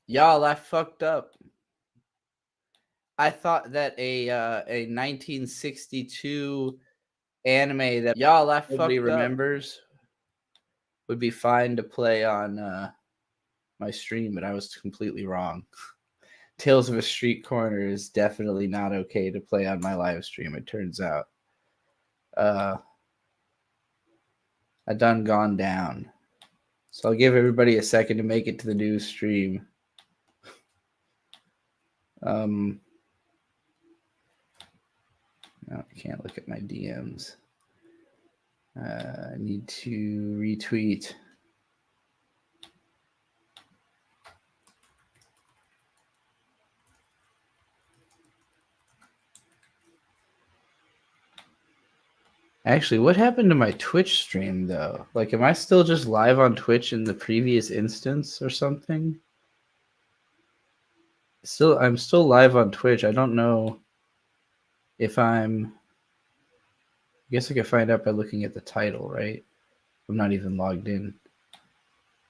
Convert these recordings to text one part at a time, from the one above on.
Y'all, I fucked up. I thought that a 1962 anime that Y'all, I nobody fucked up. remembers would be fine to play on my stream, but I was completely wrong. Tales of a Street Corner is definitely not okay to play on my live stream, it turns out. I done gone down. So I'll give everybody a second to make it to the new stream. No, I can't look at my DMs. I need to retweet. Actually, what happened to my Twitch stream though? Like, am I still just live on Twitch in the previous instance or something? I'm still live on Twitch. I don't know if I'm. I guess I could find out by looking at the title, right? I'm not even logged in.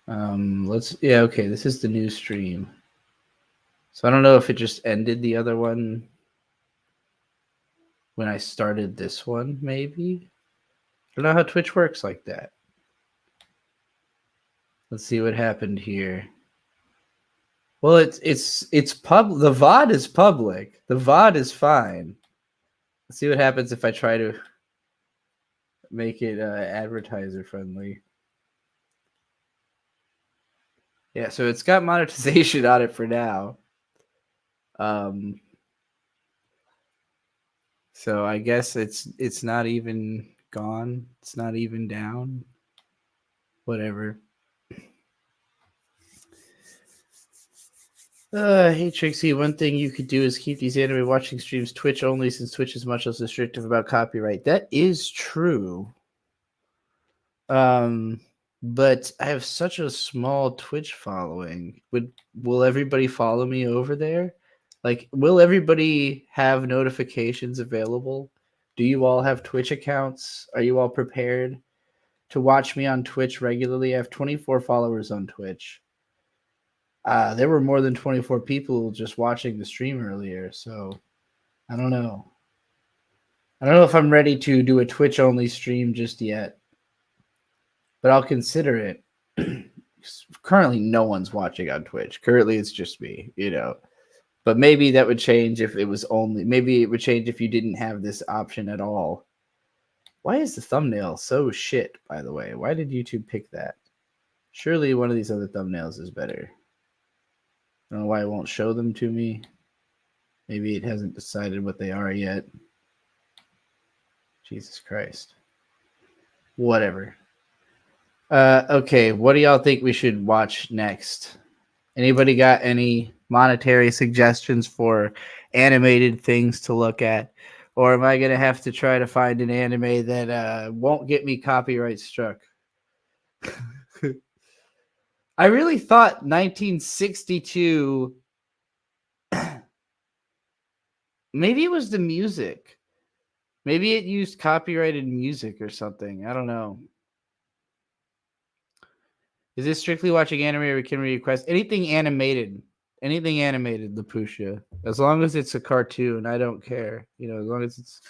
Yeah, okay, this is the new stream. So I don't know if it just ended the other one when I started this one, maybe. I don't know how Twitch works like that. Let's see what happened here. Well, it's pub. The VOD is public. The VOD is fine. Let's see what happens if I try to make it advertiser friendly. Yeah, so it's got monetization on it for now. So I guess it's not even gone. It's not even down. Whatever. Hey Trixie, one thing you could do is keep these anime watching streams Twitch only, since Twitch is much less restrictive about copyright. That is true. But I have such a small Twitch following. Will everybody follow me over there? Like, will everybody have notifications available? Do you all have Twitch accounts? Are you all prepared to watch me on Twitch regularly? I have 24 followers on Twitch. There were more than 24 people just watching the stream earlier, so I don't know. I don't know if I'm ready to do a Twitch only stream just yet, but I'll consider it. Currently, no one's watching on Twitch. Currently, it's just me, But maybe that would change if it was only. Maybe it would change if you didn't have this option at all. Why is the thumbnail so shit, by the way? Why did YouTube pick that? Surely one of these other thumbnails is better. I don't know why it won't show them to me. Maybe it hasn't decided what they are yet. Jesus Christ. Whatever. Okay, what do y'all think we should watch next? Anybody got any monetary suggestions for animated things to look at? Or am I going to have to try to find an anime that won't get me copyright struck? I really thought 1962... Maybe it was the music. Maybe it used copyrighted music or something. I don't know. Is this strictly watching anime, or can we request anything animated? Anything animated, Lapusha. As long as it's a cartoon, I don't care. As long as it's.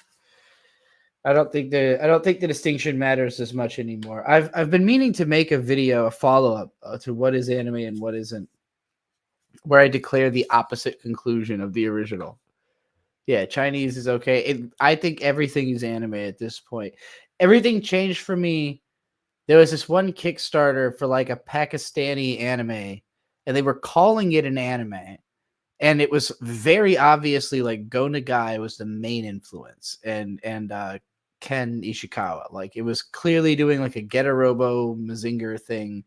I don't think the distinction matters as much anymore. I've been meaning to make a video, a follow up to what is anime and what isn't, where I declare the opposite conclusion of the original. Yeah, Chinese is okay. I think everything is anime at this point. Everything changed for me. There was this one Kickstarter for like a Pakistani anime, and they were calling it an anime. And it was very obviously like Go Nagai was the main influence, and Ken Ishikawa. Like, it was clearly doing like a Getter Robo Mazinger thing.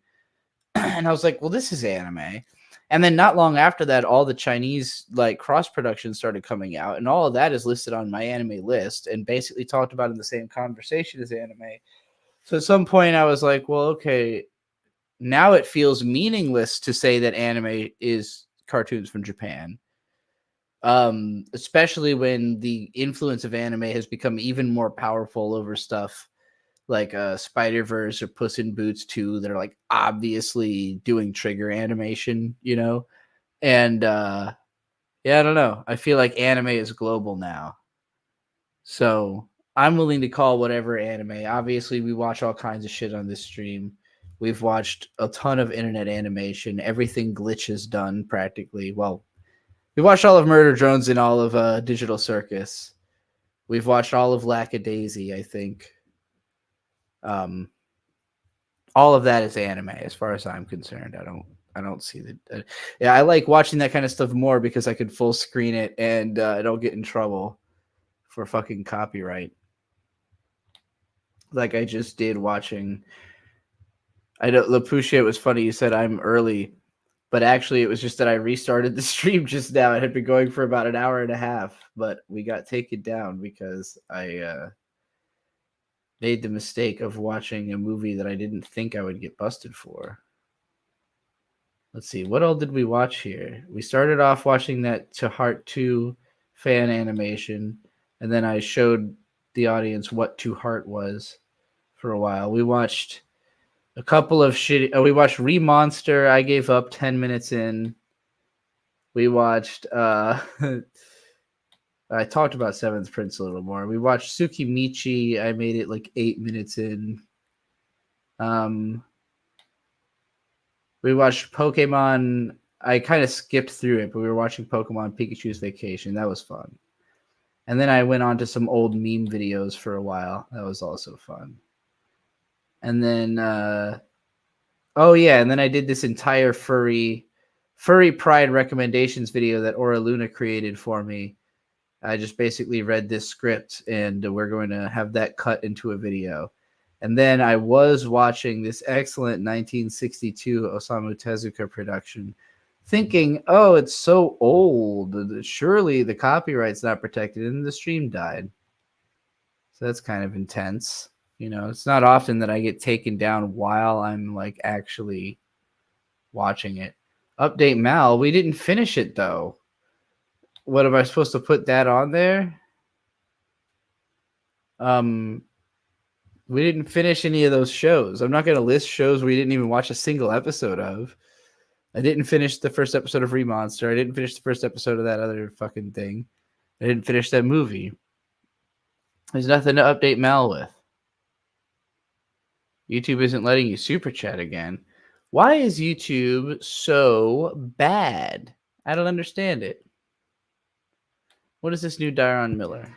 And I was like, well, this is anime. And then not long after that, all the Chinese like cross production started coming out, and all of that is listed on my anime list and basically talked about in the same conversation as anime. So at some point I was like, well, okay, now it feels meaningless to say that anime is cartoons from Japan. Especially when the influence of anime has become even more powerful over stuff like Spider-Verse or Puss in Boots 2 that are like obviously doing trigger animation, And yeah, I don't know. I feel like anime is global now. So I'm willing to call whatever anime. Obviously, we watch all kinds of shit on this stream. We've watched a ton of internet animation. Everything Glitch has done practically. Well, we watched all of Murder Drones and all of Digital Circus. We've watched all of Lackadaisy, I think. All of that is anime, as far as I'm concerned. I don't see the. Yeah, I like watching that kind of stuff more because I could full screen it and I don't get in trouble for fucking copyright. Like I just did watching. I know Lapuche, it was funny. You said I'm early, but actually it was just that I restarted the stream just now. It had been going for about an hour and a half, but we got taken down because I made the mistake of watching a movie that I didn't think I would get busted for. Let's see, what all did we watch here? We started off watching that To Heart 2 fan animation, and then I showed the audience what To Heart was for a while. We watched a couple of shitty. We watched Remonster. I gave up 10 minutes in. We watched. I talked about Seventh Prince a little more. We watched Tsukimichi. I made it like 8 minutes in. We watched Pokemon. I kind of skipped through it, but we were watching Pokemon Pikachu's Vacation. That was fun. And then I went on to some old meme videos for a while. That was also fun. And then, oh yeah, and then I did this entire furry pride recommendations video that Aura Luna created for me. I just basically read this script, and we're going to have that cut into a video. And then I was watching this excellent 1962 Osamu Tezuka production, thinking, oh, it's so old. Surely the copyright's not protected, and the stream died. So that's kind of intense. You know, it's not often that I get taken down while I'm like actually watching it. Update Mal, we didn't finish it though. What am I supposed to put that on there? We didn't finish any of those shows. I'm not going to list shows we didn't even watch a single episode of. I didn't finish the first episode of Remonster. I didn't finish the first episode of that other fucking thing. I didn't finish that movie. There's nothing to update Mal with. YouTube isn't letting you super chat again. Why is YouTube so bad? I don't understand it. What is this new Dyron Miller?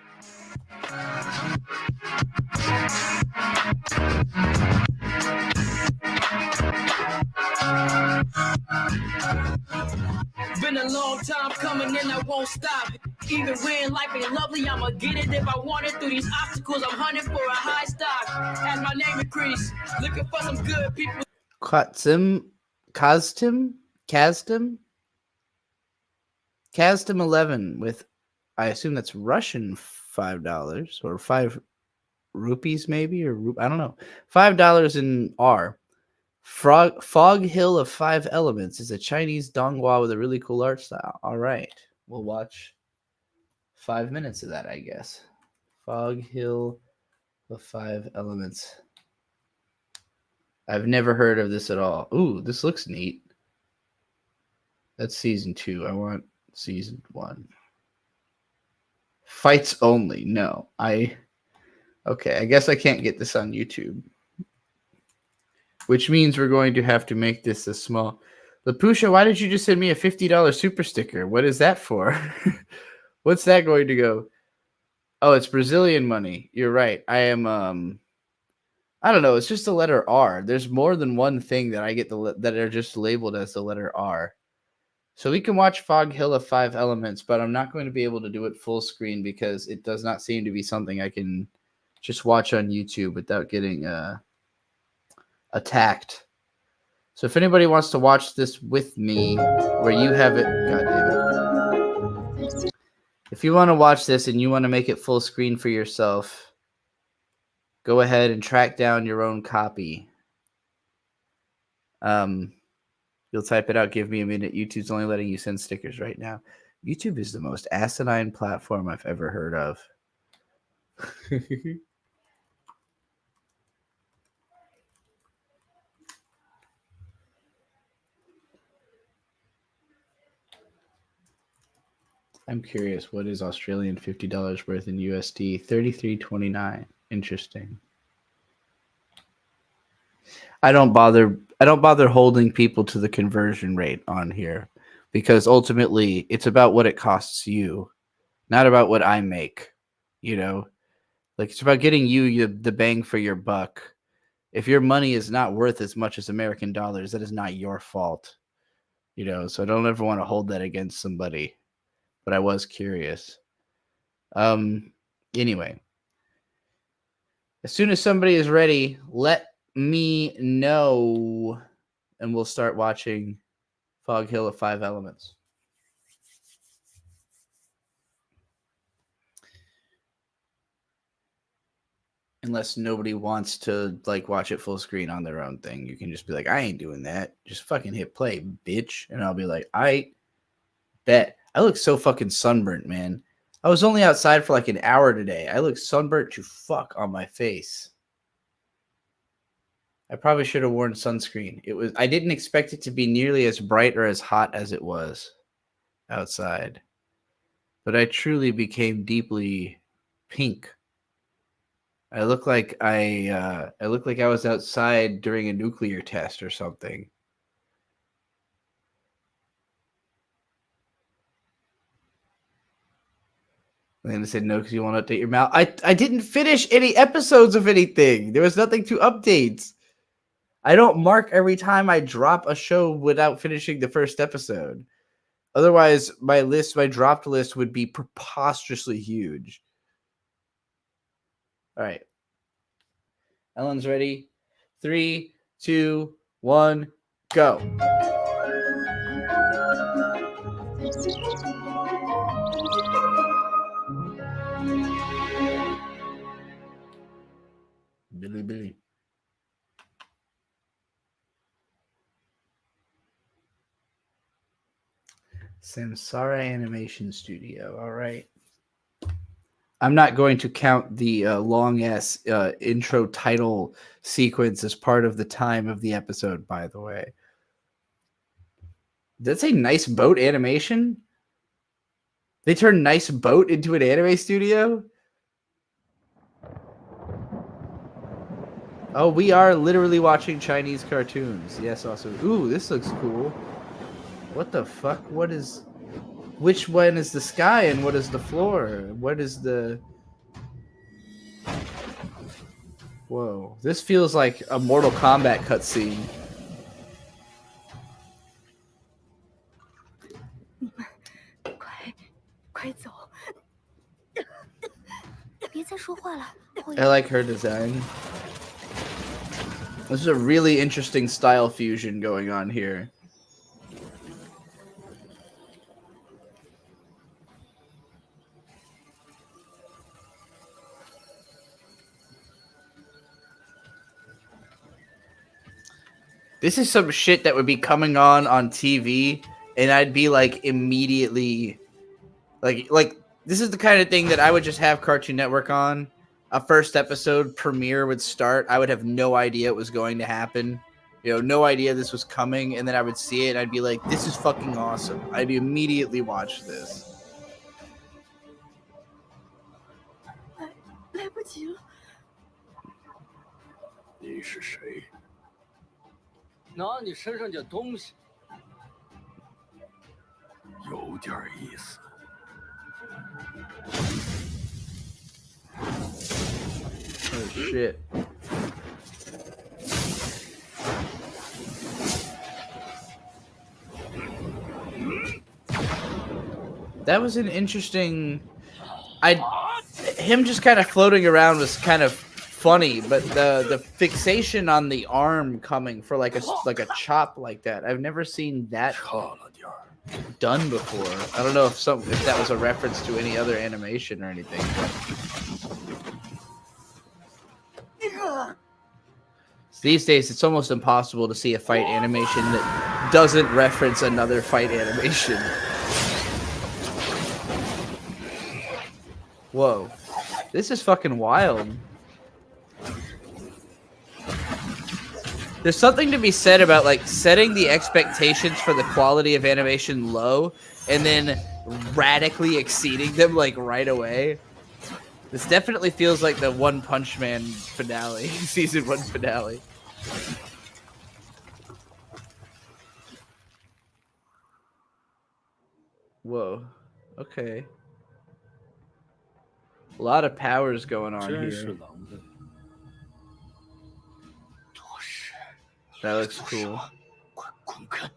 Been a long time coming and I won't stop. Even when life ain't lovely, I'ma get it if I want it. Through these obstacles, I'm hunting for a high stock. As my name increase, looking for some good people. Kaztim 11 with, I assume that's Russian $5 or 5 rupees maybe, or I don't know. $5 in R. Fog Hill of 5 Elements is a Chinese donghua with a really cool art style. All right, we'll watch 5 minutes of that, I guess. Fog Hill of 5 Elements. I've never heard of this at all. Ooh, this looks neat. That's season 2. I want season 1. Fights only. No, okay, I guess I can't get this on YouTube. Which means we're going to have to make this a small. Lapusha, why did you just send me a $50 super sticker? What is that for? What's that going to go? Oh, it's Brazilian money. You're right. I am I don't know, it's just the letter R. There's more than one thing that I get that are just labeled as the letter R. So we can watch Fog Hill of 5 Elements, but I'm not going to be able to do it full screen because it does not seem to be something I can just watch on YouTube without getting attacked. So if anybody wants to watch this with me, where you have it, God damn it. If you want to watch this and you want to make it full screen for yourself, go ahead and track down your own copy. You'll type it out. Give me a minute. YouTube's only letting you send stickers right now. YouTube is the most asinine platform I've ever heard of. I'm curious, what is Australian $50 worth in USD? 33.29. Interesting. I don't bother holding people to the conversion rate on here because ultimately it's about what it costs you, not about what I make. You know, like it's about getting you the bang for your buck. If your money is not worth as much as American dollars, that is not your fault. You know, so I don't ever want to hold that against somebody. But I was curious. Anyway, as soon as somebody is ready, let me know, and we'll start watching Fog Hill of Five Elements. Unless nobody wants to like watch it full screen on their own thing, you can just be like, I ain't doing that. Just fucking hit play, bitch. And I'll be like, I bet. I look so fucking sunburnt, man. I was only outside for like an hour today. I look sunburnt to fuck on my face. I probably should have worn sunscreen. I didn't expect it to be nearly as bright or as hot as it was outside. But I truly became deeply pink. I look like I was outside during a nuclear test or something. And I said no because you want to update your mouth. I didn't finish any episodes of anything. There was nothing to update. I don't mark every time I drop a show without finishing the first episode. Otherwise, my dropped list would be preposterously huge. All right. Ellen's ready. 3, 2, 1, go. Billy. Samsara Animation Studio. All right. I'm not going to count the long-ass intro title sequence as part of the time of the episode, by the way. That's a nice boat animation? They turned nice boat into an anime studio? Oh, we are literally watching Chinese cartoons. Yes, also. Ooh, this looks cool. What the fuck? Which one is the sky and what is the floor? What is the... Whoa. This feels like a Mortal Kombat cutscene. 快走！别再说话了。I like her design. This is a really interesting style fusion going on here. This is some shit that would be coming on TV, and I'd be like immediately, like this is the kind of thing that I would just have Cartoon Network on. A first episode premiere would start. I would have no idea it was going to happen. You know, no idea this was coming, and then I would see it, and I'd be like, this is fucking awesome. I'd immediately watch this. 来不及了。你是谁？拿你身上点东西，有点意思。Oh shit. That was an interesting... Him just kind of floating around was kind of funny, but the fixation on the arm coming for like a chop like that, I've never seen that done before. I don't know if that was a reference to any other animation or anything. But these days, it's almost impossible to see a fight animation that doesn't reference another fight animation. Whoa. This is fucking wild. There's something to be said about like setting the expectations for the quality of animation low and then radically exceeding them like right away. This definitely feels like the One Punch Man finale, season 1 finale. Whoa. Okay. A lot of powers going on 真是 here. 狼狈。多事， That looks cool. 快滚开！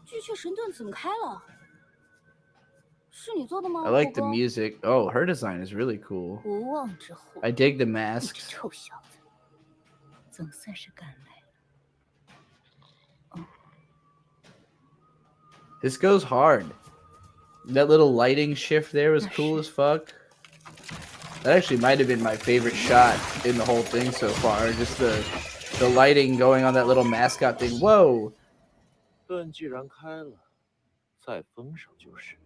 巨蟹神盾怎么开了？是你做的吗？ I like the 火锅 music. Oh, her design is really cool. 无望之祸， I dig the 你这 masks. 臭小子，总算是赶来了。 This goes hard. That little lighting shift there was cool as fuck. That actually might have been my favorite shot in the whole thing so far. Just the lighting going on that little mascot thing. Whoa. 盾既然开了，再封上就是。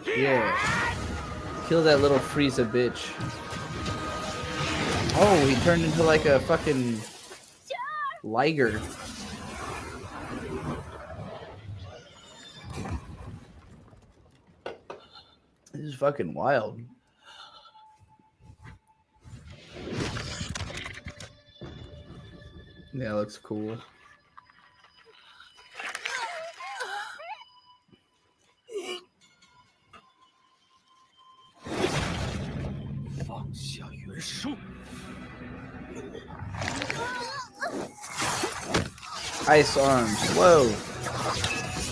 Yeah. Kill that little Frieza bitch. Oh, he turned into like a fucking Liger. This is fucking wild. Yeah, looks cool. 放下元兽。 Ice arms. Whoa.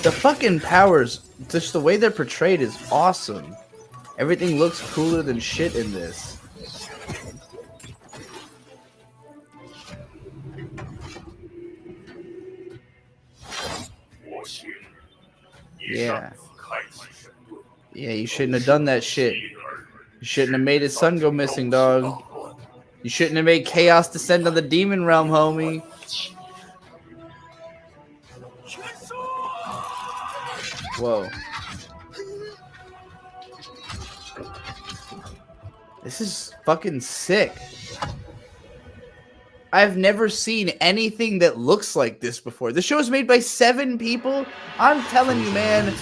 The fucking powers, just the way they're portrayed is awesome. Everything looks cooler than shit in this. Yeah. Yeah, you shouldn't have done that shit. You shouldn't have made his son go missing, dog. You shouldn't have made chaos descend on the demon realm, homie. Whoa. This is fucking sick. I've never seen anything that looks like this before. The show is made by 7 people. I'm telling you, man,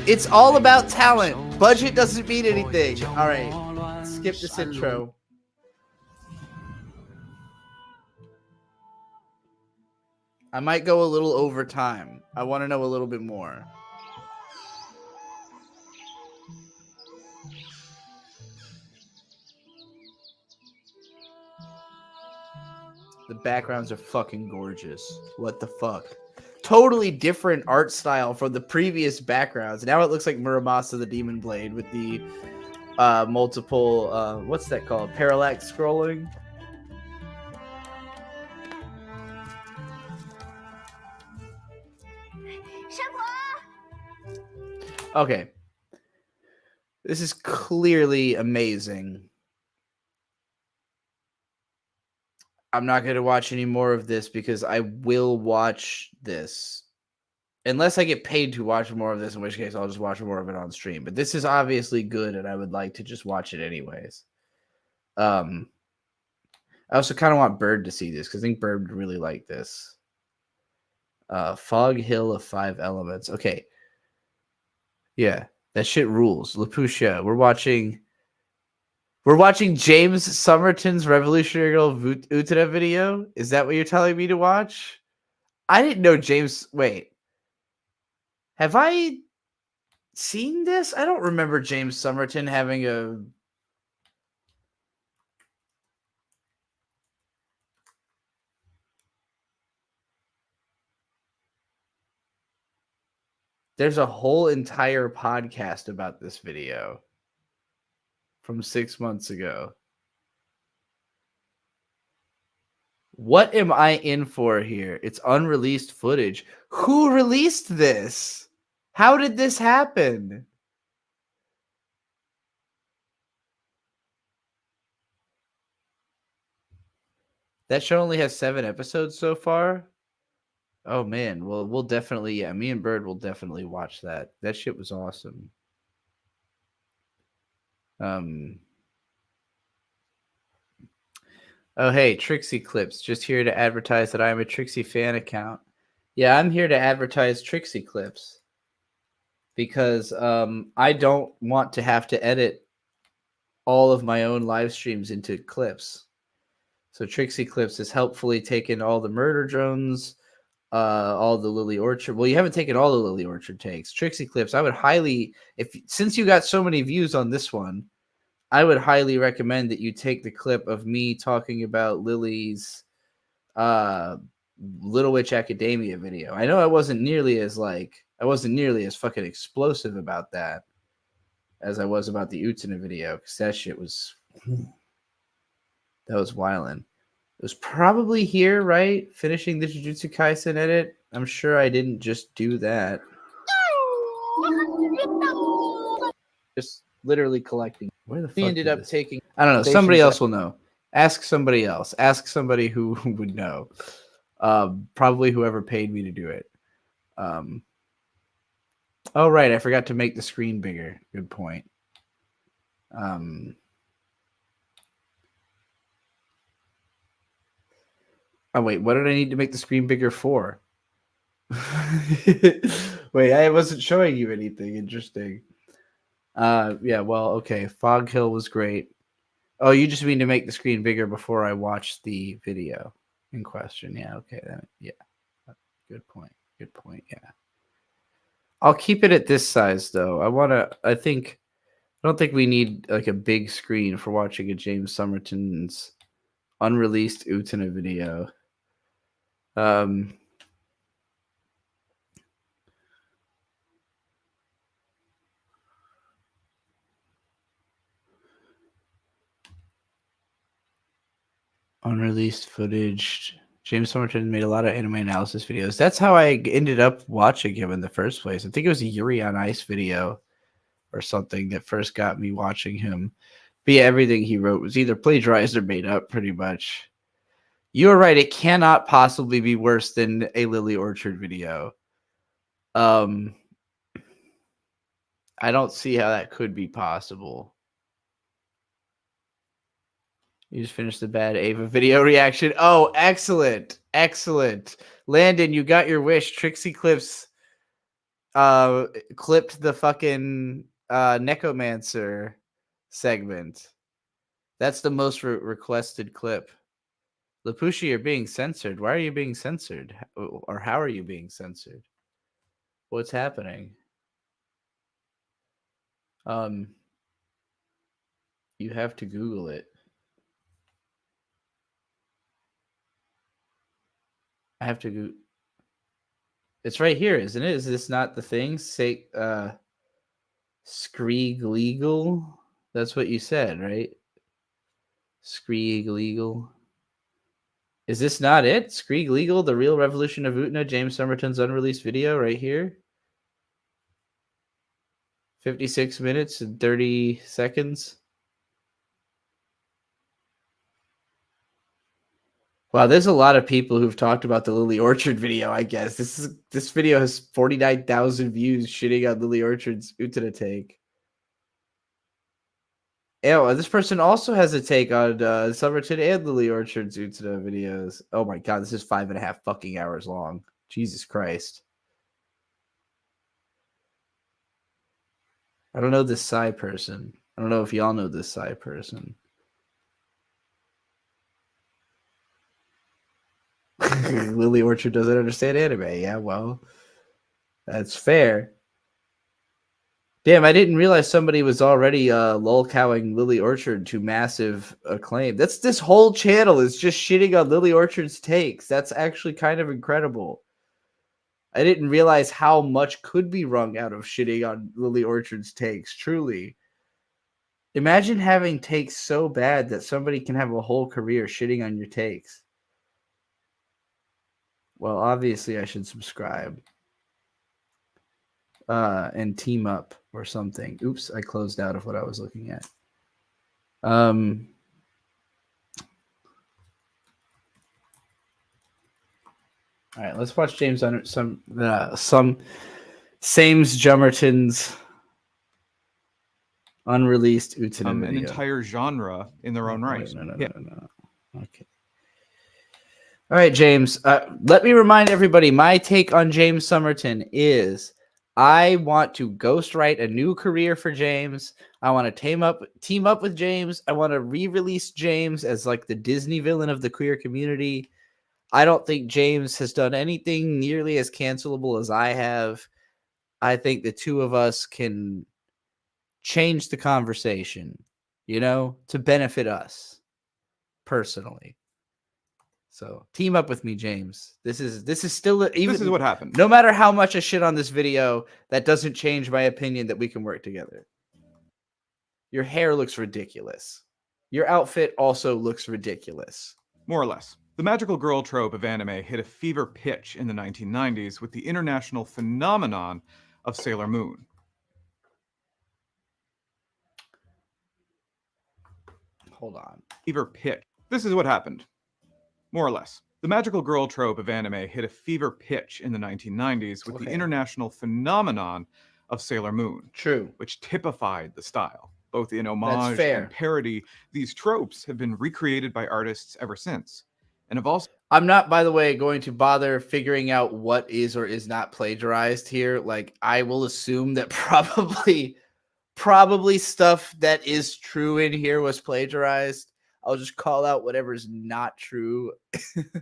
it's all about talent. Budget doesn't mean anything. All right, skip this intro. I might go a little over time. I want to know a little bit more. The backgrounds are fucking gorgeous. What the fuck? Totally different art style from the previous backgrounds. Now it looks like Muramasa the Demon Blade with the multiple, what's that called? Parallax scrolling? Okay. This is clearly amazing. I'm not going to watch any more of this because I will watch this. Unless I get paid to watch more of this, in which case I'll just watch more of it on stream. But this is obviously good, and I would like to just watch it anyways. I also kind of want Bird to see this, because I think Bird would really like this. Fog Hill of 5 Elements. Okay. Yeah, that shit rules. Laputia. We're watching James Somerton's Revolutionary Girl Utena video. Is that what you're telling me to watch? I didn't know James. Wait. Have I seen this? I don't remember James Somerton having a. There's a whole entire podcast about this video from 6 months ago. What am I in for here? It's unreleased footage. Who released this? How did this happen? That show only has 7 episodes so far. Oh man, well we'll definitely, yeah, me and Bird will definitely watch that. That shit was awesome. Oh, hey, Trixie Clips. Just here to advertise that I am a Trixie fan account. Yeah, I'm here to advertise Trixie Clips because I don't want to have to edit all of my own live streams into clips. So Trixie Clips has helpfully taken all the murder drones, all the Lily Orchard. Well, you haven't taken all the Lily Orchard takes. Trixie Clips, I would highly, since you got so many views on this one, I would highly recommend that you take the clip of me talking about Lily's Little Witch Academia video. I know I wasn't nearly as fucking explosive about that as I was about the Utena video, because that shit was wildin'. It was probably here, right? Finishing the Jujutsu Kaisen edit. I'm sure I didn't just do that. Just literally collecting. Where the fuck ended up taking? I don't know. Somebody else will know. Ask somebody else. Ask somebody who would know. Probably whoever paid me to do it. Oh right, I forgot to make the screen bigger. Good point. Oh wait, what did I need to make the screen bigger for? Wait, I wasn't showing you anything interesting. Yeah, well, okay. Fog Hill was great. Oh, you just mean to make the screen bigger before I watch the video in question. Yeah, okay. Yeah. Good point. Good point. Yeah. I'll keep it at this size though. I don't think we need like a big screen for watching a James Somerton's unreleased Utena video. Unreleased footage. James Somerton made a lot of anime analysis videos. That's how I ended up watching him in the first place. I think it was a Yuri on Ice video or something that first got me watching him. But yeah, everything he wrote was either plagiarized or made up, pretty much. You were right. It cannot possibly be worse than a Lily Orchard video. I don't see how that could be possible. You just finished the bad Ava video reaction. Oh, excellent. Excellent. Landon, you got your wish. Trixie Clips clipped the fucking Necromancer segment. That's the most requested clip. Lapushi, you're being censored. Why are you being censored? Or how are you being censored? What's happening? You have to Google it. I have to go. It's right here, isn't it? Is this not the thing? Say, Skreeg legal. That's what you said, right? Skreeg legal. Is this not it? Skreeg legal, the real revolution of Utena, James Somerton's unreleased video, right here. 56 minutes and 30 seconds. Wow, there's a lot of people who've talked about the Lily Orchard video, I guess. This video has 49,000 views shitting on Lily Orchard's Utena take. Oh, this person also has a take on Somerton and Lily Orchard's Utena videos. Oh my god, this is 5.5 fucking hours long. Jesus Christ. I don't know this Psy person. I don't know if y'all know this Psy person. Lily Orchard doesn't understand anime. Yeah, well, that's fair. Damn, I didn't realize somebody was already lolcowing Lily Orchard to massive acclaim. This whole channel is just shitting on Lily Orchard's takes. That's actually kind of incredible. I didn't realize how much could be wrung out of shitting on Lily Orchard's takes. Truly. Imagine having takes so bad that somebody can have a whole career shitting on your takes. Well, obviously I should subscribe. And team up or something. Oops, I closed out of what I was looking at. All right, let's watch James under some Sames Jummerton's unreleased Utena video. An entire genre in their own right. No. Okay. All right, James. Let me remind everybody, my take on James Somerton is I want to ghostwrite a new career for James. I want to team up with James. I want to re-release James as like the Disney villain of the queer community. I don't think James has done anything nearly as cancelable as I have. I think the two of us can change the conversation, to benefit us personally. So team up with me, James. This is still even. This is what happened. No matter how much I shit on this video, that doesn't change my opinion that we can work together. Your hair looks ridiculous. Your outfit also looks ridiculous. More or less. The magical girl trope of anime hit a fever pitch in the 1990s with the international phenomenon of Sailor Moon. Hold on. Fever pitch. This is what happened. More or less. The magical girl trope of anime hit a fever pitch in the 1990s with the international phenomenon of Sailor Moon. True. Which typified the style. Both in homage and parody, these tropes have been recreated by artists ever since. And have also... I'm not, by the way, going to bother figuring out what is or is not plagiarized here. Like, I will assume that probably stuff that is true in here was plagiarized. I'll just call out whatever's not true.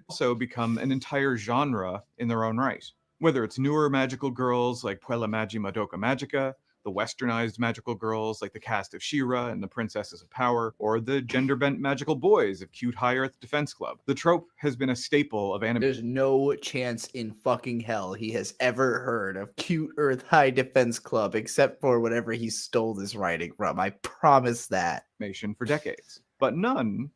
Also become an entire genre in their own right. Whether it's newer magical girls like Puella Magi Madoka Magica, the westernized magical girls like the cast of She-Ra and the Princesses of Power, or the gender-bent magical boys of Cute High Earth Defense Club. The trope has been a staple of anime. There's no chance in fucking hell he has ever heard of Cute Earth High Defense Club, except for whatever he stole this writing from. I promise that. For decades. But none,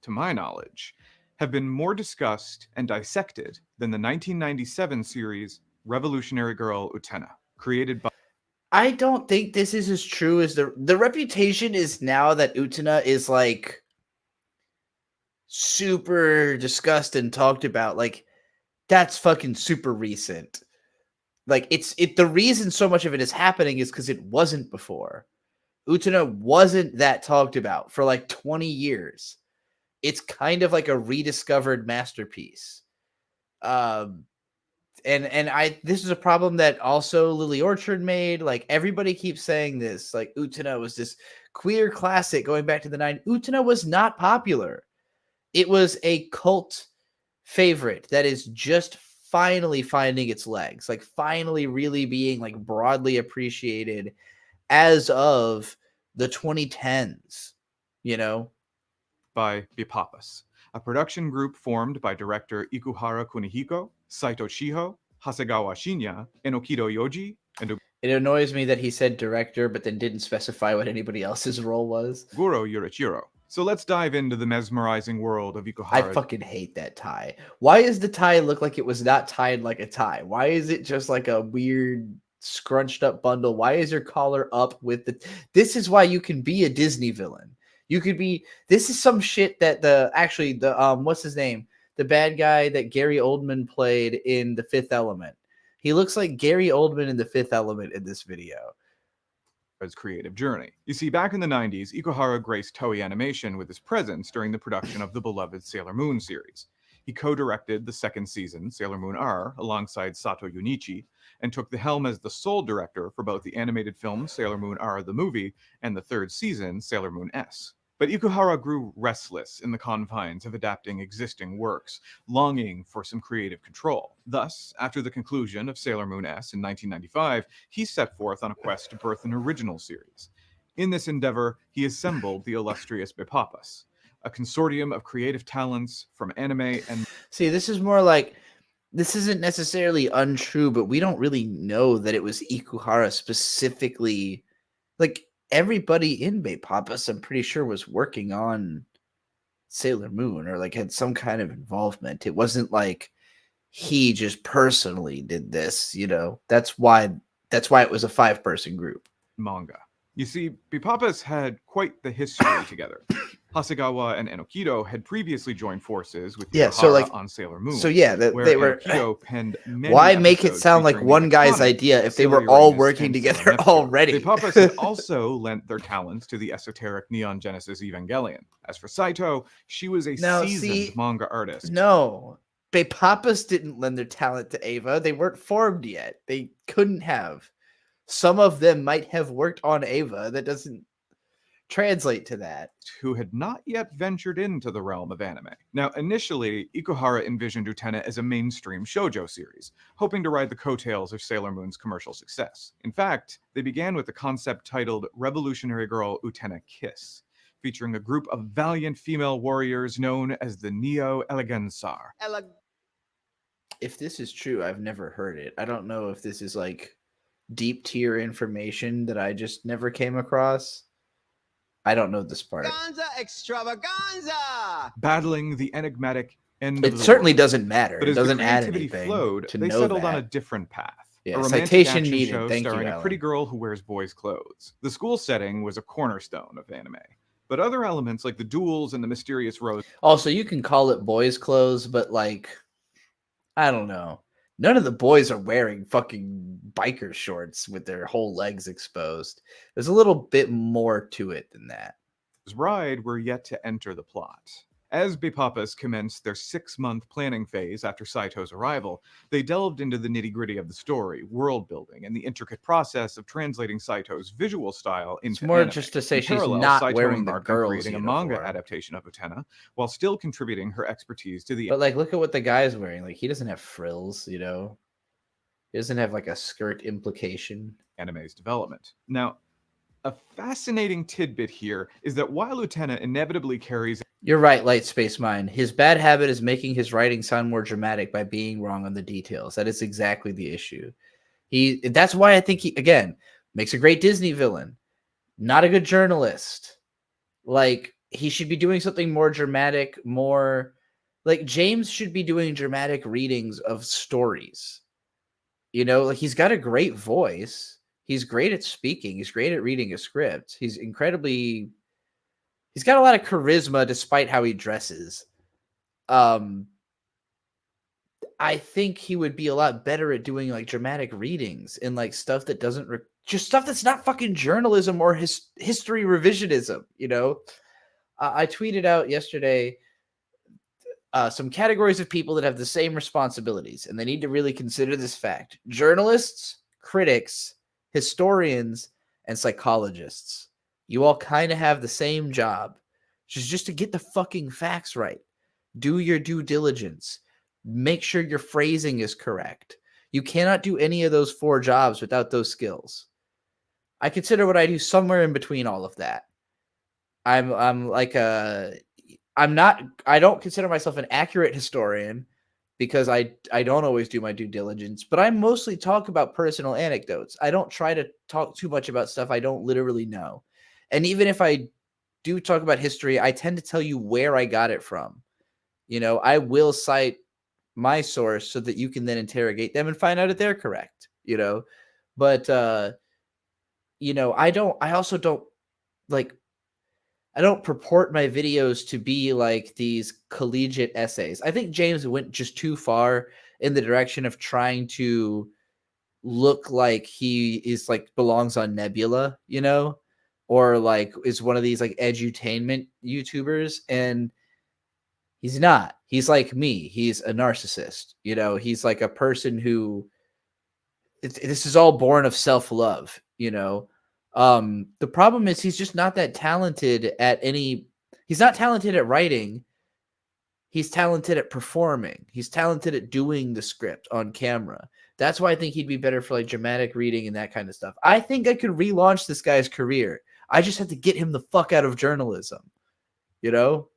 to my knowledge, have been more discussed and dissected than the 1997 series Revolutionary Girl Utena, created by... I don't think this is as true as the reputation is now that Utena is like super discussed and talked about. Like, that's fucking super recent. Like, the reason so much of it is happening is because it wasn't before. Utena wasn't that talked about for like 20 years. It's kind of like a rediscovered masterpiece. And this is a problem that also Lily Orchard made. Like, everybody keeps saying this, like Utena was this queer classic going back to the 90s. Utena was not popular. It was a cult favorite that is just finally finding its legs, like finally really being like broadly appreciated as of the 2010s, by Bipapas, a production group formed by director Ikuhara Kunihiko, Saito Shiho, Hasegawa Shinya, and Okido Yoji. And it annoys me that he said director, but then didn't specify what anybody else's role was. Goro Yurichiro. So let's dive into the mesmerizing world of Ikuhara. I fucking hate that tie. Why does the tie look like it was not tied like a tie? Why is it just like a weird scrunched up bundle? Why is your collar up with the... This is why you can be a Disney villain. You could be... This is some shit that what's his name? The bad guy that Gary Oldman played in The Fifth Element. He looks like Gary Oldman in The Fifth Element in this video. His creative journey. You see, back in the 90s, Ikuhara graced Toei Animation with his presence during the production of the beloved Sailor Moon series. He co-directed the second season, Sailor Moon R, alongside Sato Junichi, and took the helm as the sole director for both the animated film Sailor Moon R the movie and the third season, Sailor Moon S. But Ikuhara grew restless in the confines of adapting existing works, longing for some creative control. Thus, after the conclusion of Sailor Moon S in 1995, he set forth on a quest to birth an original series. In this endeavor, he assembled the illustrious Bipapas, a consortium of creative talents from anime and... See, this is more like... This isn't necessarily untrue, but we don't really know that it was Ikuhara specifically. Like, everybody in Bipapas, I'm pretty sure, was working on Sailor Moon or like had some kind of involvement. It wasn't like he just personally did this, That's why it was a 5-person group. Manga. You see, Bipapas had quite the history together. Hasegawa and Enokido had previously joined forces with Ikuhara on Sailor Moon. So yeah, they were. Penned many why make it sound like one guy's idea if they were all working together already? Bipapas had also lent their talents to the esoteric Neon Genesis Evangelion. As for Saito, she was a seasoned manga artist. No, Papas didn't lend their talent to Ava. They weren't formed yet. They couldn't have. Some of them might have worked on Ava. That doesn't translate to that. who had not yet ventured into the realm of anime. Now, initially, Ikuhara envisioned Utena as a mainstream shoujo series, hoping to ride the coattails of Sailor Moon's commercial success. In fact, they began with a concept titled Revolutionary Girl Utena Kiss, featuring a group of valiant female warriors known as the Neo Elegansar. If this is true, I've never heard it. I don't know if this is like deep tier information that I just never came across. I don't know this part. Extravaganza! Battling the enigmatic end It of the certainly world. doesn't matter. But It as the doesn't add creativity anything flowed, to they know settled on a that. different path. Yeah, a romantic citation action needed. show Thank you, starring a pretty Alan. girl who wears boys' clothes. The school setting was a cornerstone of anime, but other elements like the duels and the mysterious rose Also, you can call it boys' clothes, but like, I don't know. None of the boys are wearing fucking biker shorts with their whole legs exposed. There's a little bit more to it than that. ride were yet to enter the plot. As Bepapas commenced their 6-month planning phase after Saito's arrival, they delved into the nitty-gritty of the story, world building, and the intricate process of translating Saito's visual style into It's more anime. just to say In she's parallel, not Saito wearing the embarked on girl's creating a manga uniform. adaptation of Utena, while still contributing her expertise to the But like, look at what the guy's wearing. Like, he doesn't have frills, you know? He doesn't have like a skirt implication. anime's development. Now, a fascinating tidbit here is that while Utena inevitably carries You're right, Light Space Mind. His bad habit is making his writing sound more dramatic by being wrong on the details. That is exactly the issue. That's why I think he, again, makes a great Disney villain. Not a good journalist. Like, he should be doing something more dramatic, more like James should be doing dramatic readings of stories. You know, like he's got a great voice. He's great at speaking. He's great at reading a script. He's got a lot of charisma despite how he dresses. I think he would be a lot better at doing like dramatic readings and like stuff that doesn't just stuff that's not fucking journalism or history revisionism, you know? I tweeted out yesterday some categories of people that have the same responsibilities, and they need to really consider this fact: journalists, critics, historians, and psychologists. You all kind of have the same job, just to get the fucking facts right. Do your due diligence. Make sure your phrasing is correct. You cannot do any of those 4 jobs without those skills. I consider what I do somewhere in between all of that. I don't consider myself an accurate historian because I don't always do my due diligence, but I mostly talk about personal anecdotes. I don't try to talk too much about stuff I don't literally know. And even if I do talk about history, I tend to tell you where I got it from. You know, I will cite my source so that you can then interrogate them and find out if they're correct, you know. But you know, I also don't purport my videos to be like these collegiate essays. I think James went just too far in the direction of trying to look like he is like belongs on Nebula, you know, or like is one of these like edutainment YouTubers, and he's not. He's like me. He's a narcissist, you know. He's like a person who this is all born of self-love, you know. The problem is he's just not that talented at he's not talented at writing. He's talented at performing. He's talented at doing the script on camera. That's why I think he'd be better for like dramatic reading and that kind of stuff. I think I could relaunch this guy's career. I just have to get him the fuck out of journalism, you know?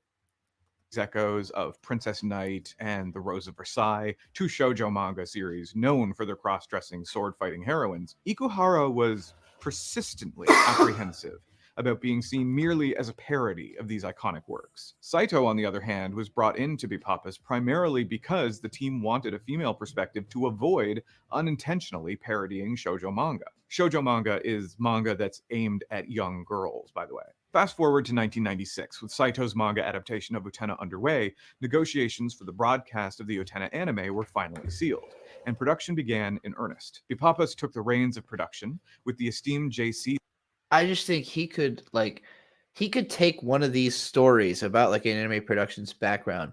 echoes of Princess Knight and The Rose of Versailles, 2 shoujo manga series known for their cross-dressing sword-fighting heroines, Ikuhara was persistently apprehensive about being seen merely as a parody of these iconic works. Saito, on the other hand, was brought in to Bepapas primarily because the team wanted a female perspective to avoid unintentionally parodying shoujo manga. Shoujo manga is manga that's aimed at young girls, by the way. Fast forward to 1996, with Saito's manga adaptation of Utena underway, negotiations for the broadcast of the Utena anime were finally sealed, and production began in earnest. Bepapas took the reins of production, with the esteemed JC. I just think he could take one of these stories about like an anime production's background,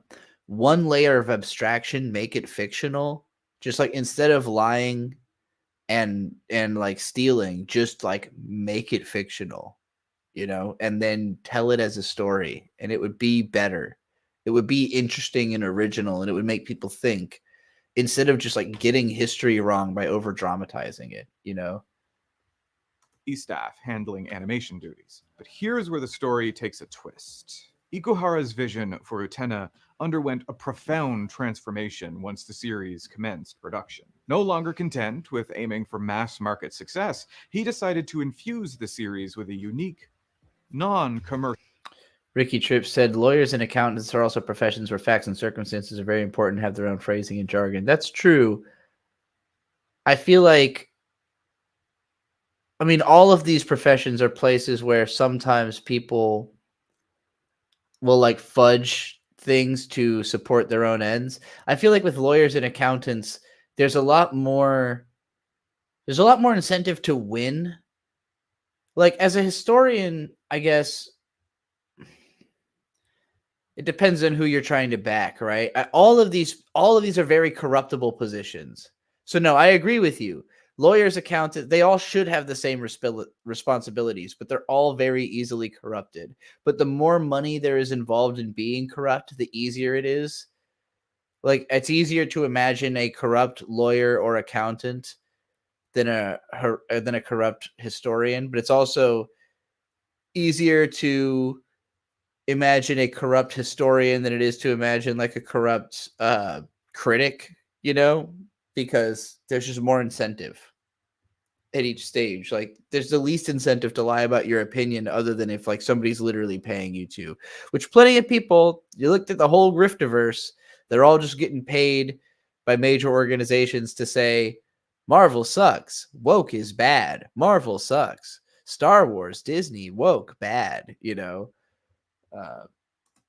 one layer of abstraction, make it fictional. Just like instead of lying and like stealing, just like make it fictional, you know, and then tell it as a story, and it would be better. It would be interesting and original, and it would make people think instead of just like getting history wrong by over dramatizing it, you know. Staff handling animation duties. But here's where the story takes a twist. Ikuhara's vision for Utena underwent a profound transformation once the series commenced production. No longer content with aiming for mass market success, he decided to infuse the series with a unique, non-commercial. Ricky Tripp said, lawyers and accountants are also professions where facts and circumstances are very important and have their own phrasing and jargon. That's true. I feel like, I mean, all of these professions are places where sometimes people will like fudge things to support their own ends. I feel like with lawyers and accountants, there's a lot more incentive to win. Like as a historian, I guess it depends on who you're trying to back, right? All of these are very corruptible positions. So no, I agree with you. Lawyers, accountants, they all should have the same responsibilities, but they're all very easily corrupted. But the more money there is involved in being corrupt, the easier it is. Like it's easier to imagine a corrupt lawyer or accountant than a corrupt historian, but it's also easier to imagine a corrupt historian than it is to imagine like a corrupt critic, you know, because there's just more incentive at each stage. Like there's the least incentive to lie about your opinion other than if like somebody's literally paying you to, which plenty of people, you looked at the whole Griftiverse, they're all just getting paid by major organizations to say Marvel sucks, woke is bad, Marvel sucks, Star Wars, Disney, woke, bad, you know.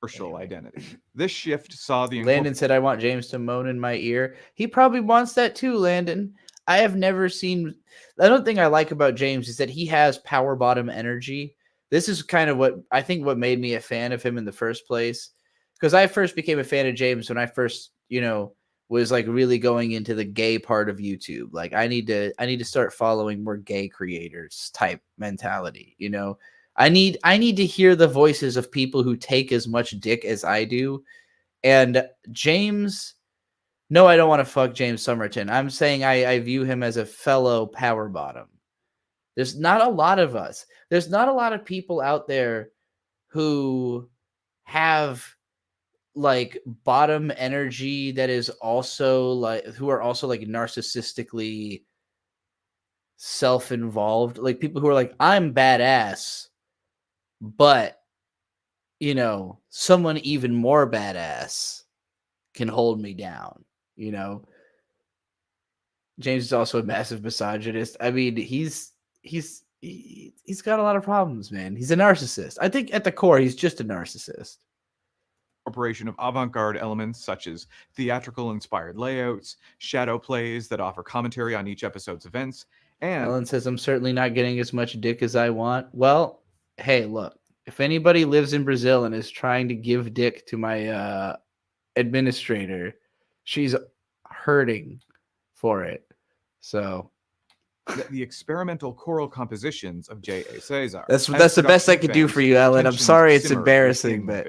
Commercial identity. This shift saw the Landon said, I want James to moan in my ear. He probably wants that too, Landon. I have never seen... Another thing I like about James is that he has power bottom energy. This is kind of what I think what made me a fan of him in the first place. Because I first became a fan of James when I first, you know, was like really going into the gay part of YouTube. Like I need to start following more gay creators type mentality, you know. I need to hear the voices of people who take as much dick as I do. And James, no, I don't want to fuck James Somerton. I'm saying I view him as a fellow power bottom. There's not a lot of us. There's not a lot of people out there who have like bottom energy that is also like, who are also like narcissistically self-involved. Like people who are like, I'm badass, but, you know, someone even more badass can hold me down, you know? James is also a massive misogynist. I mean, he's got a lot of problems, man. He's a narcissist. I think at the core, he's just a narcissist. Incorporation of avant-garde elements such as theatrical-inspired layouts, shadow plays that offer commentary on each episode's events, and... Ellen says, I'm certainly not getting as much dick as I want. Well, hey, look. If anybody lives in Brazil and is trying to give dick to my administrator, she's hurting for it. So the experimental choral compositions of J.A. Cesar. That's the best I could do for you, Ellen. I'm sorry it's embarrassing, but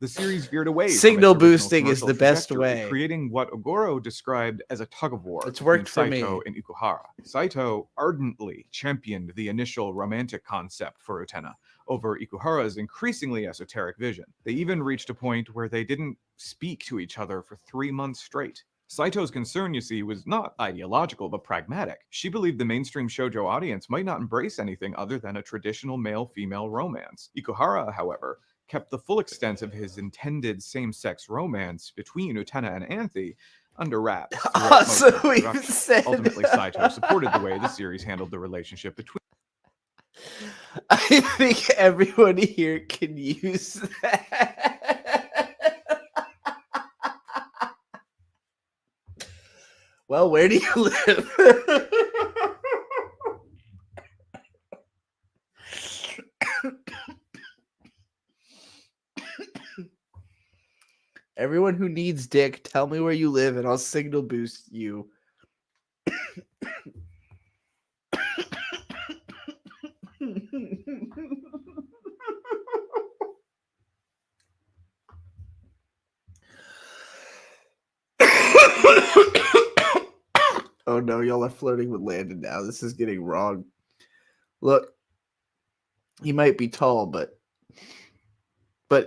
the series veered away. Signal boosting is the best way, creating what Ogoro described as a tug of war. It's worked for me. Saito and Ikuhara. Saito ardently championed the initial romantic concept for Utena over Ikuhara's increasingly esoteric vision. They even reached a point where they didn't speak to each other for 3 months straight. Saito's concern, you see, was not ideological, but pragmatic. She believed the mainstream shoujo audience might not embrace anything other than a traditional male-female romance. Ikuhara, however, kept the full extent of his intended same-sex romance between Utena and Anthy under wraps. Ultimately, Saito supported the way the series handled the relationship between... I think everyone here can use that. Well, where do you live? Everyone who needs dick, tell me where you live and I'll signal boost you. Oh no, y'all are flirting with Landon now. This is getting wrong. Look, he might be tall, but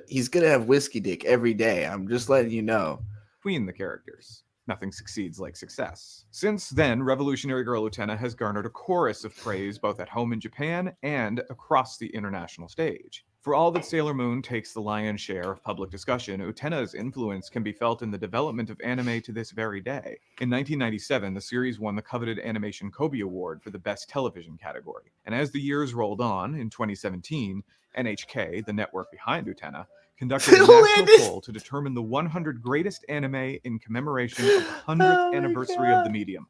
he's gonna have whiskey dick every day. I'm just letting you know. Between the characters. Nothing succeeds like success. Since then, Revolutionary Girl Utena has garnered a chorus of praise both at home in Japan and across the international stage. For all that Sailor Moon takes the lion's share of public discussion, Utena's influence can be felt in the development of anime to this very day. In 1997, the series won the coveted Animation Kobe Award for the Best Television category. And as the years rolled on, in 2017, NHK, the network behind Utena, conducted a national poll to determine the 100 greatest anime in commemoration of the 100th anniversary of the medium,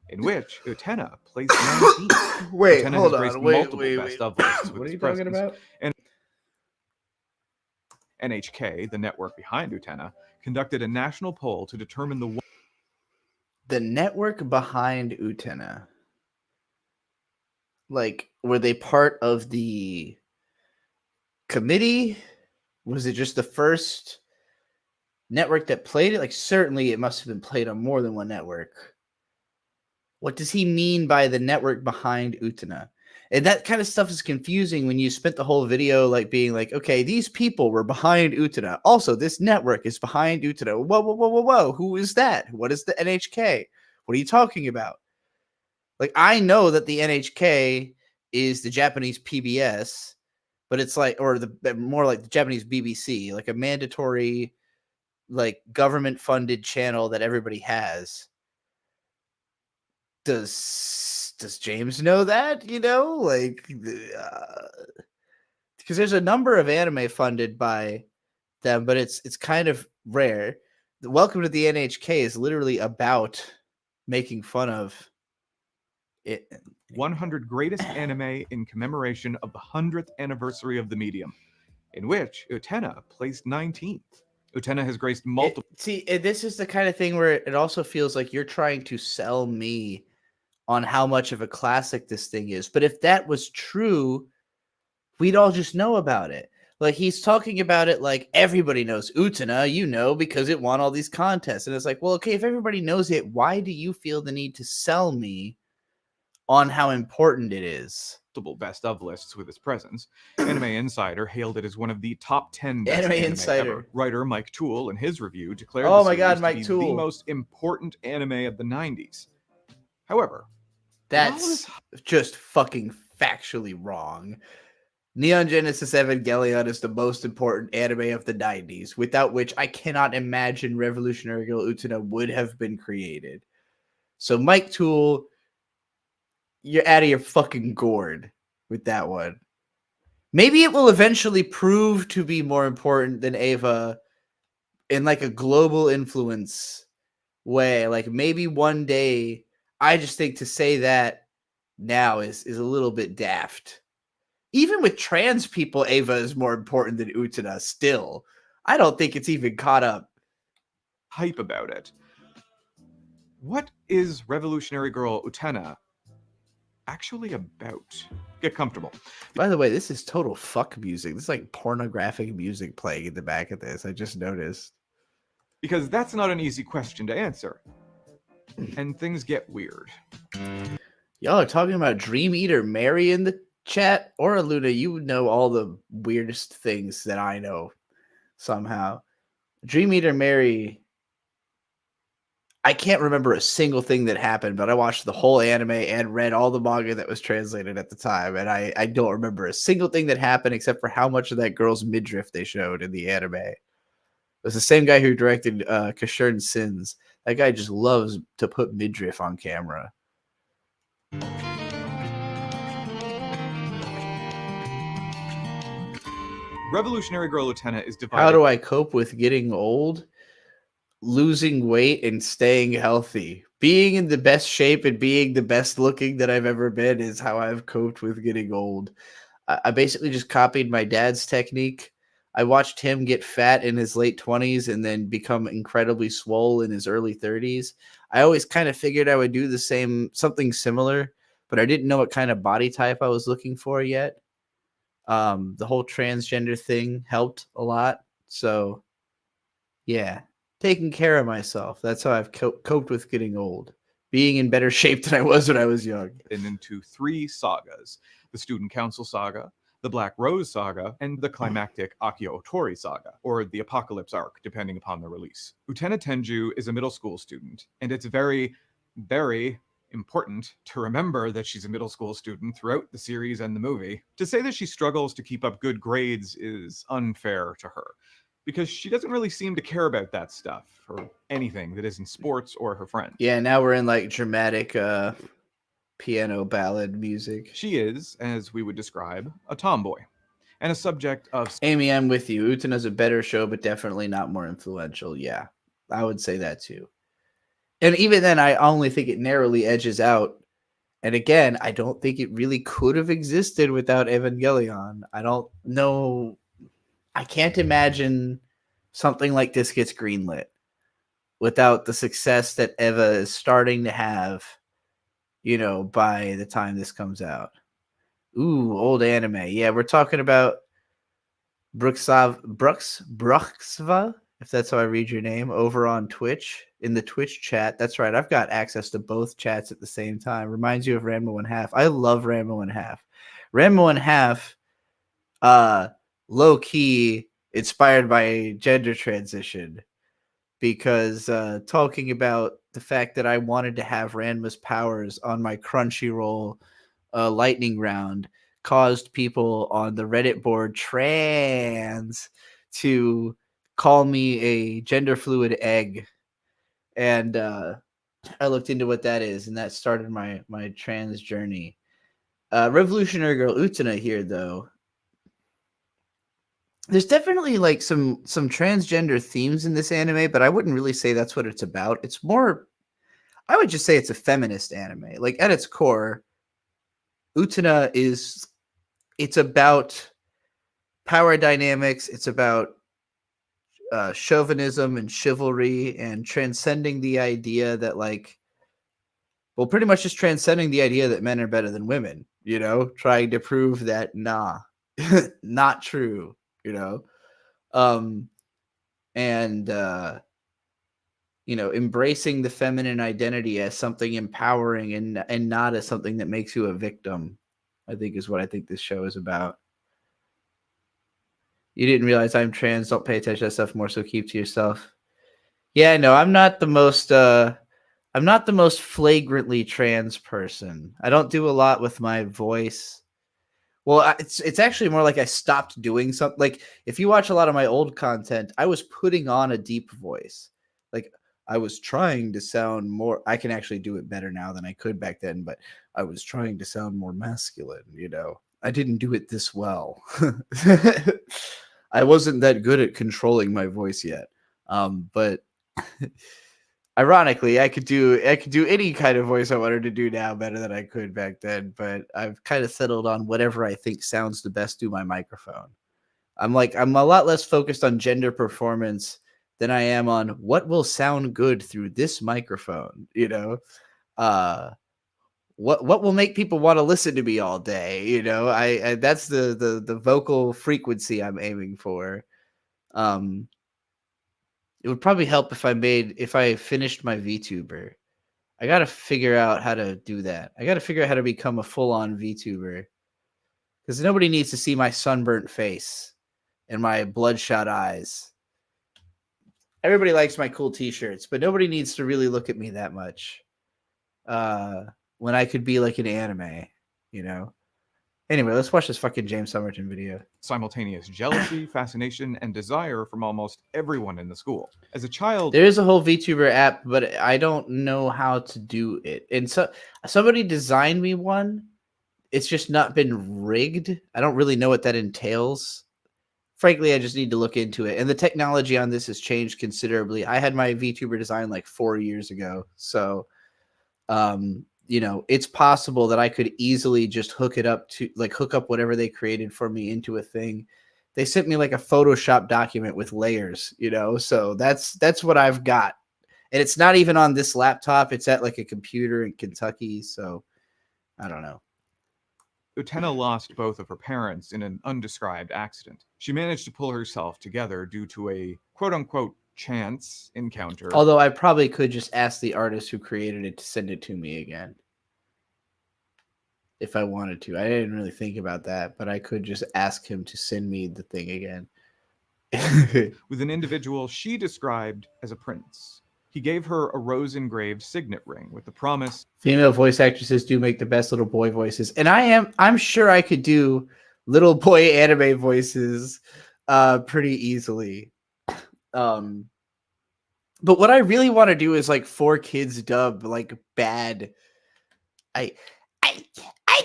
in which Utena placed 19th. Wait, Utena hold has graced on. multiple Wait. best of lists with What are its you talking presence. about? NHK, the network behind Utena, conducted a national poll to determine The network behind Utena. Like, were they part of the committee? Was it just the first network that played it? Like, certainly it must have been played on more than one network. What does he mean by the network behind Utena? And that kind of stuff is confusing when you spent the whole video like being like, okay, these people were behind Utena. Also, this network is behind Utena. Whoa. Who is that? What is the NHK? What are you talking about? Like, I know that the NHK is the Japanese PBS, but it's like, or the more like the Japanese BBC, like a mandatory, like government funded channel that everybody has. Does James know that? You know, like, because there's a number of anime funded by them, but it's kind of rare. The Welcome to the NHK is literally about making fun of it. 100 greatest anime in commemoration of the 100th anniversary of the medium, in which Utena placed 19th. Utena has graced multiple. This is the kind of thing where it also feels like you're trying to sell me on how much of a classic this thing is. But if that was true, we'd all just know about it. Like, he's talking about it like everybody knows Utena, you know, because it won all these contests. And it's like, well, okay, if everybody knows it, why do you feel the need to sell me on how important it is? Best of lists with its presence. Anime Insider hailed it as one of the top 10 best Anime anime Insider. ever. Writer Mike Toole, in his review, declared Oh the my God, series Mike to be Toole. the most important anime of the 90s. However, That's just fucking factually wrong. Neon Genesis Evangelion is the most important anime of the 90s, without which I cannot imagine Revolutionary Girl Utena would have been created. So, Mike Toole, you're out of your fucking gourd with that one. Maybe it will eventually prove to be more important than Eva in like a global influence way. Like, maybe one day, I just think to say that now is a little bit daft. Even with trans people, Eva is more important than Utena still. I don't think it's even caught up. hype about it. What is Revolutionary Girl Utena actually about? Get comfortable. By the way, this is total fuck music. This is like pornographic music playing in the back of this. I just noticed. Because that's not an easy question to answer. And things get weird. Y'all are talking about Dream Eater Mary in the chat? Or Luna, you know all the weirdest things that I know somehow. Dream Eater Mary, I can't remember a single thing that happened, but I watched the whole anime and read all the manga that was translated at the time, and I don't remember a single thing that happened except for how much of that girl's midriff they showed in the anime. It was the same guy who directed Kashern Sins. That guy just loves to put midriff on camera. Revolutionary Girl Utena is divided. How do I cope with getting old? Losing weight and staying healthy. Being in the best shape and being the best looking that I've ever been is how I've coped with getting old. I basically just copied my dad's technique. I watched him get fat in his late 20s and then become incredibly swole in his early 30s. I always kind of figured I would do the same, something similar, but I didn't know what kind of body type I was looking for yet. The whole transgender thing helped a lot. So, yeah, taking care of myself. That's how I've coped with getting old. Being in better shape than I was when I was young. And into 3 sagas: the Student Council saga, the Black Rose saga, and the climactic Akio Otori saga, or the Apocalypse arc, depending upon the release. Utena Tenju is a middle school student, and it's very, very important to remember that she's a middle school student throughout the series and the movie. To say that she struggles to keep up good grades is unfair to her, because she doesn't really seem to care about that stuff or anything that isn't sports or her friends. Yeah, now we're in like dramatic piano ballad music. She is, as we would describe, a tomboy and a subject of... Amy, I'm with you. Utena's a better show, but definitely not more influential. Yeah, I would say that too. And even then, I only think it narrowly edges out. And again, I don't think it really could have existed without Evangelion. I don't know. I can't imagine something like this gets greenlit without the success that Eva is starting to have, you know, by the time this comes out. Ooh, old anime. Yeah, we're talking about Bruxva, if that's how I read your name, over on Twitch, in the Twitch chat. That's right. I've got access to both chats at the same time. Reminds you of Ranma 1/2. I love Ranma 1/2. Ranma 1/2, low key inspired by gender transition, because talking about the fact that I wanted to have Ranma's powers on my Crunchyroll lightning round caused people on the Reddit board trans to call me a gender fluid egg. And I looked into what that is, and that started my trans journey. Revolutionary Girl Utena here, though. There's definitely like some transgender themes in this anime, but I wouldn't really say that's what it's about. It's more, I would just say it's a feminist anime. Like at its core, Utena it's about power dynamics. It's about chauvinism and chivalry and transcending the idea that pretty much just transcending the idea that men are better than women, you know, trying to prove that, nah, not true. You know, embracing the feminine identity as something empowering and not as something that makes you a victim, I think is what I think this show is about. You didn't realize I'm trans. Don't pay attention to that stuff more, so keep to yourself. Yeah, no, I'm not the most flagrantly trans person. I don't do a lot with my voice. Well, it's actually more like I stopped doing something. Like if you watch a lot of my old content, I was putting on a deep voice. Like I was trying to sound more. I can actually do it better now than I could back then, but I was trying to sound more masculine. You know, I didn't do it this well. I wasn't that good at controlling my voice yet. But ironically, I could do any kind of voice I wanted to do now better than I could back then, but I've kind of settled on whatever I think sounds the best through my microphone. I'm a lot less focused on gender performance than I am on what will sound good through this microphone, you know? What will make people want to listen to me all day, you know? I that's the vocal frequency I'm aiming for. It would probably help if I finished my VTuber. I got to figure out how to do that. I got to figure out how to become a full-on VTuber. Because nobody needs to see my sunburnt face and my bloodshot eyes. Everybody likes my cool t-shirts, but nobody needs to really look at me that much. When I could be like an anime, you know? Anyway, let's watch this fucking James Somerton video. Simultaneous jealousy, fascination, and desire from almost everyone in the school. As a child, there is a whole VTuber app, but I don't know how to do it. And so somebody designed me one. It's just not been rigged. I don't really know what that entails. Frankly, I just need to look into it. And the technology on this has changed considerably. I had my VTuber design like 4 years ago. So, you know, it's possible that I could easily just hook up whatever they created for me into a thing They sent me like a Photoshop document with layers, so that's what I've got. And it's not even on this laptop. It's at like a computer in Kentucky. So I don't know. Utena lost both of her parents in an undescribed accident. She managed to pull herself together due to a quote-unquote chance encounter. Although I probably could just ask the artist who created it to send it to me again. If I wanted to. I didn't really think about that, but I could just ask him to send me the thing again. With an individual she described as a prince. He gave her a rose-engraved signet ring with the promise. Female voice actresses do make the best little boy voices. And I'm sure I could do little boy anime voices pretty easily. But what I really want to do is like 4Kids dub, like bad. I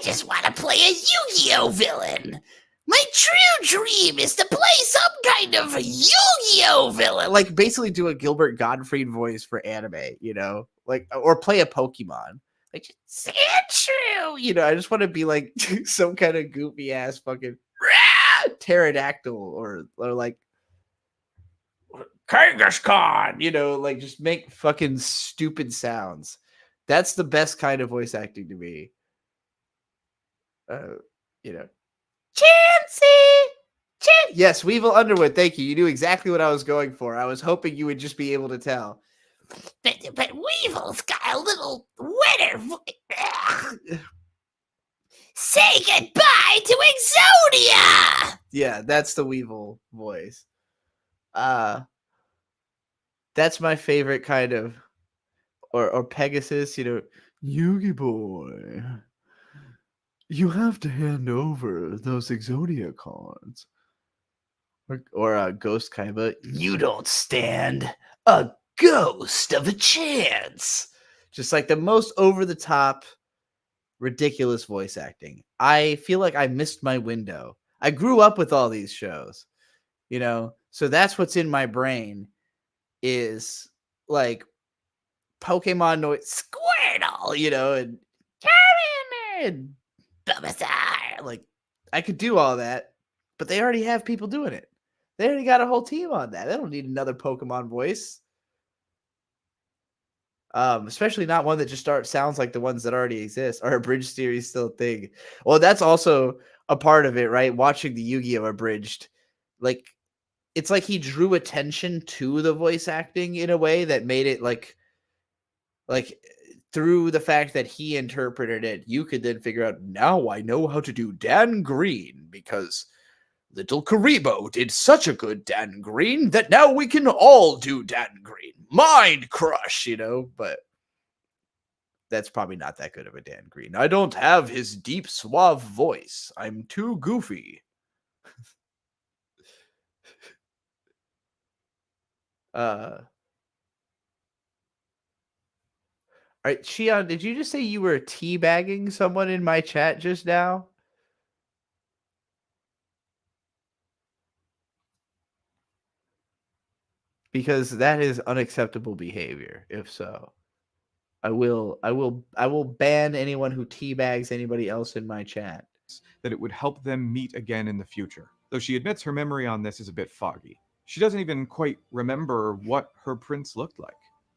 just want to play a Yu-Gi-Oh villain. My true dream is to play some kind of Yu-Gi-Oh villain. Like basically do a Gilbert Gottfried voice for anime, like, or play a Pokemon. Like, just say it true. I just want to be like some kind of goofy ass fucking pterodactyl or like Kangaskhan, like just make fucking stupid sounds. That's the best kind of voice acting to me. Chansey! Yes, Weevil Underwood, thank you. You knew exactly what I was going for. I was hoping you would just be able to tell. But Weevil's got a little wetter voice. Say goodbye to Exodia! Yeah, that's the Weevil voice. That's my favorite kind of, or Pegasus, Yugi boy. You have to hand over those Exodia cards. Or Ghost Kaiba. You don't stand a ghost of a chance. Just like the most over-the-top, ridiculous voice acting. I feel like I missed my window. I grew up with all these shows, so that's what's in my brain is like Pokemon noise, Squirtle, and Charmander and Bulbasaur. Like, I could do all that, but they already have people doing it. They already got a whole team on that. They don't need another Pokemon voice. Especially not one that just sounds like the ones that already exist. Or abridged series still a thing. Well, that's also a part of it, right? Watching the Yu-Gi-Oh! Abridged. Like, it's like he drew attention to the voice acting in a way that made it like through the fact that he interpreted it, you could then figure out, now I know how to do Dan Green because Little Karibo did such a good Dan Green that now we can all do Dan Green. Mind crush, but that's probably not that good of a Dan Green. I don't have his deep, suave voice. I'm too goofy. All right, Shion, did you just say you were teabagging someone in my chat just now? Because that is unacceptable behavior. If so, I will ban anyone who teabags anybody else in my chat. That it would help them meet again in the future. Though she admits her memory on this is a bit foggy. She doesn't even quite remember what her prince looked like.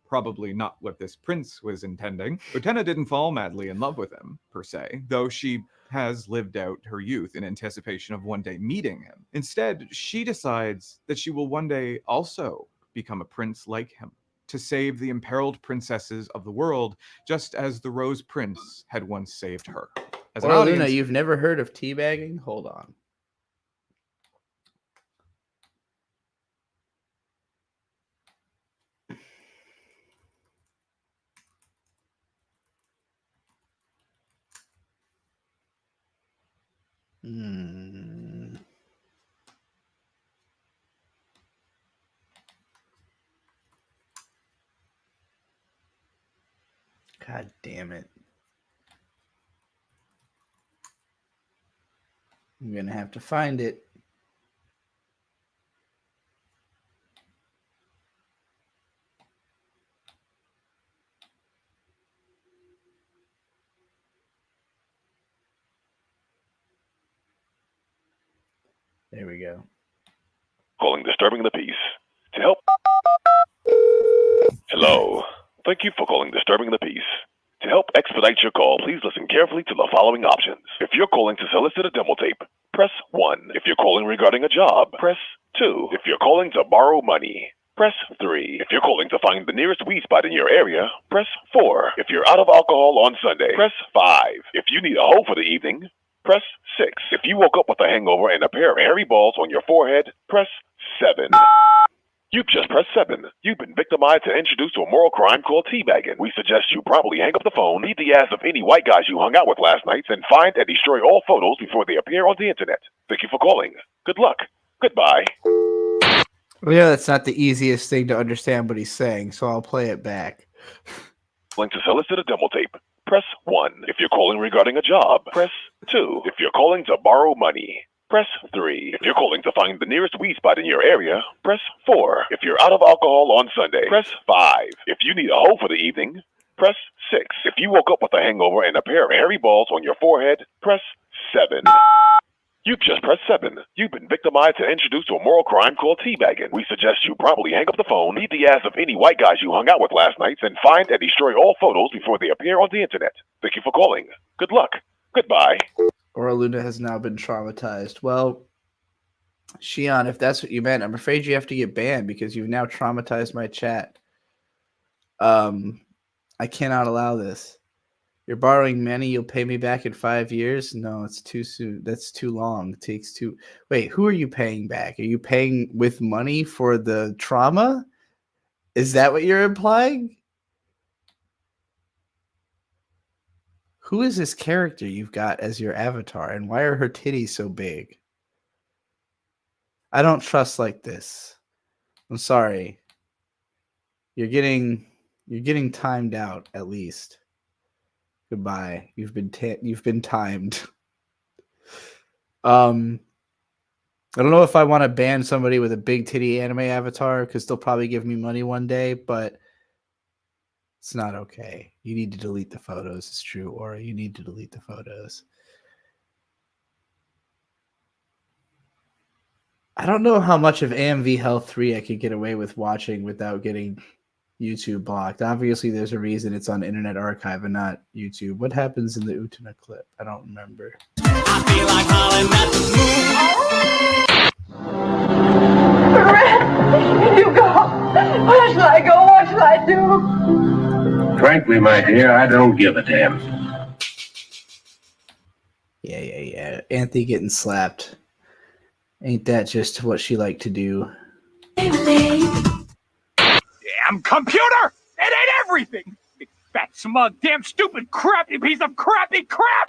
Probably not what this prince was intending. Utena didn't fall madly in love with him, per se, though she has lived out her youth in anticipation of one day meeting him. Instead, she decides that she will one day also become a prince like him, to save the imperiled princesses of the world, just as the Rose Prince had once saved her. As an audience, Luna, you've never heard of teabagging? Hold on. God damn it. I'm going to have to find it. There we go. calling Disturbing the Peace. To help... Hello. Thank you for calling Disturbing the Peace. To help expedite your call, please listen carefully to the following options. If you're calling to solicit a demo tape, press 1. If you're calling regarding a job, press 2. If you're calling to borrow money, press 3. If you're calling to find the nearest weed spot in your area, press 4. If you're out of alcohol on Sunday, press 5. If you need a hoe for the evening, press 6. If you woke up with a hangover and a pair of hairy balls on your forehead, press 7. You've just pressed 7. You've been victimized and introduced to a moral crime called teabagging. We suggest you probably hang up the phone, beat the ass of any white guys you hung out with last night, and find and destroy all photos before they appear on the internet. Thank you for calling. Good luck. Goodbye. Well, yeah, that's not the easiest thing to understand what he's saying, so I'll play it back. Link to solicit a demo tape. Press 1. If you're calling regarding a job, press 2. If you're calling to borrow money, press 3. If you're calling to find the nearest weed spot in your area, press 4. If you're out of alcohol on Sunday, press 5. If you need a hoe for the evening, press 6. If you woke up with a hangover and a pair of hairy balls on your forehead, press 7. You've just pressed 7. You've been victimized and introduced to a moral crime called teabagging. We suggest you probably hang up the phone, beat the ass of any white guys you hung out with last night, and find and destroy all photos before they appear on the internet. Thank you for calling. Good luck. Goodbye. Aura Luna has now been traumatized. Well, Shion, if that's what you meant, I'm afraid you have to get banned because you've now traumatized my chat. I cannot allow this. You're borrowing money, you'll pay me back in 5 years? No, it's too soon. That's too long. It takes too... Wait, who are you paying back? Are you paying with money for the trauma? Is that what you're implying? Who is this character you've got as your avatar, and why are her titties so big? I don't trust like this. I'm sorry. You're getting timed out at least. Goodbye. You've been timed. I don't know if I want to ban somebody with a big titty anime avatar because they'll probably give me money one day, but it's not okay. You need to delete the photos. It's true, Aura. You need to delete the photos. I don't know how much of AMV Health 3 I could get away with watching without getting YouTube blocked. Obviously, there's a reason it's on Internet Archive and not YouTube. What happens in the Utena clip? I don't remember. I feel like hollering at the moon. You go. Where should I go? What should I do? Frankly, my dear, I don't give a damn. Yeah. Anthe getting slapped. Ain't that just what she like to do? Damn computer! It ain't everything! Big fat smug, damn stupid crappy piece of crappy crap!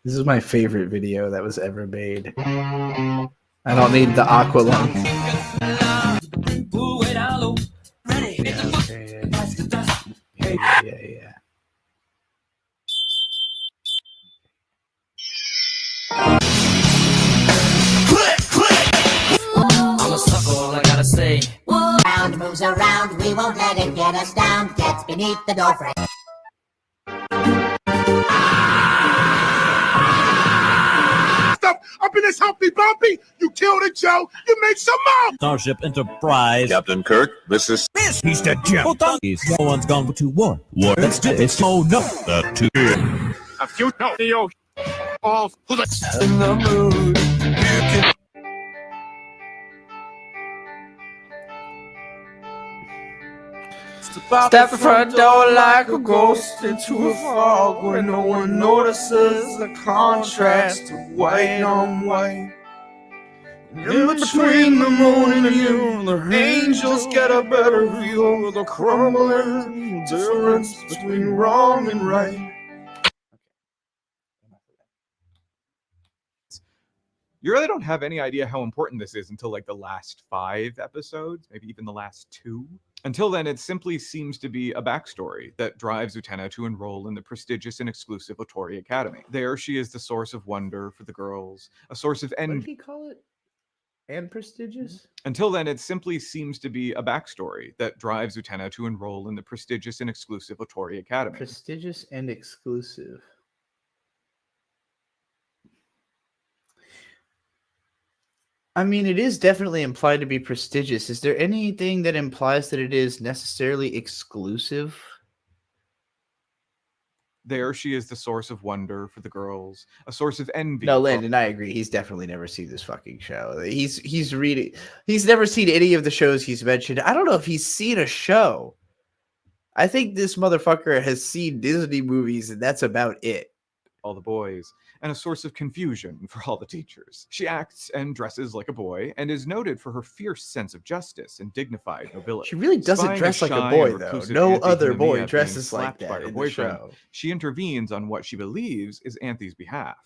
This is my favorite video that was ever made. I don't need the aqua lung. Yeah. I'm a sucker, all I gotta say. Round moves around, we won't let it get us down. Gets beneath the door frame. Up in this Humpty Bumpy, you killed a Joe, you make some more! Starship Enterprise. Captain Kirk, this is... He's the gem. No one's gone to war. War. That's this. Oh no. The two... A few no, the ocean. All in the mood. Step the front door like a ghost into a fog where no one notices the contrast of white on white. In between the moon and you, the angels get a better view of the crumbling difference between wrong and right. You really don't have any idea how important this is until like the last 5 episodes, maybe even the last 2. Until then, it simply seems to be a backstory that drives Utena to enroll in the prestigious and exclusive Otori Academy. There, she is the source of wonder for the girls, a source of envy. What did he call it? And prestigious? Until then, it simply seems to be a backstory that drives Utena to enroll in the prestigious and exclusive Otori Academy. Prestigious and exclusive. I mean, it is definitely implied to be prestigious. Is there anything that implies that it is necessarily exclusive? There, she is the source of wonder for the girls, a source of envy. No, for- Landon, I agree. He's definitely never seen this fucking show. He's reading. He's never seen any of the shows he's mentioned. I don't know if he's seen a show. I think this motherfucker has seen Disney movies, and that's about it. all the boys, and a source of confusion for all the teachers. She acts and dresses like a boy, and is noted for her fierce sense of justice and dignified nobility. She really doesn't Spying dress like a shy boy, and though. reclusive No Anthy other Hinamia boy being dresses like slapped that by her in the boyfriend, show. she intervenes on what she believes is Anthy's behalf.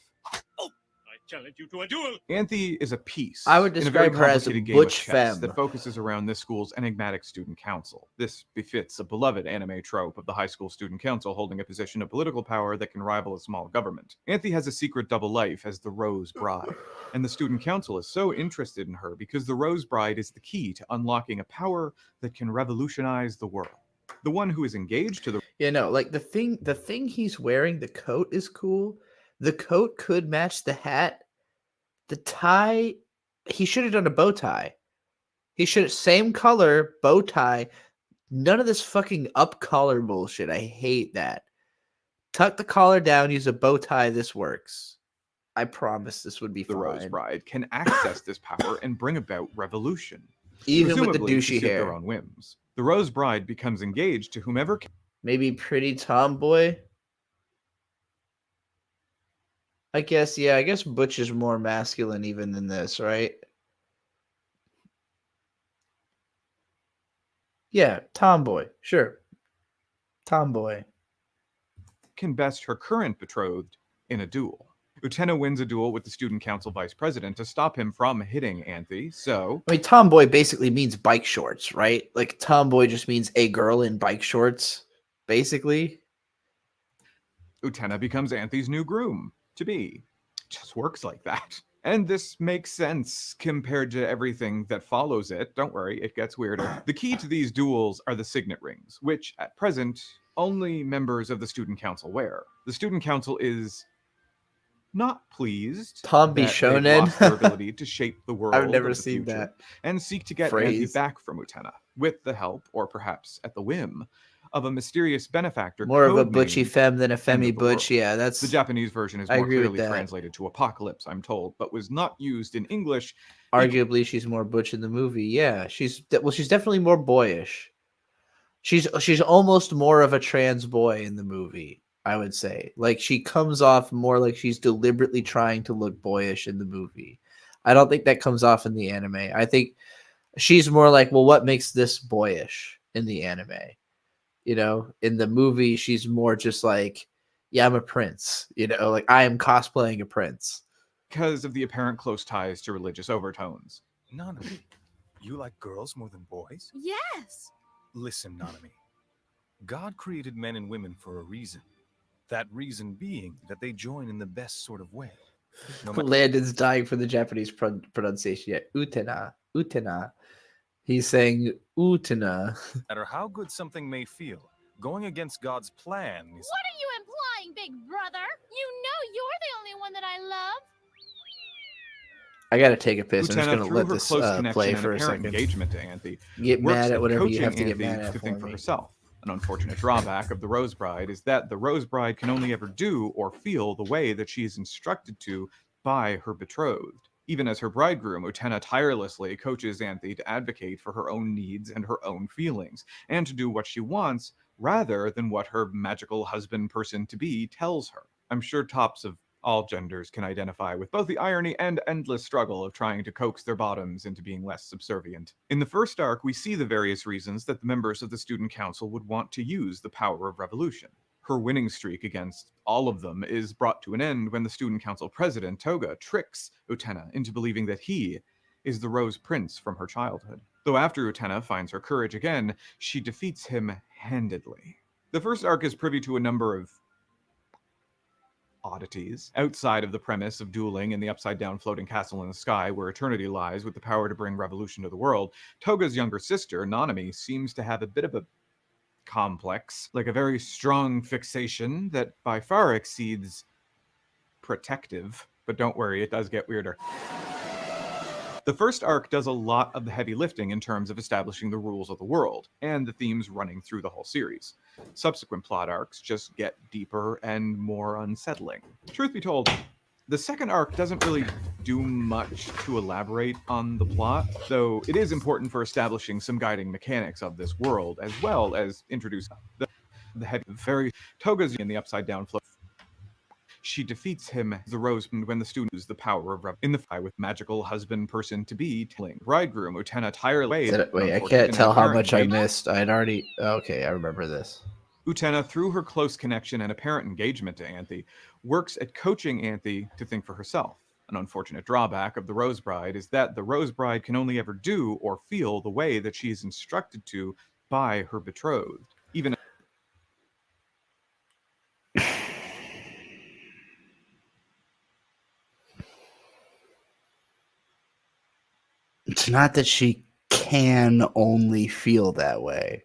Challenge you to a duel. Anthy is a piece. I would in a very describe her as a complicated game of butch chess femme. that focuses around this school's enigmatic student council. This befits a beloved anime trope of the high school student council holding a position of political power that can rival a small government. Anthy has a secret double life as the Rose Bride, and the student council is so interested in her because the Rose Bride is the key to unlocking a power that can revolutionize the world. The one who is engaged to the Like the thing he's wearing, the coat is cool. The coat could match the hat. The tie, he should have done a bow tie. He should have same color bow tie. None of this fucking up collar bullshit. I hate that. Tuck the collar down, use a bow tie. This works. I promise this would be the fine. Rose Bride can access this power and bring about revolution. Even with the presumably to douchey suit hair. their own whims. The Rose Bride becomes engaged to whomever Maybe pretty tomboy. I guess Butch is more masculine even than this, right? Yeah, tomboy. Sure. Tomboy. can best her current betrothed in a duel. Utena wins a duel with the student council vice president to stop him from hitting Anthy, so I mean, tomboy basically means bike shorts, right? Like tomboy just means a girl in bike shorts, basically. Utena becomes Anthy's new groom to be. Just works like that. And this makes sense compared to everything that follows it. Don't worry, it gets weirder. The key to these duels are the signet rings, which at present only members of the student council wear. The student council is not pleased Tombi that they've Shonen. lost their ability to shape the world I've never of the seen future that and seek to get phrase. Anthy back from Utena with the help, or perhaps at the whim, of a mysterious benefactor. More of a codenamed butchy femme than a End femme of the butch. World. Yeah, that's The Japanese version is I more agree with clearly that. translated to apocalypse, I'm told, but was not used in English. Arguably, she's more butch in the movie. Yeah, she's definitely more boyish. She's almost more of a trans boy in the movie, I would say. Like she comes off more like she's deliberately trying to look boyish in the movie. I don't think that comes off in the anime. I think she's more like, well, what makes this boyish in the anime? You know, in the movie, she's more just like, yeah, I'm a prince. You know, like I am cosplaying a prince. Because of the apparent close ties to religious overtones. Nanami, you like girls more than boys? Yes. Listen, Nanami. God created men and women for a reason. That reason being that they join in the best sort of way. No matter Landon's dying for the Japanese pronunciation yet. Utena. Utena. He's saying Utena. how good something may feel, going against God's plan is... What are you implying, big brother? You know you're the only one that I love. I gotta take a piss. I'm just Utena, gonna through let her this close play connection for and a apparent second. engagement to Anthy, Get works mad at whatever you coaching have to get Anthy mad at to for think for me. herself. An unfortunate drawback of the Rose Bride is that the Rose Bride can only ever do or feel the way that she is instructed to by her betrothed. Even as her bridegroom, Utena tirelessly coaches Anthy to advocate for her own needs and her own feelings, and to do what she wants rather than what her magical husband person-to-be tells her. I'm sure tops of all genders can identify with both the irony and endless struggle of trying to coax their bottoms into being less subservient. In the first arc, we see the various reasons that the members of the student council would want to use the power of revolution. Her winning streak against all of them is brought to an end when the student council president, Toga, tricks Utena into believing that he is the Rose Prince from her childhood. Though after Utena finds her courage again, she defeats him handedly. The first arc is privy to a number of oddities outside of the premise of dueling in the upside-down floating castle in the sky where eternity lies with the power to bring revolution to the world. Toga's younger sister, Nanami, seems to have a bit of a complex, like a very strong fixation that by far exceeds protective. But don't worry, it does get weirder. The first arc does a lot of the heavy lifting in terms of establishing the rules of the world and the themes running through the whole series. Subsequent plot arcs just get deeper and more unsettling. Truth be told, the second arc doesn't really do much to elaborate on the plot, though it is important for establishing some guiding mechanics of this world, as well as introduce the heavy, very Toga's in the upside down flow. She defeats him, the Rose, when the student uses the power of in the fight with magical husband person to be telling bridegroom Utena tirelessly. Wait, I can't tell how much I missed. I'd already. Okay, I remember this. Utena, through her close connection and apparent engagement to Anthy, works at coaching Anthy to think for herself. An unfortunate drawback of the Rose Bride is that the Rose Bride can only ever do or feel the way that she is instructed to by her betrothed, even. It's not that she can only feel that way.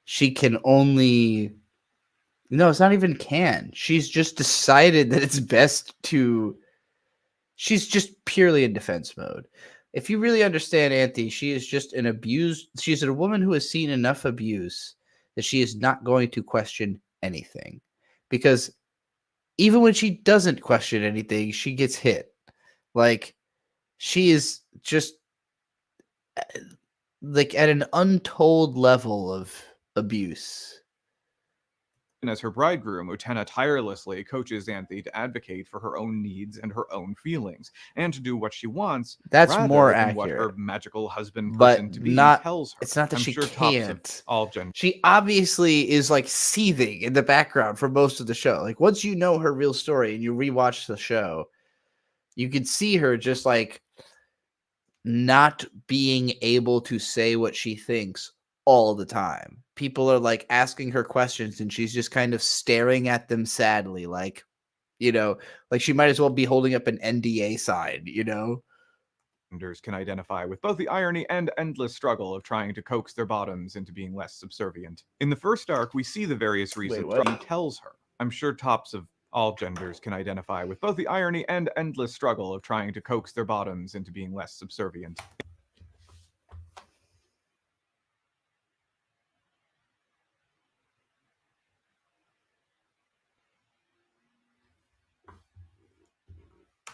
She can only... No, it's not even can. She's just decided that it's best to... She's just purely in defense mode. If you really understand Anthy, she is just an abused... She's a woman who has seen enough abuse that she is not going to question anything. Because even when she doesn't question anything, she gets hit. Like... She is just like at an untold level of abuse. And as her bridegroom, Utena tirelessly coaches Anthy to advocate for her own needs and her own feelings, and to do what she wants. That's rather more than accurate. What her magical husband but person to be not, tells her. It's not that I'm she sure can't. All gender. She obviously is like seething in the background for most of the show. Like once you know her real story and you rewatch the show, you can see her just like not being able to say what she thinks all the time. People are like asking her questions and she's just kind of staring at them sadly, like, you know, like she might as well be holding up an NDA sign, you know? Can identify with both the irony and endless struggle of trying to coax their bottoms into being less subservient. In the first arc, we see the various reasons he tells her. I'm sure tops of all genders can identify with both the irony and endless struggle of trying to coax their bottoms into being less subservient.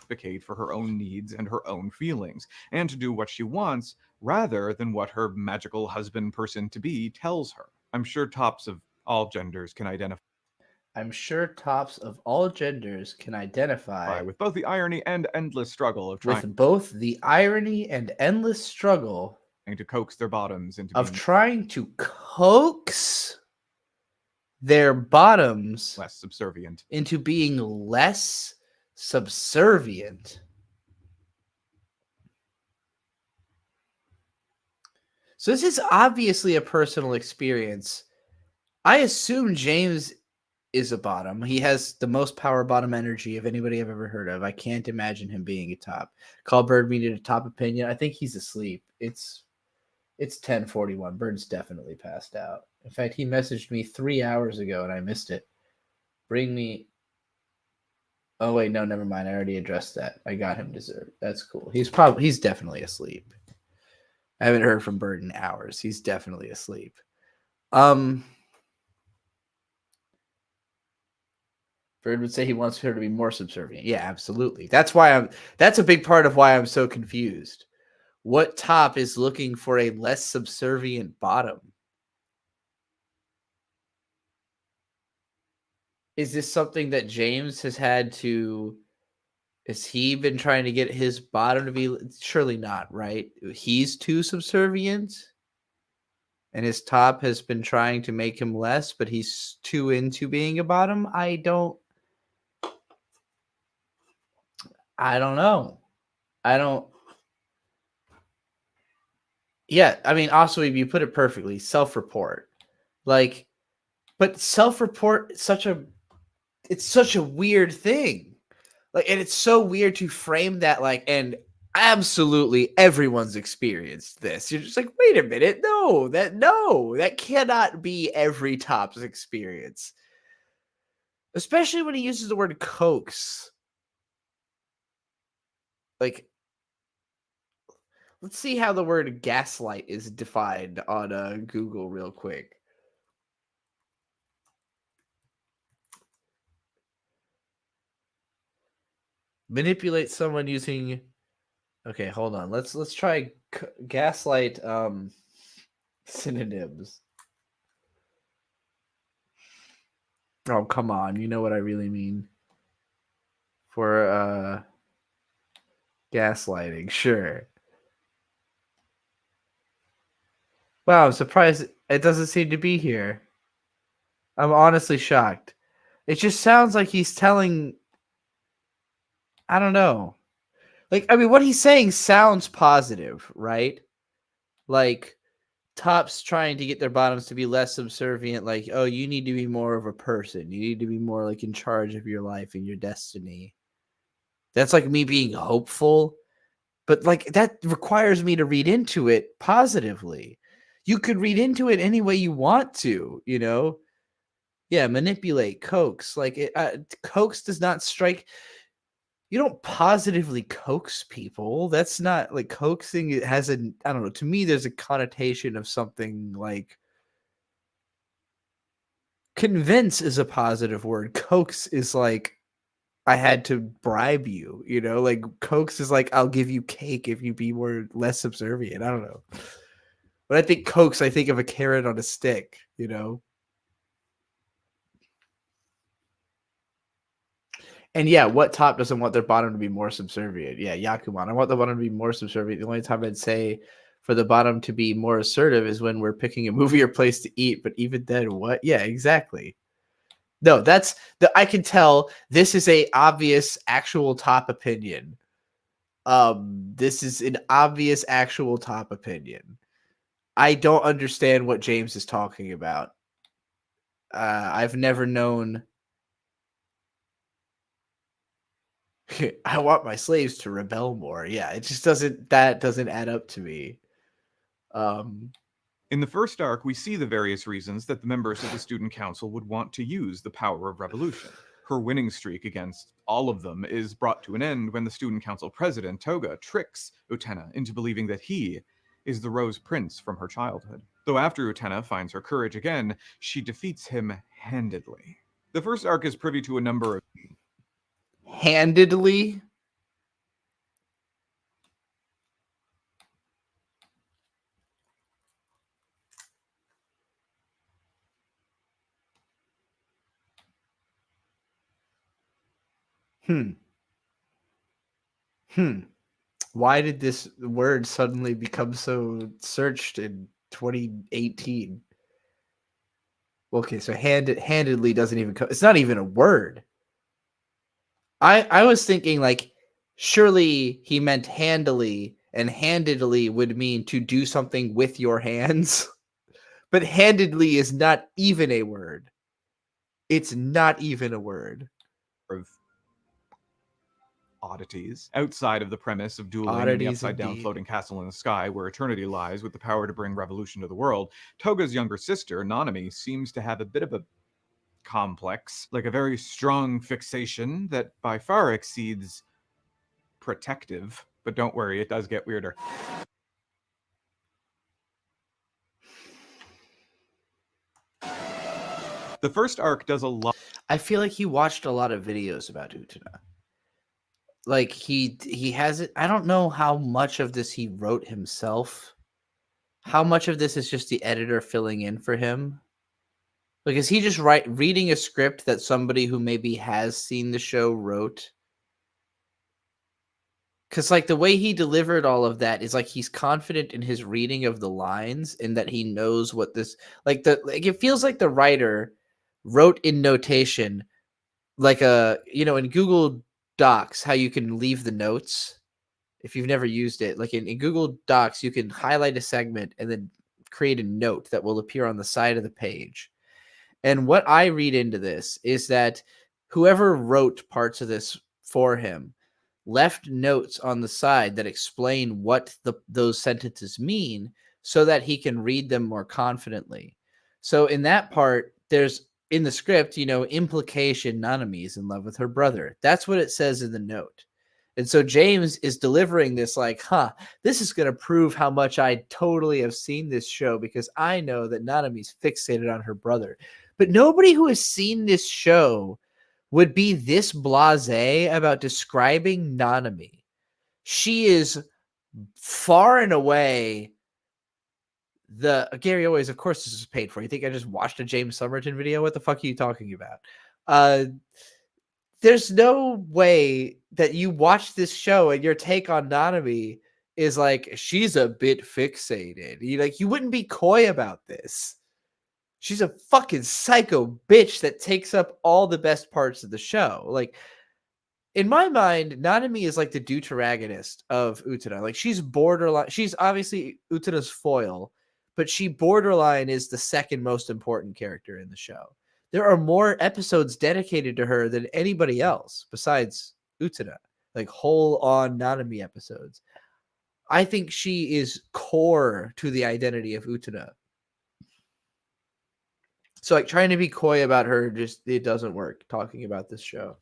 Advocate for her own needs and her own feelings, and to do what she wants rather than what her magical husband person to be tells her. I'm sure tops of all genders can identify. I'm sure tops of all genders can identify with both the irony and endless struggle of trying to coax their bottoms into less subservient. Into being less subservient. So this is obviously a personal experience. I assume James is a bottom. He has the most power bottom energy of anybody I've ever heard of. I can't imagine him being a top. Call Bird me to a top opinion. I think he's asleep. It's 10:41. Bird's definitely passed out. In fact, he messaged me 3 hours ago and I missed it. Bring me. Oh wait, no, never mind. I already addressed that. I got him dessert. That's cool. He's definitely asleep. I haven't heard from Bird in hours. He's definitely asleep. Bird would say he wants her to be more subservient. Yeah, absolutely. That's a big part of why I'm so confused. What top is looking for a less subservient bottom? Is this something that James has had to... Has he been trying to get his bottom to be... Surely not, right? He's too subservient? And his top has been trying to make him less, but he's too into being a bottom? I don't know. Yeah, I mean, also, if you put it perfectly, self-report. Like, but self-report, it's such a weird thing. Like, and it's so weird to frame that, like, and absolutely everyone's experienced this. You're just like, wait a minute, no, that cannot be every top's experience. Especially when he uses the word coax. Like, Let's see how the word gaslight is defined on Google real quick. Manipulate someone using. Okay, hold on. Let's try gaslight synonyms. Oh, come on. You know what I really mean. For gaslighting, sure. Wow, I'm surprised it doesn't seem to be here. I'm honestly shocked. It just sounds like he's telling... I don't know. Like, I mean, what he's saying sounds positive, right? Like, tops trying to get their bottoms to be less subservient. Like, oh, you need to be more of a person. You need to be more, like, in charge of your life and your destiny. That's like me being hopeful. But, like, that requires me to read into it positively. You could read into it any way you want to, you know? Yeah, manipulate, coax. Like, coax does not strike... You don't positively coax people. That's not like coaxing. It has I don't know. To me, there's a connotation of something like convince is a positive word. Coax is like I had to bribe you. You know, like coax is like I'll give you cake if you be less subservient. I don't know. But I think coax, I think of a carrot on a stick. You know. And yeah, what top doesn't want their bottom to be more subservient? Yeah, Yakuman. I want the bottom to be more subservient. The only time I'd say for the bottom to be more assertive is when we're picking a movie or place to eat. But even then, what? Yeah, exactly. No, that's I can tell this is a obvious actual top opinion. This is an obvious actual top opinion. I don't understand what James is talking about. I've never known. I want my slaves to rebel more. Yeah, it just doesn't add up to me. In the first arc, we see the various reasons that the members of the student council would want to use the power of revolution. Her winning streak against all of them is brought to an end when the student council president, Toga, tricks Utena into believing that he is the Rose Prince from her childhood. Though after Utena finds her courage again, she defeats him handedly. The first arc is privy to a number of handedly. Why did this word suddenly become so searched in 2018? Okay, so handedly doesn't even come. It's not even a word. I was thinking like surely he meant handily, and handedly would mean to do something with your hands. But handedly is not even a word. It's not even a word. Of oddities outside of the premise of dueling in the upside-down floating castle in the sky where eternity lies with the power to bring revolution to the world. Toga's younger sister, Nanami, seems to have a bit of a complex, like a very strong fixation that by far exceeds protective. But don't worry, it does get weirder. The first arc does a lot. I feel like he watched a lot of videos about Utena. Like he has it. I don't know how much of this he wrote himself. How much of this is just the editor filling in for him? Like, is he just reading a script that somebody who maybe has seen the show wrote? Because, like, the way he delivered all of that is like he's confident in his reading of the lines and that he knows what this it feels like the writer wrote in notation, like in Google Docs, how you can leave the notes. If you've never used it, like in Google Docs, you can highlight a segment and then create a note that will appear on the side of the page. And what I read into this is that whoever wrote parts of this for him left notes on the side that explain what those sentences mean so that he can read them more confidently. So in that part, there's in the script, implication, Nanami is in love with her brother. That's what it says in the note. And so James is delivering this like, this is going to prove how much I totally have seen this show because I know that Nanami's fixated on her brother. But nobody who has seen this show would be this blasé about describing Nanami. She is far and away Gary always, of course, this is paid for. You think I just watched a James Somerton video? What the fuck are you talking about? There's no way that you watch this show and your take on Nanami is like, she's a bit fixated. You wouldn't be coy about this. She's a fucking psycho bitch that takes up all the best parts of the show. Like, in my mind, Nanami is like the deuteragonist of Utena. Like, she's borderline. She's obviously Utena's foil, but she borderline is the second most important character in the show. There are more episodes dedicated to her than anybody else besides Utena, like whole on Nanami episodes. I think she is core to the identity of Utena. So like trying to be coy about her, it doesn't work talking about this show.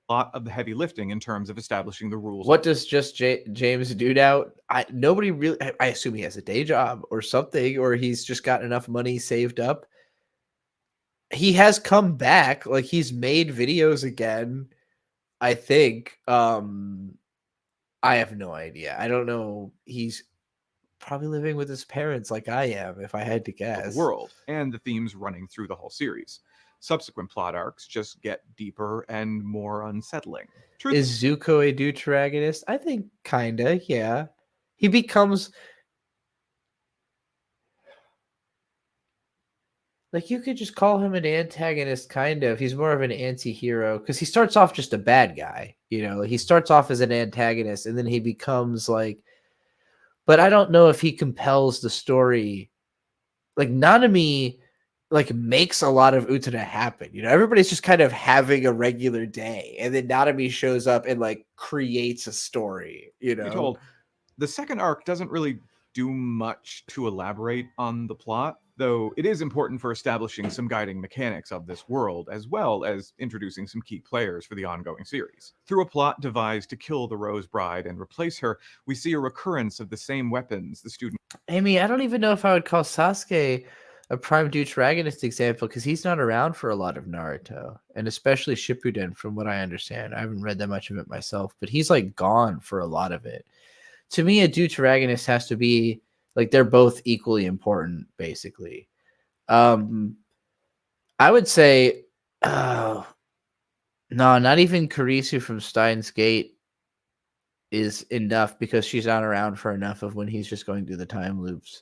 A lot of the heavy lifting in terms of establishing the rules. What does James do now? Nobody really, I assume he has a day job or something, or he's just got enough money saved up. He has come back, like he's made videos again, I think. I have no idea. I don't know. He's probably living with his parents like I am, if I had to guess. The world and the themes running through the whole series. Subsequent plot arcs just get deeper and more unsettling. Is Zuko a deuteragonist? I think kinda, yeah. He becomes... Like, you could just call him an antagonist, kind of. He's more of an anti-hero, because he starts off just a bad guy, he starts off as an antagonist, and then he becomes, like... But I don't know if he compels the story. Like, Nanami, like, makes a lot of Utena happen. Everybody's just kind of having a regular day, and then Nanami shows up and, like, creates a story, You're told the second arc doesn't really do much to elaborate on the plot, though it is important for establishing some guiding mechanics of this world, as well as introducing some key players for the ongoing series. Through a plot devised to kill the Rose Bride and replace her, we see a recurrence of the same weapons the student... Amy, I don't even know if I would call Sasuke a prime deuteragonist example, because he's not around for a lot of Naruto, and especially Shippuden, from what I understand. I haven't read that much of it myself, but he's, like, gone for a lot of it. To me, a deuteragonist has to be... Like, they're both equally important, basically. I would say, no, not even Kurisu from Steins Gate is enough, because she's not around for enough of when he's just going through the time loops.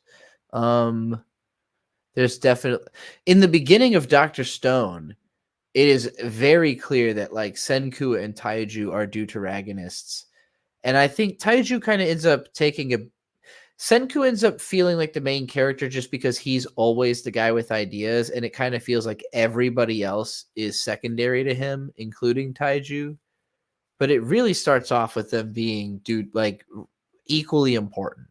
There's definitely... In the beginning of Dr. Stone, it is very clear that, like, Senku and Taiju are deuteragonists. And I think Taiju kind of ends up taking a... Senku ends up feeling like the main character just because he's always the guy with ideas, and it kind of feels like everybody else is secondary to him, including Taiju. But it really starts off with them being equally important,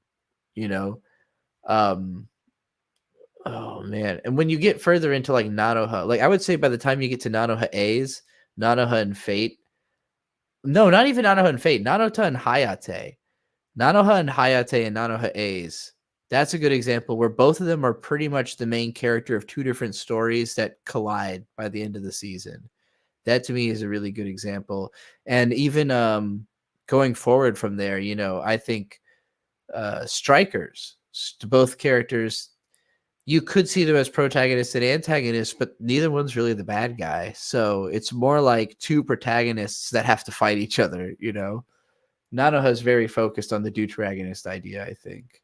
Oh man. And when you get further into like Nanoha, like I would say by the time you get to Nanoha A's, Nanoha and Fate. No, not even Nanoha and Fate, Nanota and Hayate. Nanoha and Hayate and Nanoha A's. That's a good example where both of them are pretty much the main character of two different stories that collide by the end of the season. That to me is a really good example. And even going forward from there, I think Strikers, both characters, you could see them as protagonists and antagonists, but neither one's really the bad guy. So it's more like two protagonists that have to fight each other, Nanoha is very focused on the deuteragonist idea, I think,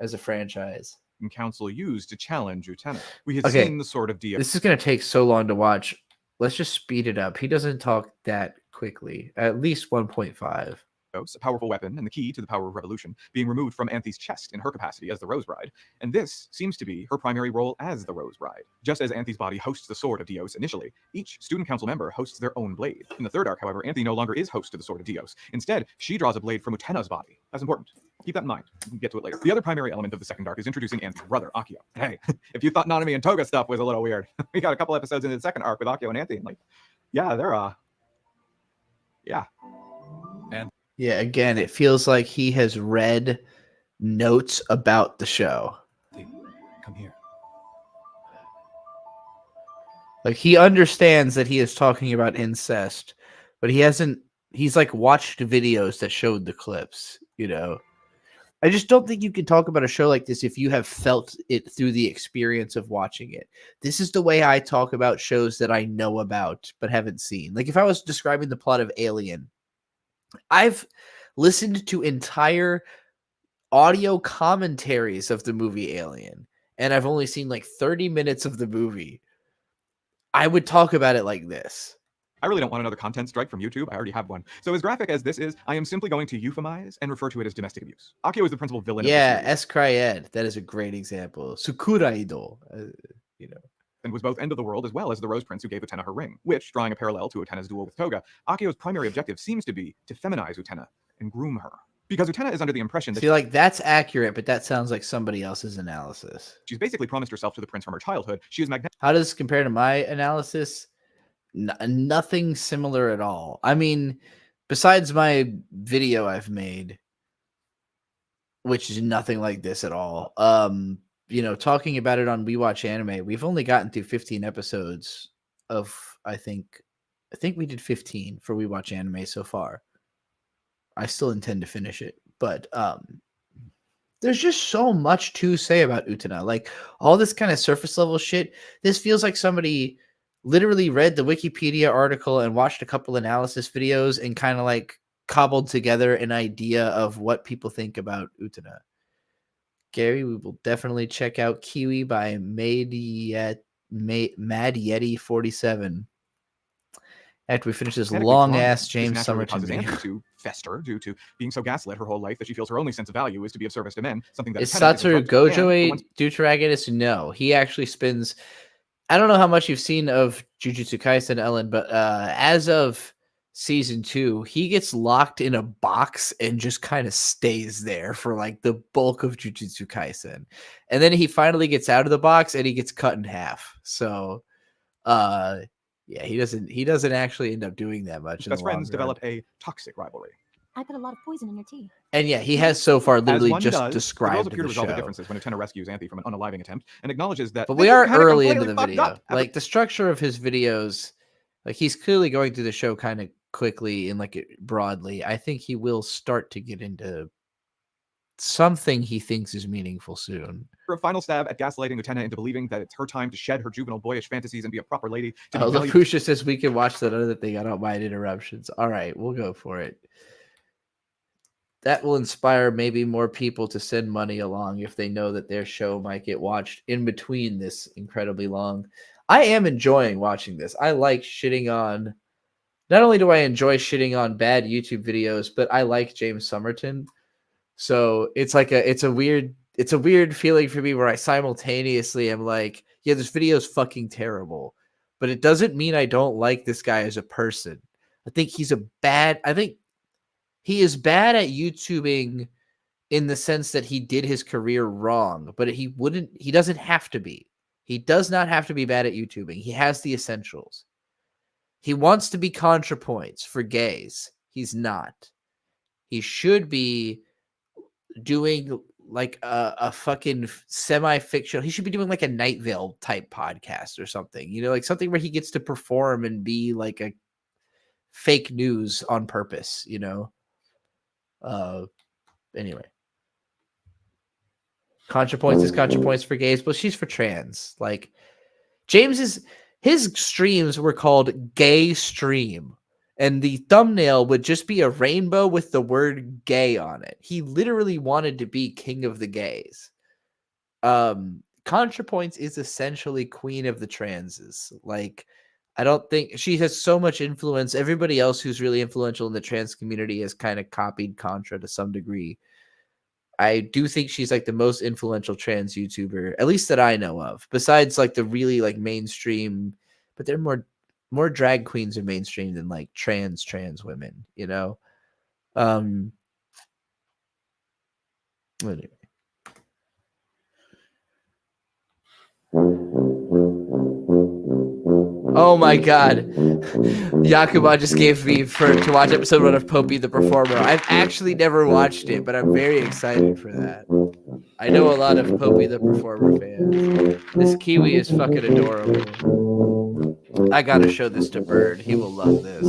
as a franchise. And Council used to challenge Utena. We had seen the Sword of Dio. This is going to take so long to watch. Let's just speed it up. He doesn't talk that quickly. At least 1.5. A powerful weapon and the key to the power of revolution, being removed from Anthy's chest in her capacity as the Rose Bride, and this seems to be her primary role as the Rose Bride. Just as Anthy's body hosts the Sword of Dios initially, each Student Council member hosts their own blade. In the third arc, however, Anthy no longer is host to the Sword of Dios. Instead, she draws a blade from Utena's body. That's important. Keep that in mind. We'll get to it later. The other primary element of the second arc is introducing Anthy's brother, Akio. Hey, if you thought Nanami and Toga stuff was a little weird, we got a couple episodes into the second arc with Akio and Anthy, and like, yeah, they're And Yeah, again, it feels like he has read notes about the show. Come here. Like he understands that he is talking about incest, but he's like watched videos that showed the clips, you know. I just don't think you can talk about a show like this if you have felt it through the experience of watching it. This is the way I talk about shows that I know about but haven't seen. Like if I was describing the plot of Alien, I've listened to entire audio commentaries of the movie Alien, and I've only seen like 30 minutes of the movie. I would talk about it like this. I really don't want another content strike from YouTube. I already have one. So as graphic as this is, I am simply going to euphemize and refer to it as domestic abuse. Akio is the principal villain of the series. S. Cryed. That is a great example. Sukuraido, you know. And was both end of the world as well as the Rose Prince who gave Utena her ring, which, drawing a parallel to Utena's duel with Toga, Akio's primary objective seems to be to feminize Utena and groom her. Because Utena is under the impression that that's accurate, but that sounds like somebody else's analysis. She's basically promised herself to the prince from her childhood. She is magnetic. How does this compare to my analysis? Nothing similar at all. I mean, besides my video I've made, which is nothing like this at all. You know, talking about it on We Watch Anime, we've only gotten through 15 episodes of, I think we did 15 for We Watch Anime so far. I still intend to finish it, but there's just so much to say about Utena. Like all this kind of surface level shit. This feels like somebody literally read the Wikipedia article and watched a couple analysis videos and kind of like cobbled together an idea of what people think about Utena. Gary, we will definitely check out Kiwi by Mad Yeti 47 after we finish this long ass James Somerton video. To fester due to being so gaslit her whole life that she feels her only sense of value is to be of service to men. Something that is Satoru Gojo a deuteragonist? No, he actually spends. I don't know how much you've seen of Jujutsu Kaisen, Ellen, but as of season 2, he gets locked in a box and just kind of stays there for like the bulk of Jujutsu Kaisen. And then he finally gets out of the box and he gets cut in half. So yeah, he doesn't actually end up doing that much. Best friends develop a toxic rivalry. I put a lot of poison in your tea. And yeah, he has so far literally just described the girls appear to the resolve the show. differences when Utena rescues Anthy from an unaliving attempt and acknowledges that. But we are early into the video. Like the structure of his videos, like he's clearly going through the show kind of quickly and like broadly. I think he will start to get into something he thinks is meaningful soon. For a final stab at gaslighting Utena into believing that it's her time to shed her juvenile boyish fantasies and be a proper lady. Lapusha says we can watch that other thing. I don't mind interruptions. All right, we'll go for it. That will inspire maybe more people to send money along if they know that their show might get watched in between this incredibly long. I am enjoying watching this. I like shitting on. Not only do I enjoy shitting on bad YouTube videos, but I like James Somerton. So it's like it's a weird feeling for me where I simultaneously am like, yeah, this video is fucking terrible, but it doesn't mean I don't like this guy as a person. I think he is bad at YouTubing in the sense that he did his career wrong, but he doesn't have to be. He does not have to be bad at YouTubing. He has the essentials. He wants to be ContraPoints for gays. He's not. He should be doing like a fucking semi-fictional. He should be doing like a Night Vale type podcast or something. You know, like something where he gets to perform and be like a fake news on purpose, you know? Anyway. ContraPoints is ContraPoints for gays, but she's for trans. Like his streams were called Gay Stream, and the thumbnail would just be a rainbow with the word gay on it. He literally wanted to be king of the gays. ContraPoints is essentially queen of the transes. Like, I don't think she has so much influence. Everybody else who's really influential in the trans community has kind of copied Contra to some degree. I do think she's like the most influential trans YouTuber, at least that I know of, besides like the really like mainstream, but they're more drag queens are mainstream than like trans women, you know? Anyway. Oh my god. Yakuba just gave me to watch episode 1 of Popey the Performer. I've actually never watched it, but I'm very excited for that. I know a lot of Popey the Performer fans. This Kiwi is fucking adorable. I gotta show this to Bird. He will love this.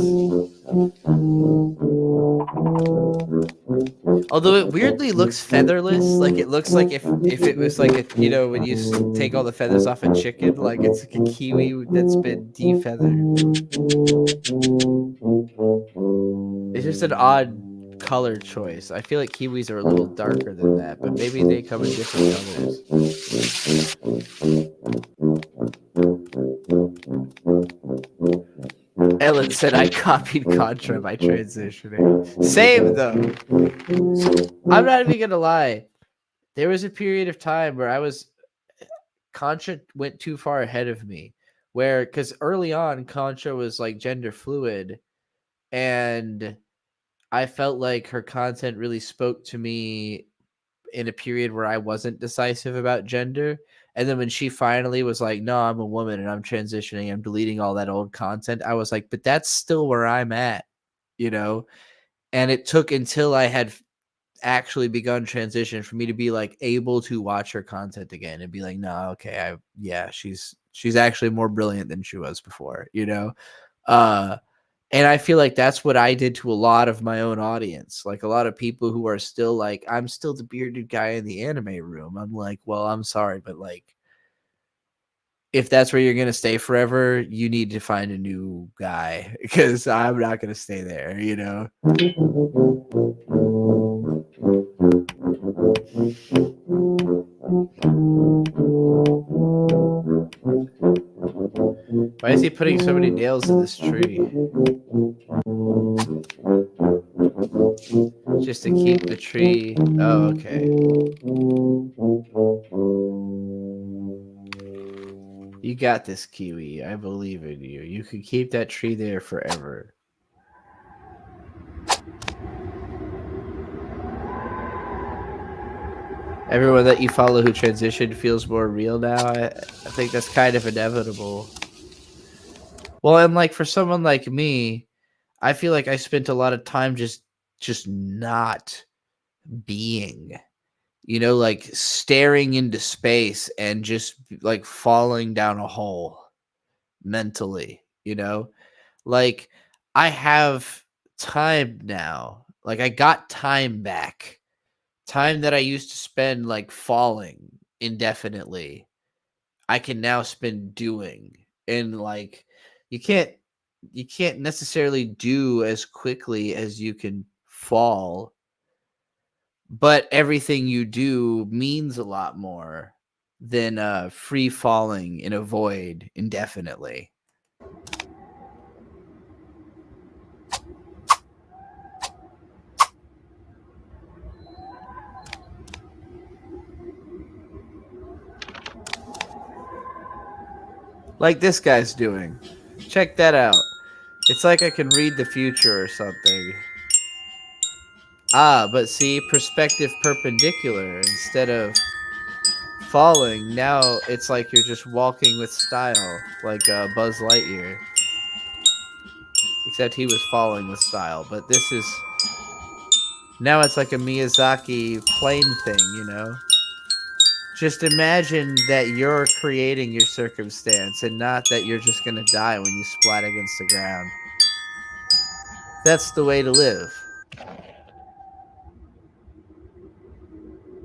Although it weirdly looks featherless, like it looks like if it was like a, you know, when you take all the feathers off a chicken, like it's like a kiwi that's been defeathered. It's just an odd color choice. I feel like kiwis are a little darker than that, but maybe they come in different colors. Ellen said I copied Contra by transitioning. Same though. I'm not even gonna lie. There was a period of time where Contra went too far ahead of me. Because early on, Contra was like gender fluid, and I felt like her content really spoke to me in a period where I wasn't decisive about gender. And then when she finally was like, no, I'm a woman and I'm transitioning, I'm deleting all that old content, I was like, but that's still where I'm at, you know? And it took until I had actually begun transition for me to be like able to watch her content again and be like, no, okay, she's actually more brilliant than she was before, you know? And I feel like that's what I did to a lot of my own audience. Like a lot of people who are still like, I'm still the bearded guy in the anime room. I'm like, well, I'm sorry, but like, if that's where you're going to stay forever, you need to find a new guy because I'm not going to stay there, you know? Why is he putting so many nails in this tree? Just to keep the tree. Oh, okay. You got this, Kiwi. I believe in you. You can keep that tree there forever. Everyone that you follow who transitioned feels more real now. I think that's kind of inevitable. Well, and like for someone like me, I feel like I spent a lot of time just not being, you know, like staring into space and just like falling down a hole mentally, you know, like I have time now. Like I got time back. Time that I used to spend like falling indefinitely, I can now spend doing. And like you can't necessarily do as quickly as you can fall, but everything you do means a lot more than free falling in a void indefinitely. Like this guy's doing. Check that out. It's like I can read the future or something. Ah, but see, perspective perpendicular instead of falling. Now it's like you're just walking with style, like Buzz Lightyear. Except he was falling with style, but this is... Now it's like a Miyazaki plane thing, you know? Just imagine that you're creating your circumstance and not that you're just going to die when you splat against the ground. That's the way to live.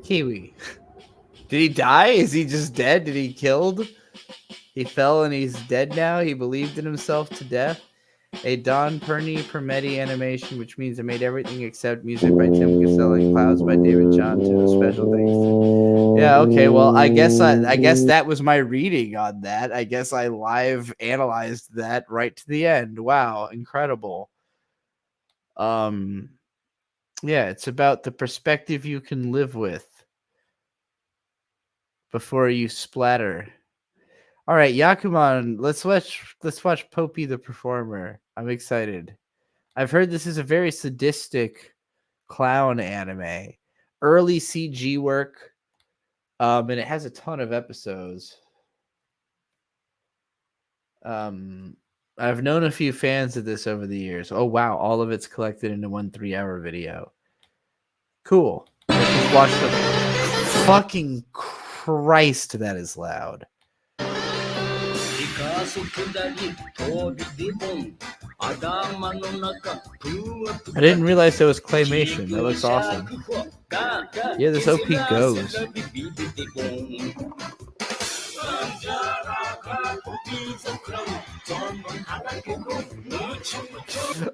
Kiwi. Did he die? Is he just dead? Did he killed? He fell and he's dead now? He believed in himself to death? A Don Pernetti animation, which means I made everything except music by Tim Castelli, Clouds by David Johnson. Special thanks. Yeah, okay, well, I guess that was my reading on that. I guess I live analyzed that right to the end. Wow, incredible. Yeah, it's about the perspective you can live with before you splatter. All right, Yakuman, let's watch Popey the Performer. I'm excited. I've heard this is a very sadistic clown anime. Early CG work. And it has a ton of episodes. I've known a few fans of this over the years. Oh wow, all of it's collected into one 3-hour video. Cool. Let's just watch the fucking Christ, that is loud. I didn't realize it was claymation. That looks awesome. Yeah, this OP goes.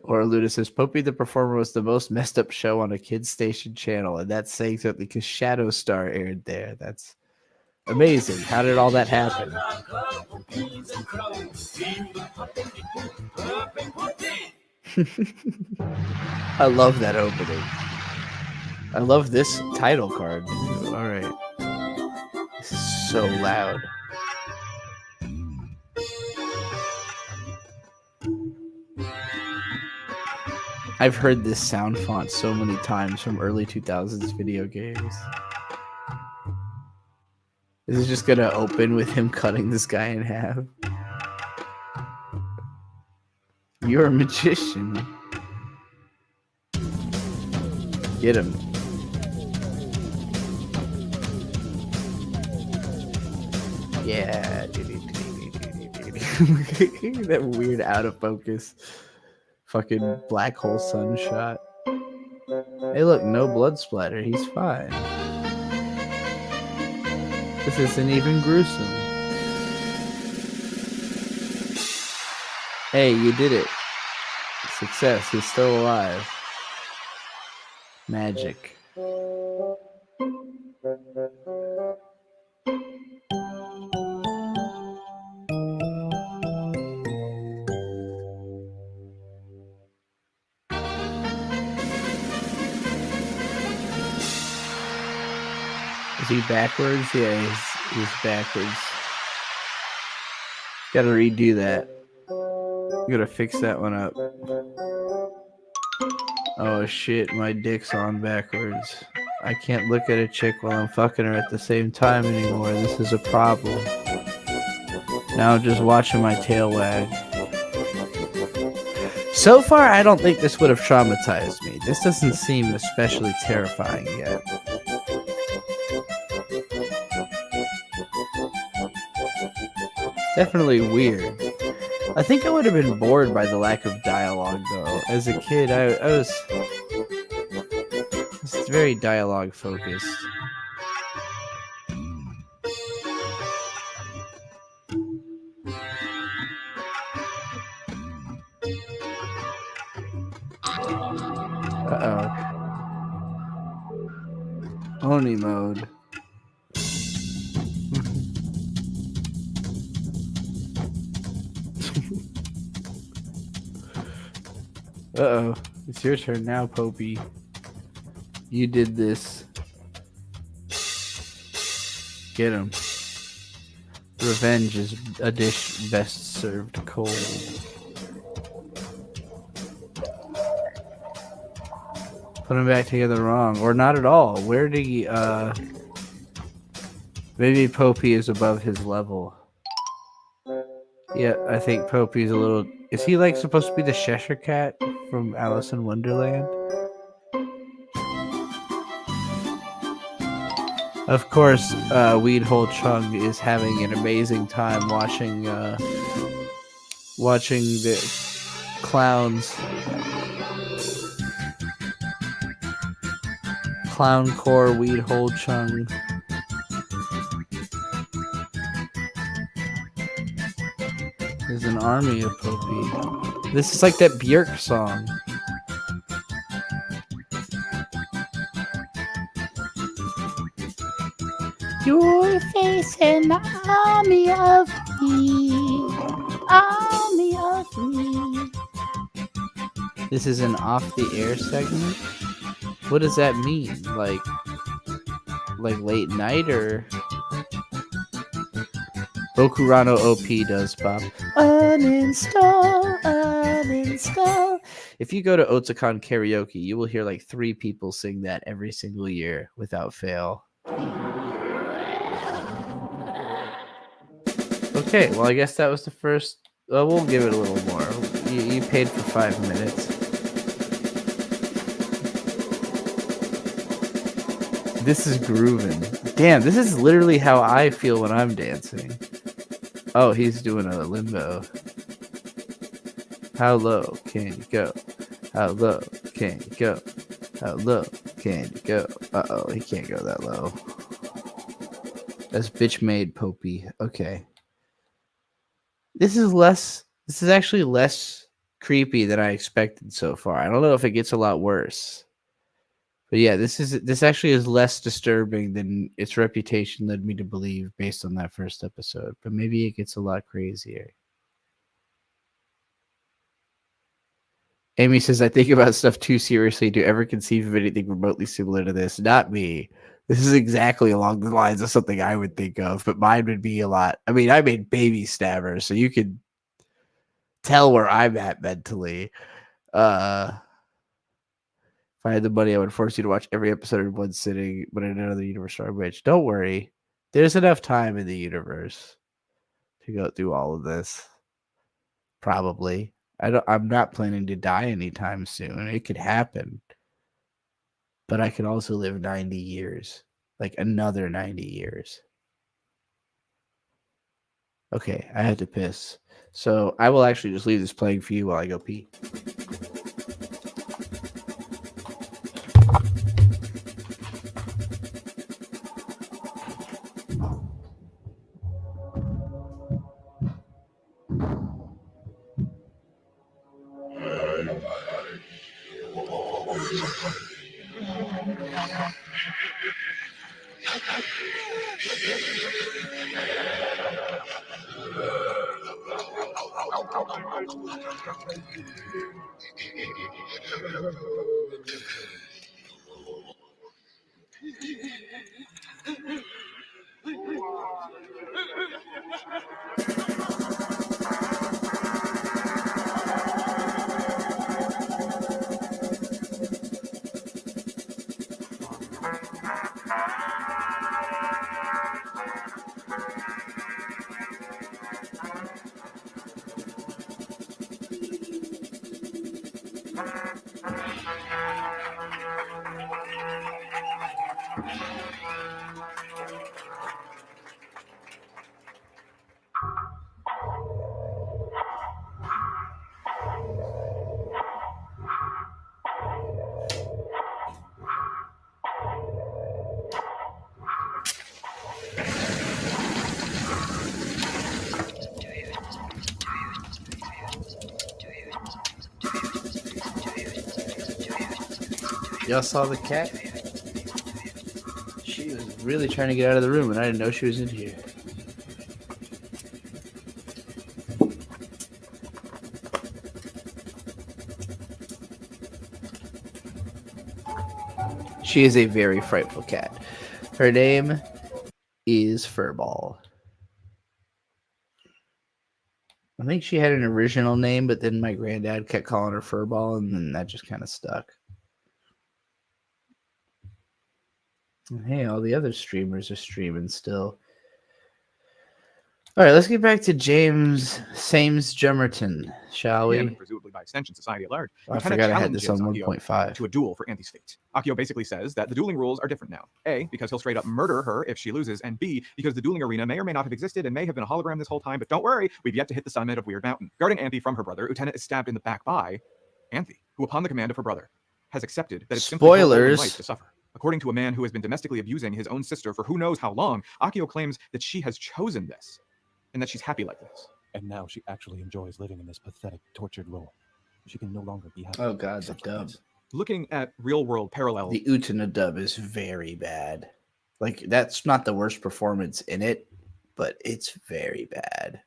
Or Luda says, Popey the Performer was the most messed up show on a kids station channel, and that's saying something because Shadow Star aired there. That's amazing. How did all that happen? I love that opening. I love this title card. All right. This is so loud. I've heard this sound font so many times from early 2000s video games. This is just gonna open with him cutting this guy in half. You're a magician. Get him. Yeah. That weird out of focus fucking black hole sun shot. Hey look, no blood splatter. He's fine. This isn't even gruesome. Hey, you did it. Success. He's still alive. Magic. Is he backwards? Yeah, he's backwards. Gotta redo that. Gotta fix that one up. Oh shit, my dick's on backwards. I can't look at a chick while I'm fucking her at the same time anymore. This is a problem. Now I'm just watching my tail wag. So far, I don't think this would have traumatized me. This doesn't seem especially terrifying yet. Definitely weird. I think I would have been bored by the lack of dialogue, though. As a kid, I was very dialogue focused. Uh-oh. Oni mode. Uh-oh. It's your turn now, Popey. You did this. Get him. Revenge is a dish best served cold. Put him back together wrong. Or not at all. Where did he, maybe Popey is above his level. Yeah, I think Popey's a little... Is he, like, supposed to be the Cheshire Cat from Alice in Wonderland? Of course, Weed Hole Chung is having an amazing time watching the clowns. Clowncore Weed Hole Chung. There's an army of Popey. This is like that Björk song. You're facing an army of me. Army of me. This is an off-the-air segment? What does that mean? Like late night or... Bokurano OP does pop. Uninstall, uninstall. If you go to Otakon Karaoke, you will hear like 3 people sing that every single year without fail. Okay, well, I guess that was the first We'll give it a little more. You paid for 5 minutes. This is grooving. Damn, this is literally how I feel when I'm dancing. Oh, he's doing a limbo. How low can you go? How low can you go? How low can you go? Uh-oh, he can't go that low. That's bitch made Popey. Okay. This is actually less creepy than I expected so far. I don't know if it gets a lot worse. But yeah, this actually is less disturbing than its reputation led me to believe based on that first episode. But maybe it gets a lot crazier. Amy says, I think about stuff too seriously to ever conceive of anything remotely similar to this. Not me. This is exactly along the lines of something I would think of, but mine would be a lot. I mean, I made Baby Stabbers, so you could tell where I'm at mentally. If I had the money, I would force you to watch every episode in one sitting, but in another universe, which don't worry. There's enough time in the universe to go through all of this. Probably. I'm not planning to die anytime soon. It could happen. But I could also live 90 years. Like another 90 years. Okay, I had to piss. So I will actually just leave this playing for you while I go pee. Y'all saw the cat? She was really trying to get out of the room, and I didn't know she was in here. She is a very frightful cat. Her name is Furball. I think she had an original name, but then my granddad kept calling her Furball, and then that just kind of stuck. Hey, all the other streamers are streaming still. All right, let's get back to James Jummerton, shall we? And presumably by extension, society at large. I forgot I had this on 1.5. To a duel for Anthy's fate. Akio basically says that the dueling rules are different now. A, because he'll straight up murder her if she loses, and B, because the dueling arena may or may not have existed and may have been a hologram this whole time, but don't worry, we've yet to hit the summit of Weird Mountain. Guarding Anthy from her brother, Utena is stabbed in the back by Anthy, who upon the command of her brother has accepted that it's simply her life to suffer. According to a man who has been domestically abusing his own sister for who knows how long, Akio claims that she has chosen this, and that she's happy like this. And now she actually enjoys living in this pathetic, tortured role. She can no longer be happy. Oh god, the dub. Looking at real-world parallels... The Utena dub is very bad. Like, that's not the worst performance in it, but it's very bad.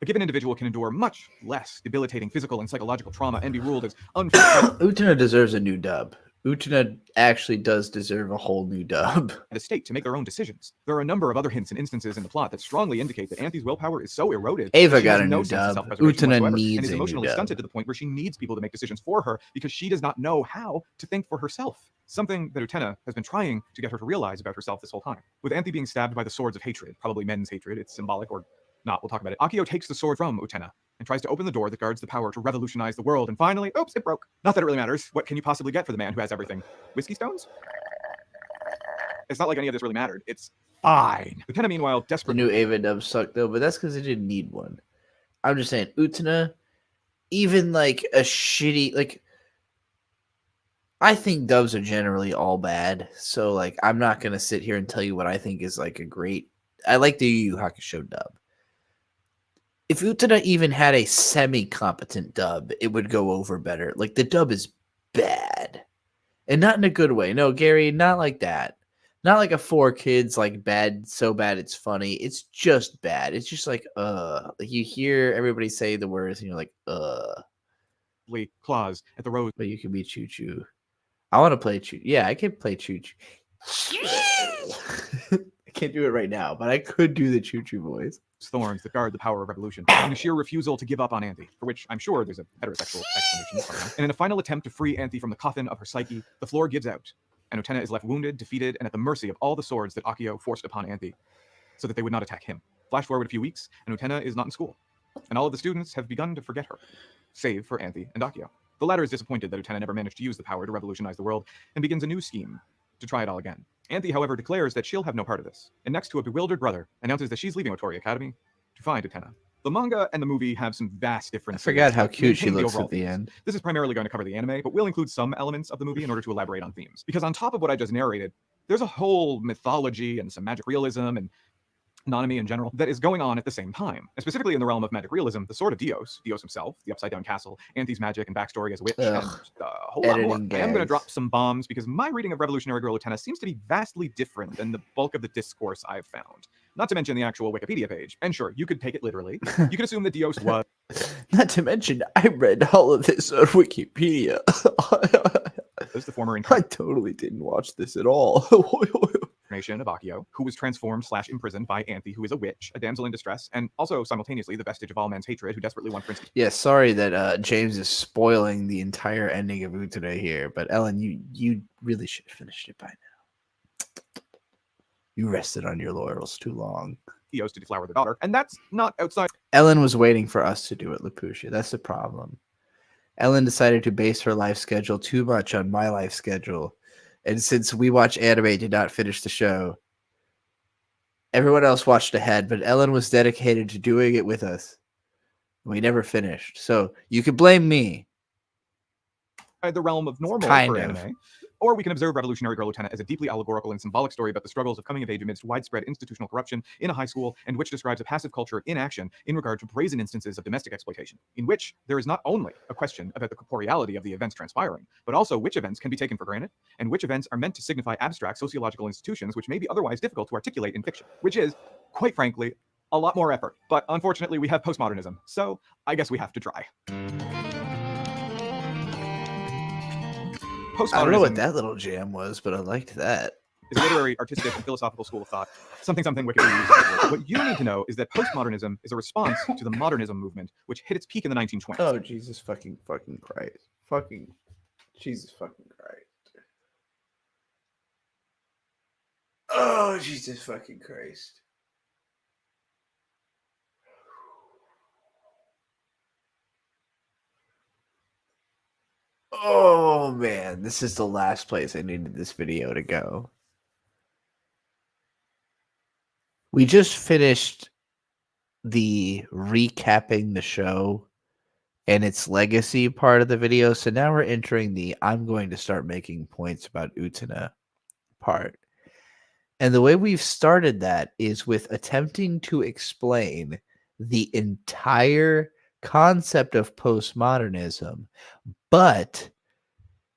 A given individual can endure much less debilitating physical and psychological trauma and be ruled as unfit. Utena deserves a new dub. Utena actually does deserve a whole new dub. The state to make their own decisions. There are a number of other hints and instances in the plot that strongly indicate that Anthy's willpower is so eroded. Ava got a new dub. Utena needs and is a new emotionally dub. stunted to the point where she needs people to make decisions for her because she does not know how to think for herself. Something that Utena has been trying to get her to realize about herself this whole time. With Anthy being stabbed by the swords of hatred, probably men's hatred, it's symbolic or not, we'll talk about it. Akio takes the sword from Utena and tries to open the door that guards the power to revolutionize the world. And finally, oops, it broke. Not that it really matters. What can you possibly get for the man who has everything? Whiskey stones? It's not like any of this really mattered. It's fine. Utena, meanwhile, The desperate. new Ava dub sucked though, but that's because they didn't need one. I'm just saying, Utena, even like a shitty like. I think dubs are generally all bad, so like I'm not gonna sit here and tell you what I think is like a great. I like the Yu Yu Hakusho dub. If Utena even had a semi-competent dub, it would go over better. Like the dub is bad, and not in a good way. No, Gary, not like that. Not like a 4Kids like bad, so bad it's funny. It's just bad. It's just like like you hear everybody say the words, and you're like claws at the rose. But you can be Choo Choo. I want to play Choo. Yeah, I can play Choo Choo. I can't do it right now, but I could do the Choo Choo voice. Thorns that guard the power of revolution, and a sheer refusal to give up on Anthy, for which I'm sure there's a heterosexual explanation. And in a final attempt to free Anthy from the coffin of her psyche, the floor gives out, and Utena is left wounded, defeated, and at the mercy of all the swords that Akio forced upon Anthy, so that they would not attack him. Flash forward a few weeks, and Utena is not in school, and all of the students have begun to forget her, save for Anthy and Akio. The latter is disappointed that Utena never managed to use the power to revolutionize the world, and begins a new scheme to try it all again. Anthy, however, declares that she'll have no part of this, and next to a bewildered brother, announces that she's leaving Otori Academy to find Utena. The manga and the movie have some vast differences. I forgot how but cute she maintain looks overall at the themes. end. This is primarily going to cover the anime, but will include some elements of the movie in order to elaborate on themes. Because on top of what I just narrated, there's a whole mythology and some magic realism and Nanami in general that is going on at the same time. And specifically in the realm of magic realism, the Sword of Dios, Dios himself, the Upside Down Castle, Anthy's magic and backstory as a witch, and a whole lot more. Editing I am going to gags. drop some bombs because my reading of Revolutionary Girl Utena seems to be vastly different than the bulk of the discourse I've found. Not to mention the actual Wikipedia page. And sure, you could take it literally. You could assume that Dios was... Not to mention, I read all of this on Wikipedia. the former I totally didn't watch this at all. Incarnation of Akio, who was transformed / imprisoned by Anthy, who is a witch, a damsel in distress, and also simultaneously the vestige of all men's hatred, who desperately want Prince. Yeah, sorry that James is spoiling the entire ending of Utena here, but Ellen, you really should have finished it by now. You rested on your laurels too long. Dios to deflower the daughter, and that's not outside. Ellen was waiting for us to do it, Lapusha. That's the problem. Ellen decided to base her life schedule too much on my life schedule. And since we watch anime, did not finish the show. Everyone else watched ahead, but Ellen was dedicated to doing it with us. We never finished. So you could blame me. The realm of normal Kind for of. anime. Or we can observe Revolutionary Girl Utena as a deeply allegorical and symbolic story about the struggles of coming of age amidst widespread institutional corruption in a high school, and which describes a passive culture in action in regard to brazen instances of domestic exploitation, in which there is not only a question about the corporeality of the events transpiring, but also which events can be taken for granted, and which events are meant to signify abstract sociological institutions which may be otherwise difficult to articulate in fiction, which is, quite frankly, a lot more effort. But unfortunately, we have postmodernism, so I guess we have to try. I don't know what that little jam was, but I liked that. Is a literary, artistic, and philosophical school of thought. Something Wikipedia uses. What you need to know is that postmodernism is a response to the modernism movement, which hit its peak in the 1920s. Oh, Jesus fucking Christ. Jesus fucking Christ. Oh, Jesus fucking Christ. Oh man, this is the last place I needed this video to go. We just finished the recapping the show and its legacy part of the video, so now we're entering the I'm going to start making points about Utena part. And the way we've started that is with attempting to explain the entire concept of postmodernism, but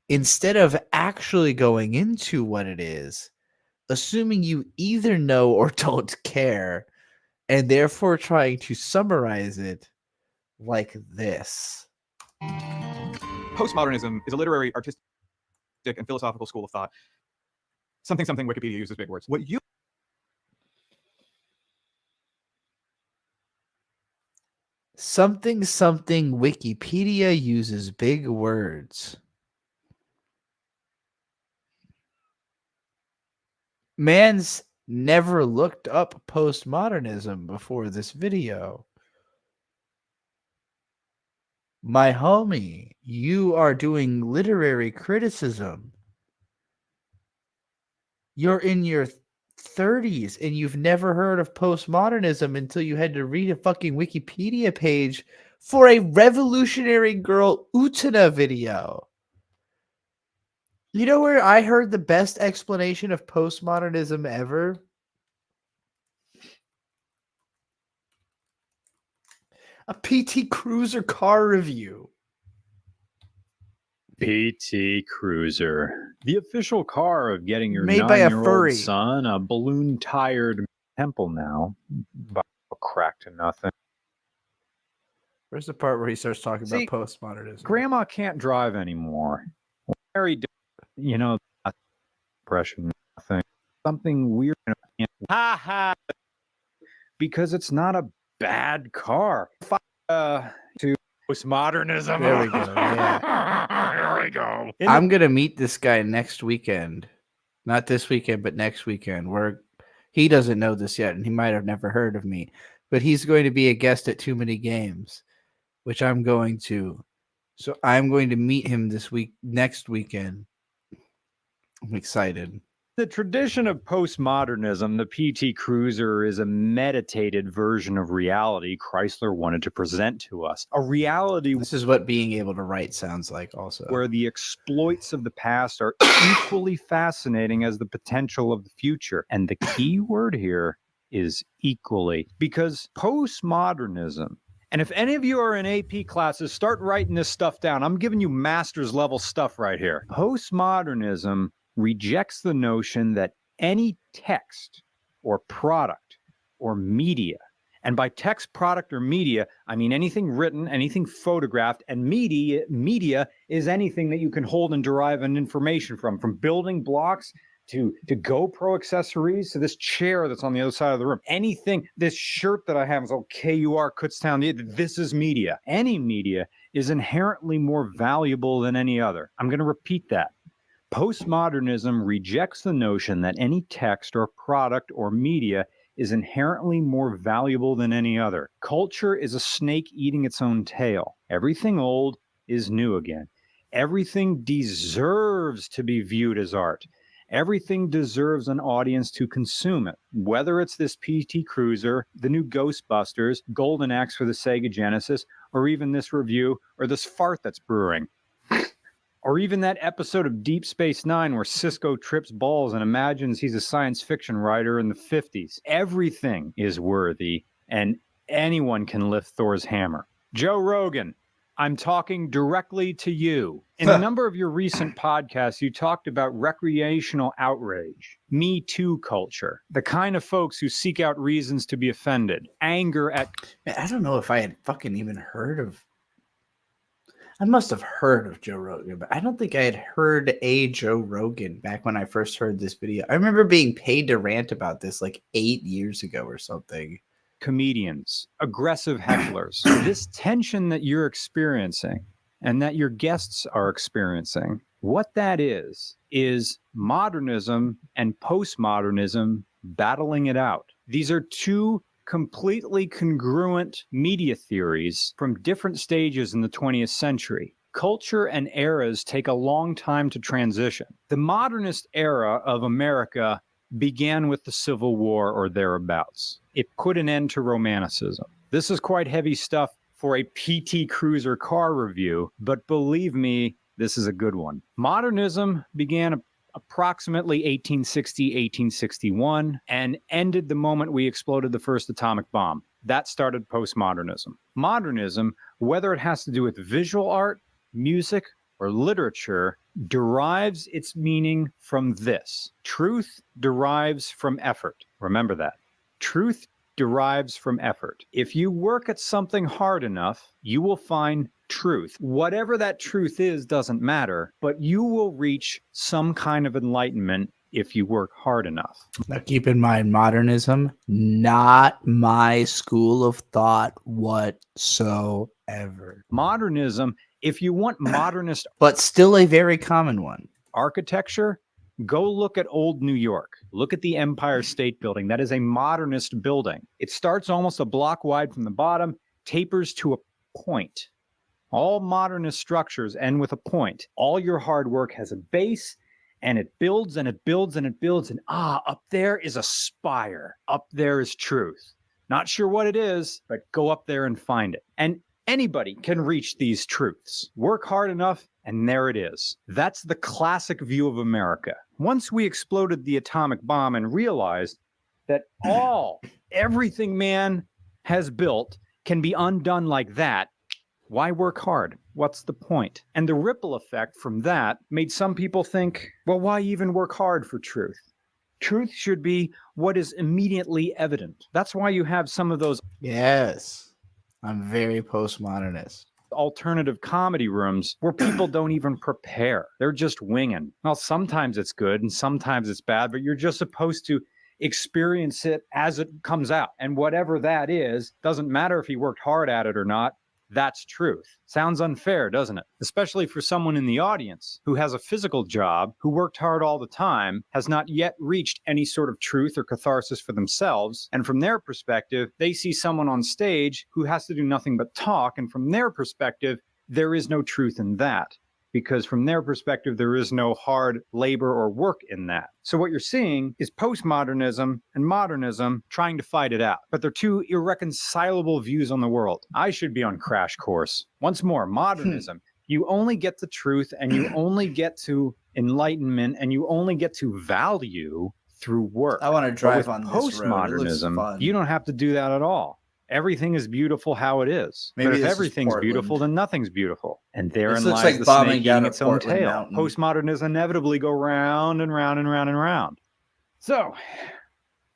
instead of actually going into what it is, assuming you either know or don't care, and therefore trying to summarize it like this. Postmodernism is a literary, artistic, and philosophical school of thought. Something Wikipedia uses big words. What you Something Wikipedia uses big words. Man's never looked up postmodernism before this video. My homie, you are doing literary criticism. You're in your 30s and you've never heard of postmodernism until you had to read a fucking Wikipedia page for a Revolutionary Girl Utena video. You know where I heard the best explanation of postmodernism ever? A PT Cruiser car review. PT Cruiser, the official car of getting your Made by a 9-year-old furry. son a balloon-tired temple now. But crack to nothing. Where's the part where he starts talking See, about postmodernism? Grandma can't drive anymore. Mary, you know, that impression thing. Something weird. Ha ha. Because it's not a bad car. To postmodernism. There we go. Yeah. There we go. I'm gonna meet this guy next weekend. Not this weekend, but next weekend. Where he doesn't know this yet, and he might have never heard of me. But he's going to be a guest at Too Many Games, which I'm going to. So I'm going to meet him next weekend. I'm excited. The tradition of postmodernism, the PT Cruiser is a meditated version of reality Chrysler wanted to present to us. A reality This is what being able to write sounds like also. where the exploits of the past are equally fascinating as the potential of the future. And the key word here is equally, because postmodernism, and if any of you are in AP classes, start writing this stuff down. I'm giving you master's level stuff right here. Postmodernism rejects the notion that any text or product or media, and by text, product, or media, I mean anything written, anything photographed, and media is anything that you can hold and derive an information from building blocks to GoPro accessories to this chair that's on the other side of the room. Anything, this shirt that I have is all KUR Kutztown. This is media. Any media is inherently more valuable than any other. I'm going to repeat that. Postmodernism rejects the notion that any text or product or media is inherently more valuable than any other. Culture is a snake eating its own tail. Everything old is new again. Everything deserves to be viewed as art. Everything deserves an audience to consume it. Whether it's this PT Cruiser, the new Ghostbusters, Golden Axe for the Sega Genesis, or even this review, or this fart that's brewing. Or even that episode of Deep Space Nine where Cisco trips balls and imagines he's a science fiction writer in the 50s. Everything is worthy, and anyone can lift Thor's hammer. Joe Rogan, I'm talking directly to you. In a number of your recent podcasts, you talked about recreational outrage, Me Too culture, the kind of folks who seek out reasons to be offended, anger at... Man, I don't know if I had fucking even heard of... I must have heard of Joe Rogan, but I don't think I had heard a Joe Rogan back when I first heard this video. I remember being paid to rant about this like 8 years ago or something. Comedians, aggressive hecklers. This tension that you're experiencing and that your guests are experiencing, what that is modernism and postmodernism battling it out. These are two completely congruent media theories from different stages in the 20th century. Culture and eras take a long time to transition. The modernist era of America began with the Civil War or thereabouts. It put an end to Romanticism. This is quite heavy stuff for a PT Cruiser car review, but believe me, this is a good one. Modernism began approximately 1860, 1861, and ended the moment we exploded the first atomic bomb. That started postmodernism. Modernism, whether it has to do with visual art, music, or literature, derives its meaning from this. Truth derives from effort. Remember that. Truth derives from effort. If you work at something hard enough, you will find truth. Whatever that truth is doesn't matter, but you will reach some kind of enlightenment if you work hard enough. Now keep in mind, modernism, not my school of thought whatsoever. Modernism, if you want modernist but still a very common one. Architecture, go look at old New York. Look at the Empire State Building. That is a modernist building. It starts almost a block wide from the bottom, tapers to a point. All modernist structures end with a point. All your hard work has a base, and it builds and it builds and it builds. And up there is a spire. Up there is truth. Not sure what it is, but go up there and find it. And anybody can reach these truths. Work hard enough, and there it is. That's the classic view of America. Once we exploded the atomic bomb and realized that everything man has built can be undone like that, why work hard? What's the point? And the ripple effect from that made some people think, well, why even work hard for truth? Truth should be what is immediately evident. That's why you have some of those. Yes, I'm very postmodernist. Alternative comedy rooms where people don't even prepare. They're just winging. Well, sometimes it's good and sometimes it's bad, but you're just supposed to experience it as it comes out. And whatever that is, doesn't matter if you worked hard at it or not. That's truth. Sounds unfair, doesn't it? Especially for someone in the audience who has a physical job, who worked hard all the time, has not yet reached any sort of truth or catharsis for themselves. And from their perspective, they see someone on stage who has to do nothing but talk. And from their perspective, there is no truth in that. Because from their perspective, there is no hard labor or work in that. So what you're seeing is postmodernism and modernism trying to fight it out. But they're two irreconcilable views on the world. I should be on crash course. Once more, modernism. You only get the truth and you only get to enlightenment and you only get to value through work. I want to drive on this road. It looks postmodernism, fun. you don't have to do that at all. Everything is beautiful how it is. Maybe but if this is everything's Portland. beautiful, then nothing's beautiful. And therein This looks lies like the bombing snake down eating a its own Portland tail. mountain. Postmodernism inevitably go round and round and round and round. So,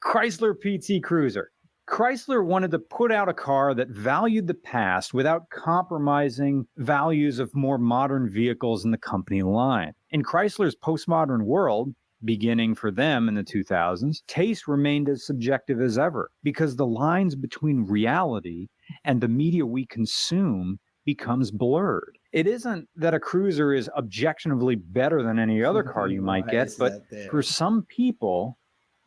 Chrysler PT Cruiser. Chrysler wanted to put out a car that valued the past without compromising values of more modern vehicles in the company line. In Chrysler's postmodern world, beginning for them in the 2000s, taste remained as subjective as ever because the lines between reality and the media we consume becomes blurred. It isn't that a cruiser is objectively better than any other car you might Why get, is but that there? for some people,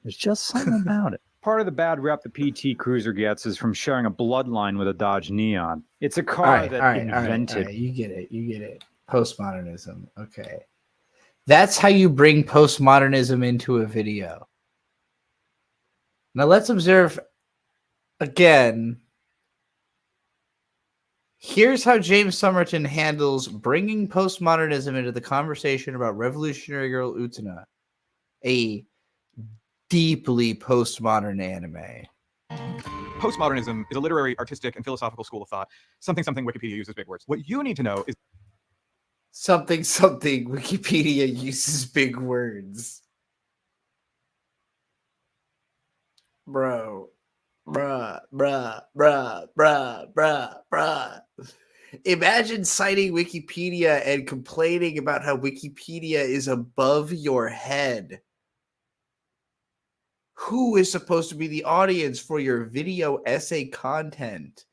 there's just something about it. Part of the bad rep the PT Cruiser gets is from sharing a bloodline with a Dodge Neon. It's a car that invented. You get it. You get it. Postmodernism. Okay. That's how you bring postmodernism into a video. Now let's observe again. Here's how James Somerton handles bringing postmodernism into the conversation about Revolutionary Girl Utena, a deeply postmodern anime. Postmodernism is a literary, artistic, and philosophical school of thought. Something Wikipedia uses big words. What you need to know is Something Wikipedia uses big words. Bruh. Imagine citing Wikipedia and complaining about how Wikipedia is above your head. Who is supposed to be the audience for your video essay content?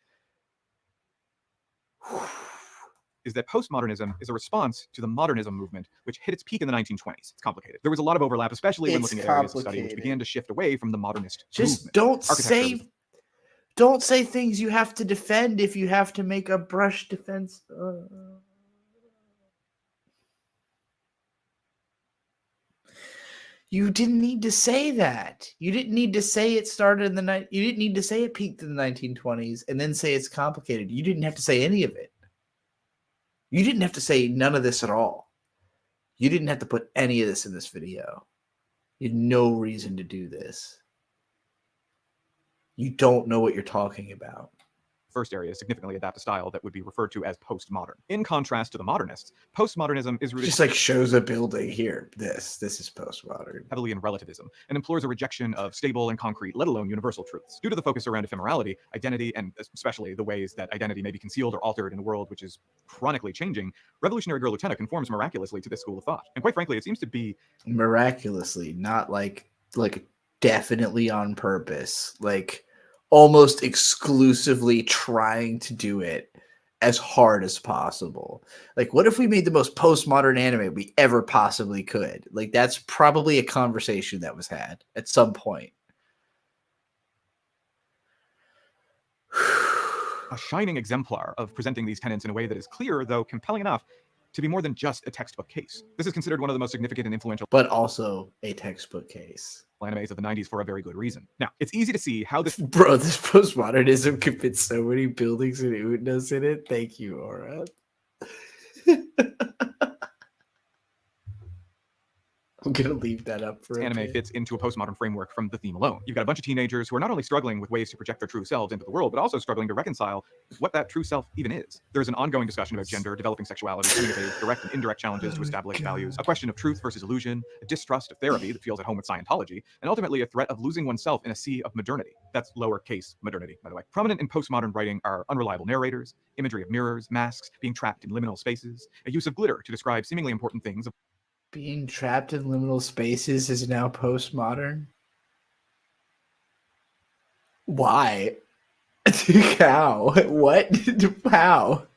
is that postmodernism is a response to the modernism movement, which hit its peak in the 1920s. It's complicated. There was a lot of overlap, especially when looking at areas of study which began to shift away from the modernist Just movement. don't say things you have to defend if you have to make a brush defense. You didn't need to say that. You didn't need to say it started in the you didn't need to say it peaked in the 1920s and then say it's complicated. You didn't have to say any of it. You didn't have to say none of this at all. You didn't have to put any of this in this video. You had no reason to do this. You don't know what you're talking about. First area significantly adapt a style that would be referred to as postmodern. In contrast to the modernists, postmodernism is rooted Just like shows a building here. This is postmodern. Heavily in relativism and implores a rejection of stable and concrete, let alone universal truths. Due to the focus around ephemerality, identity, and especially the ways that identity may be concealed or altered in a world which is chronically changing, Revolutionary Girl Utena conforms miraculously to this school of thought. And quite frankly, it seems to be miraculously, not like definitely on purpose, like almost exclusively trying to do it as hard as possible. Like, what if we made the most postmodern anime we ever possibly could? Like, that's probably a conversation that was had at some point. a shining exemplar of presenting these tenets in a way that is clear, though compelling enough, to be more than just a textbook case. This is considered one of the most significant and influential but also a textbook case. animes of the 90s for a very good reason. Now, it's easy to see how this Bro, this postmodernism could fit so many buildings and Unas in it. Thank you, Aura. I'm gonna leave that up for anime fits into a postmodern framework from the theme alone. You've got a bunch of teenagers who are not only struggling with ways to project their true selves into the world, but also struggling to reconcile what that true self even is. There's an ongoing discussion about gender, developing sexuality, coming of age, direct and indirect challenges to established values, a question of truth versus illusion, a distrust of therapy that feels at home with Scientology, and ultimately a threat of losing oneself in a sea of modernity. That's lowercase modernity, by the way. Prominent in postmodern writing are unreliable narrators, imagery of mirrors, masks, being trapped in liminal spaces, a use of glitter to describe seemingly important things. Being trapped in liminal spaces is now postmodern. Why? How? What? How?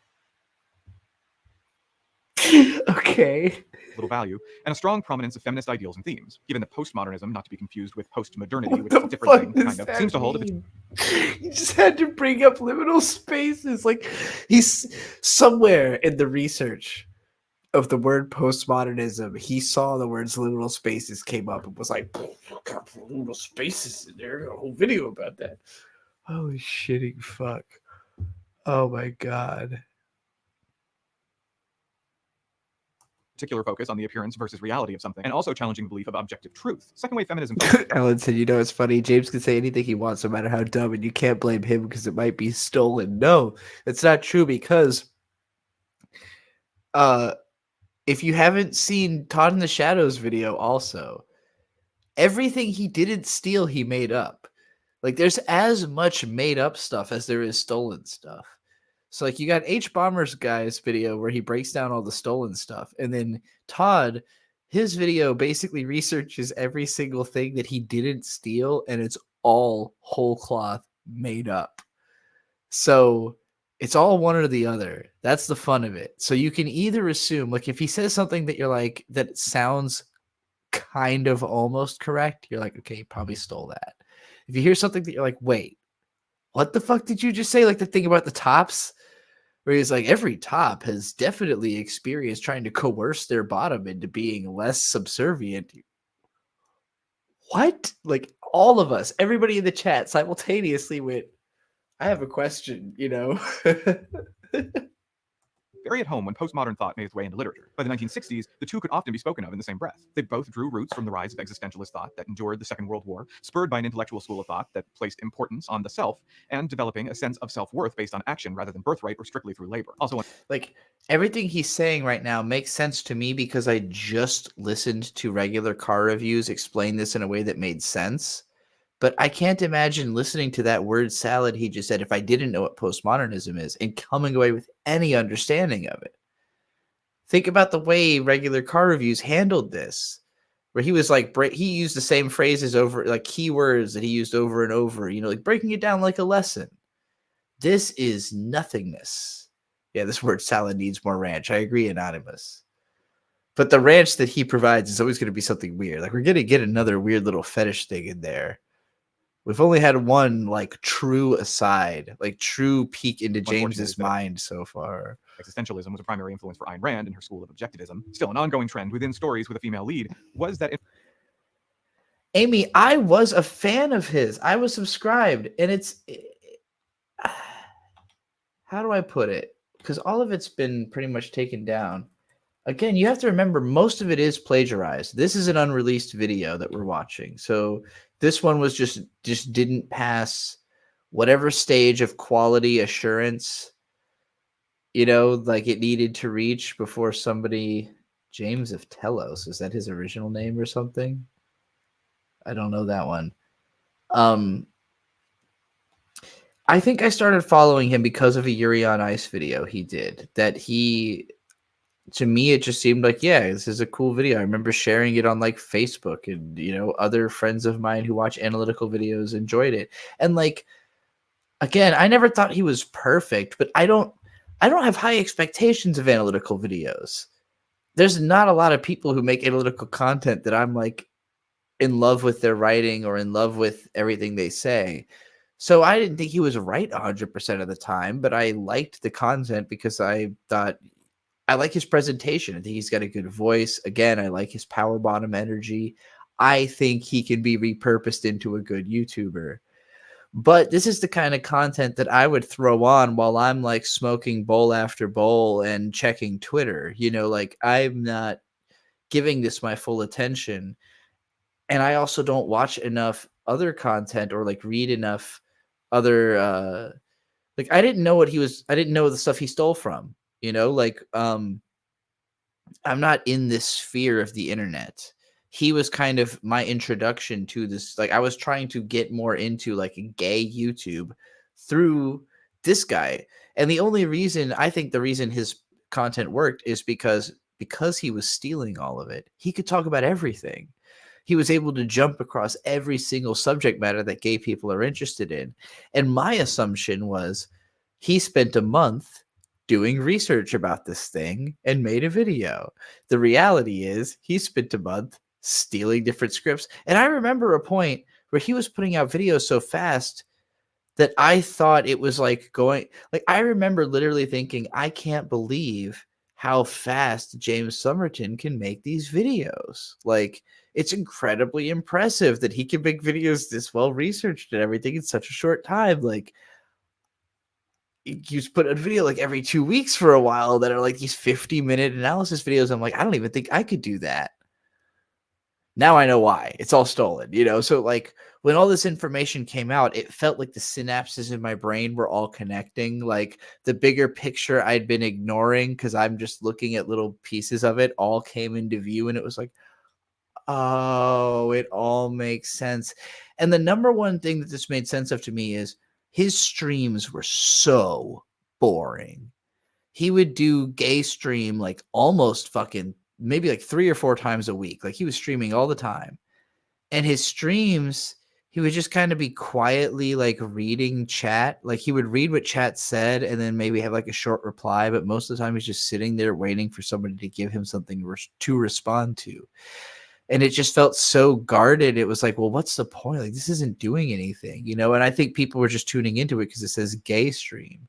Okay. Little value, and a strong prominence of feminist ideals and themes, given that postmodernism, not to be confused with postmodernity, which is a different thing, kind of, seems to hold of its You just had to bring up liminal spaces. Like, he's somewhere in the research of the word postmodernism, he saw the words liminal spaces came up and was like, got liminal spaces in there. A whole video about that. Holy shitting fuck. Oh my god. particular focus on the appearance versus reality of something, and also challenging the belief of objective truth. Second wave feminism. Ellen said, you know, it's funny. James can say anything he wants, no matter how dumb, and you can't blame him because it might be stolen. No, it's not true, because if you haven't seen Todd in the Shadows video also, everything he didn't steal, he made up. Like, there's as much made up stuff as there is stolen stuff. So, like, you got H Bomber's guy's video where he breaks down all the stolen stuff. And then Todd, his video basically researches every single thing that he didn't steal, and it's all whole cloth made up. So it's all one or the other. That's the fun of it. So you can either assume, like, if he says something that you're like, that sounds kind of almost correct, you're like, okay, he probably stole that. If you hear something that you're like, wait, what the fuck did you just say? Like the thing about the tops, where he's like, every top has definitely experienced trying to coerce their bottom into being less subservient. What? Like, all of us, everybody in the chat simultaneously went, I have a question, you know? Very at home when postmodern thought made its way into literature. By the 1960s, the two could often be spoken of in the same breath. They both drew roots from the rise of existentialist thought that endured the Second World War, spurred by an intellectual school of thought that placed importance on the self, and developing a sense of self-worth based on action rather than birthright or strictly through labor. Also, like, everything he's saying right now makes sense to me because I just listened to regular car reviews explain this in a way that made sense. But I can't imagine listening to that word salad he just said if I didn't know what postmodernism is and coming away with any understanding of it. Think about the way regular car reviews handled this, where he was like, he used the same phrases over, like keywords that he used over and over, you know, like breaking it down like a lesson. This is nothingness. Yeah, this word salad needs more ranch. I agree, Anonymous. But the ranch that he provides is always going to be something weird. Like, we're going to get another weird little fetish thing in there. We've only had one, like, true aside, like, true peek into James's mind so far. Existentialism was a primary influence for Ayn Rand and her school of objectivism. Still, an ongoing trend within stories with a female lead was that... Amy, I was a fan of his. I was subscribed, and it's... How do I put it? Because all of it's been pretty much taken down. Again, you have to remember, most of it is plagiarized. This is an unreleased video that we're watching. So this one was just didn't pass whatever stage of quality assurance, you know, like it needed to reach before somebody, James of Telos, is that his original name or something? I don't know that one. I think I started following him because of a Yuri on Ice video he did. To me, it just seemed like, yeah, this is a cool video. I remember sharing it on like Facebook, and, you know, other friends of mine who watch analytical videos enjoyed it. And like, again, I never thought he was perfect, but I don't have high expectations of analytical videos. There's not a lot of people who make analytical content that I'm like in love with their writing or in love with everything they say. So I didn't think he was right 100% of the time, but I liked the content because I thought I like his presentation. I think he's got a good voice. Again, I like his power bottom energy. I think he can be repurposed into a good YouTuber. But this is the kind of content that I would throw on while I'm like smoking bowl after bowl and checking Twitter. You know, like I'm not giving this my full attention. And I also don't watch enough other content or like read enough other like I didn't know the stuff he stole from, you know, like I'm not in this sphere of the internet. He was kind of my introduction to this. Like I was trying to get more into like a gay YouTube through this guy. And the only reason I think the reason his content worked is because he was stealing all of it. He could talk about everything. He was able to jump across every single subject matter that gay people are interested in. And my assumption was he spent a month doing research about this thing and made a video. The reality is he spent a month stealing different scripts. And I remember a point where he was putting out videos so fast that I thought it was like going, like, I remember literally thinking, I can't believe how fast James Somerton can make these videos. Like, it's incredibly impressive that he can make videos this well researched and everything in such a short time. Like, you put a video like every 2 weeks for a while that are like these 50-minute analysis videos. I'm like, I don't even think I could do that. Now I know why. It's all stolen, you know? So like when all this information came out, it felt like the synapses in my brain were all connecting. Like the bigger picture I'd been ignoring because I'm just looking at little pieces of it all came into view. And it was like, oh, it all makes sense. And the number one thing that this made sense of to me is his streams were so boring. He would do gay stream like almost fucking maybe like 3 or 4 times a week. Like he was streaming all the time. And his streams, he would just kind of be quietly like reading chat. Like he would read what chat said and then maybe have like a short reply. But most of the time he's just sitting there waiting for somebody to give him something to respond to. And it just felt so guarded. It was like, well, what's the point? Like this isn't doing anything, you know? And I think people were just tuning into it because it says gay stream.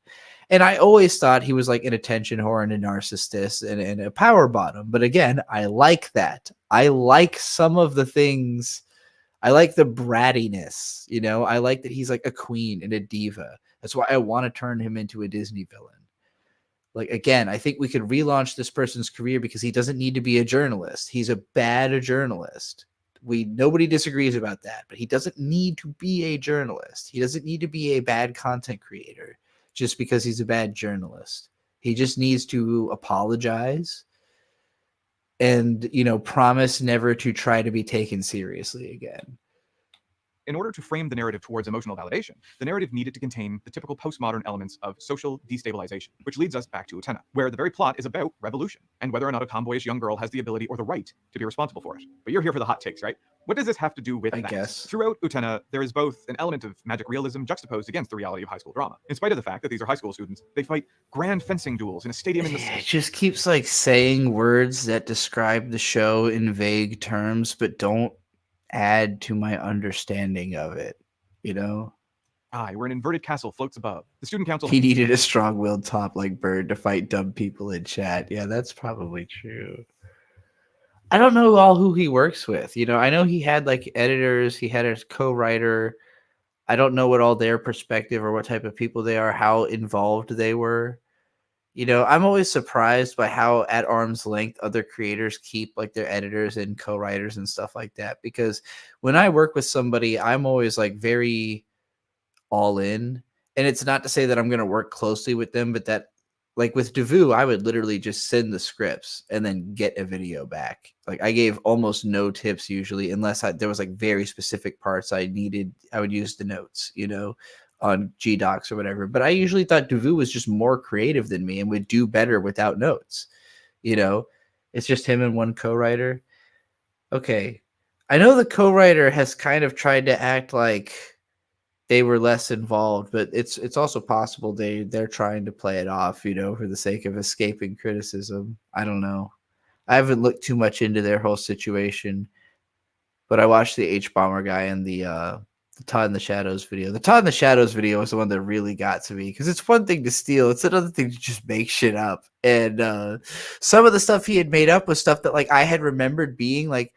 And I always thought he was like an attention whore and a narcissist and a power bottom. But again, I like that. I like some of the things. I like the brattiness, you know. I like that he's like a queen and a diva. That's why I want to turn him into a Disney villain. Like, again, I think we could relaunch this person's career because he doesn't need to be a journalist. He's a bad journalist. Nobody disagrees about that. But he doesn't need to be a journalist. He doesn't need to be a bad content creator just because he's a bad journalist. He just needs to apologize and, you know, promise never to try to be taken seriously again. In order to frame the narrative towards emotional validation, the narrative needed to contain the typical postmodern elements of social destabilization, which leads us back to Utena, where the very plot is about revolution and whether or not a tomboyish young girl has the ability or the right to be responsible for it. But you're here for the hot takes, right? What does this have to do with that? Guess. Throughout Utena, there is both an element of magic realism juxtaposed against the reality of high school drama. In spite of the fact that these are high school students, they fight grand fencing duels in a stadium in the It just keeps like saying words that describe the show in vague terms, but don't add to my understanding of it, you know? Where an inverted castle floats above. The student council... He needed a strong-willed top like Bird to fight dumb people in chat. Yeah, that's probably true. I don't know who he works with. You know, I know he had like editors, he had a co-writer. I don't know what all their perspective or what type of people they are, how involved they were. You know, I'm always surprised by how at arm's length other creators keep like their editors and co-writers and stuff like that. Because when I work with somebody, I'm always like very all in. And it's not to say that I'm going to work closely with them, but that like with Devu, I would literally just send the scripts and then get a video back. Like I gave almost no tips usually, unless there was like very specific parts I needed. I would use the notes, you know, on GDocs or whatever. But I usually thought Devu was just more creative than me and would do better without notes. You know, it's just him and one co-writer. Okay. I know the co-writer has kind of tried to act like they were less involved, but it's also possible they're trying to play it off, you know, for the sake of escaping criticism. I don't know. I haven't looked too much into their whole situation, but I watched the H-Bomber guy and the The Todd in the Shadows video. The Todd in the Shadows video was the one that really got to me because it's one thing to steal, it's another thing to just make shit up. And some of the stuff he had made up was stuff that like I had remembered being like,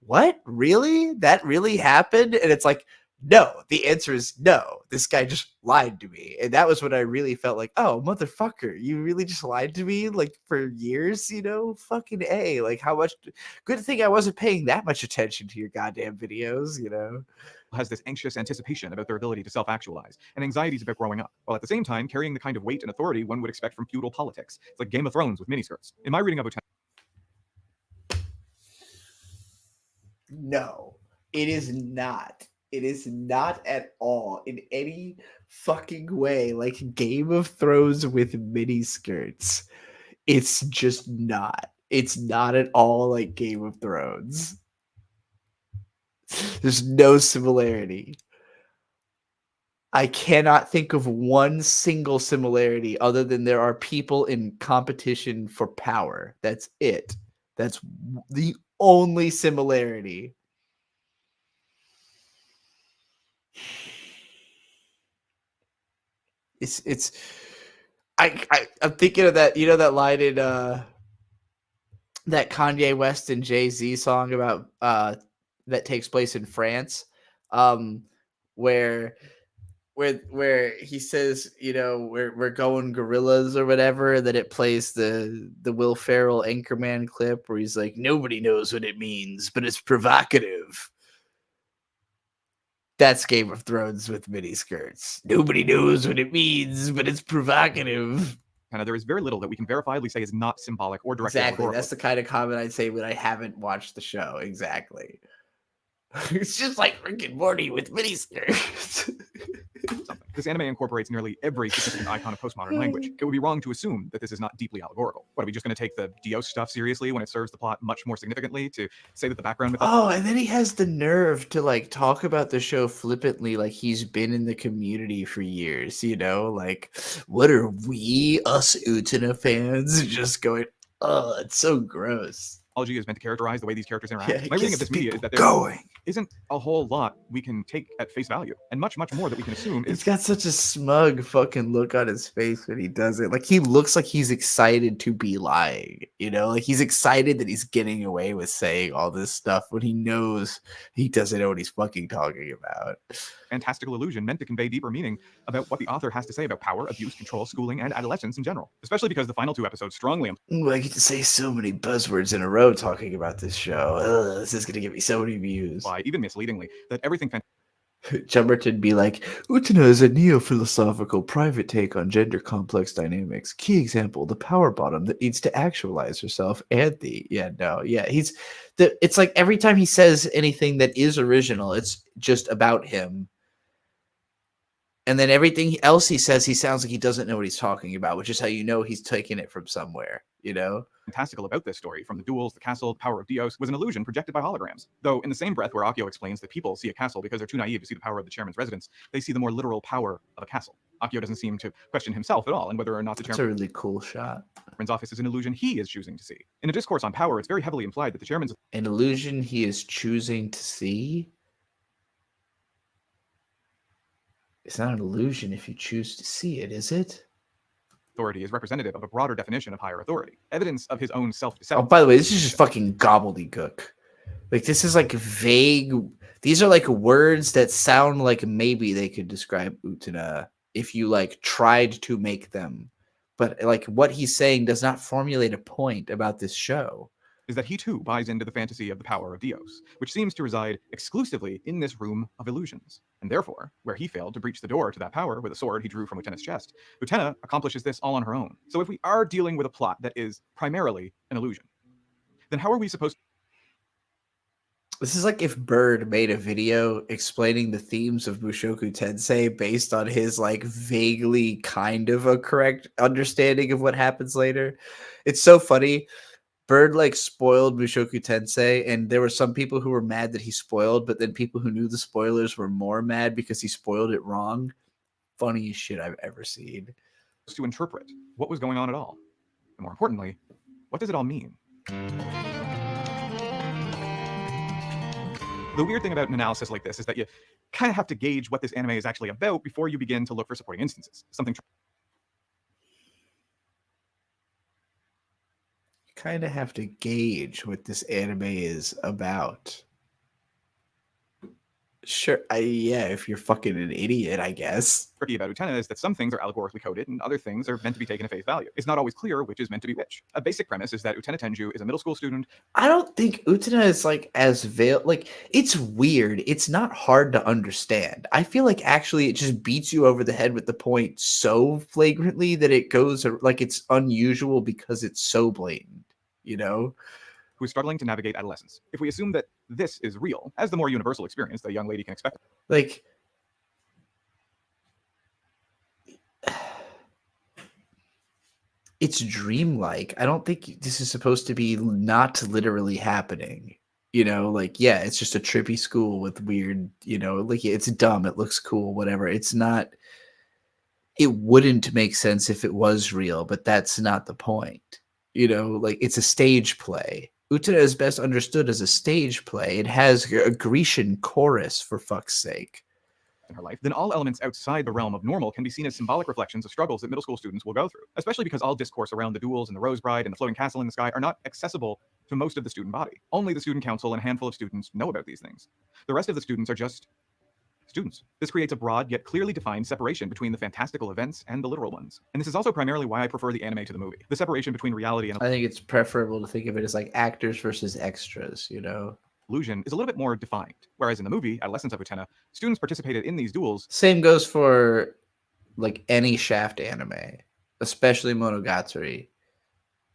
what? Really? That really happened? And it's like, no, the answer is no. This guy just lied to me. And that was when I really felt like, oh, motherfucker, you really just lied to me like for years, you know? Fucking A. Like how much good thing I wasn't paying that much attention to your goddamn videos, you know? Has this anxious anticipation about their ability to self-actualize and anxieties about growing up, while at the same time carrying the kind of weight and authority one would expect from feudal politics. It's like Game of Thrones with miniskirts. In my reading of Utena, no, it is not. It is not at all in any fucking way like Game of Thrones with miniskirts. It's just not. It's not at all like Game of Thrones. There's no similarity. I cannot think of one single similarity other than there are people in competition for power. That's it. That's the only similarity. I'm thinking of that, you know, that line in that Kanye West and Jay-Z song about that takes place in France, where he says, you know, we're going gorillas or whatever, and then it plays the Will Ferrell Anchorman clip where he's like, nobody knows what it means, but it's provocative. That's Game of Thrones with miniskirts. Nobody knows what it means, but it's provocative. there is very little that we can verifiably say is not symbolic or directly Exactly. allegorical. That's the kind of comment I'd say when I haven't watched the show. Exactly. It's just like Rick and Morty with miniskirts. This anime incorporates nearly every significant icon of postmodern language. It would be wrong to assume that this is not deeply allegorical. What, are we just going to take the Dios stuff seriously when it serves the plot much more significantly to say that the background mythology... Oh, and then he has the nerve to like talk about the show flippantly like he's been in the community for years, you know? Like, what are we, us Utena fans, just going, oh, it's so gross. Is meant to characterize the way these characters interact. Yeah, My reading of this media is that there isn't a whole lot we can take at face value, and much more that we can assume is... He's got such a smug fucking look on his face when he does it. Like, he looks like he's excited to be lying, you know? Like, he's excited that he's getting away with saying all this stuff when he knows he doesn't know what he's fucking talking about. Fantastical illusion meant to convey deeper meaning about what the author has to say about power, abuse, control, schooling, and adolescence in general. Especially because the final two episodes strongly... I get to say so many buzzwords in a row talking about this show. Ugh, this is going to get me so many views. Why, even misleadingly, that everything... Jumberton be like, Utena is a neo-philosophical private take on gender complex dynamics. Key example, the power bottom that needs to actualize herself and the... It's like every time he says anything that is original, it's just about him. And then everything else he says, he sounds like he doesn't know what he's talking about, which is how you know he's taking it from somewhere, you know? Fantastical about this story, from the duels, the castle, the power of Dios, was an illusion projected by holograms. Though in the same breath where Akio explains that people see a castle because they're too naive to see the power of the chairman's residence, they see the more literal power of a castle. Akio doesn't seem to question himself at all and whether or not the chairman's... That's a really cool shot. Office is an illusion he is choosing to see. In a discourse on power, it's very heavily implied that the chairman's... An illusion he is choosing to see? It's not an illusion if you choose to see it, is it? Authority is representative of a broader definition of higher authority. Evidence of his own self-deception. Oh, by the way, this is just fucking gobbledygook. Like, this is like vague. These are like words that sound like maybe they could describe Utena if you like tried to make them. But like what he's saying does not formulate a point about this show. Is that he too buys into the fantasy of the power of Dios, which seems to reside exclusively in this room of illusions. And therefore, where he failed to breach the door to that power with a sword he drew from Utena's chest, Utena accomplishes this all on her own. So if we are dealing with a plot that is primarily an illusion, then how are we supposed to... This is like if Bird made a video explaining the themes of Mushoku Tensei based on his like vaguely kind of a correct understanding of what happens later. It's so funny. Bird like spoiled Mushoku Tensei, and there were some people who were mad that he spoiled, but then people who knew the spoilers were more mad because he spoiled it wrong. Funniest shit I've ever seen. To interpret what was going on at all. And more importantly, what does it all mean? The weird thing about an analysis like this is that kind of have to gauge what this anime is actually about before you begin to look for supporting instances. Something Kind of have to gauge what this anime is about. Sure, yeah, if you're fucking an idiot, I guess. tricky about Utena is that some things are allegorically coded and other things are meant to be taken at face value. It's not always clear which is meant to be which. A basic premise is that Utena Tenju is a middle school student. I don't think Utena is like as veiled. Like, it's weird. It's not hard to understand. I feel like actually it just beats you over the head with the point so flagrantly that it goes like it's unusual because it's so blatant, you know? Who is struggling to navigate adolescence. If we assume that this is real, as the more universal experience that a young lady can expect. Like, it's dreamlike. I don't think this is supposed to be not literally happening. You know, like, yeah, it's just a trippy school with weird, you know, like it's dumb, it looks cool, whatever. It's not, it wouldn't make sense if it was real, but that's not the point. You know, like it's a stage play. Utena is best understood as a stage play. It has a Grecian chorus, for fuck's sake. In her life, then all elements outside the realm of normal can be seen as symbolic reflections of struggles that middle school students will go through, especially because all discourse around the duels and the Rose Bride and the floating castle in the sky are not accessible to most of the student body. Only the student council and a handful of students know about these things. The rest of the students are just students. This creates a broad yet clearly defined separation between the fantastical events and the literal ones. And this is also primarily why I prefer the anime to the movie. The separation between reality and I think it's preferable to think of it as like actors versus extras, you know? illusion is a little bit more defined. Whereas in the movie, Adolescence of Utena, students participated in these duels. Same goes for like any Shaft anime, especially Monogatari.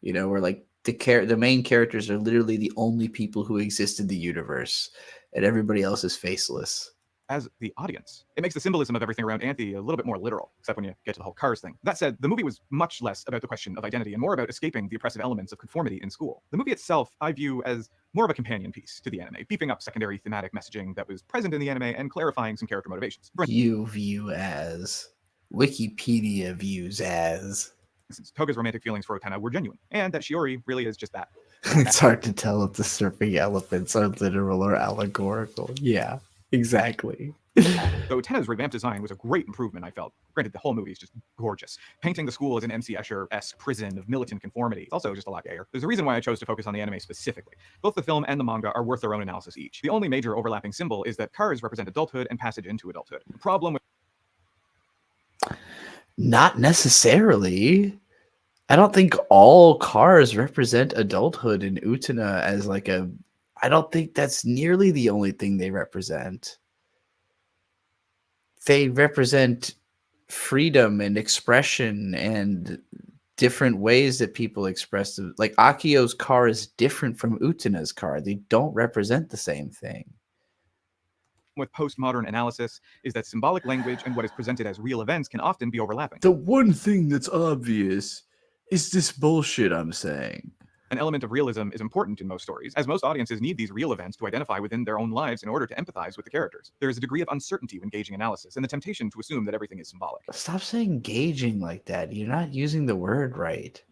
You know, where like the main characters are literally the only people who exist in the universe, and everybody else is faceless. As the audience, it makes the symbolism of everything around Anthe a little bit more literal, except when you get to the whole cars thing. That said, the movie was much less about the question of identity and more about escaping the oppressive elements of conformity in school. The movie itself, I view as more of a companion piece to the anime, beefing up secondary thematic messaging that was present in the anime and clarifying some character motivations. You view as, Wikipedia views as. Since Toga's romantic feelings for Utena were genuine, and that Shiori really is just that. It's hard to tell if the surfing elephants are literal or allegorical. Yeah, exactly. Though Utena's revamped design was a great improvement, I felt. Granted, the whole movie is just gorgeous. Painting the school as an MC Escher-esque prison of militant conformity is also just a lot gayer. There's a reason why I chose to focus on the anime specifically. Both the film and the manga are worth their own analysis each. The only major overlapping symbol is that cars represent adulthood and passage into adulthood. The problem with Not necessarily. I don't think all cars represent adulthood in Utena as like a. I don't think that's nearly the only thing they represent. They represent freedom and expression and different ways that people express it. Like Akio's car is different from Utena's car. They don't represent the same thing. With postmodern analysis is that symbolic language and what is presented as real events can often be overlapping. The one thing that's obvious is this bullshit I'm saying. An element of realism is important in most stories, as most audiences need these real events to identify within their own lives in order to empathize with the characters. There is a degree of uncertainty when gauging analysis, and the temptation to assume that everything is symbolic. Stop saying gauging like that. You're not using the word right.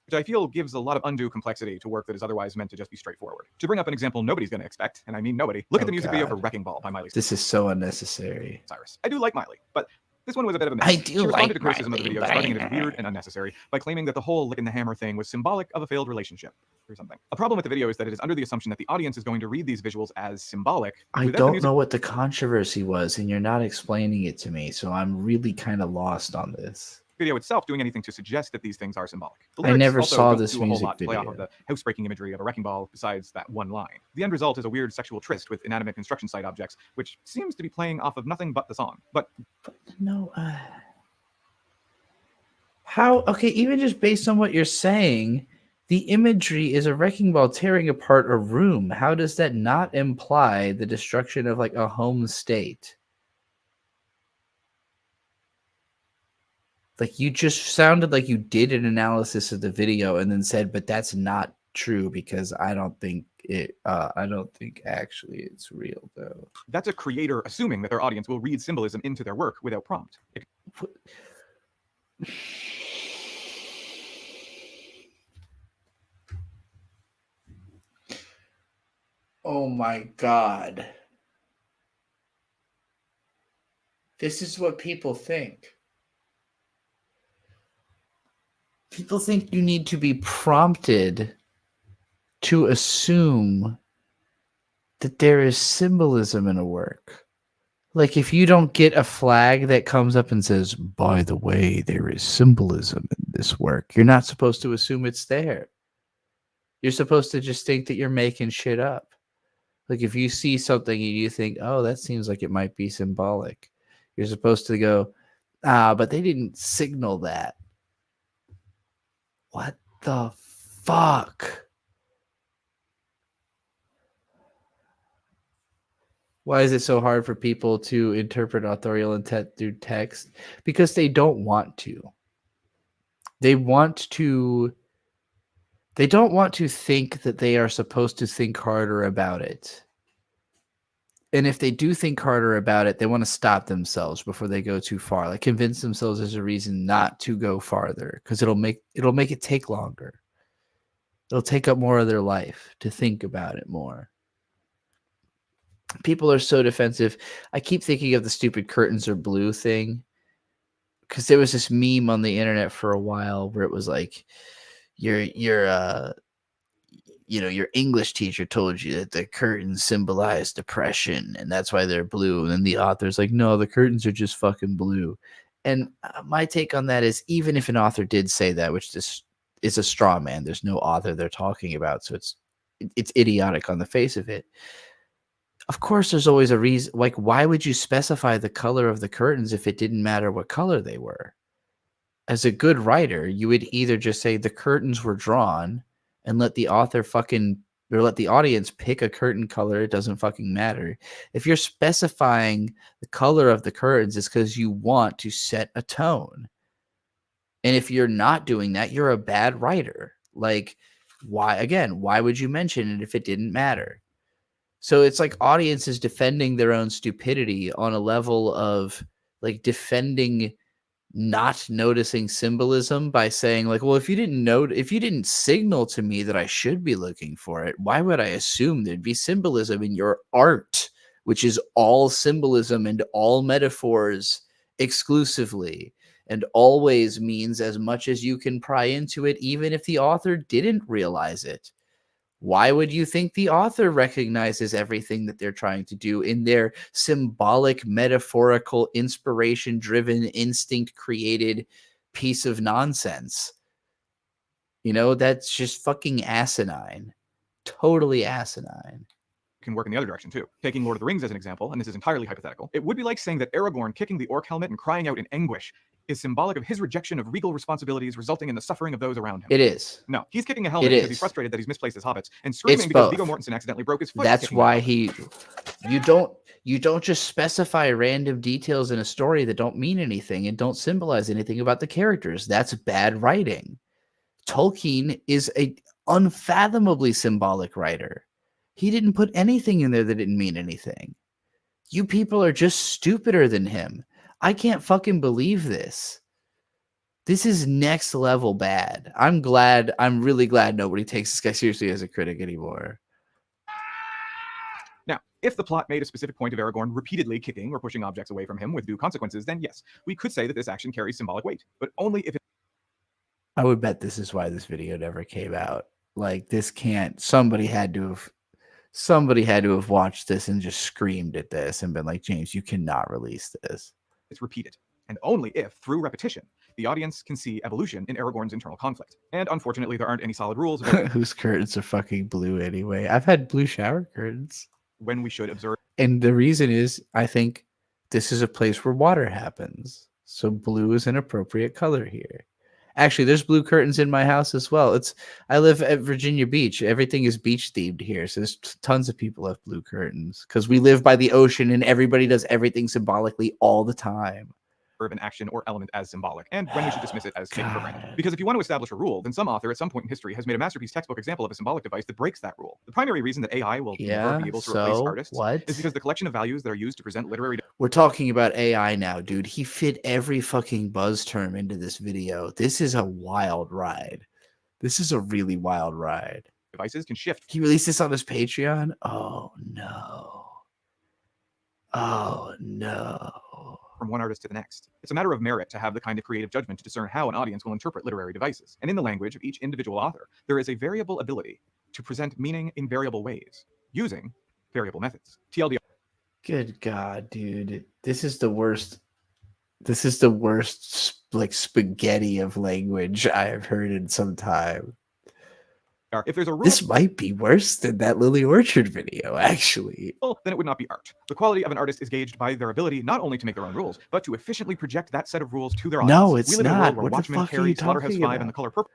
Which I feel gives a lot of undue complexity to work that is otherwise meant to just be straightforward. To bring up an example nobody's going to expect, and I mean nobody, look at the music video for Wrecking Ball by Miley This is so unnecessary. Cyrus. I do like Miley, but this one was a bit of a miss. I do She responded like to criticism of the Miley, video, but describing it as weird and unnecessary by claiming that the whole lick in the hammer thing was symbolic of a failed relationship or something. A problem with the video is that it is under the assumption that the audience is going to read these visuals as symbolic. I without the don't music- know what the controversy was, and you're not explaining it to me, so I'm really kind of lost on this. video itself doing anything to suggest that these things are symbolic. The I lyrics never also saw don't this do a whole music lot to play off video. of the house-breaking imagery of a wrecking ball besides that one line. The end result is a weird sexual tryst with inanimate construction site objects, which seems to be playing off of nothing but the song. But no, how? Okay, even just based on what you're saying, the imagery is a wrecking ball tearing apart a room. How does that not imply the destruction of like a home state? Like you just sounded like you did an analysis of the video and then said, but that's not true because I don't think actually it's real though. that's a creator assuming that their audience will read symbolism into their work without prompt. Oh my god. This is what people think. People think you need to be prompted to assume that there is symbolism in a work. Like if you don't get a flag that comes up and says, by the way, there is symbolism in this work, you're not supposed to assume it's there. You're supposed to just think that you're making shit up. Like if you see something and you think, oh, that seems like it might be symbolic, you're supposed to go, but they didn't signal that. What the fuck? Why is it so hard for people to interpret authorial intent through text? Because they don't want to. They don't want to think that they are supposed to think harder about it. And if they do think harder about it, they want to stop themselves before they go too far. Like convince themselves there's a reason not to go farther, because it'll make it take longer. It'll take up more of their life to think about it more. People are so defensive. I keep thinking of the stupid curtains are blue thing, because there was this meme on the internet for a while where it was like your English teacher told you that the curtains symbolize depression and that's why they're blue, and then the author's like, no, the curtains are just fucking blue. And my take on that is, even if an author did say that, which this is a straw man, there's no author they're talking about, so it's idiotic on the face of it. Of course, there's always a reason. Like, why would you specify the color of the curtains if it didn't matter what color they were? As a good writer, you would either just say the curtains were drawn and let the author or let the audience pick a curtain color. It doesn't fucking matter. If you're specifying the color of the curtains, it's because you want to set a tone. And if you're not doing that, you're a bad writer. Like, why would you mention it if it didn't matter? So it's like audiences defending their own stupidity on a level of like defending not noticing symbolism by saying like, well, if you didn't signal to me that I should be looking for it, why would I assume there'd be symbolism in your art, which is all symbolism and all metaphors exclusively, and always means as much as you can pry into it, even if the author didn't realize it. Why would you think the author recognizes everything that they're trying to do in their symbolic, metaphorical, inspiration-driven, instinct-created piece of nonsense? You know, that's just fucking asinine. Totally asinine. Can work in the other direction too. Taking Lord of the Rings as an example, and this is entirely hypothetical, it would be like saying that Aragorn kicking the orc helmet and crying out in anguish is symbolic of his rejection of regal responsibilities resulting in the suffering of those around him. It is. No, he's kicking a helmet because he's frustrated that he's misplaced his hobbits, and screaming It's because both. Viggo Mortensen accidentally broke his foot. That's why you don't just specify random details in a story that don't mean anything and don't symbolize anything about the characters. That's bad writing. Tolkien is a unfathomably symbolic writer. He didn't put anything in there that didn't mean anything. You people are just stupider than him. I can't fucking believe this. This is next level bad. I'm really glad nobody takes this guy seriously as a critic anymore. Now, if the plot made a specific point of Aragorn repeatedly kicking or pushing objects away from him with due consequences, then yes, we could say that this action carries symbolic weight, but only if it... I would bet this is why this video never came out. Like, this can't... Somebody had to have watched this and just screamed at this and been like, James, you cannot release this. It's repeated, and only if, through repetition, the audience can see evolution in Aragorn's internal conflict. And unfortunately, there aren't any solid rules about whose curtains are fucking blue anyway. I've had blue shower curtains. When we should observe. And the reason is, I think this is a place where water happens. So blue is an appropriate color here. Actually, there's blue curtains in my house as well. I live at Virginia Beach. Everything is beach themed here. So there's tons of people have blue curtains because we live by the ocean and everybody does everything symbolically all the time. An action or element as symbolic, and when we should dismiss it as taken for granted. Because if you want to establish a rule, then some author at some point in history has made a masterpiece textbook example of a symbolic device that breaks that rule. The primary reason that AI will never be able to replace artists is because the collection of values that are used to present literary... We're talking about AI now, dude. He fit every fucking buzz term into this video. This is a wild ride. This is a really wild ride. Devices can shift. He released this on his Patreon? Oh, no. Oh, no. From from one artist to the next. It's a matter of merit to have the kind of creative judgment to discern how an audience will interpret literary devices. And in the language of each individual author, there is a variable ability to present meaning in variable ways, using variable methods. TLDR. Good God, dude. This is the worst. This is the worst, like, spaghetti of language I have heard in some time. If there's a rule, This might be worse than that Lily Orchard video, actually. then it would not be art. The quality of an artist is gauged by their ability not only to make their own rules, but to efficiently project that set of rules to their audience. No, it's we live in a not. world where What the Watchmen, fuck are Carrie, you Slaughterhouse talking 5, and The Color Purple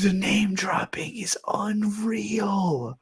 The name dropping is unreal.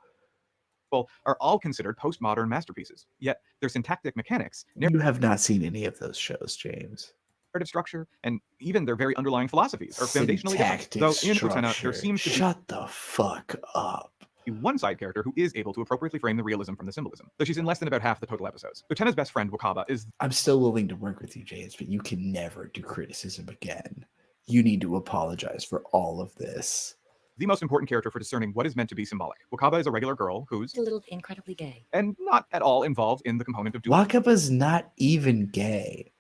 are all considered postmodern masterpieces. Yet their syntactic mechanics, You have not seen any of those shows, James. narrative structure, and even their very underlying philosophies are foundationally different. Syntactic Though in structure. Utena, there seems to be Shut the fuck up. one side character who is able to appropriately frame the realism from the symbolism, though she's in less than about half the total episodes. Utena's best friend, Wakaba, is I'm still willing to work with you, James, but you can never do criticism again. You need to apologize for all of this. the most important character for discerning what is meant to be symbolic. Wakaba is a regular girl who's a little incredibly gay and not at all involved in the component of Wakaba's not even gay.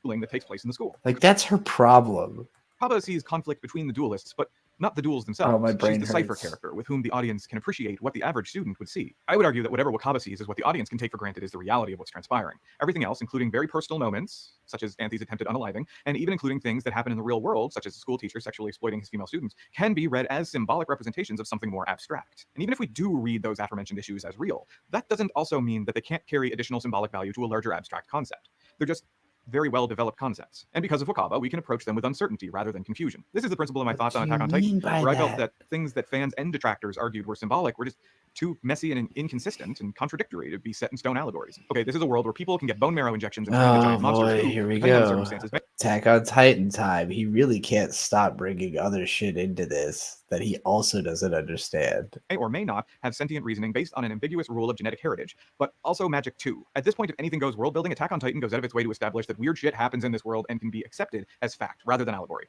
dueling that takes place in the school. Like, that's her problem. Wakaba sees conflict between the duelists, but not the duels themselves. Oh, my brain She's the cipher hurts. character with whom the audience can appreciate what the average student would see. I would argue that whatever Wakaba sees is what the audience can take for granted is the reality of what's transpiring. Everything else, including very personal moments, such as Anthy's attempted unaliving, and even including things that happen in the real world, such as a school teacher sexually exploiting his female students, can be read as symbolic representations of something more abstract. And even if we do read those aforementioned issues as real, that doesn't also mean that they can't carry additional symbolic value to a larger abstract concept. They're just very well developed concepts. And because of Wakaba, we can approach them with uncertainty rather than confusion. This is the principle of my thoughts on Attack on Titan, where I felt that things that fans and detractors argued were symbolic were just too messy and inconsistent and contradictory to be set in stone allegories. Okay, this is a world where people can get bone marrow injections and turn into Oh giant monsters. boy, who, here we depending on the go. circumstances, Attack on Titan time. He really can't stop bringing other shit into this that he also doesn't understand. may or may not have sentient reasoning based on an ambiguous rule of genetic heritage, but also magic too. At this point, if anything goes world building, Attack on Titan goes out of its way to establish that weird shit happens in this world and can be accepted as fact rather than allegory.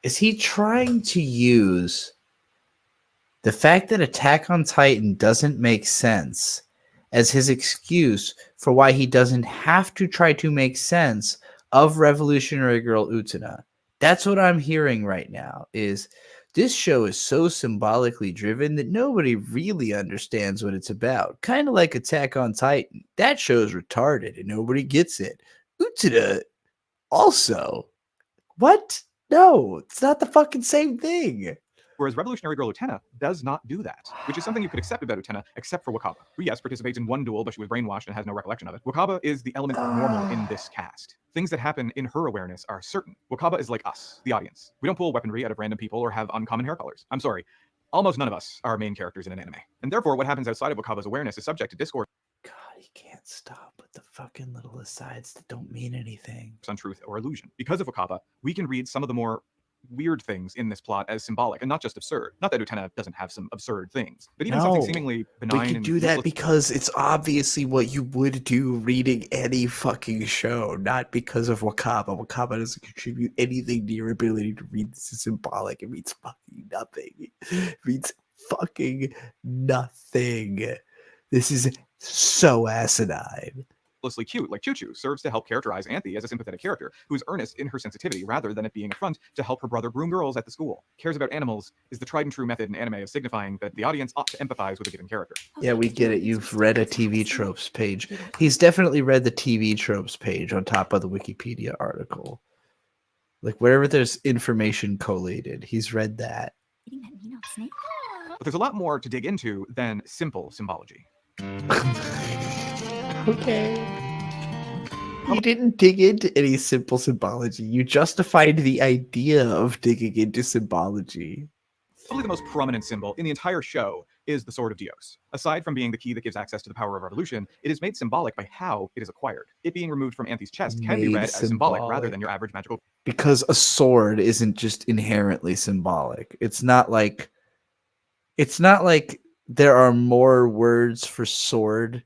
Is he trying to use the fact that Attack on Titan doesn't make sense as his excuse for why he doesn't have to try to make sense of Revolutionary Girl Utena? That's what I'm hearing right now, is this show is so symbolically driven that nobody really understands what it's about. Kind of like Attack on Titan. That show's retarded and nobody gets it. Utena also. What? No, it's not the fucking same thing. Whereas Revolutionary Girl Utena does not do that, which is something you could accept about Utena, except for Wakaba, who, yes, participates in one duel, but she was brainwashed and has no recollection of it. Wakaba is the element of normal in this cast. Things that happen in her awareness are certain. Wakaba is like us, the audience. We don't pull weaponry out of random people or have uncommon hair colors. I'm sorry. Almost none of us are main characters in an anime. And therefore, what happens outside of Wakaba's awareness is subject to discourse. God, he can't stop with the fucking little asides that don't mean anything. On truth or illusion. Because of Wakaba, we can read some of the more weird things in this plot as symbolic and not just absurd. Not that Utena doesn't have some absurd things, but even something seemingly benign. We can and do that useless- because it's obviously what you would do reading any fucking show, not because of Wakaba. Wakaba doesn't contribute anything to your ability to read this as symbolic. It means fucking nothing. It means fucking nothing. This is so asinine. cute, like Choo-Choo, serves to help characterize Anthy as a sympathetic character who is earnest in her sensitivity rather than it being a front to help her brother groom girls at the school. Cares about animals is the tried and true method in anime of signifying that the audience ought to empathize with a given character. Yeah, we get it. You've read a TV tropes page. He's definitely read the TV tropes page on top of the Wikipedia article. Like wherever there's information collated, he's read that. But there's a lot more to dig into than simple symbology. Okay. You didn't dig into any simple symbology. You justified the idea of digging into symbology. Probably the most prominent symbol in the entire show is the Sword of Dios. Aside from being the key that gives access to the power of revolution, it is made symbolic by how it is acquired. It being removed from Anthy's chest can be Made read as symbolic rather symbolic. than your average magical. Because a sword isn't just inherently symbolic. It's not like there are more words for sword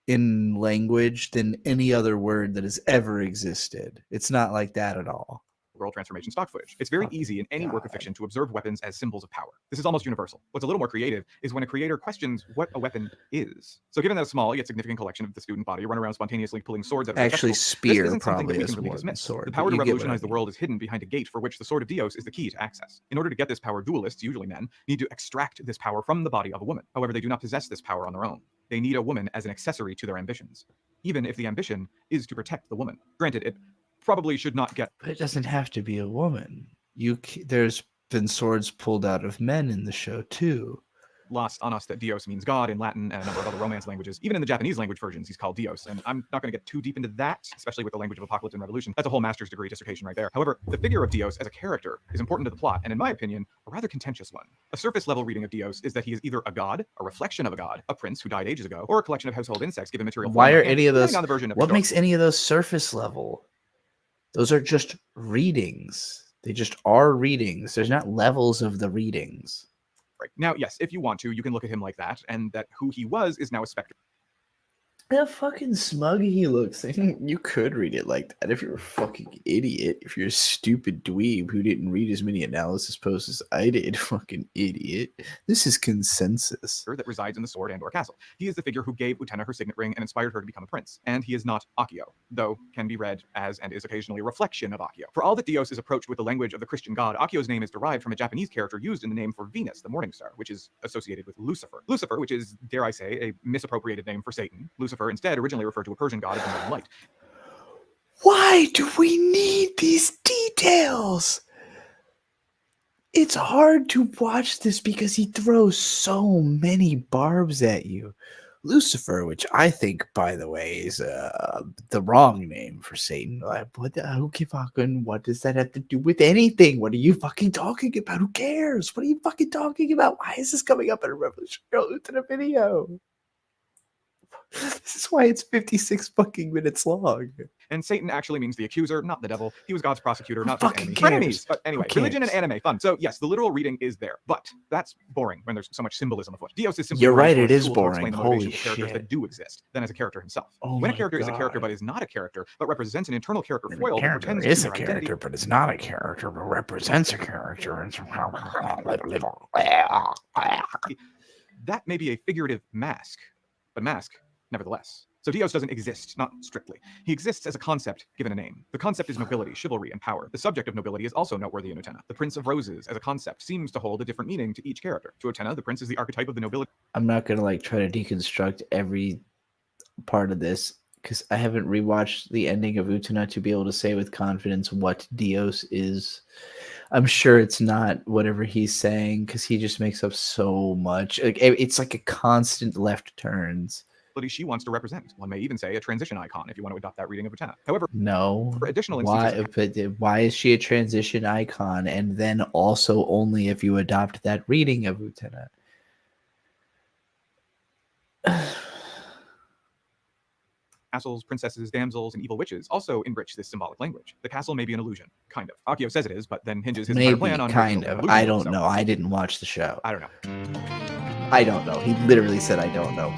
in language than any other word that has ever existed. It's not like that at all. girl transformation stock footage. It's very easy in any work of fiction to observe weapons as symbols of power. This is almost universal. What's a little more creative is when a creator questions what a weapon is. So given that a small yet significant collection of the student body run around spontaneously pulling swords out of their Actually, testicles, spear this isn't something that probably we is can really more than dismiss. sword, The but power to you get what I revolutionize the mean. world is hidden behind a gate for which the Sword of Dios is the key to access. In order to get this power, duelists, usually men, need to extract this power from the body of a woman. However, they do not possess this power on their own. They need a woman as an accessory to their ambitions, even if the ambition is to protect the woman. Granted, it probably should not get... But it doesn't have to be a woman. There's been swords pulled out of men in the show too. lost on us that Dios means God in Latin and a number of other Romance languages. Even in the Japanese language versions, he's called Dios. And I'm not going to get too deep into that, especially with the language of Apocalypse and Revolution. That's a whole master's degree dissertation right there. However, the figure of Dios as a character is important to the plot, and in my opinion, a rather contentious one. A surface level reading of Dios is that he is either a god, a reflection of a god, a prince who died ages ago, or a collection of household insects given material. Why form are by hand, any of those? depending on the version of the What story. makes any of those surface level? Those are just readings. They just are readings. There's not levels of the readings. Right. Now, yes, if you want to, you can look at him like that, and that who he was is now a specter. How fucking smug he looks. You could read it like that if you're a fucking idiot. If you're a stupid dweeb who didn't read as many analysis posts as I did, fucking idiot. This is consensus. That resides in the sword and or castle. He is the figure who gave Utena her signet ring and inspired her to become a prince. And he is not Akio, though can be read as and is occasionally a reflection of Akio. For all that Dios is approached with the language of the Christian god, Akio's name is derived from a Japanese character used in the name for Venus, the morning star, which is associated with Lucifer. Lucifer, which is, dare I say, a misappropriated name for Satan. Lucifer instead originally referred to a Persian god of the morning light. Why do we need these details? It's hard to watch this because he throws so many barbs at you. Lucifer, which I think, by the way, is the wrong name for Satan. What does that have to do with anything? What are you fucking talking about? Who cares? What are you fucking talking about? Why is this coming up in a Revolutionary Lieutenant video? This is why it's 56 fucking minutes long. And Satan actually means the accuser, not the devil. He was God's prosecutor, not Who his enemy. fucking Frenemies! cares? But anyway, Who religion and cares? anime, fun. So yes, the literal reading is there, but that's boring when there's so much symbolism afoot. Dios is simply You're right, a it is tool to explain boring. the Holy motivations of characters shit. that do exist than as a character himself. Oh When a my character is a character God. but is not a character, but represents an internal character The foil that character pretends is to a be their identity, character, but it's not a character, but represents a character. that may be a figurative mask, but mask nevertheless. So Dios doesn't exist, not strictly. He exists as a concept given a name. The concept is nobility, chivalry, and power. The subject of nobility is also noteworthy in Utena. The Prince of Roses as a concept seems to hold a different meaning to each character. To Utena, the prince is the archetype of the nobility. I'm not gonna try to deconstruct every part of this because I haven't rewatched the ending of Utena to be able to say with confidence what Dios is. I'm sure it's not whatever he's saying because he just makes up so much. It's like a constant left turns. She wants to represent. One may even say a transition icon if you want to adopt that reading of Utena. However, No. for additional instances Why is she a transition icon? And then also only if you adopt that reading of Utena. castles, princesses, damsels, and evil witches also enrich this symbolic language. The castle may be an illusion, kind of. Akio says it is, but then hinges his entire Maybe, plan on kind an of. illusion, I don't so- know. I didn't watch the show. I don't know. I don't know. He literally said, "I don't know."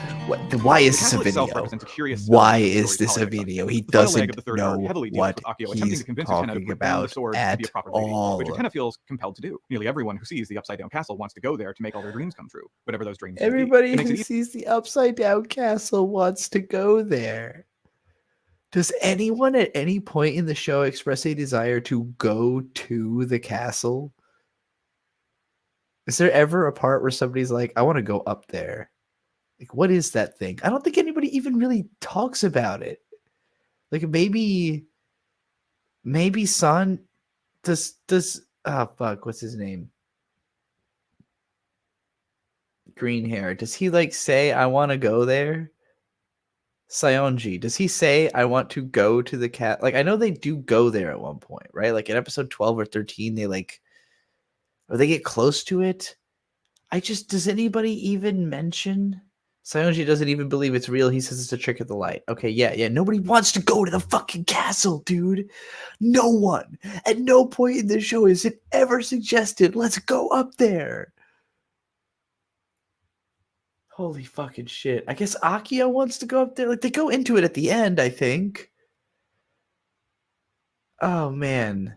Why is this a castle itself video? represents a curious Why spell is this a storytelling. video? He The final leg doesn't of the third know arc heavily deals what with Akio attempting he's to convince Utena to talking put down the about sword to at be a proper lady, which all. Utena feels compelled to do. Nearly everyone who sees the Upside Down Castle wants to go there to make all their dreams come true, whatever those dreams may be. Everybody It makes who it easy sees the Upside Down Castle wants to go there. Does anyone at any point in the show express a desire to go to the castle? Is there ever a part where somebody's like, I want to go up there? Like, what is that thing? I don't think anybody even really talks about it. Like maybe Son does oh fuck, what's his name? Green hair. Does he say I want to go there? Sionji, does he say I want to go to the cat? I know they do go there at one point, right? In episode 12 or 13, they or they get close to it. Does anybody even mention? Sionji doesn't even believe it's real. He says it's a trick of the light. Okay, yeah. Nobody wants to go to the fucking castle, dude. No one. At no point in the show is it ever suggested, let's go up there. Holy fucking shit. I guess Akio wants to go up there. They go into it at the end, I think. Oh, man.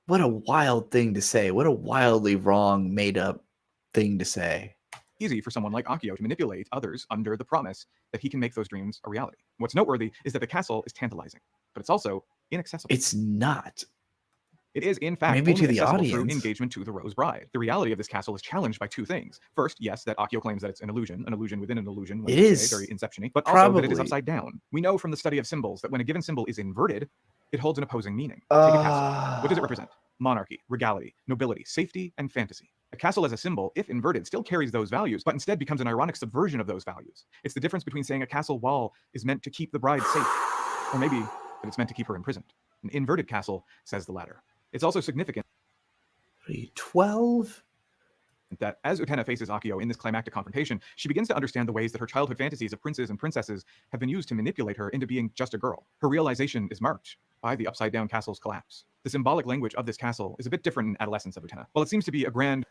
What a wild thing to say. What a wildly wrong, made up thing to say. Easy for someone like Akio to manipulate others under the promise that he can make those dreams a reality. What's noteworthy is that the castle is tantalizing, but it's also inaccessible. It's not. It is, in fact, Maybe only to the accessible through audience. engagement to the Rose Bride. The reality of this castle is challenged by two things. First, yes, that Akio claims that it's an illusion within an illusion, It is. very Inception-y, but also that it is Probably. upside down. We know from the study of symbols that when a given symbol is inverted, it holds an opposing meaning. Take a castle. What does it represent? Monarchy, regality, nobility, safety, and fantasy. A castle as a symbol, if inverted, still carries those values, but instead becomes an ironic subversion of those values. It's the difference between saying a castle wall is meant to keep the bride safe, or maybe that it's meant to keep her imprisoned. An inverted castle says the latter. It's also significant 12? that as Utena faces Akio in this climactic confrontation, she begins to understand the ways that her childhood fantasies of princes and princesses have been used to manipulate her into being just a girl. Her realization is marked by the upside-down castle's collapse. The symbolic language of this castle is a bit different in Adolescence of Utena. While it seems to be a grand...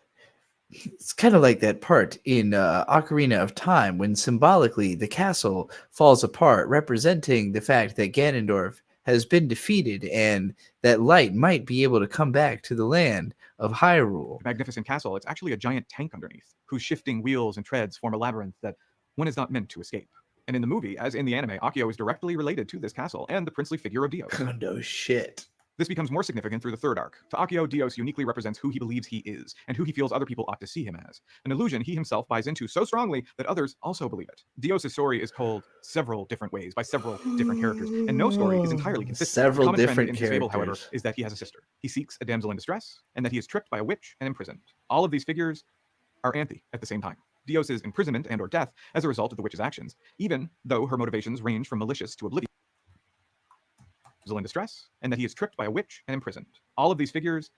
It's kind of like that part in Ocarina of Time when symbolically the castle falls apart, representing the fact that Ganondorf has been defeated and that light might be able to come back to the land of Hyrule. magnificent castle, it's actually a giant tank underneath, whose shifting wheels and treads form a labyrinth that one is not meant to escape. And in the movie, as in the anime, Akio is directly related to this castle and the princely figure of Dios. No shit. This becomes more significant through the third arc. To Akio, Dios uniquely represents who he believes he is, and who he feels other people ought to see him as. An illusion he himself buys into so strongly that others also believe it. Dios' story is told several different ways by several different characters, and no story is entirely consistent. Several The common trend different in his fable, however, characters. is that he has a sister. He seeks a damsel in distress, and that he is tricked by a witch and imprisoned. All of these figures are Anthe at the same time. Dios' imprisonment and or death as a result of the witch's actions, even though her motivations range from malicious to oblivious. In distress, and that he is tricked by a witch and imprisoned. All of these figures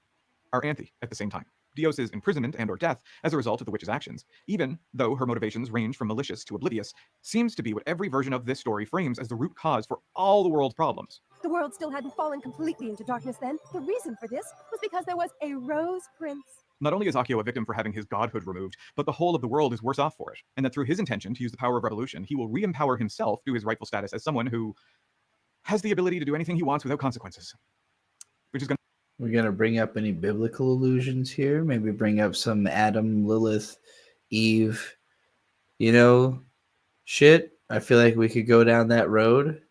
are Anthe at the same time. Dios' imprisonment and or death as a result of the witch's actions, even though her motivations range from malicious to oblivious, seems to be what every version of this story frames as the root cause for all the world's problems. The world still hadn't fallen completely into darkness then. The reason for this was because there was a Rose Prince. Not only is Akio a victim for having his godhood removed, but the whole of the world is worse off for it, and that through his intention to use the power of revolution, he will re-empower himself through his rightful status as someone who has the ability to do anything he wants without consequences. Which is going We're going to bring up any biblical allusions here. Maybe bring up some Adam, Lilith, Eve, shit. I feel like we could go down that road.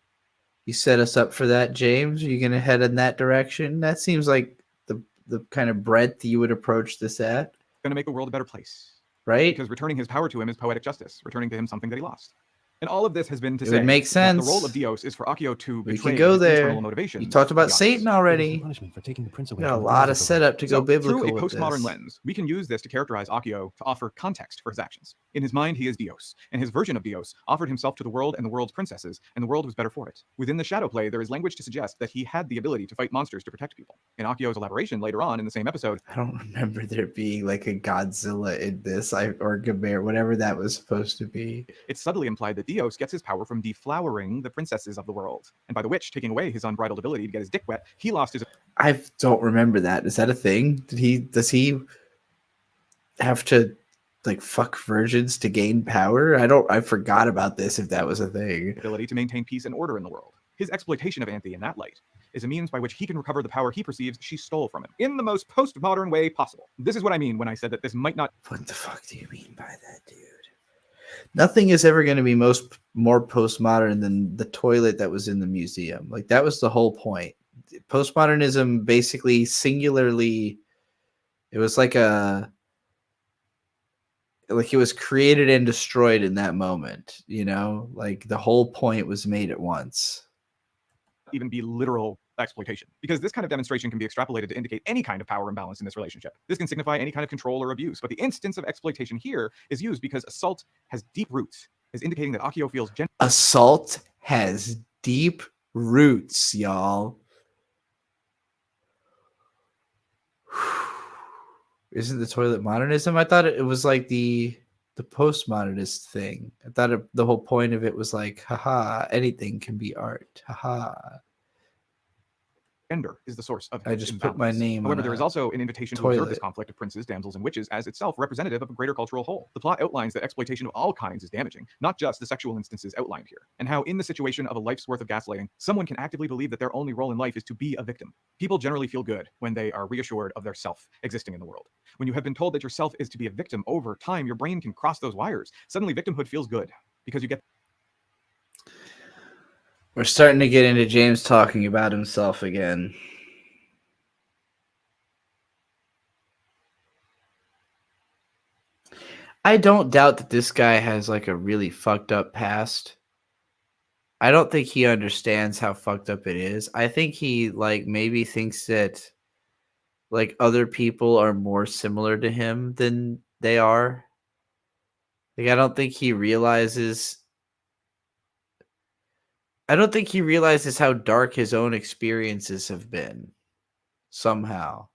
You set us up for that, James. Are you going to head in that direction? That seems like the kind of breadth you would approach this at. to make the world a better place. Right? Because returning his power to him is poetic justice, returning to him something that he lost. And all of this has been to It say would make that sense. the role of Dios is for Akio to We betray can go his there. internal motivations. You talked about to Satan God. already. Punishment for taking the prince away Got a from the lot of physical setup to go So, biblical through a with postmodern this. lens, we can use this to characterize Akio to offer context for his actions. In his mind, he is Dios, and his version of Dios offered himself to the world and the world's princesses, and the world was better for it. Within the shadow play, there is language to suggest that he had the ability to fight monsters to protect people. In Akio's elaboration later on in the same episode, I don't remember there being like a Godzilla in this, or Gamera, whatever that was supposed to be. it's subtly implied that Dios gets his power from deflowering the princesses of the world. And by the witch taking away his unbridled ability to get his dick wet, he lost his... I don't remember that. Is that a thing? Does he have to like fuck virgins to gain power? I forgot about this if that was a thing. ability to maintain peace and order in the world. His exploitation of Anthe in that light is a means by which he can recover the power he perceives she stole from him in the most postmodern way possible. This is what I mean when I said that this might not... What the fuck do you mean by that, dude? Nothing is ever going to be more postmodern than the toilet that was in the museum. Like that was the whole point. Postmodernism basically singularly, it was like it was created and destroyed in that moment, like the whole point was made at once. even be literal exploitation, because this kind of demonstration can be extrapolated to indicate any kind of power imbalance in this relationship. This can signify any kind of control or abuse, but the instance of exploitation here is used because assault has deep roots, as indicating that Akio feels Assault has deep roots, y'all. Isn't the toilet modernism? I thought it was like the postmodernist thing. I thought the whole point of it was like, haha, anything can be art. Haha. Gender is the source of I this just put my imbalance. name However, on there a is also an invitation to observe this toilet. conflict of princes, damsels, and witches as itself representative of a greater cultural whole. The plot outlines that exploitation of all kinds is damaging, not just the sexual instances outlined here, and how in the situation of a life's worth of gaslighting, someone can actively believe that their only role in life is to be a victim. People generally feel good when they are reassured of their self existing in the world. When you have been told that your self is to be a victim, over time, your brain can cross those wires. Suddenly, victimhood feels good because you get. We're starting to get into James talking about himself again. I don't doubt that this guy has like a really fucked up past. I don't think he understands how fucked up it is. I think he like maybe thinks that like other people are more similar to him than they are. Like I don't think he realizes how dark his own experiences have been somehow.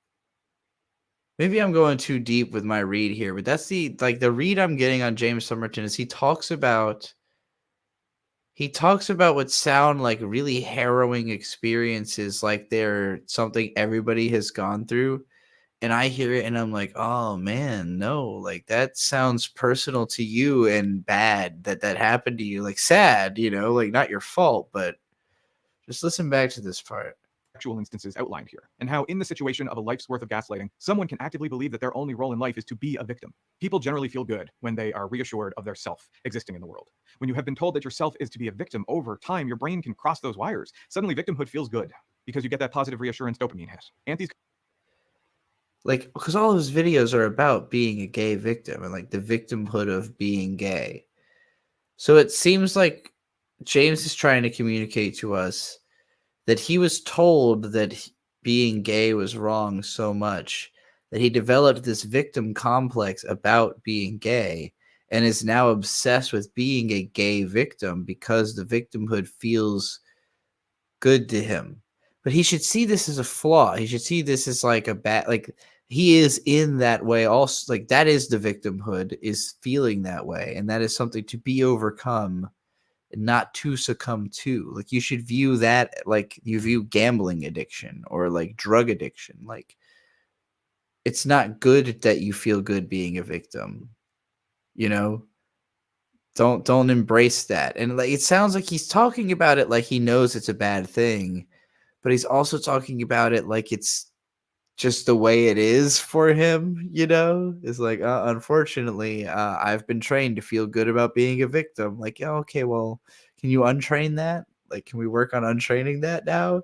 Maybe I'm going too deep with my read here, but that's the read I'm getting on James Somerton is he talks about what sound like really harrowing experiences, like they're something everybody has gone through. And I hear it and I'm like, oh man, no, like that sounds personal to you and bad that happened to you. Like sad, like not your fault, but just listen back to this part. Actual instances outlined here, and how in the situation of a life's worth of gaslighting, someone can actively believe that their only role in life is to be a victim. People generally feel good when they are reassured of their self existing in the world. When you have been told that your self is to be a victim, over time, your brain can cross those wires. Suddenly, victimhood feels good because you get that positive reassurance dopamine hit. Anthony's like, because all of his videos are about being a gay victim and like the victimhood of being gay. So it seems like James is trying to communicate to us that he was told that being gay was wrong so much that he developed this victim complex about being gay and is now obsessed with being a gay victim because the victimhood feels good to him. But he should see this as a flaw. He should see this as like a bad, like he is in that way also. Like that is the victimhood, is feeling that way. And that is something to be overcome, not to succumb to. Like you should view that like you view gambling addiction or like drug addiction. Like it's not good that you feel good being a victim. Don't embrace that. And like it sounds like he's talking about it like he knows it's a bad thing, but he's also talking about it like it's just the way it is for him, It's like, unfortunately, I've been trained to feel good about being a victim. Like, yeah, okay, well, can you untrain that? Like, can we work on untraining that now?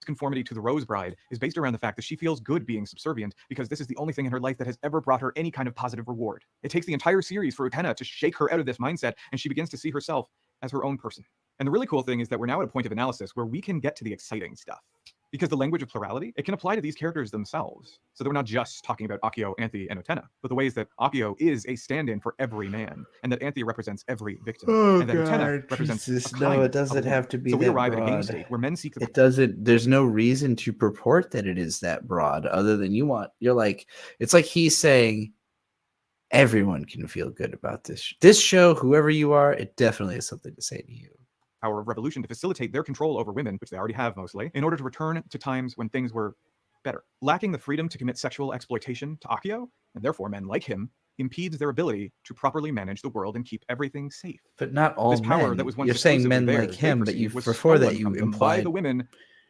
conformity to the Rose Bride is based around the fact that she feels good being subservient because this is the only thing in her life that has ever brought her any kind of positive reward. It takes the entire series for Utena to shake her out of this mindset, and she begins to see herself as her own person. And the really cool thing is that we're now at a point of analysis where we can get to the exciting stuff. Because the language of plurality, it can apply to these characters themselves. So that we're not just talking about Akio, Anthy, and Utena, but the ways that Akio is a stand-in for every man, and that Anthy represents every victim, and that Utena represents a kind No, it doesn't of have to be So we that arrive at a game broad. state where men seek the It doesn't. There's no reason to purport that it is that broad, other than you're like, it's like he's saying everyone can feel good about this show. Whoever you are, it definitely has something to say to you. power of revolution to facilitate their control over women, which they already have mostly, in order to return to times when things were better. Lacking the freedom to commit sexual exploitation to Akio, and therefore men like him, impedes their ability to properly manage the world and keep everything safe. But not all This power men. that was once You're saying men exclusively like theirs, they him, but perceived, you was before that stolen you from them by implied the women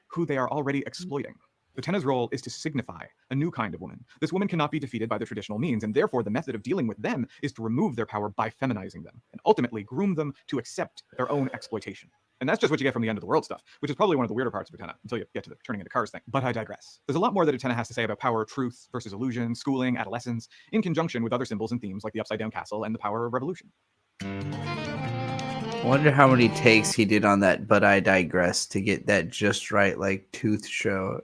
who they are already exploiting. Utena's role is to signify a new kind of woman. This woman cannot be defeated by the traditional means, and therefore the method of dealing with them is to remove their power by feminizing them, and ultimately groom them to accept their own exploitation. And that's just what you get from the end of the world stuff, which is probably one of the weirder parts of Utena, until you get to the turning into cars thing. But I digress. There's a lot more that Utena has to say about power, truth versus illusion, schooling, adolescence, in conjunction with other symbols and themes like the Upside Down Castle and the power of revolution. I wonder how many takes he did on that, but I digress, to get that just right, like tooth show.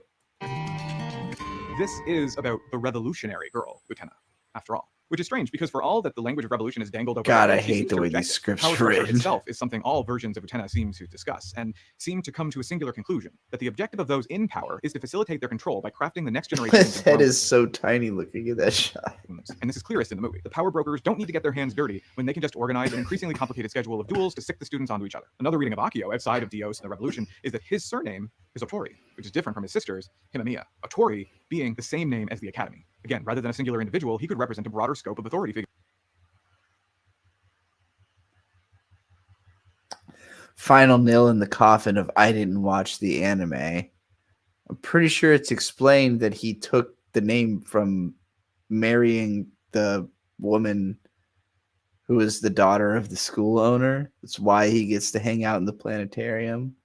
This is about the revolutionary girl, Utena, after all. which is strange because for all that the language of revolution is dangled over God, the I world, she hate seems the to way reject these it. scripts Power are structure written. itself is something all versions of Utena seem to discuss, and seem to come to a singular conclusion, that the objective of those in power is to facilitate their control by crafting the next generation His into head drones. is so tiny looking at that shot. And this is clearest in the movie. The power brokers don't need to get their hands dirty when they can just organize an increasingly complicated schedule of duels to sick the students onto each other. Another reading of Akio, outside of Dios and the Revolution, is that his surname is Otori, which is different from his sister's, Himamiya. Otori being the same name as the Academy. Again, rather than a singular individual, he could represent a broader scope of authority figure. Final nail in the coffin of I didn't watch the anime. I'm pretty sure it's explained that he took the name from marrying the woman who is the daughter of the school owner. That's why he gets to hang out in the planetarium.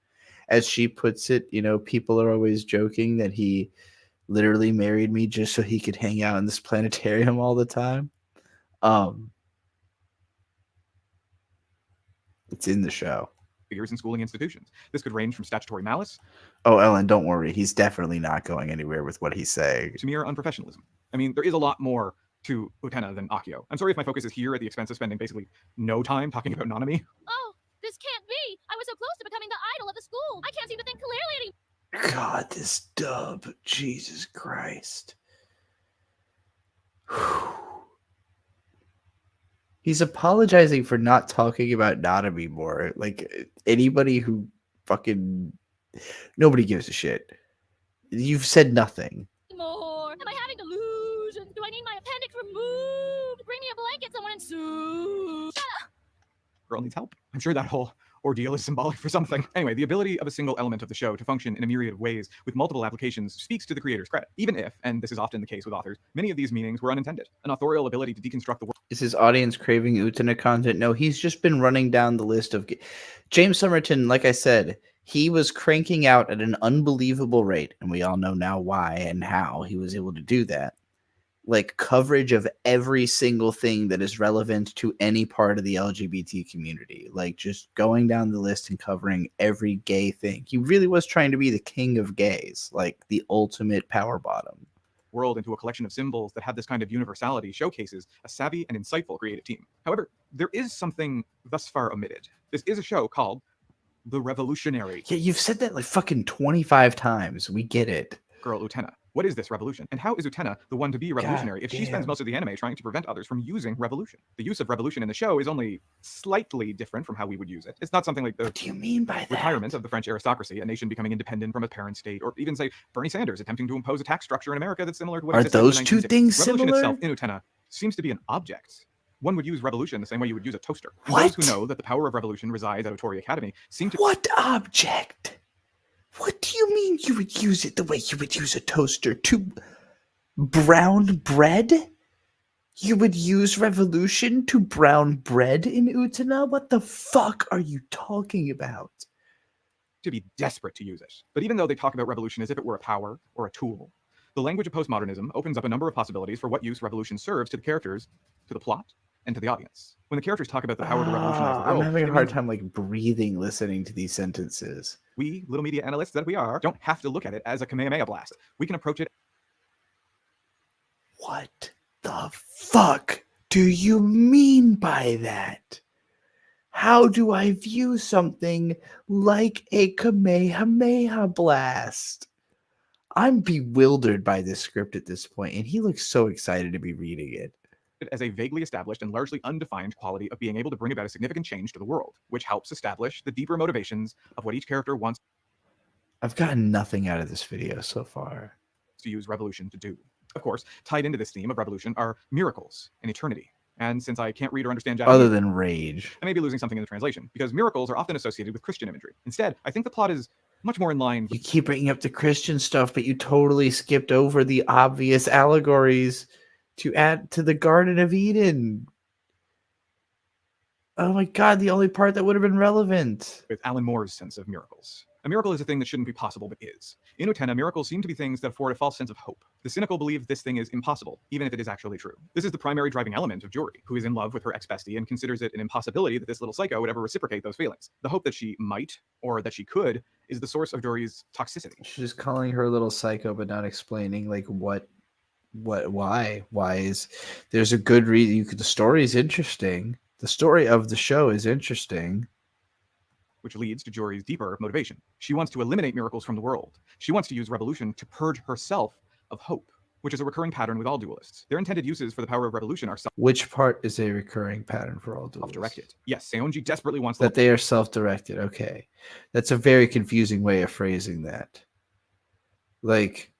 As she puts it, you know, people are always joking that he literally married me just so he could hang out in this planetarium all the time. It's in the show. Figures in schooling institutions. This could range from statutory malice Oh, Ellen, don't worry. He's definitely not going anywhere with what he's saying. to mere unprofessionalism. I mean, there is a lot more to Utena than Akio. I'm sorry if my focus is here at the expense of spending basically no time talking about Nanami. Oh, this can't be. I was so close to becoming the idol of the school. I can't seem to think clearly anymore. God, this dub. Jesus Christ. He's apologizing for not talking about Nanami more. Like, anybody who fucking... Nobody gives a shit. You've said nothing. More. Am I having delusions? Do I need my appendix removed? Bring me a blanket, someone, and sue. Shut up. Girl needs help. I'm sure that whole ordeal is symbolic for something. Anyway, the ability of a single element of the show to function in a myriad of ways with multiple applications speaks to the creator's credit. Even if, and this is often the case with authors, many of these meanings were unintended. An authorial ability to deconstruct the world. Is his audience craving Utena content? No, he's just been running down the list of... James Somerton, like I said, he was cranking out at an unbelievable rate, and we all know now why and how he was able to do that. Like, coverage of every single thing that is relevant to any part of the LGBT community. Like, just going down the list and covering every gay thing. He really was trying to be the king of gays, like the ultimate power bottom. World into a collection of symbols that have this kind of universality showcases a savvy and insightful creative team. However, there is something thus far omitted. This is a show called The Revolutionary. Yeah, you've said that like fucking 25 times. We get it. Girl Utena. What is this revolution? And how is Utena the one to be revolutionary if she spends damn. most of the anime trying to prevent others from using revolution? The use of revolution in the show is only slightly different from how we would use it. It's not something like the What do you mean by that? retirement of the French aristocracy, a nation becoming independent from a parent state, or even say Bernie Sanders attempting to impose a tax structure in America that's similar to what Are existed in the those two 1960s. things Revolution similar? itself in Utena seems to be an object. One would use revolution the same way you would use a toaster. What? Those who know that the power of revolution resides at Otori Academy seem to... What object? What do you mean you would use it the way you would use a toaster? To brown bread? You would use revolution to brown bread in Utena? What the fuck are you talking about? to be desperate to use it. But even though they talk about revolution as if it were a power or a tool, the language of postmodernism opens up a number of possibilities for what use revolution serves to the characters, to the plot, and to the audience. When the characters talk about the power to revolutionize the world, I'm having a it hard means time like breathing listening to these sentences. we, little media analysts that we are, don't have to look at it as a Kamehameha blast. We can approach it. What the fuck do you mean by that? How do I view something like a Kamehameha blast? I'm bewildered by this script at this point, and he looks so excited to be reading it. As a vaguely established and largely undefined quality of being able to bring about a significant change to the world, which helps establish the deeper motivations of what each character wants I've gotten nothing out of this video so far. to use revolution to do. Of course, tied into this theme of revolution are miracles and eternity. And since I can't read or understand Japanese, Other than rage. I may be losing something in the translation, because miracles are often associated with Christian imagery. Instead, I think the plot is much more in line You keep bringing up the Christian stuff, but you totally skipped over the obvious allegories to add to the Garden of Eden. Oh my god, the only part that would have been relevant. with Alan Moore's sense of miracles. A miracle is a thing that shouldn't be possible, but is. In Utena, miracles seem to be things that afford a false sense of hope. The cynical believe this thing is impossible, even if it is actually true. This is the primary driving element of Juri, who is in love with her ex-bestie and considers it an impossibility that this little psycho would ever reciprocate those feelings. The hope that she might, or that she could, is the source of Juri's toxicity. She's just calling her a little psycho, but not explaining like what What? Why? Why is there's a good reason? The story is interesting. The story of the show is interesting. Which leads to Jori's deeper motivation. She wants to eliminate miracles from the world. She wants to use revolution to purge herself of hope, which is a recurring pattern with all duelists. Their intended uses for the power of revolution are Which part is a recurring pattern for all duelists? self-directed. Yes, Seonji desperately wants That they are self-directed. Okay, that's a very confusing way of phrasing that. Like,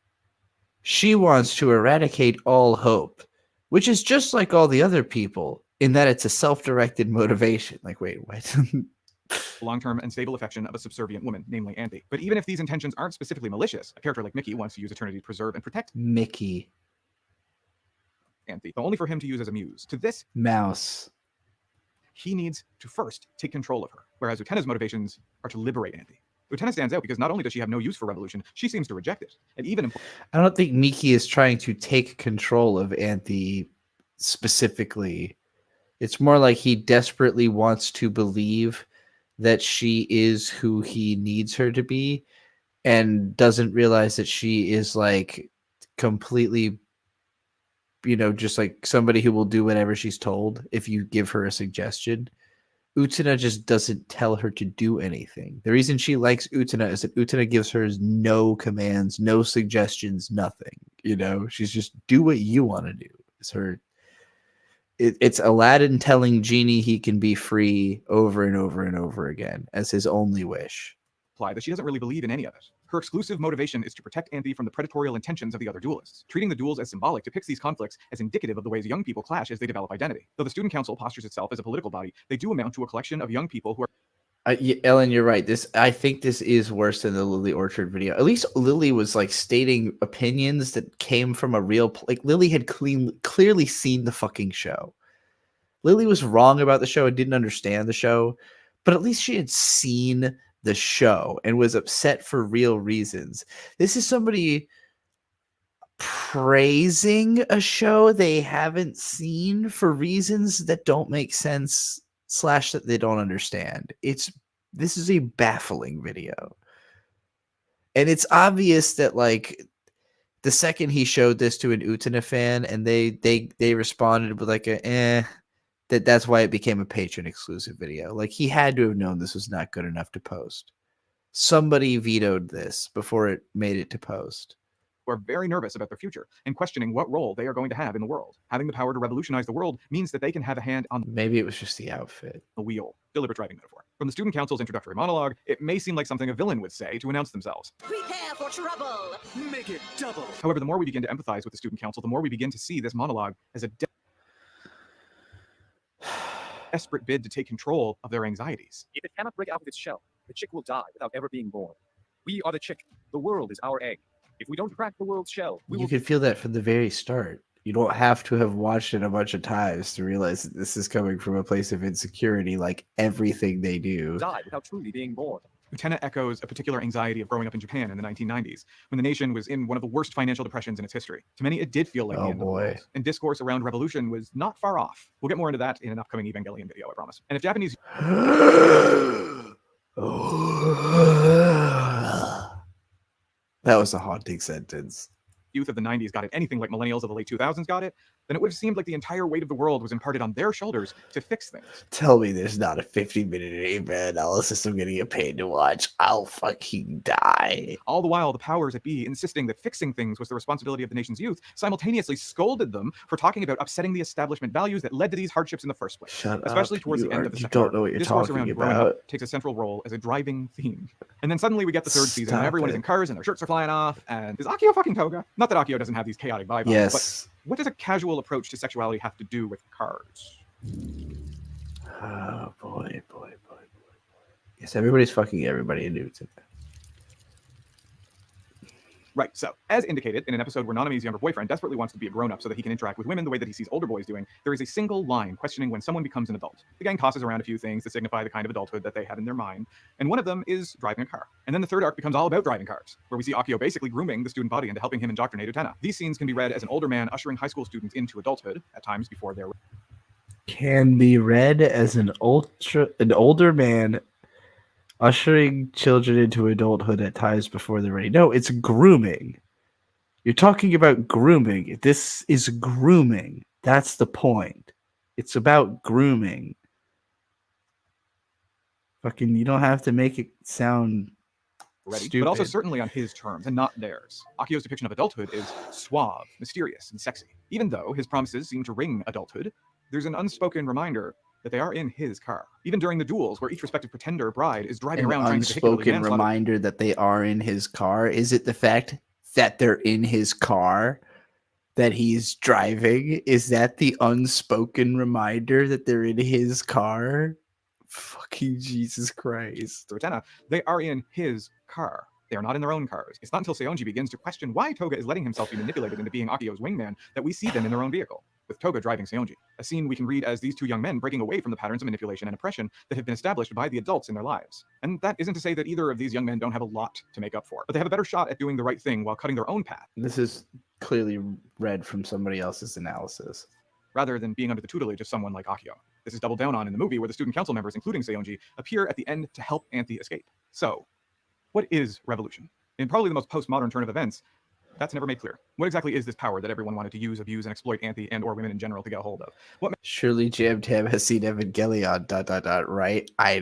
she wants to eradicate all hope, which is just like all the other people in that it's a self-directed motivation. Like, wait, what? long-term and stable affection of a subservient woman, namely Anthe. But even if these intentions aren't specifically malicious, a character like Mickey wants to use eternity to preserve and protect Mickey. Anthe, but only for him to use as a muse. To this, Mouse. He needs to first take control of her, whereas Utena's motivations are to liberate Anthe. Utena stands out because not only does she have no use for revolution, she seems to reject it. And even I don't think Miki is trying to take control of Anthe specifically. It's more like he desperately wants to believe that she is who he needs her to be and doesn't realize that she is like completely, just like somebody who will do whatever she's told if you give her a suggestion. Utena just doesn't tell her to do anything. The reason she likes Utena is that Utena gives her no commands, no suggestions, nothing. She's just do what you want to do. It's her. It's Aladdin telling Genie he can be free over and over and over again as his only wish. That she doesn't really believe in any of it. Her exclusive motivation is to protect Anthe from the predatorial intentions of the other duelists. Treating the duels as symbolic depicts these conflicts as indicative of the ways young people clash as they develop identity. Though the student council postures itself as a political body, they do amount to a collection of young people who are Ellen, you're right. I think this is worse than the Lily Orchard video. At least Lily was like stating opinions that came from a real. Like Lily had clearly seen the fucking show. Lily was wrong about the show and didn't understand the show, but at least she had seen the show and was upset for real reasons. This is somebody praising a show they haven't seen for reasons that don't make sense / that they don't understand. This is a baffling video. And it's obvious that like the second he showed this to an Utena fan and they responded with like that's why it became a patron exclusive video. Like he had to have known this was not good enough to post. Somebody vetoed this before it made it to post. are very nervous about their future and questioning what role they are going to have in the world. Having the power to revolutionize the world means that they can have a hand on maybe it was just the outfit. The wheel. Deliberate driving metaphor. From the student council's introductory monologue, it may seem like something a villain would say to announce themselves. Prepare for trouble. Make it double. However, the more we begin to empathize with the student council, the more we begin to see this monologue as a desperate bid to take control of their anxieties. If it cannot break out of its shell, the chick will die without ever being born. We are the chick. The world is our egg. If we don't crack the world's shell, we You will could feel that from the very start. You don't have to have watched it a bunch of times to realize that this is coming from a place of insecurity, like everything they do. die without truly being born. Utena echoes a particular anxiety of growing up in Japan in the 1990s, when the nation was in one of the worst financial depressions in its history. To many, it did feel like the end of the world, and discourse around revolution was not far off. We'll get more into that in an upcoming Evangelion video, I promise. And if Japanese... That was a haunting sentence. Youth of the 90s got it anything like millennials of the late 2000s got it, then it would have seemed like the entire weight of the world was imparted on their shoulders to fix things. Tell me there's not a 50-minute AVA analysis I'm going to get paid to watch. I'll fucking die. All the while, the powers that be, insisting that fixing things was the responsibility of the nation's youth, simultaneously scolded them for talking about upsetting the establishment values that led to these hardships in the first place. Especially towards the end of the second don't know what you're discourse talking around growing up about. takes a central role as a driving theme. And then suddenly we get the third season, and Stop everyone is it. in cars and their shirts are flying off. And is Akio fucking toga? Not that Akio doesn't have these chaotic vibes, Yes. but what does a casual approach to sexuality have to do with cars? Oh, boy. Yes, everybody's fucking everybody in Newton. Right, so, as indicated in an episode where Nanami's younger boyfriend desperately wants to be a grown-up so that he can interact with women the way that he sees older boys doing, there is a single line questioning when someone becomes an adult. The gang tosses around a few things to signify the kind of adulthood that they have in their mind, and one of them is driving a car. And then the third arc becomes all about driving cars, where we see Akio basically grooming the student body into helping him indoctrinate Utena. These scenes can be read as an older man ushering high school students into adulthood, at times before they're... Can be read as an older man ushering children into adulthood at times before they're ready. No, it's grooming. You're talking about grooming. This is grooming. That's the point. It's about grooming. Fucking, you don't have to make it sound stupid. But also certainly on his terms and not theirs. Akio's depiction of adulthood is suave, mysterious, and sexy. Even though his promises seem to ring adulthood, there's an unspoken reminder that they are in his car. Even during the duels, where each respective pretender bride is driving around trying to particularly unspoken reminder that they are in his car. Is it the fact that they're in his car that he's driving? Is that the unspoken reminder that they're in his car? Fucking Jesus Christ. Utena, they are in his car. They are not in their own cars. It's not until Seonji begins to question why Toga is letting himself be manipulated into being Akio's wingman that we see them in their own vehicle, with Toga driving Seonji. A scene we can read as these two young men breaking away from the patterns of manipulation and oppression that have been established by the adults in their lives. And that isn't to say that either of these young men don't have a lot to make up for, but they have a better shot at doing the right thing while cutting their own path. This is clearly read from somebody else's analysis. Rather than being under the tutelage of someone like Akio. This is doubled down on in the movie where the student council members, including Seonji, appear at the end to help Anthy escape. So, what is revolution? In probably the most postmodern turn of events, that's never made clear. What exactly is this power that everyone wanted to use, abuse, and exploit Anthy and or women in general to get a hold of? What Surely Jam Tam has seen Evangelion, right? I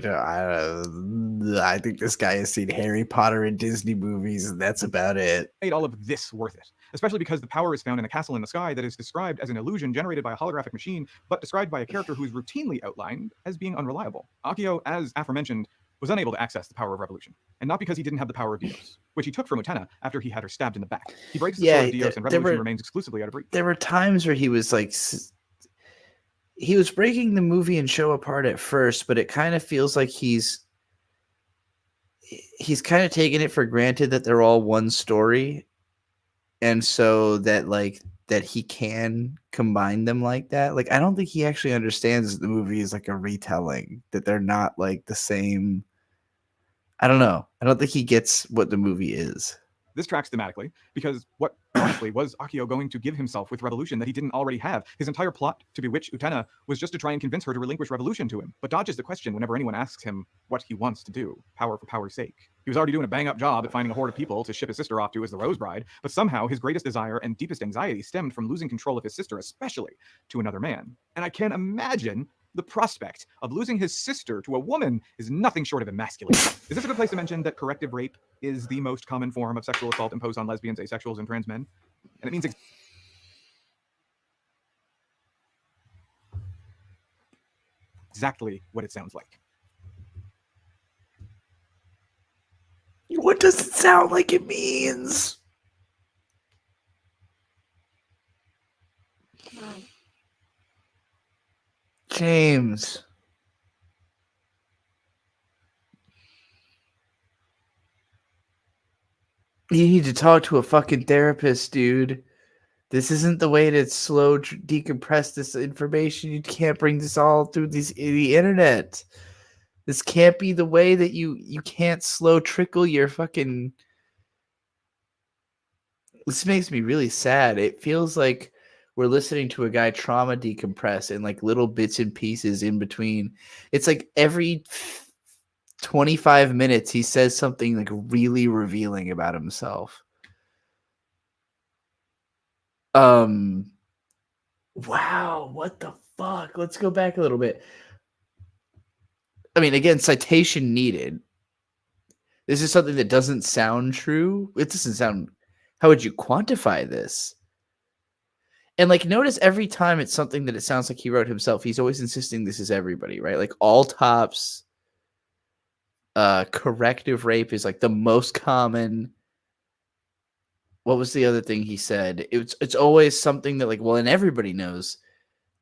think this guy has seen Harry Potter and Disney movies, and that's about it. made all of this worth it? Especially because the power is found in a castle in the sky that is described as an illusion generated by a holographic machine, but described by a character who is routinely outlined as being unreliable. Akio, as aforementioned, was unable to access the power of revolution, and not because he didn't have the power of Dios, which he took from Utena after he had her stabbed in the back. He breaks the sword of Dios, and revolution remains exclusively out of reach. There were times where he was like, he was breaking the movie and show apart at first, but it kind of feels like he's kind of taking it for granted that they're all one story, and so that he can combine them like that. Like, I don't think he actually understands that the movie is like a retelling, that they're not like the same. I don't know. I don't think he gets what the movie is. This tracks thematically, because what honestly was Akio going to give himself with revolution that he didn't already have? His entire plot to bewitch Utena was just to try and convince her to relinquish revolution to him, but dodges the question whenever anyone asks him what he wants to do. Power for power's sake. He was already doing a bang-up job at finding a horde of people to ship his sister off to as the Rose Bride, but somehow his greatest desire and deepest anxiety stemmed from losing control of his sister, especially to another man. And I can't imagine the prospect of losing his sister to a woman is nothing short of emasculating. Is this a good place to mention that corrective rape is the most common form of sexual assault imposed on lesbians, asexuals, and trans men? And it means exactly what it sounds like. What does it sound like it means? James. You need to talk to a fucking therapist, dude. This isn't the way to slow decompress this information. You can't bring this all through the internet. This can't be the way that you can't slow trickle your fucking. This makes me really sad. It feels like we're listening to a guy trauma decompress in like little bits and pieces in between. It's like every 25 minutes he says something like really revealing about himself. Wow, what the fuck? Let's go back a little bit. I mean, again, citation needed. This is something that doesn't sound true. It doesn't sound. How would you quantify this? And like, notice every time it's something that it sounds like he wrote himself, he's always insisting this is everybody, right? Like all tops, corrective rape is like the most common. What was the other thing he said? It's always something that like, well, and everybody knows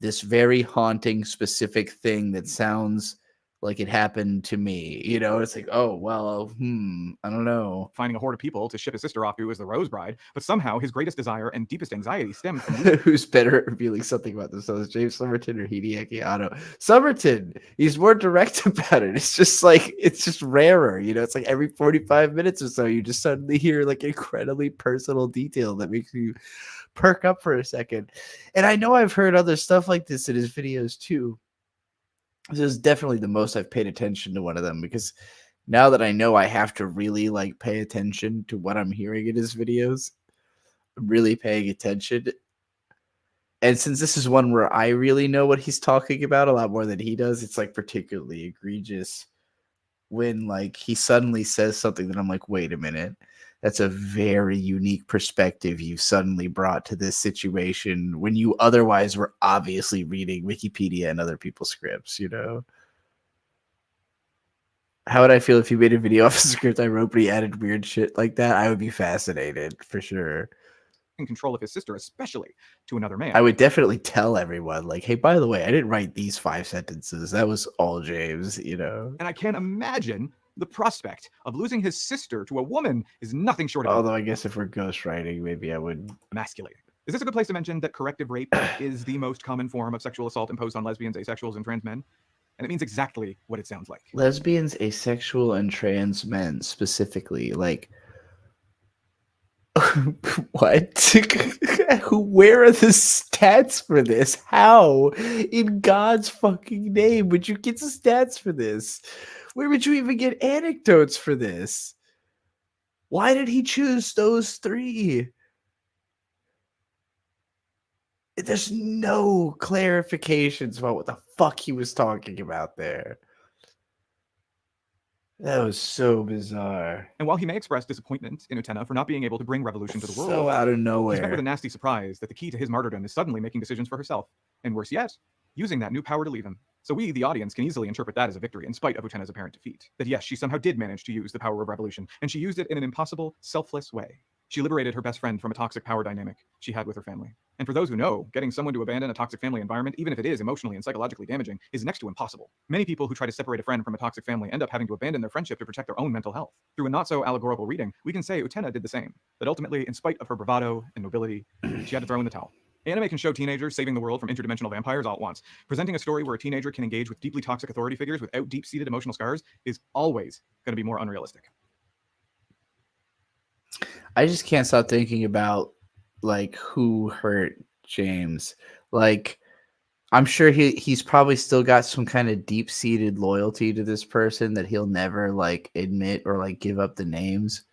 this very haunting specific thing that sounds like it happened to me. You know, it's like, oh, well, I don't know. Finding a horde of people to ship his sister off to as the Rose Bride, but somehow his greatest desire and deepest anxiety stemmed from who's better at revealing something about themselves, James Somerton or Hideaki Anno? Somerton, he's more direct about it. It's just like, it's just rarer, you know. It's like every 45 minutes or so, you just suddenly hear like incredibly personal detail that makes you perk up for a second. And I know I've heard other stuff like this in his videos too. This is definitely the most I've paid attention to one of them, because now that I know I have to really like pay attention to what I'm hearing in his videos, really paying attention. And since this is one where I really know what he's talking about a lot more than he does, it's like particularly egregious when like he suddenly says something that I'm like, wait a minute, that's a very unique perspective you've suddenly brought to this situation when you otherwise were obviously reading Wikipedia and other people's scripts, you know? How would I feel if you made a video off a script I wrote, but he added weird shit like that? I would be fascinated for sure. In control of his sister, especially to another man. I would definitely tell everyone, like, hey, by the way, I didn't write these 5 sentences. That was all James, you know? And I can't imagine the prospect of losing his sister to a woman is nothing short of Although I guess if we're ghostwriting, maybe I would emasculating. Is this a good place to mention that corrective rape is the most common form of sexual assault imposed on lesbians, asexuals, and trans men? And it means exactly what it sounds like. Lesbians, asexual, and trans men specifically, like, what? Where are the stats for this? How, in God's fucking name, would you get the stats for this? Where would you even get anecdotes for this? Why did he choose those 3? There's no clarifications about what the fuck he was talking about there. That was so bizarre. And while he may express disappointment in Utena for not being able to bring revolution to the world, So out of nowhere. he's met with a nasty surprise that the key to his martyrdom is suddenly making decisions for herself. And worse yet, using that new power to leave him. So we, the audience, can easily interpret that as a victory in spite of Utena's apparent defeat. That yes, she somehow did manage to use the power of revolution, and she used it in an impossible, selfless way. She liberated her best friend from a toxic power dynamic she had with her family. And for those who know, getting someone to abandon a toxic family environment, even if it is emotionally and psychologically damaging, is next to impossible. Many people who try to separate a friend from a toxic family end up having to abandon their friendship to protect their own mental health. Through a not-so-allegorical reading, we can say Utena did the same. That ultimately, in spite of her bravado and nobility, she had to throw in the towel. Anime can show teenagers saving the world from interdimensional vampires all at once. Presenting a story where a teenager can engage with deeply toxic authority figures without deep-seated emotional scars is always going to be more unrealistic. I just can't stop thinking about like who hurt James. Like, I'm sure he's probably still got some kind of deep-seated loyalty to this person that he'll never like admit or like give up the names.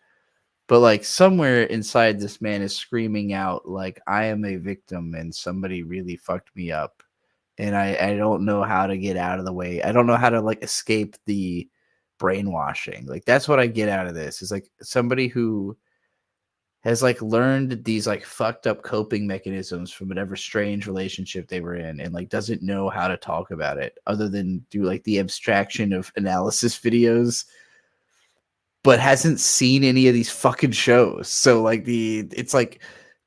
But like somewhere inside this man is screaming out like, I am a victim and somebody really fucked me up. And I don't know how to get out of the way. I don't know how to like escape the brainwashing. Like that's what I get out of this is like somebody who has like learned these like fucked up coping mechanisms from whatever strange relationship they were in and like doesn't know how to talk about it other than do like the abstraction of analysis videos, but hasn't seen any of these fucking shows. So like it's like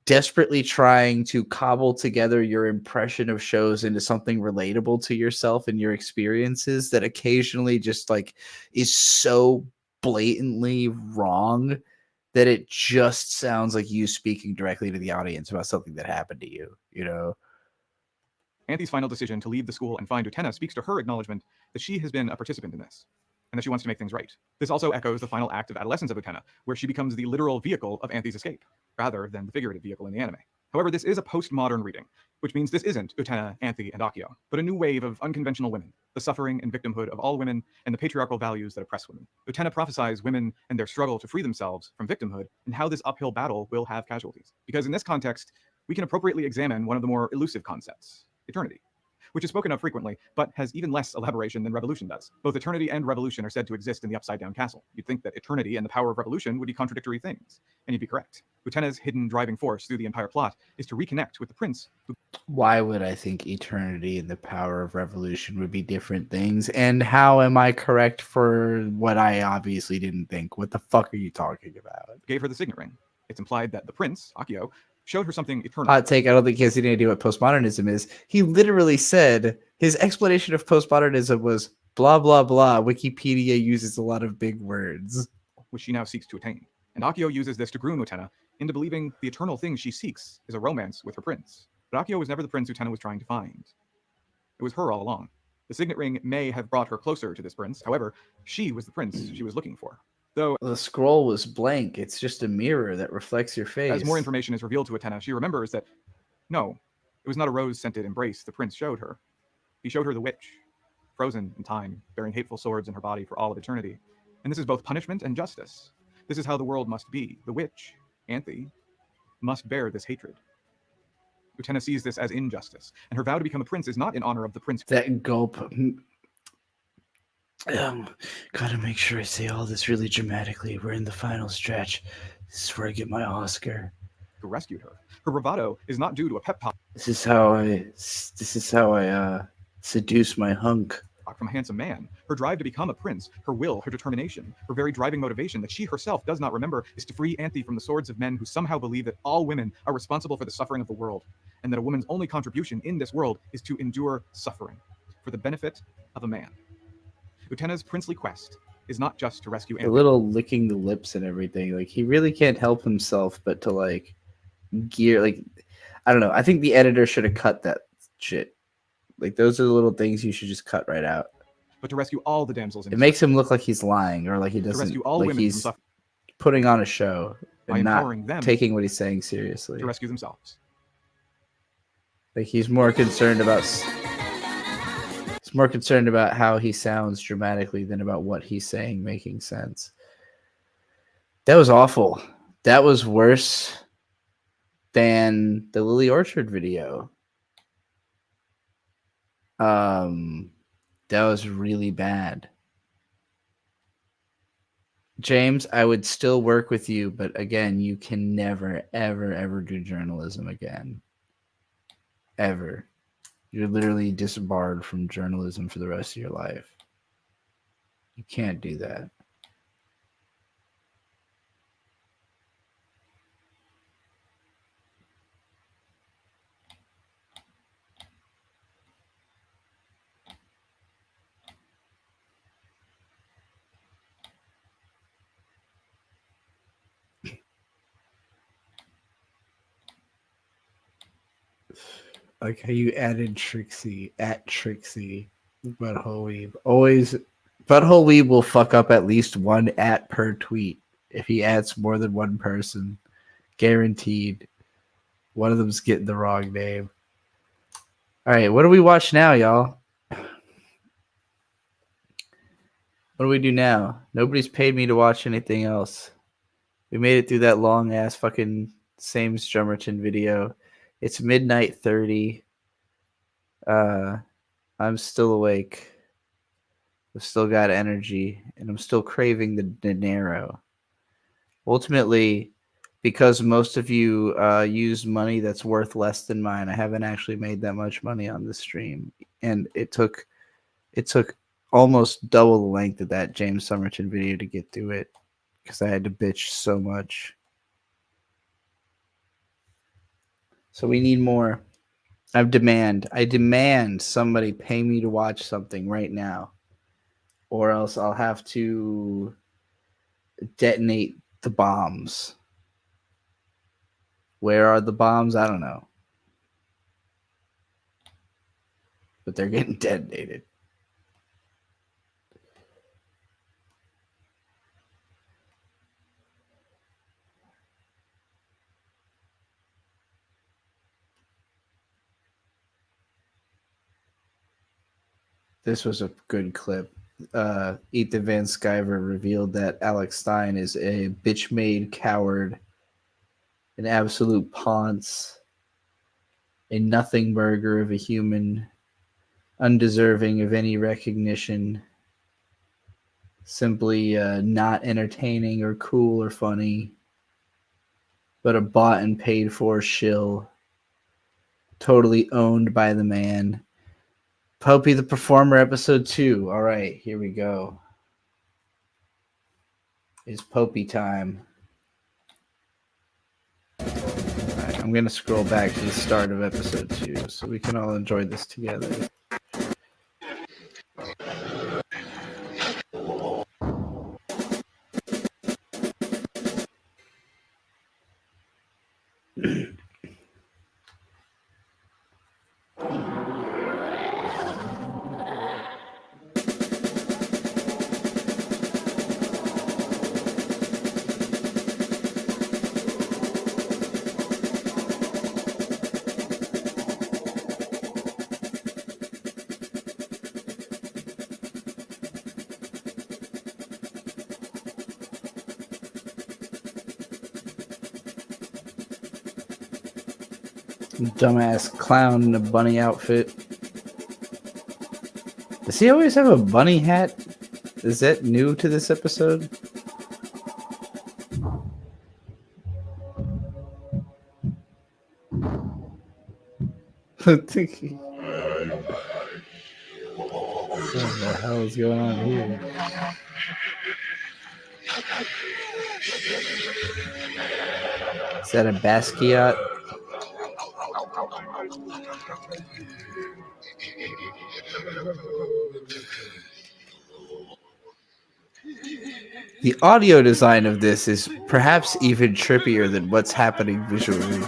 desperately trying to cobble together your impression of shows into something relatable to yourself and your experiences that occasionally just like is so blatantly wrong that it just sounds like you speaking directly to the audience about something that happened to you, you know? Anthy's final decision to leave the school and find Utena speaks to her acknowledgement that she has been a participant in this, and that she wants to make things right. This also echoes the final act of adolescence of Utena, where she becomes the literal vehicle of Anthy's escape, rather than the figurative vehicle in the anime. However, this is a postmodern reading, which means this isn't Utena, Anthy, and Akio, but a new wave of unconventional women, the suffering and victimhood of all women, and the patriarchal values that oppress women. Utena prophesies women and their struggle to free themselves from victimhood, and how this uphill battle will have casualties. Because in this context, we can appropriately examine one of the more elusive concepts, eternity, which is spoken of frequently, but has even less elaboration than revolution does. Both eternity and revolution are said to exist in the Upside-Down Castle. You'd think that eternity and the power of revolution would be contradictory things, and you'd be correct. Utena's hidden driving force through the entire plot is to reconnect with the prince. Why would I think eternity and the power of revolution would be different things? And how am I correct for what I obviously didn't think? What the fuck are you talking about? Gave her the signet ring. It's implied that the prince, Akio, showed her something eternal. Hot take, I don't think he has any idea what postmodernism is. He literally said his explanation of postmodernism was blah, blah, blah. Wikipedia uses a lot of big words. Which she now seeks to attain. And Akio uses this to groom Utena into believing the eternal thing she seeks is a romance with her prince. But Akio was never the prince Utena was trying to find. It was her all along. The signet ring may have brought her closer to this prince. However, she was the prince she was looking for. Though the scroll was blank, it's just a mirror that reflects your face. As more information is revealed to Utena, she remembers that, no, it was not a rose-scented embrace the prince showed her. He showed her the witch, frozen in time, bearing hateful swords in her body for all of eternity. And this is both punishment and justice. This is how the world must be. The witch, Anthy, must bear this hatred. Utena sees this as injustice, and her vow to become a prince is not in honor of the prince. That gulp. Gotta make sure I say all this really dramatically. We're in the final stretch. This is where I get my Oscar. Who rescued her. Her bravado is not due to a pep talk This is how I seduce my hunk. from a handsome man. Her drive to become a prince, her will, her determination, her very driving motivation that she herself does not remember is to free Anthe from the swords of men who somehow believe that all women are responsible for the suffering of the world, and that a woman's only contribution in this world is to endure suffering for the benefit of a man. Utena's princely quest is not just to rescue The Anthe. little licking the lips and everything. Like, he really can't help himself but to, like, gear. Like, I don't know. I think the editor should have cut that shit. Like, those are the little things you should just cut right out. But to rescue all the damsels in It makes him look like he's lying, or like he To doesn't, rescue all like women from he's suffering. putting on a show By and not empowering them taking what he's saying seriously. to rescue themselves. Like, he's more concerned about how he sounds dramatically than about what he's saying making sense. That was awful. That was worse than the Lily Orchard video. That was really bad. James, I would still work with you, but again, you can never, ever, ever do journalism again. Ever. You're literally disbarred from journalism for the rest of your life. You can't do that. Like how you added Trixie at Trixie, Butthole Weeb. Always, Butthole Weeb will fuck up at least one at per tweet. If he adds more than one person, guaranteed. One of them's getting the wrong name. All right, what do we watch now, y'all? What do we do now? Nobody's paid me to watch anything else. We made it through that long ass fucking same Strummerton video. It's midnight 30. I'm still awake. I've still got energy, and I'm still craving the dinero. Ultimately, because most of you use money that's worth less than mine, I haven't actually made that much money on this stream, and it took almost double the length of that James Somerton video to get through it because I had to bitch so much. So we need more. I demand somebody pay me to watch something right now, or else I'll have to detonate the bombs. Where are the bombs? I don't know. But they're getting detonated. This was a good clip. Ethan Van Sciver revealed that Alex Stein is a bitch-made coward, an absolute ponce, a nothing burger of a human, undeserving of any recognition, simply not entertaining or cool or funny, but a bought and paid for shill, totally owned by the man. Popey the Performer, episode 2. All right, here we go. It's Popey time. All right, I'm going to scroll back to the start of episode 2 so we can all enjoy this together. Dumbass clown in a bunny outfit. Does he always have a bunny hat? Is that new to this episode? What the hell is going on here? Is that a Basquiat? The audio design of this is perhaps even trippier than what's happening visually.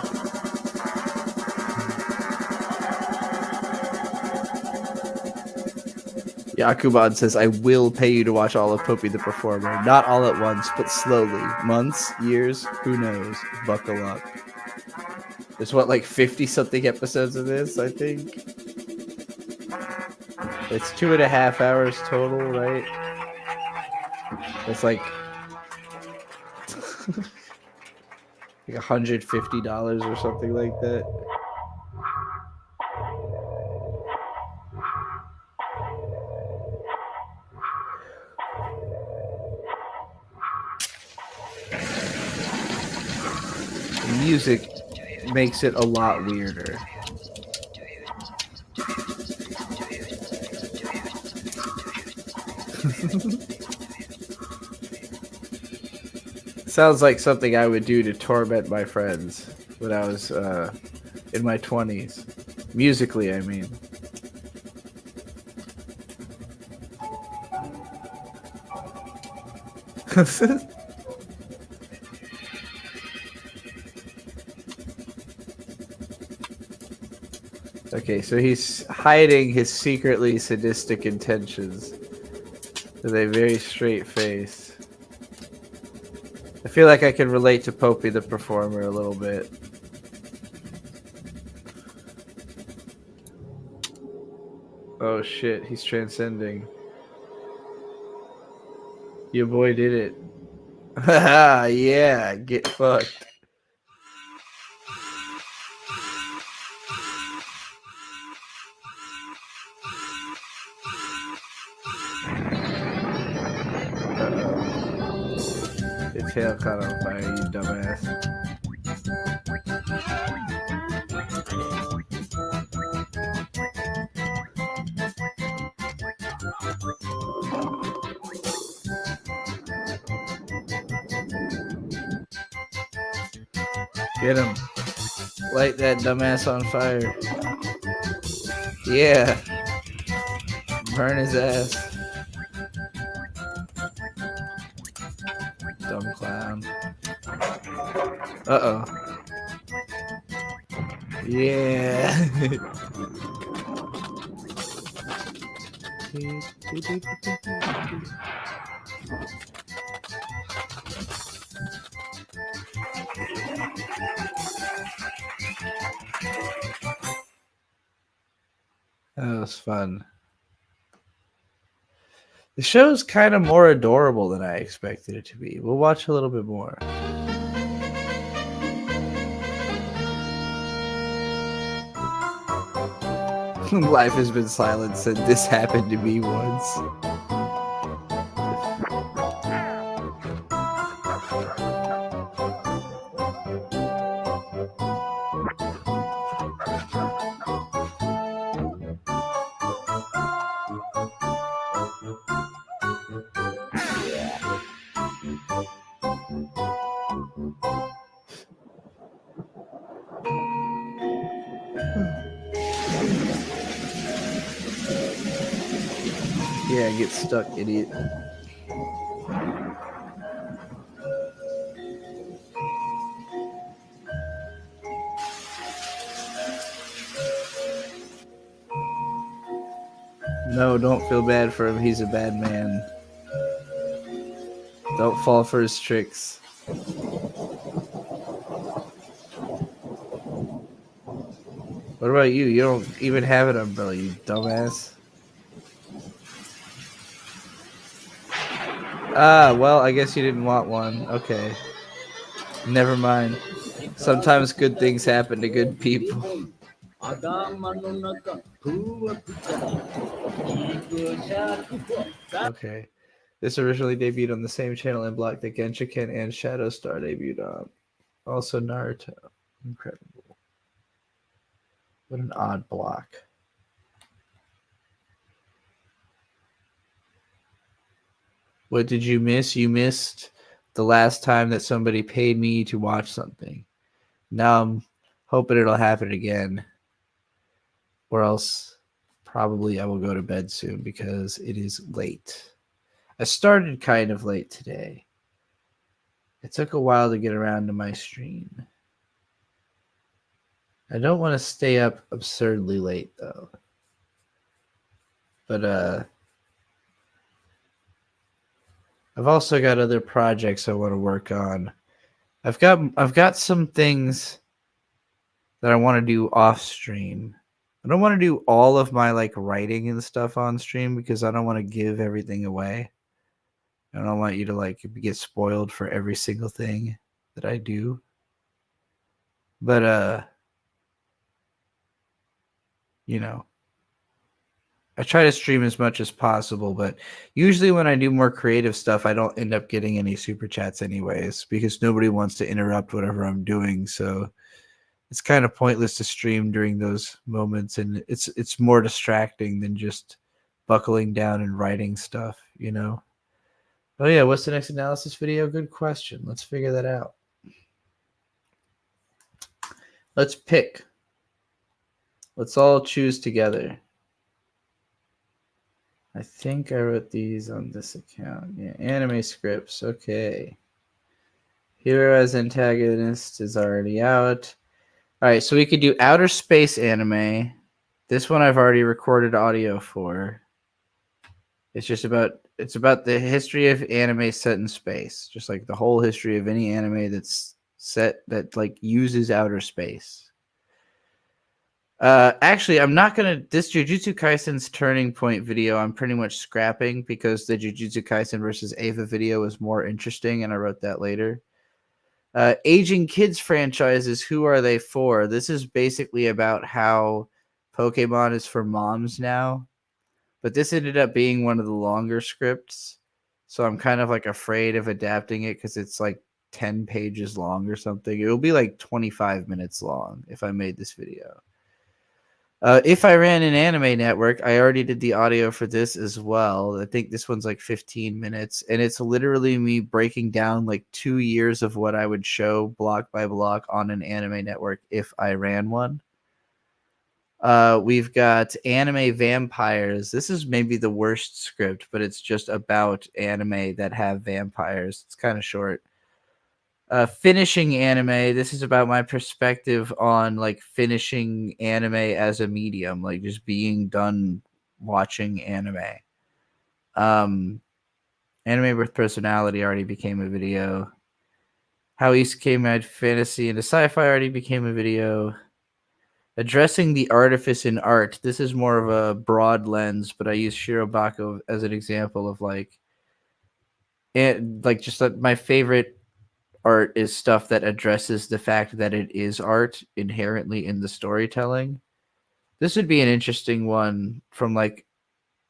Yakuban says, I will pay you to watch all of Popey the Performer. Not all at once, but slowly. Months, years, who knows? Buckle up. There's what, like 50-something episodes of this, I think? It's 2.5 hours total, right? It's like like $150 or something like that. The music makes it a lot weirder. Sounds like something I would do to torment my friends when I was in my 20s. Musically, I mean. Okay, so he's hiding his secretly sadistic intentions with a very straight face. I feel like I can relate to Popey the Performer a little bit. Oh shit, he's transcending. Your boy did it. Haha, yeah, get fucked. Your tail caught on fire, you dumbass. Get him. Light that dumbass on fire. Yeah. Burn his ass. Dumb clown. Uh-oh. Yeah. That was fun. The show's kind of more adorable than I expected it to be. We'll watch a little bit more. Life has been silent since this happened to me once. Yeah, get stuck, idiot. No, don't feel bad for him. He's a bad man. Don't fall for his tricks. What about you? You don't even have an umbrella, you dumbass. Ah, well, I guess you didn't want one. Okay. Never mind. Sometimes good things happen to good people. Okay. This originally debuted on the same channel and block that Genshiken and Shadow Star debuted on. Also Naruto. Incredible. What an odd block. What did you miss? You missed the last time that somebody paid me to watch something. Now I'm hoping it'll happen again. Or else probably I will go to bed soon because it is late. I started kind of late today. It took a while to get around to my stream. I don't want to stay up absurdly late though. But I've also got other projects I want to work on. I've got some things that I want to do off stream. I don't want to do all of my like writing and stuff on stream because I don't want to give everything away. I don't want you to like get spoiled for every single thing that I do. But you know, I try to stream as much as possible, but usually when I do more creative stuff, I don't end up getting any super chats anyways because nobody wants to interrupt whatever I'm doing. So it's kind of pointless to stream during those moments, and it's more distracting than just buckling down and writing stuff, you know? Oh yeah, what's the next analysis video? Good question. Let's figure that out. Let's pick. Let's all choose together. I think I wrote these on this account. Yeah, anime scripts. Okay. Hero as antagonist is already out. All right, so we could do outer space anime. This one I've already recorded audio for. It's about the history of anime set in space, just like the whole history of any anime that's set that like uses outer space. Actually, I'm not gonna. This Jujutsu Kaisen's Turning Point video, I'm pretty much scrapping because the Jujutsu Kaisen versus Eva video is more interesting, and I wrote that later. Aging kids franchises, who are they for? This is basically about how Pokemon is for moms now, but this ended up being one of the longer scripts, so I'm kind of like afraid of adapting it because it's like 10 pages long or something. It will be like 25 minutes long if I made this video. If I ran an anime network, I already did the audio for this as well. I think this one's like 15 minutes, and it's literally me breaking down like 2 years of what I would show block by block on an anime network if I ran one. We've got Anime Vampires. This is maybe the worst script, but it's just about anime that have vampires. It's kind of short. Finishing anime. This is about my perspective on like finishing anime as a medium, like just being done watching anime. Anime with Personality already became a video. How Isekai Mad Fantasy into Sci-Fi already became a video. Addressing the artifice in art. This is more of a broad lens, but I use Shirobako as an example of like, and like just my favorite art is stuff that addresses the fact that it is art inherently in the storytelling. This would be an interesting one from like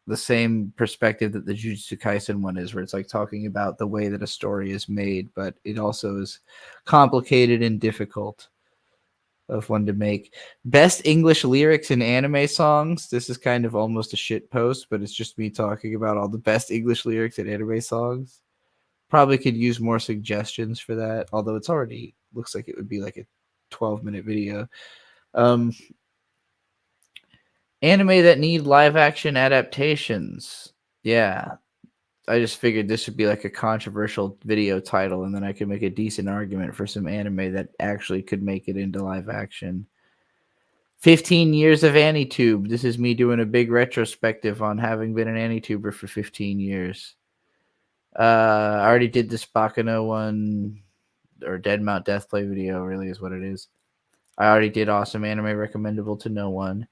the same perspective that the Jujutsu Kaisen one is, where it's like talking about the way that a story is made, but it also is complicated and difficult of one to make. Best English lyrics in anime songs. This is kind of almost a shit post, but it's just me talking about all the best English lyrics in anime songs. Probably could use more suggestions for that, although it's already looks like it would be like a 12-minute video. Anime that need live action adaptations. Yeah. I just figured this would be like a controversial video title, and then I could make a decent argument for some anime that actually could make it into live action. 15 years of AniTube. This is me doing a big retrospective on having been an AniTuber for 15 years. I already did this Bakano one, or Dead Mount Deathplay video, really is what it is. I already did Awesome Anime Recommendable to No One.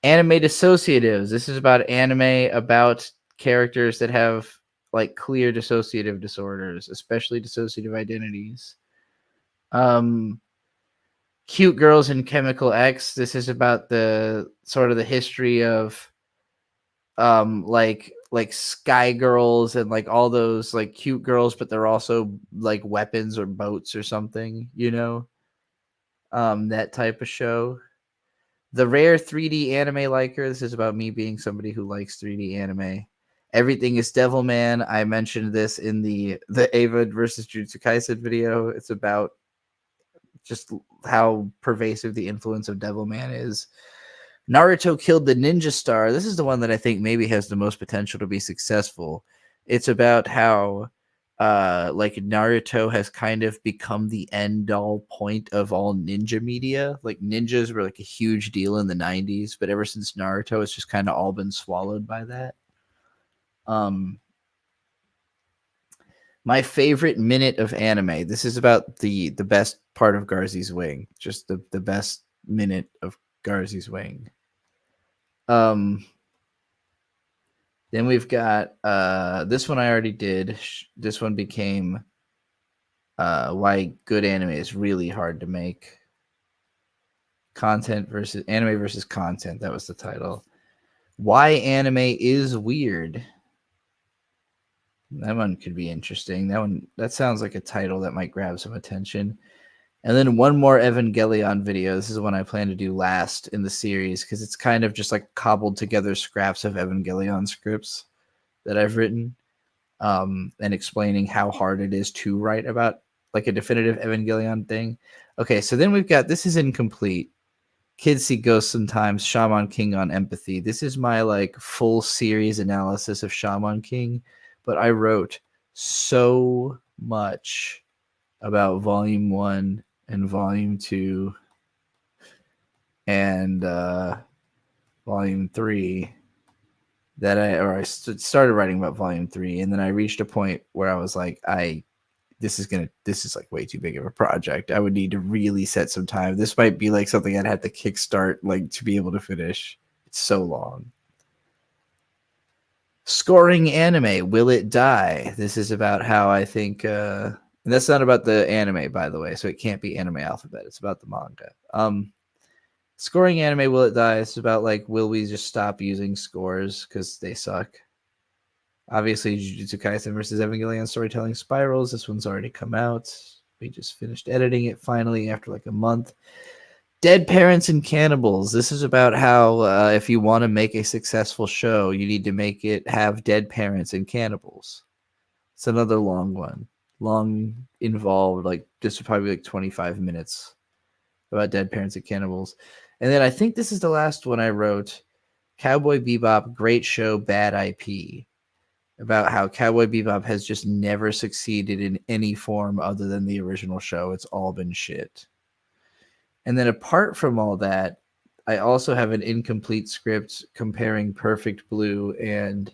Anime Dissociatives. This is about anime about characters that have like clear dissociative disorders, especially dissociative identities. Cute Girls in Chemical X. This is about the sort of the history of like Sky Girls and like all those like cute girls, but they're also like weapons or boats or something, you know? That type of show. The Rare 3D Anime Liker. This is about me being somebody who likes 3D anime. Everything is Devilman. I mentioned this in the Ava versus Jujutsu Kaisen video. It's about just how pervasive the influence of Devilman is. Naruto Killed the Ninja Star. This is the one that I think maybe has the most potential to be successful. It's about how like Naruto has kind of become the end all point of all ninja media. Like ninjas were like a huge deal in the 90s, but ever since Naruto, it's just kind of all been swallowed by that. My favorite minute of anime. This is about the best part of Garzy's Wing. Just the best minute of Garzy's Wing. Then we've got this one I already did. This one became why good anime is really hard to make. Anime versus content. That was the title. Why anime is weird. That one could be interesting. That sounds like a title that might grab some attention. And then one more Evangelion video. This is the one I plan to do last in the series because it's kind of just like cobbled together scraps of Evangelion scripts that I've written, and explaining how hard it is to write about like a definitive Evangelion thing. Okay, so then we've got, this is incomplete. Kids See Ghosts Sometimes, Shaman King on Empathy. This is my like full series analysis of Shaman King, but I wrote so much about Volume 1 and Volume 2 and Volume 3 that I started writing about Volume 3, and then I reached a point where I was like, this is like way too big of a project. I would need to really set some time. This might be like something I'd have to kickstart like to be able to finish. It's so long. Scoring anime, Will It Die? This is about how I think and that's not about the anime, by the way, so it can't be Anime Alphabet. It's about the manga. Scoring anime, Will It Die? It's about like, will we just stop using scores because they suck? Obviously, Jujutsu Kaisen versus Evangelion Storytelling Spirals. This one's already come out. We just finished editing it finally after like a month. Dead Parents and Cannibals. This is about how if you want to make a successful show, you need to make it have dead parents and cannibals. It's another long one. Long, involved, like this would probably be like 25 minutes about dead parents and cannibals. And then I think this is the last one I wrote. Cowboy Bebop, great show, bad IP. About how Cowboy Bebop has just never succeeded in any form other than the original show. It's all been shit. And then apart from all that, I also have an incomplete script comparing Perfect Blue and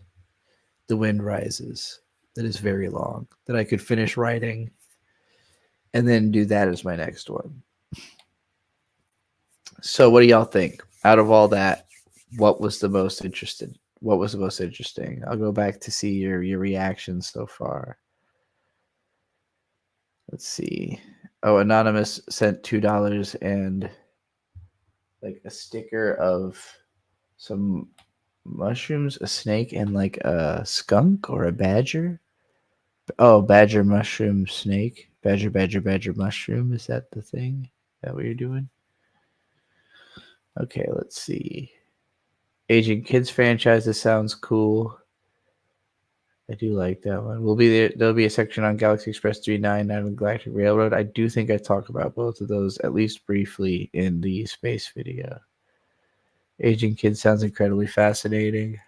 The Wind Rises that is very long, that I could finish writing and then do that as my next one. So what do y'all think? Out of all that, what was the most interesting? What was the most interesting? I'll go back to see your reactions so far. Let's see. Oh, Anonymous sent $2 and like a sticker of some mushrooms, a snake, and like a skunk or a badger. Oh, badger, mushroom, snake. Badger, mushroom. Is that the thing? Is that what you're doing? Okay, let's see. Aging Kids franchise. This sounds cool. I do like that one. We'll be there. There'll be a section on Galaxy Express 399 and Galactic Railroad. I do think I talk about both of those at least briefly in the space video. Aging Kids sounds incredibly fascinating.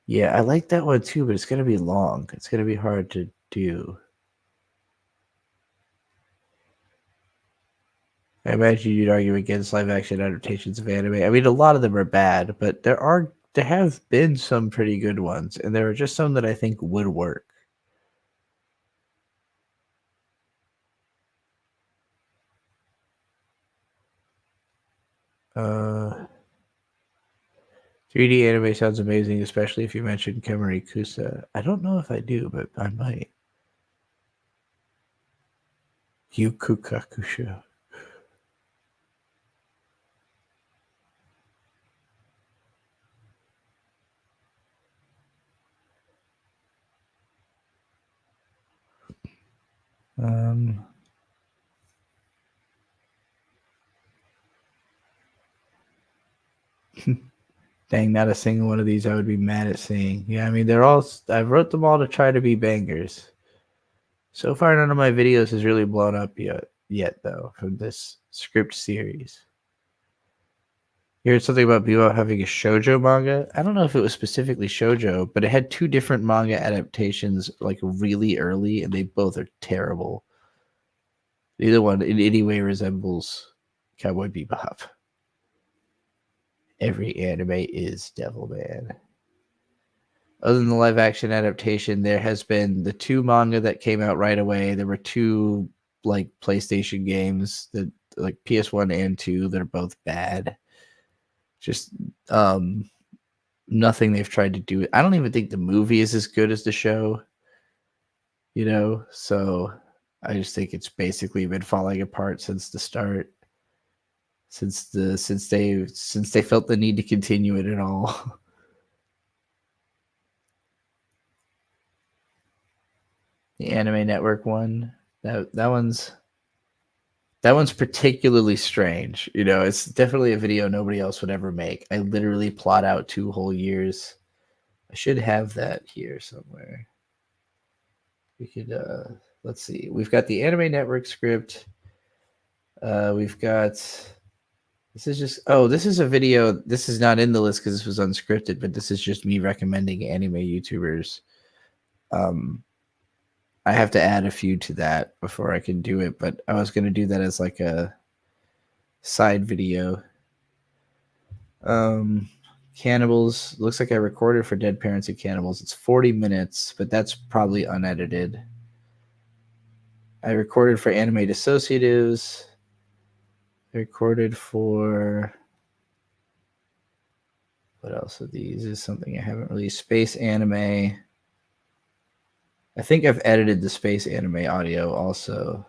Yeah, I like that one too, but it's going to be long. It's going to be hard to do. I imagine you'd argue against live action adaptations of anime. I mean, a lot of them are bad, but there have been some pretty good ones, and there are just some that I think would work. Uh, 3D anime sounds amazing, especially if you mentioned Kemari Kusa. I don't know if I do, but I might. Yukukakusho. Um, Dang, not a single one of these I would be mad at seeing. Yeah, I mean, they're all, I wrote them all to try to be bangers. So far, none of my videos has really blown up yet though, from this script series. You heard something about Bebop having a shoujo manga? I don't know if it was specifically shoujo, but it had 2 different manga adaptations like really early, and they both are terrible. Neither one in any way resembles Cowboy Bebop. Every anime is Devilman. Other than the live action adaptation, there has been the 2 manga that came out right away. There were 2 like PlayStation games that like PS1 and 2 that are both bad. Just nothing they've tried to do. I don't even think the movie is as good as the show. You know, so I just think it's basically been falling apart since the start. Since they felt the need to continue it at all. The Anime Network one, that one's particularly strange. You know, it's definitely a video nobody else would ever make. I literally plot out 2 whole years. I should have that here somewhere. We could let's see. We've got the Anime Network script. We've got this is a video. This is not in the list because this was unscripted, but this is just me recommending anime YouTubers. I have to add a few to that before I can do it, but I was going to do that as like a side video. Cannibals. Looks like I recorded for Dead Parents and Cannibals. It's 40 minutes, but that's probably unedited. I recorded for Anime Dissociatives. I recorded for... What else of these is something I haven't released? Space Anime. I think I've edited the Space Anime audio also.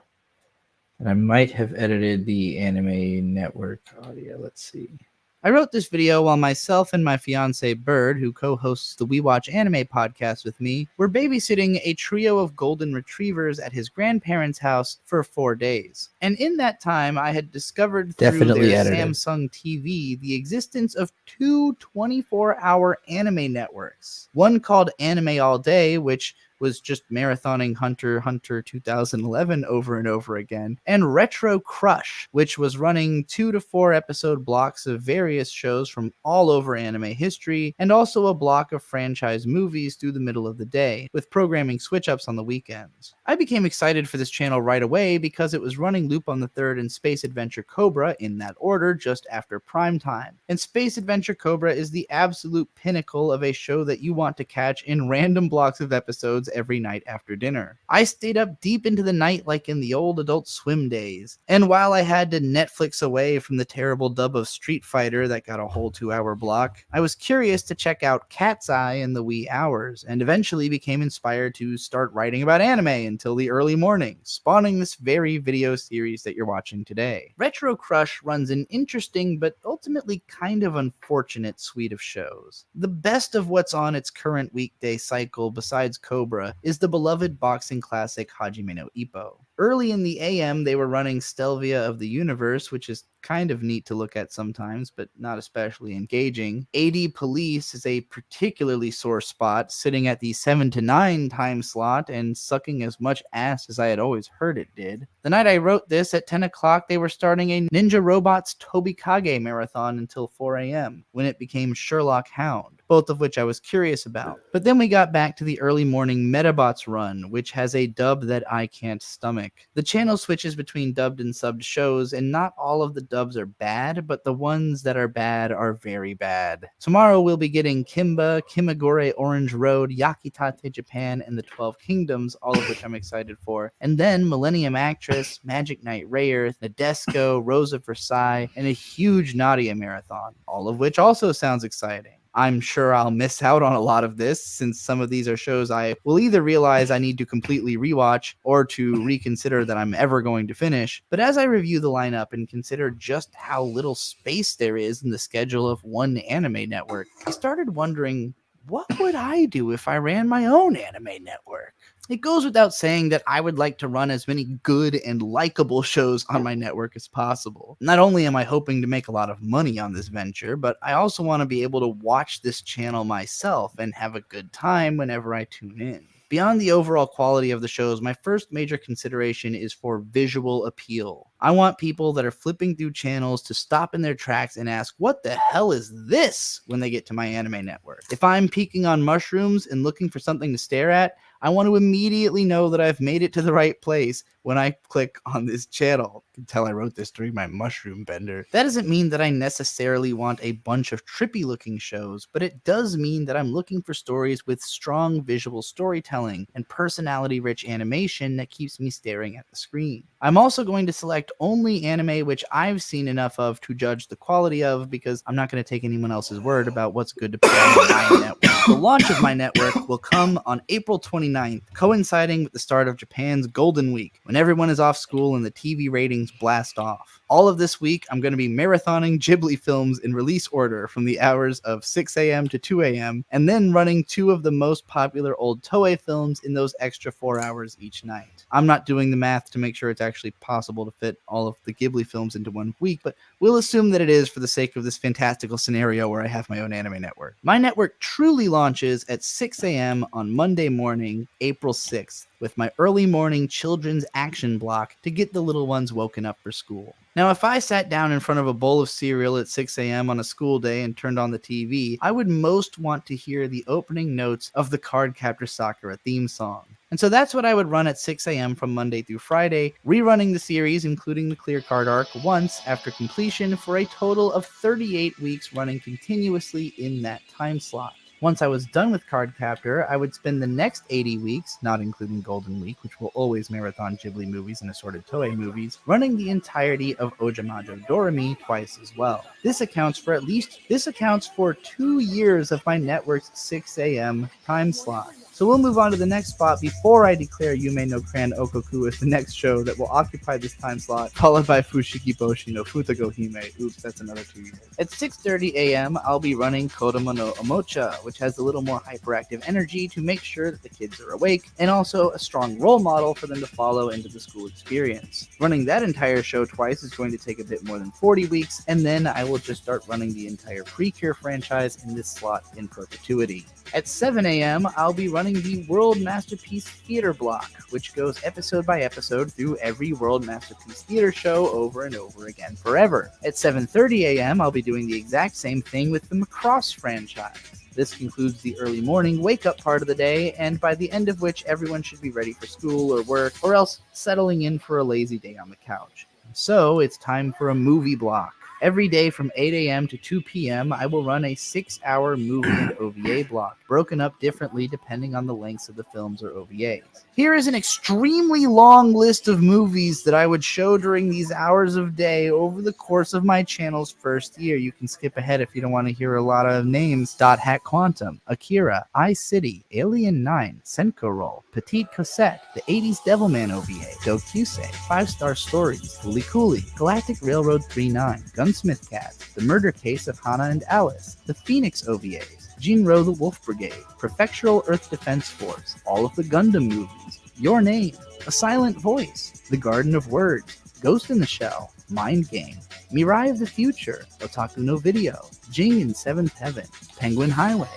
And I might have edited the Anime Network audio. Let's see. I wrote this video while myself and my fiance Bird, who co-hosts the We Watch Anime podcast with me, were babysitting a trio of golden retrievers at his grandparents' house for 4 days. And in that time, I had discovered through their Samsung TV the existence of 2 24-hour anime networks. One called Anime All Day, which was just marathoning Hunter x Hunter 2011 over and over again, and Retro Crush, which was running 2 to 4 episode blocks of various shows from all over anime history, and also a block of franchise movies through the middle of the day, with programming switch-ups on the weekends. I became excited for this channel right away because it was running Loop on the Third and Space Adventure Cobra in that order just after prime time. And Space Adventure Cobra is the absolute pinnacle of a show that you want to catch in random blocks of episodes every night after dinner. I stayed up deep into the night like in the old Adult Swim days, and while I had to Netflix away from the terrible dub of Street Fighter that got a whole 2-hour block, I was curious to check out Cat's Eye in the wee hours, and eventually became inspired to start writing about anime until the early morning, spawning this very video series that you're watching today. Retro Crush runs an interesting but ultimately kind of unfortunate suite of shows. The best of what's on its current weekday cycle besides Cobra is the beloved boxing classic Hajime no Ippo. Early in the AM, they were running Stelvia of the Universe, which is kind of neat to look at sometimes, but not especially engaging. AD Police is a particularly sore spot, sitting at the 7 to 9 time slot and sucking as much ass as I had always heard it did. The night I wrote this, at 10 o'clock, they were starting a Ninja Robots Tobikage marathon until 4 a.m., when it became Sherlock Hound, both of which I was curious about. But then we got back to the early morning Metabots run, which has a dub that I can't stomach. The channel switches between dubbed and subbed shows, and not all of the dubs are bad, but the ones that are bad are very bad. Tomorrow we'll be getting Kimba, Kimagure Orange Road, Yakitate Japan, and the 12 Kingdoms, all of which I'm excited for. And then Millennium Actress, Magic Knight Rayearth, Nadesco, Rose of Versailles, and a huge Nadia marathon, all of which also sounds exciting. I'm sure I'll miss out on a lot of this, since some of these are shows I will either realize I need to completely rewatch or to reconsider that I'm ever going to finish. But as I review the lineup and consider just how little space there is in the schedule of one anime network, I started wondering, what would I do if I ran my own anime network? It goes without saying that I would like to run as many good and likable shows on my network as possible. Not only am I hoping to make a lot of money on this venture, but I also want to be able to watch this channel myself and have a good time whenever I tune in. Beyond the overall quality of the shows, my first major consideration is for visual appeal. I want people that are flipping through channels to stop in their tracks and ask, what the hell is this, when they get to my anime network? If I'm peeking on mushrooms and looking for something to stare at, I want to immediately know that I've made it to the right place when I click on this channel. You can tell I wrote this during my mushroom bender. That doesn't mean that I necessarily want a bunch of trippy looking shows, but it does mean that I'm looking for stories with strong visual storytelling and personality rich animation that keeps me staring at the screen. I'm also going to select only anime which I've seen enough of to judge the quality of, because I'm not going to take anyone else's word about what's good to put on my network. The launch of my network will come on April 29th, coinciding with the start of Japan's Golden Week, when everyone is off school and the TV ratings blast off. All of this week, I'm going to be marathoning Ghibli films in release order from the hours of 6 a.m. to 2 a.m., and then running 2 of the most popular old Toei films in those extra 4 hours each night. I'm not doing the math to make sure it's actually possible to fit all of the Ghibli films into 1 week, but we'll assume that it is for the sake of this fantastical scenario where I have my own anime network. My network truly launches at 6 a.m. on Monday morning, April 6th, with my early morning children's action block to get the little ones woken up for school. Now, if I sat down in front of a bowl of cereal at 6 a.m. on a school day and turned on the TV, I would most want to hear the opening notes of the Cardcaptor Sakura theme song. And so that's what I would run at 6 a.m. from Monday through Friday, rerunning the series, including the Clear Card arc, once after completion for a total of 38 weeks running continuously in that time slot. Once I was done with Cardcaptor, I would spend the next 80 weeks, not including Golden Week, which will always marathon Ghibli movies and assorted Toei movies, running the entirety of Ojamajo Doremi twice as well. This accounts for 2 years of my network's 6 a.m. time slot. So we'll move on to the next spot before I declare Yume no Cran Okoku as the next show that will occupy this time slot, followed by Fushigi Boshi no Futago Hime. Oops, that's another 2 years. At 6:30 a.m., I'll be running Kodomo no Omocha, which has a little more hyperactive energy to make sure that the kids are awake, and also a strong role model for them to follow into the school experience. Running that entire show twice is going to take a bit more than 40 weeks, and then I will just start running the entire Precure franchise in this slot in perpetuity. At 7 a.m., I'll be running the World Masterpiece Theater block, which goes episode by episode through every World Masterpiece Theater show over and over again forever. At 7:30 a.m., I'll be doing the exact same thing with the Macross franchise. This concludes the early morning wake-up part of the day, and by the end of which everyone should be ready for school or work, or else settling in for a lazy day on the couch. So it's time for a movie block. Every day from 8 a.m. to 2 p.m., I will run a 6-hour movie and OVA block, broken up differently depending on the lengths of the films or OVAs. Here is an extremely long list of movies that I would show during these hours of day over the course of my channel's first year. You can skip ahead if you don't want to hear a lot of names. Dot Hack Quantum, Akira, iCity, Alien 9, Senko Roll, Petite Cosette, the 80s Devilman OVA, Dokusei, 5-Star Stories, Fooly Cooly, Galactic Railroad 39, Gunsmith Cats, The Murder Case of Hana and Alice, the Phoenix OVAs, Jinro the Wolf Brigade, Prefectural Earth Defense Force, all of the Gundam movies, Your Name, A Silent Voice, The Garden of Words, Ghost in the Shell, Mind Game, Mirai of the Future, Otaku no Video, Jing in Seventh Heaven, Penguin Highway,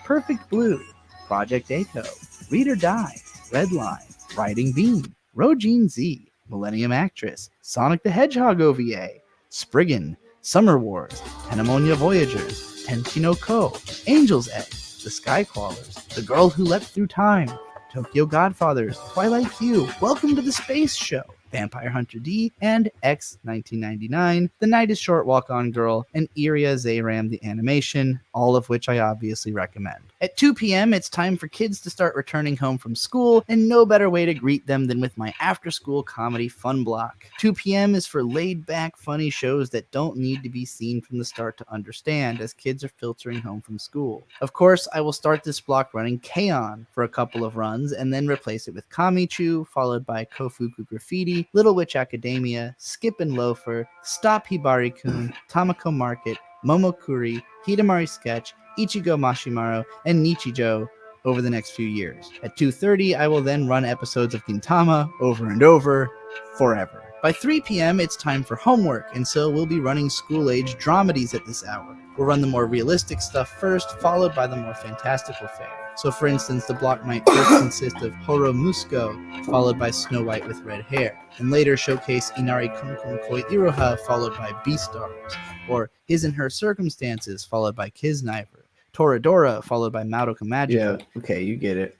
Perfect Blue, Project Echo, Read or Die, Redline, Riding Beam, Rojin Z, Millennium Actress, Sonic the Hedgehog OVA, Spriggan, Summer Wars, Pneumonia Voyagers, Tenchi no Ko, Angel's Egg, The Skycrawlers, The Girl Who Leapt Through Time, Tokyo Godfathers, Twilight Q, Welcome to the Space Show, Vampire Hunter D, and X 1999, The Night is Short Walk On Girl, and Iria Zayram the Animation, all of which I obviously recommend. At 2 p.m., it's time for kids to start returning home from school, and no better way to greet them than with my after-school comedy fun block. 2 p.m. is for laid-back, funny shows that don't need to be seen from the start to understand, as kids are filtering home from school. Of course, I will start this block running K-On! For a couple of runs, and then replace it with Kamichu, followed by Kofuku Graffiti, Little Witch Academia, Skip and Loafer, Stop Hibari-kun, Tamako Market, Momokuri, Hidamari Sketch, Ichigo Mashimaru, and Nichijou, over the next few years. At 2:30, I will then run episodes of Gintama over and over, forever. By 3 p.m., it's time for homework, and so we'll be running school-age dramedies at this hour. We'll run the more realistic stuff first, followed by the more fantastical fare. So for instance, the block might first consist of Horo Musco, followed by Snow White with red hair, and later showcase Inari Kunkun Koi Iroha, followed by Beastars, or His and Her Circumstances, followed by Kiznaiver, Toradora, followed by Madoka Magica. Yeah, okay, you get it.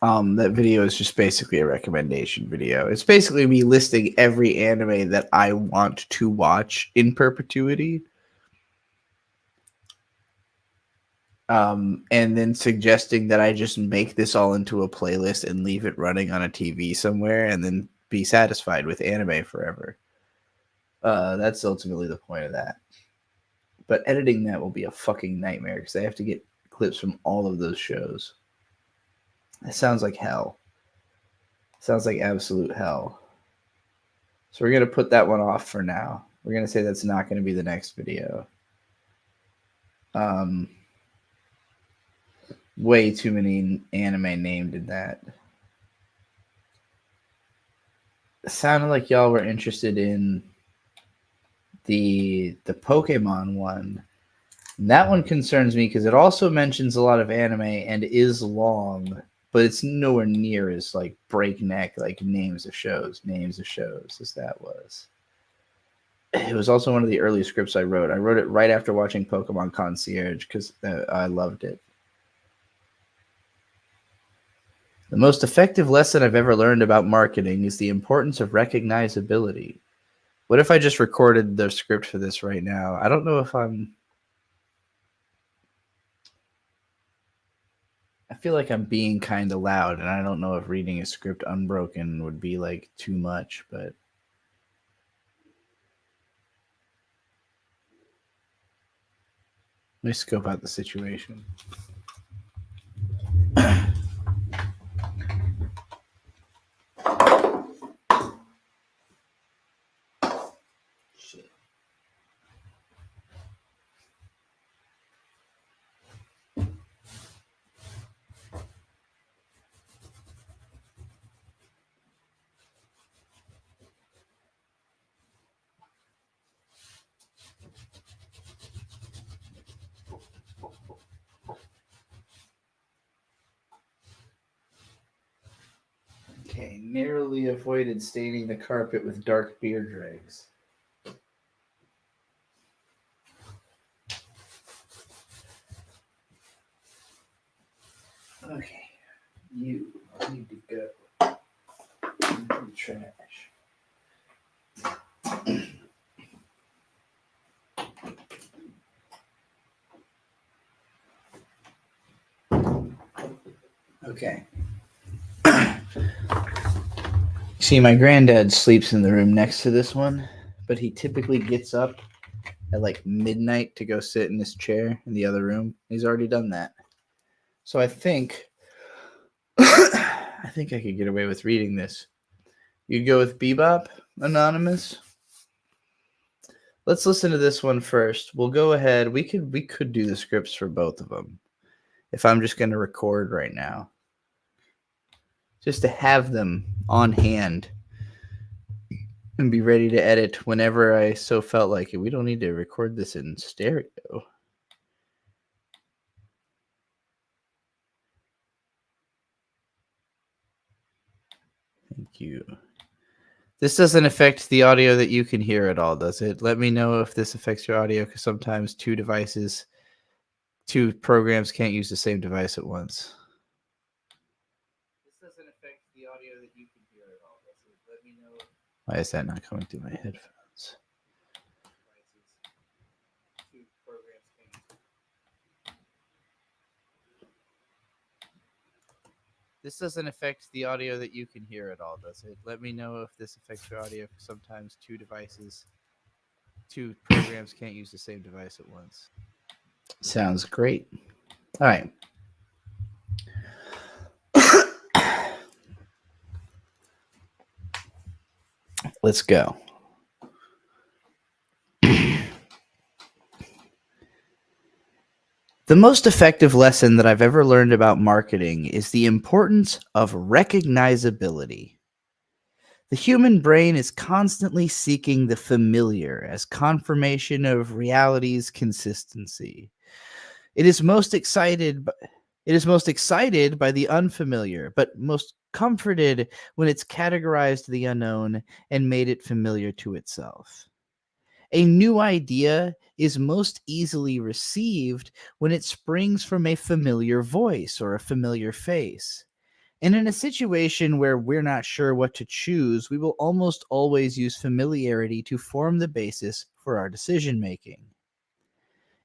That video is just basically a recommendation video. It's basically me listing every anime that I want to watch in perpetuity. And then suggesting that I just make this all into a playlist and leave it running on a TV somewhere and then be satisfied with anime forever. That's ultimately the point of that. But editing that will be a fucking nightmare because I have to get clips from all of those shows. It sounds like hell. Sounds like absolute hell. So we're going to put that one off for now. We're going to say that's not going to be the next video. Way too many anime named in that. It sounded like y'all were interested in the Pokemon one. And that one concerns me because it also mentions a lot of anime and is long, but it's nowhere near as like breakneck like names of shows as that was. It was also one of the early scripts I wrote. I wrote it right after watching Pokemon Concierge because I loved it. The most effective lesson I've ever learned about marketing is the importance of recognizability. What if I just recorded the script for this right now? I don't know if I feel like I'm being kind of loud, and I don't know if reading a script unbroken would be like too much, but let me scope out the situation. Okay, narrowly avoided staining the carpet with dark beer dregs. Okay, you need to go into the trash. Okay. See, my granddad sleeps in the room next to this one, but he typically gets up at like midnight to go sit in this chair in the other room. He's already done that. So I think I could get away with reading this. You'd go with Bebop, Anonymous? Let's listen to this one first. We'll go ahead. We could do the scripts for both of them if I'm just going to record right now. Just to have them on hand and be ready to edit whenever I so felt like it. We don't need to record this in stereo. Thank you. This doesn't affect the audio that you can hear at all, does it? Let me know if this affects your audio, because sometimes two programs can't use the same device at once. This doesn't affect the audio that you can hear at all, does it? Let me know. Why is that not coming through my headphones? Two programs can't. This doesn't affect the audio that you can hear at all, does it? Let me know if this affects your audio, because sometimes two programs can't use the same device at once. Sounds great. All right. Let's go. The most effective lesson that I've ever learned about marketing is the importance of recognizability. The human brain is constantly seeking the familiar as confirmation of reality's consistency. It is most excited by the unfamiliar, but most comforted when it's categorized the unknown and made it familiar to itself. A new idea is most easily received when it springs from a familiar voice or a familiar face. And in a situation where we're not sure what to choose, we will almost always use familiarity to form the basis for our decision making.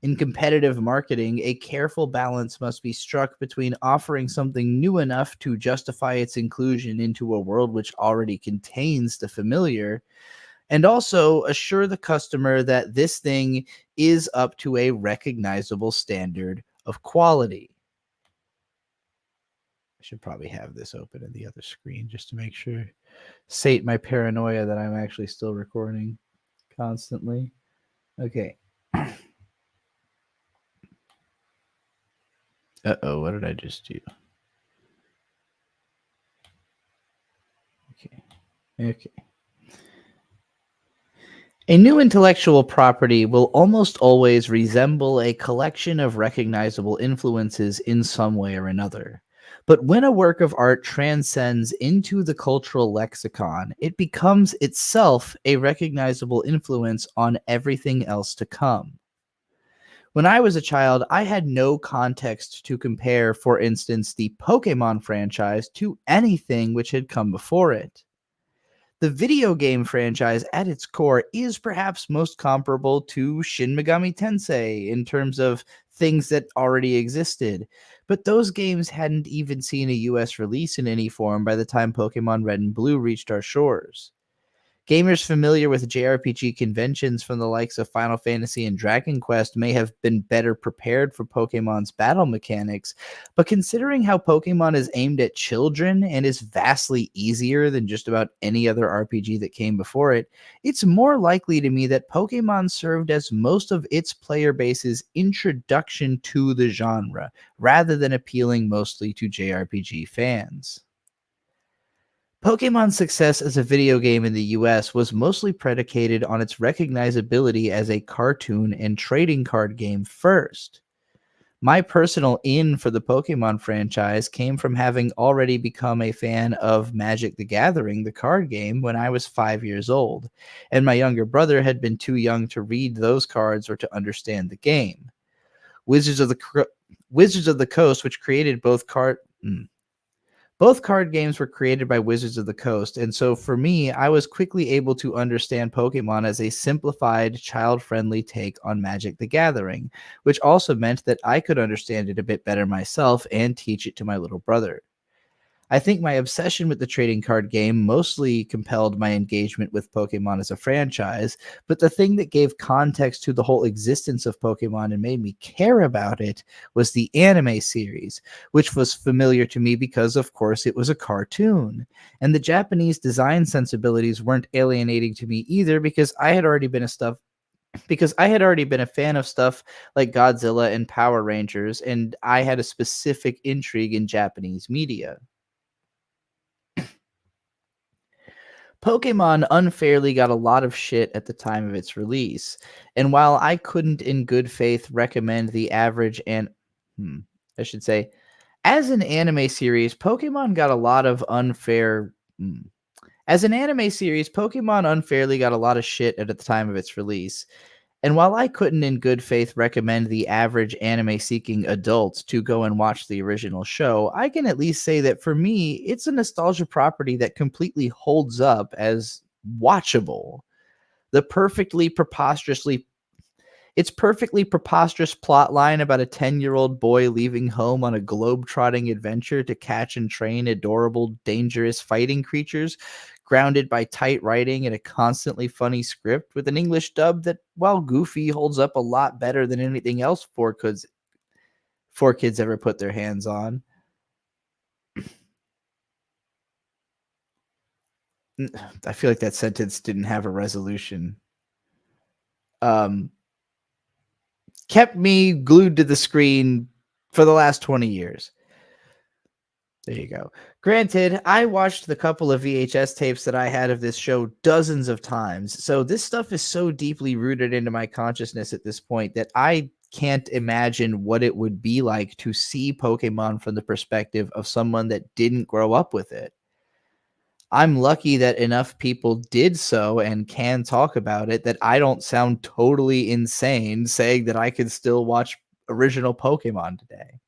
In competitive marketing, a careful balance must be struck between offering something new enough to justify its inclusion into a world which already contains the familiar, and also assure the customer that this thing is up to a recognizable standard of quality. I should probably have this open in the other screen just to make sure. Sate my paranoia that I'm actually still recording constantly. Okay. Uh-oh, what did I just do? Okay. A new intellectual property will almost always resemble a collection of recognizable influences in some way or another. But when a work of art transcends into the cultural lexicon, it becomes itself a recognizable influence on everything else to come. When I was a child, I had no context to compare, for instance, the Pokemon franchise to anything which had come before it. The video game franchise at its core is perhaps most comparable to Shin Megami Tensei in terms of things that already existed, but those games hadn't even seen a US release in any form by the time Pokemon Red and Blue reached our shores. Gamers familiar with JRPG conventions from the likes of Final Fantasy and Dragon Quest may have been better prepared for Pokemon's battle mechanics, but considering how Pokemon is aimed at children and is vastly easier than just about any other RPG that came before it, it's more likely to me that Pokemon served as most of its player base's introduction to the genre, rather than appealing mostly to JRPG fans. Pokemon's success as a video game in the US was mostly predicated on its recognizability as a cartoon and trading card game first. My personal in for the Pokemon franchise came from having already become a fan of Magic the Gathering, the card game, when I was 5 years old, and my younger brother had been too young to read those cards or to understand the game. Wizards of the Coast, which created both card games were created by Wizards of the Coast, and so for me, I was quickly able to understand Pokemon as a simplified, child-friendly take on Magic the Gathering, which also meant that I could understand it a bit better myself and teach it to my little brother. I think my obsession with the trading card game mostly compelled my engagement with Pokemon as a franchise, but the thing that gave context to the whole existence of Pokemon and made me care about it was the anime series, which was familiar to me because, of course, it was a cartoon. And the Japanese design sensibilities weren't alienating to me either because I had already been a fan of stuff like Godzilla and Power Rangers, and I had a specific intrigue in Japanese media. Pokemon unfairly got a lot of shit at the time of its release, and while I couldn't in good faith recommend the average as an anime series, Pokemon got a lot of As an anime series, Pokemon unfairly got a lot of shit at the time of its release. And while I couldn't in good faith recommend the average anime-seeking adult to go and watch the original show, I can at least say that for me, it's a nostalgia property that completely holds up as watchable. Its perfectly preposterous plotline about a 10-year-old boy leaving home on a globe-trotting adventure to catch and train adorable, dangerous fighting creatures, grounded by tight writing and a constantly funny script with an English dub that, while goofy, holds up a lot better than anything else four kids ever put their hands on. I feel like that sentence didn't have a resolution. kept me glued to the screen for the last 20 years. There you go. Granted, I watched the couple of VHS tapes that I had of this show dozens of times, so this stuff is so deeply rooted into my consciousness at this point that I can't imagine what it would be like to see Pokemon from the perspective of someone that didn't grow up with it. I'm lucky that enough people did so and can talk about it that I don't sound totally insane saying that I could still watch original Pokemon today.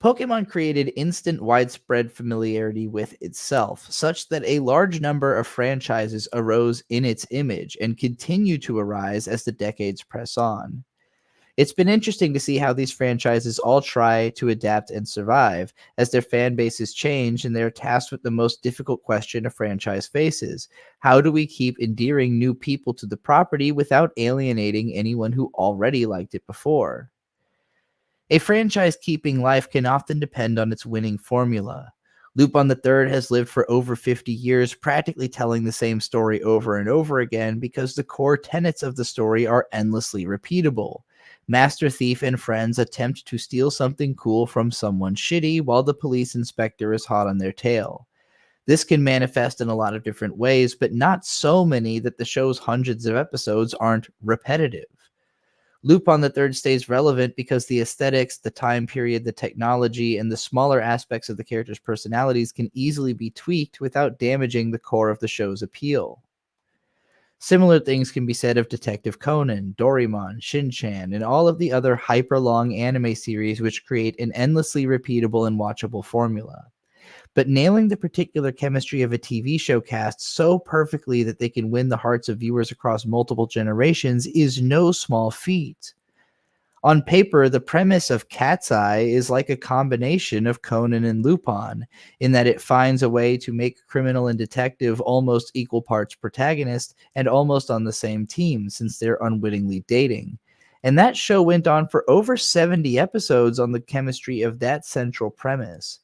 Pokemon created instant widespread familiarity with itself, such that a large number of franchises arose in its image and continue to arise as the decades press on. It's been interesting to see how these franchises all try to adapt and survive, as their fan bases change and they're tasked with the most difficult question a franchise faces. How do we keep endearing new people to the property without alienating anyone who already liked it before? A franchise keeping life can often depend on its winning formula. Lupin III has lived for over 50 years, practically telling the same story over and over again because the core tenets of the story are endlessly repeatable. Master Thief and friends attempt to steal something cool from someone shitty while the police inspector is hot on their tail. This can manifest in a lot of different ways, but not so many that the show's hundreds of episodes aren't repetitive. Lupin III stays relevant because the aesthetics, the time period, the technology, and the smaller aspects of the characters' personalities can easily be tweaked without damaging the core of the show's appeal. Similar things can be said of Detective Conan, Doraemon, Shin-Chan, and all of the other hyper-long anime series which create an endlessly repeatable and watchable formula. But nailing the particular chemistry of a TV show cast so perfectly that they can win the hearts of viewers across multiple generations is no small feat. On paper, the premise of Cat's Eye is like a combination of Conan and Lupin, in that it finds a way to make criminal and detective almost equal parts protagonist and almost on the same team since they're unwittingly dating. And that show went on for over 70 episodes on the chemistry of that central premise.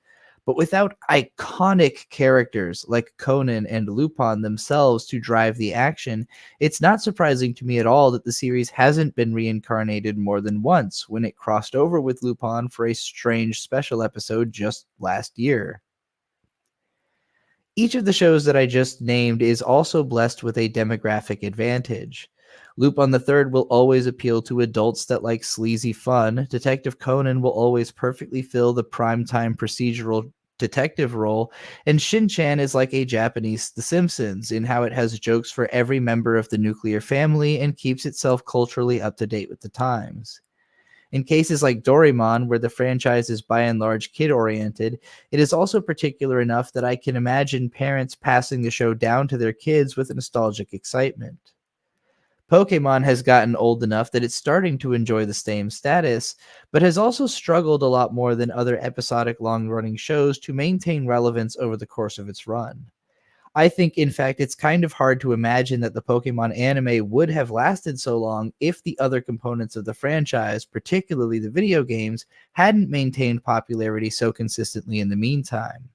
But without iconic characters like Conan and Lupin themselves to drive the action, it's not surprising to me at all that the series hasn't been reincarnated more than once when it crossed over with Lupin for a strange special episode just last year. Each of the shows that I just named is also blessed with a demographic advantage. Lupin III will always appeal to adults that like sleazy fun. Detective Conan will always perfectly fill the primetime procedural detective role, and Shin-Chan is like a Japanese The Simpsons in how it has jokes for every member of the nuclear family and keeps itself culturally up to date with the times. In cases like Doraemon, where the franchise is by and large kid-oriented, it is also particular enough that I can imagine parents passing the show down to their kids with nostalgic excitement. Pokemon has gotten old enough that it's starting to enjoy the same status, but has also struggled a lot more than other episodic long-running shows to maintain relevance over the course of its run. I think, in fact, it's kind of hard to imagine that the Pokemon anime would have lasted so long if the other components of the franchise, particularly the video games, hadn't maintained popularity so consistently in the meantime.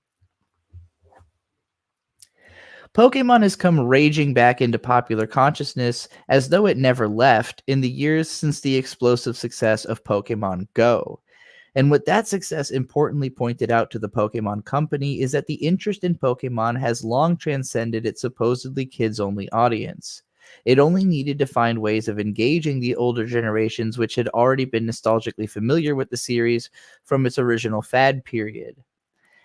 Pokemon has come raging back into popular consciousness as though it never left in the years since the explosive success of Pokemon Go. And what that success importantly pointed out to the Pokemon Company is that the interest in Pokemon has long transcended its supposedly kids-only audience. It only needed to find ways of engaging the older generations which had already been nostalgically familiar with the series from its original fad period.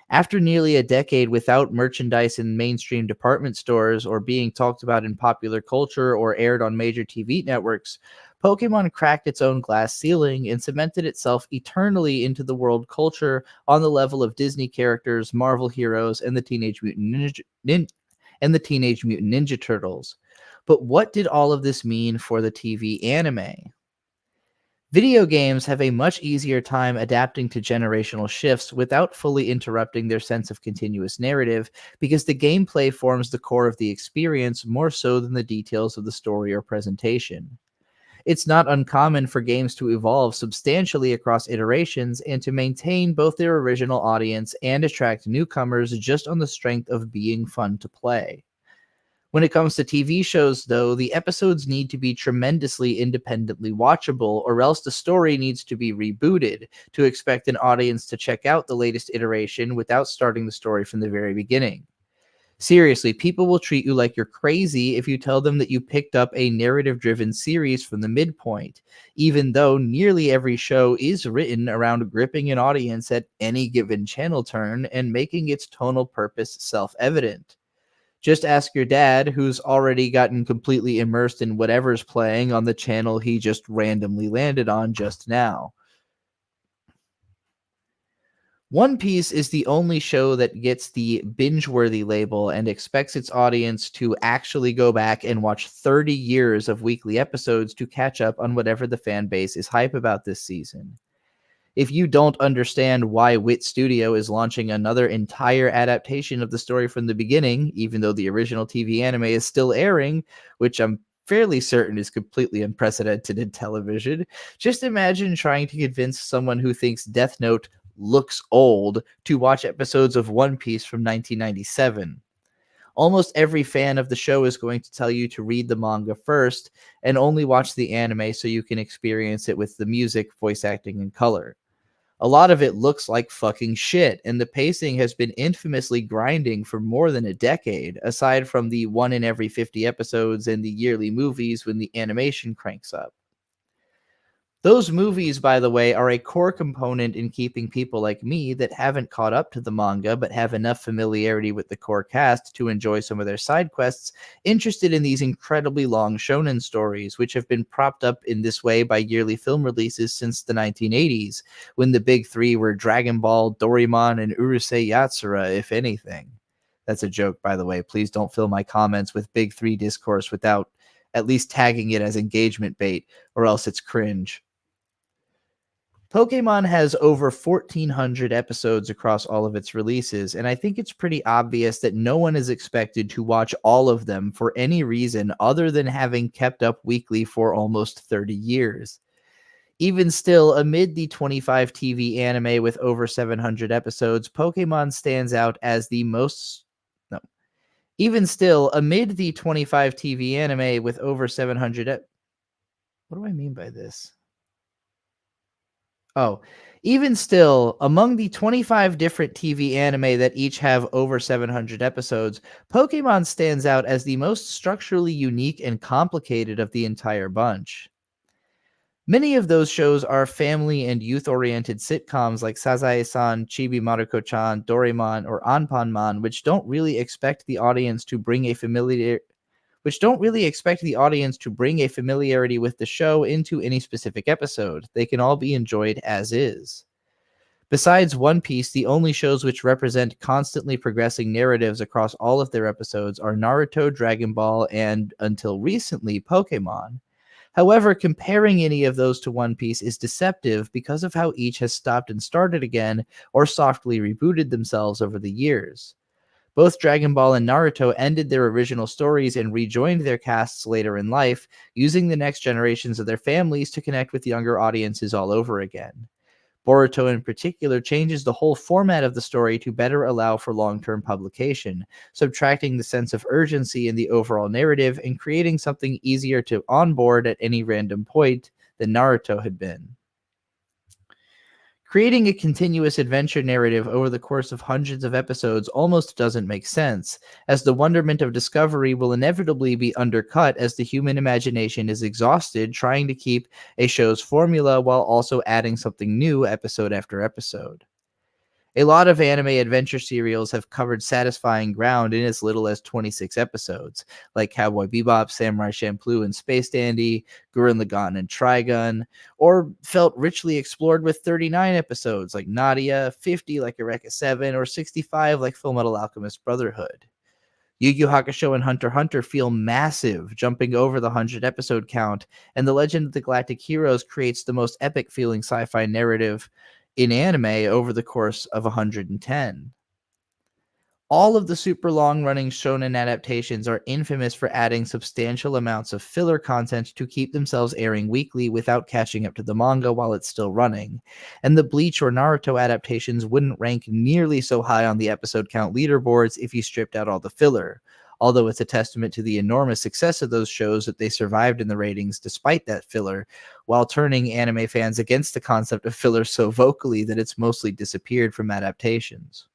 After nearly a decade without merchandise in mainstream department stores or being talked about in popular culture or aired on major TV networks, Pokemon cracked its own glass ceiling and cemented itself eternally into the world culture on the level of Disney characters, Marvel heroes, and the Teenage Mutant Ninja Turtles. But what did all of this mean for the TV anime? Video games have a much easier time adapting to generational shifts without fully interrupting their sense of continuous narrative, because the gameplay forms the core of the experience more so than the details of the story or presentation. It's not uncommon for games to evolve substantially across iterations and to maintain both their original audience and attract newcomers just on the strength of being fun to play. When it comes to TV shows, though, the episodes need to be tremendously independently watchable, or else the story needs to be rebooted to expect an audience to check out the latest iteration without starting the story from the very beginning. Seriously, people will treat you like you're crazy if you tell them that you picked up a narrative-driven series from the midpoint, even though nearly every show is written around gripping an audience at any given channel turn and making its tonal purpose self-evident. Just ask your dad, who's already gotten completely immersed in whatever's playing on the channel he just randomly landed on just now. One Piece is the only show that gets the binge-worthy label and expects its audience to actually go back and watch 30 years of weekly episodes to catch up on whatever the fan base is hype about this season. If you don't understand why Wit Studio is launching another entire adaptation of the story from the beginning, even though the original TV anime is still airing, which I'm fairly certain is completely unprecedented in television, just imagine trying to convince someone who thinks Death Note looks old to watch episodes of One Piece from 1997. Almost every fan of the show is going to tell you to read the manga first and only watch the anime so you can experience it with the music, voice acting, and color. A lot of it looks like fucking shit, and the pacing has been infamously grinding for more than a decade, aside from the 1 in every 50 episodes and the yearly movies when the animation cranks up. Those movies, by the way, are a core component in keeping people like me that haven't caught up to the manga but have enough familiarity with the core cast to enjoy some of their side quests interested in these incredibly long shonen stories, which have been propped up in this way by yearly film releases since the 1980s, when the big three were Dragon Ball, Doraemon, and Urusei Yatsura, if anything. That's a joke, by the way. Please don't fill my comments with big three discourse without at least tagging it as engagement bait, or else it's cringe. Pokemon has over 1,400 episodes across all of its releases, and I think it's pretty obvious that no one is expected to watch all of them for any reason other than having kept up weekly for almost 30 years. Even still, amid the 25 TV anime with over 700 episodes, Pokemon stands out as the most... No. Even still, amid the 25 TV anime with over 700... What do I mean by this? Oh, even still, among the 25 different TV anime that each have over 700 episodes, Pokemon stands out as the most structurally unique and complicated of the entire bunch. Many of those shows are family and youth-oriented sitcoms like Sazae-san, Chibi Maruko-chan, Doraemon, or Anpanman, which don't really expect the audience to bring a familiarity with the show into any specific episode. They can all be enjoyed as is. Besides One Piece, the only shows which represent constantly progressing narratives across all of their episodes are Naruto, Dragon Ball, and, until recently, Pokemon. However, comparing any of those to One Piece is deceptive because of how each has stopped and started again, or softly rebooted themselves over the years. Both Dragon Ball and Naruto ended their original stories and rejoined their casts later in life, using the next generations of their families to connect with younger audiences all over again. Boruto in particular changes the whole format of the story to better allow for long-term publication, subtracting the sense of urgency in the overall narrative and creating something easier to onboard at any random point than Naruto had been. Creating a continuous adventure narrative over the course of hundreds of episodes almost doesn't make sense, as the wonderment of discovery will inevitably be undercut as the human imagination is exhausted trying to keep a show's formula while also adding something new episode after episode. A lot of anime adventure serials have covered satisfying ground in as little as 26 episodes, like Cowboy Bebop, Samurai Champloo, and Space Dandy, Gurren Lagann and Trigun, or felt richly explored with 39 episodes, like Nadia, 50 like Eureka 7, or 65 like Fullmetal Alchemist Brotherhood. Yu Yu Hakusho and Hunter x Hunter feel massive, jumping over the 100-episode count, and The Legend of the Galactic Heroes creates the most epic-feeling sci-fi narrative in anime over the course of 110. All of the super long-running shonen adaptations are infamous for adding substantial amounts of filler content to keep themselves airing weekly without catching up to the manga while it's still running, and the Bleach or Naruto adaptations wouldn't rank nearly so high on the episode count leaderboards if you stripped out all the filler, although it's a testament to the enormous success of those shows that they survived in the ratings despite that filler, while turning anime fans against the concept of filler so vocally that it's mostly disappeared from adaptations.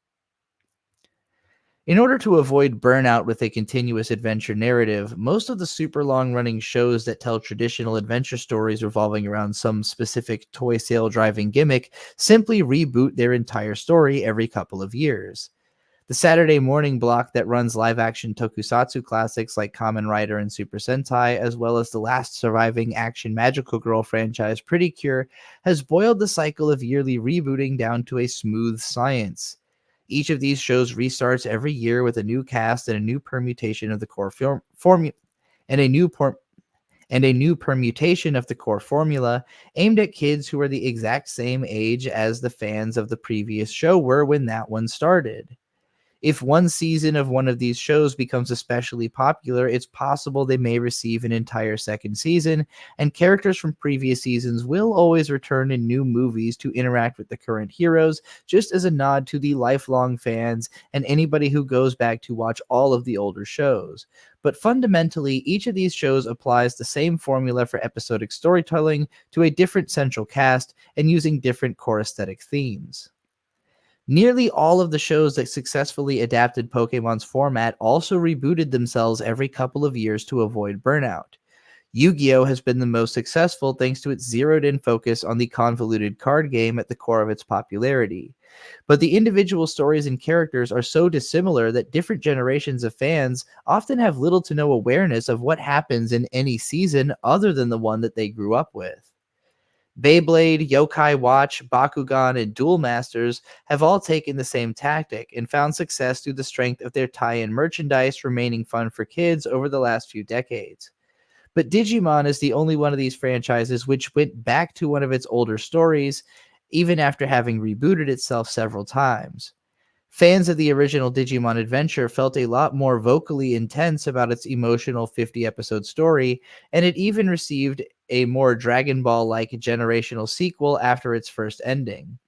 In order to avoid burnout with a continuous adventure narrative, most of the super long-running shows that tell traditional adventure stories revolving around some specific toy sale driving gimmick simply reboot their entire story every couple of years. The Saturday morning block that runs live-action tokusatsu classics like Kamen Rider and Super Sentai, as well as the last surviving action Magical Girl franchise, Pretty Cure, has boiled the cycle of yearly rebooting down to a smooth science. Each of these shows restarts every year with a new cast and a new permutation of the core formula, and a new permutation of the core formula aimed at kids who are the exact same age as the fans of the previous show were when that one started. If one season of one of these shows becomes especially popular, it's possible they may receive an entire second season, and characters from previous seasons will always return in new movies to interact with the current heroes, just as a nod to the lifelong fans and anybody who goes back to watch all of the older shows. But fundamentally, each of these shows applies the same formula for episodic storytelling to a different central cast and using different core aesthetic themes. Nearly all of the shows that successfully adapted Pokemon's format also rebooted themselves every couple of years to avoid burnout. Yu-Gi-Oh! Has been the most successful thanks to its zeroed-in focus on the convoluted card game at the core of its popularity. But the individual stories and characters are so dissimilar that different generations of fans often have little to no awareness of what happens in any season other than the one that they grew up with. Beyblade, Yokai Watch, Bakugan, and Duel Masters have all taken the same tactic and found success through the strength of their tie-in merchandise remaining fun for kids over the last few decades. But Digimon is the only one of these franchises which went back to one of its older stories, even after having rebooted itself several times. Fans of the original Digimon Adventure felt a lot more vocally intense about its emotional 50-episode story, and it even received a more Dragon Ball-like generational sequel after its first ending.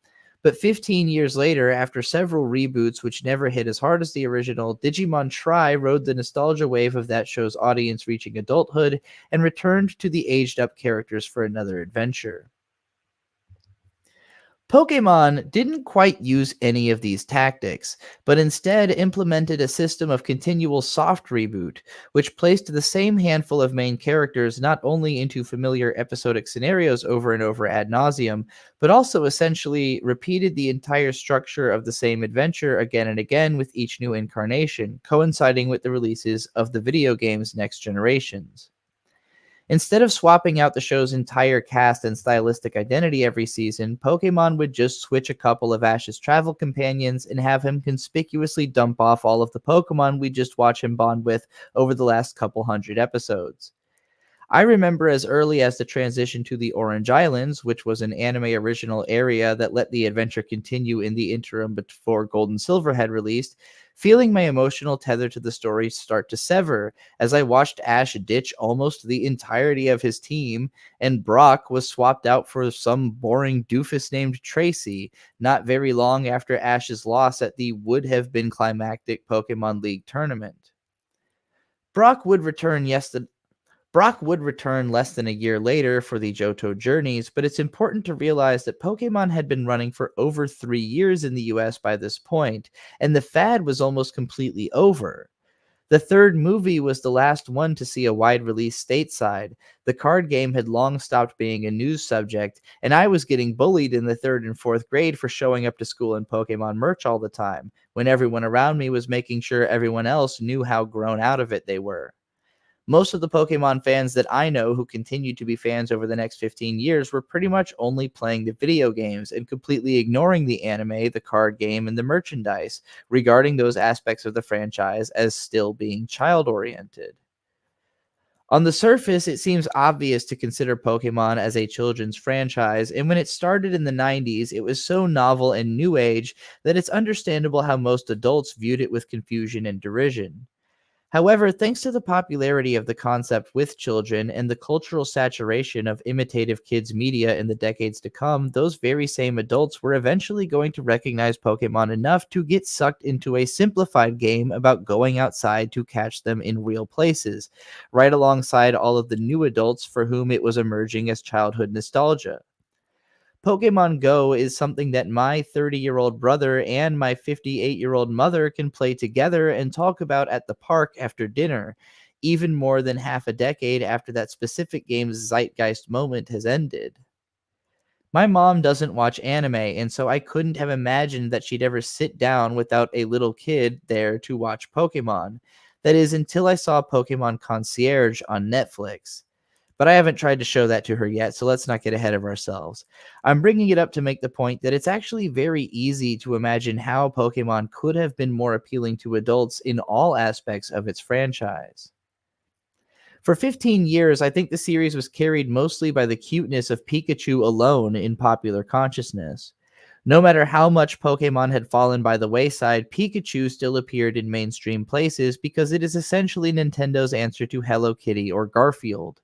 But 15 years later, after several reboots which never hit as hard as the original, Digimon Tri rode the nostalgia wave of that show's audience reaching adulthood and returned to the aged-up characters for another adventure. Pokemon didn't quite use any of these tactics, but instead implemented a system of continual soft reboot, which placed the same handful of main characters not only into familiar episodic scenarios over and over ad nauseum, but also essentially repeated the entire structure of the same adventure again and again with each new incarnation, coinciding with the releases of the video game's next generations. Instead of swapping out the show's entire cast and stylistic identity every season, Pokemon would just switch a couple of Ash's travel companions and have him conspicuously dump off all of the Pokemon we just watch him bond with over the last couple hundred episodes. I remember as early as the transition to the Orange Islands, which was an anime original area that let the adventure continue in the interim before Gold and Silver had released, feeling my emotional tether to the story start to sever as I watched Ash ditch almost the entirety of his team, and Brock was swapped out for some boring doofus named Tracy, not very long after Ash's loss at the would-have-been climactic Pokemon League tournament. Brock would return less than a year later for the Johto Journeys, but it's important to realize that Pokemon had been running for over 3 years in the US by this point, and the fad was almost completely over. The third movie was the last one to see a wide release stateside. The card game had long stopped being a news subject, and I was getting bullied in the 3rd and 4th grade for showing up to school in Pokemon merch all the time, when everyone around me was making sure everyone else knew how grown out of it they were. Most of the Pokemon fans that I know who continued to be fans over the next 15 years were pretty much only playing the video games and completely ignoring the anime, the card game, and the merchandise, regarding those aspects of the franchise as still being child-oriented. On the surface, it seems obvious to consider Pokemon as a children's franchise, and when it started in the 90s, it was so novel and new age that it's understandable how most adults viewed it with confusion and derision. However, thanks to the popularity of the concept with children and the cultural saturation of imitative kids media in the decades to come, those very same adults were eventually going to recognize Pokemon enough to get sucked into a simplified game about going outside to catch them in real places, right alongside all of the new adults for whom it was emerging as childhood nostalgia. Pokemon Go is something that my 30-year-old brother and my 58-year-old mother can play together and talk about at the park after dinner, even more than half a decade after that specific game's zeitgeist moment has ended. My mom doesn't watch anime, and so I couldn't have imagined that she'd ever sit down without a little kid there to watch Pokemon. That is, until I saw Pokemon Concierge on Netflix. But I haven't tried to show that to her yet, so let's not get ahead of ourselves. I'm bringing it up to make the point that it's actually very easy to imagine how Pokemon could have been more appealing to adults in all aspects of its franchise. For 15 years, I think the series was carried mostly by the cuteness of Pikachu alone in popular consciousness. No matter how much Pokemon had fallen by the wayside, Pikachu still appeared in mainstream places because it is essentially Nintendo's answer to Hello Kitty or Garfield.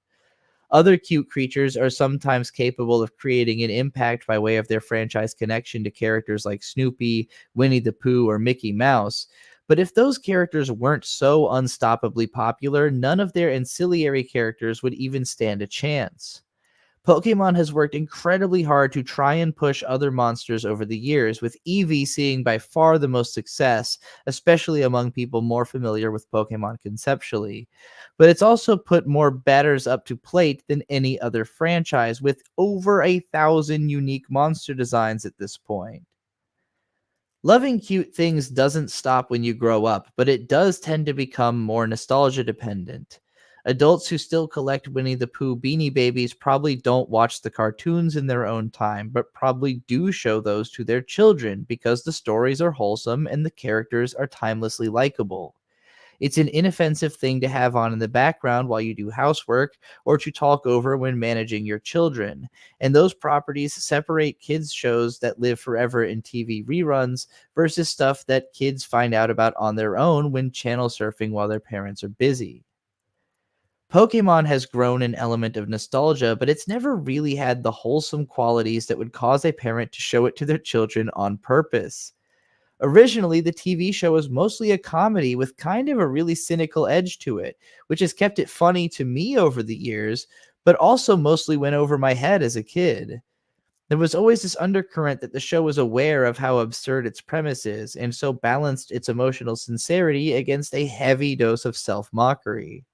Other cute creatures are sometimes capable of creating an impact by way of their franchise connection to characters like Snoopy, Winnie the Pooh, or Mickey Mouse. But if those characters weren't so unstoppably popular, none of their ancillary characters would even stand a chance. Pokemon has worked incredibly hard to try and push other monsters over the years, with Eevee seeing by far the most success, especially among people more familiar with Pokemon conceptually. But it's also put more batters up to plate than any other franchise, with over 1,000 unique monster designs at this point. Loving cute things doesn't stop when you grow up, but it does tend to become more nostalgia dependent. Adults who still collect Winnie the Pooh Beanie Babies probably don't watch the cartoons in their own time, but probably do show those to their children because the stories are wholesome and the characters are timelessly likable. It's an inoffensive thing to have on in the background while you do housework or to talk over when managing your children, and those properties separate kids' shows that live forever in TV reruns versus stuff that kids find out about on their own when channel surfing while their parents are busy. Pokemon has grown an element of nostalgia, but it's never really had the wholesome qualities that would cause a parent to show it to their children on purpose. Originally, the TV show was mostly a comedy with kind of a really cynical edge to it, which has kept it funny to me over the years, but also mostly went over my head as a kid. There was always this undercurrent that the show was aware of how absurd its premise is, and so balanced its emotional sincerity against a heavy dose of self-mockery.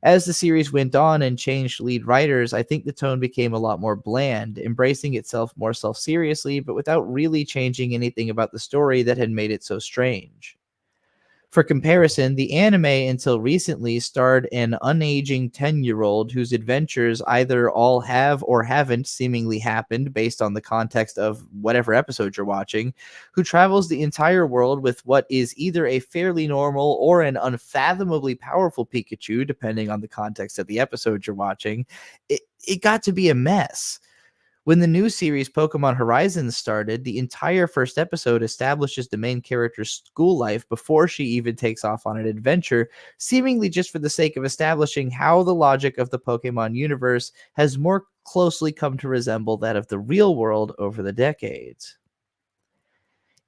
As the series went on and changed lead writers, I think the tone became a lot more bland, embracing itself more self-seriously, but without really changing anything about the story that had made it so strange. For comparison, the anime until recently starred an unaging 10-year-old whose adventures either all have or haven't seemingly happened based on the context of whatever episode you're watching, who travels the entire world with what is either a fairly normal or an unfathomably powerful Pikachu, depending on the context of the episode you're watching. It got to be a mess. When the new series Pokemon Horizons started, the entire first episode establishes the main character's school life before she even takes off on an adventure, seemingly just for the sake of establishing how the logic of the Pokemon universe has more closely come to resemble that of the real world over the decades.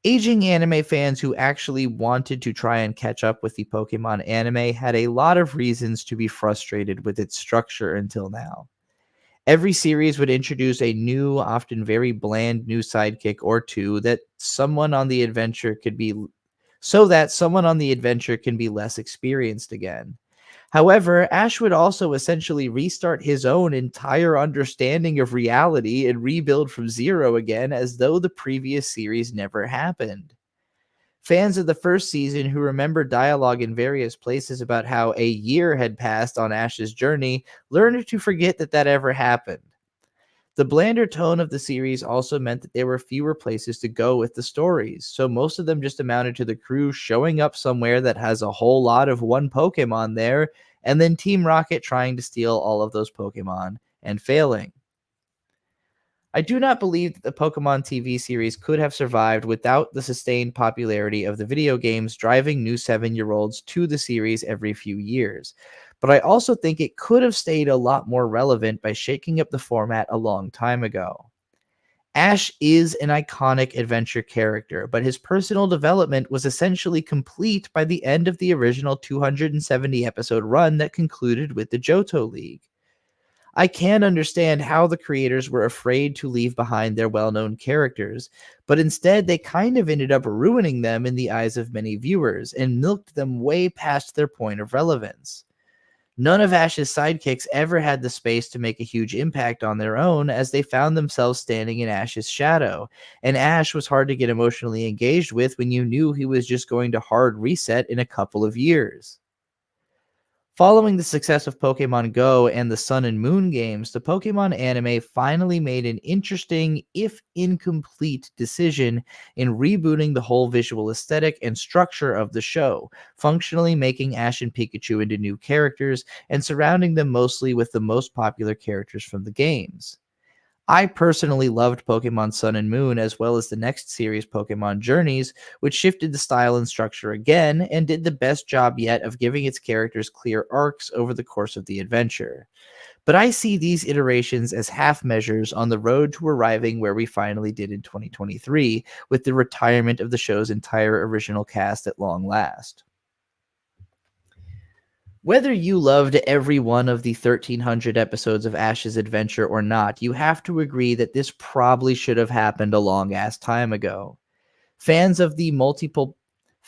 Aging anime fans who actually wanted to try and catch up with the Pokemon anime had a lot of reasons to be frustrated with its structure until now. Every series would introduce a new, often very bland new sidekick or two that someone on the adventure can be less experienced again. However, Ash would also essentially restart his own entire understanding of reality and rebuild from zero again as though the previous series never happened. Fans of the first season who remember dialogue in various places about how a year had passed on Ash's journey learned to forget that ever happened. The blander tone of the series also meant that there were fewer places to go with the stories, so most of them just amounted to the crew showing up somewhere that has a whole lot of one Pokemon there, and then Team Rocket trying to steal all of those Pokemon and failing. I do not believe that the Pokemon TV series could have survived without the sustained popularity of the video games driving new 7-year-olds to the series every few years. But I also think it could have stayed a lot more relevant by shaking up the format a long time ago. Ash is an iconic adventure character, but his personal development was essentially complete by the end of the original 270 episode run that concluded with the Johto League. I can understand how the creators were afraid to leave behind their well-known characters, but instead they kind of ended up ruining them in the eyes of many viewers and milked them way past their point of relevance. None of Ash's sidekicks ever had the space to make a huge impact on their own, as they found themselves standing in Ash's shadow, and Ash was hard to get emotionally engaged with when you knew he was just going to hard reset in a couple of years. Following the success of Pokemon Go and the Sun and Moon games, the Pokemon anime finally made an interesting, if incomplete, decision in rebooting the whole visual aesthetic and structure of the show, functionally making Ash and Pikachu into new characters and surrounding them mostly with the most popular characters from the games. I personally loved Pokemon Sun and Moon, as well as the next series, Pokemon Journeys, which shifted the style and structure again and did the best job yet of giving its characters clear arcs over the course of the adventure. But I see these iterations as half measures on the road to arriving where we finally did in 2023, with the retirement of the show's entire original cast at long last. Whether you loved every one of the 1,300 episodes of Ash's adventure or not, you have to agree that this probably should have happened a long-ass time ago. Fans of the multiple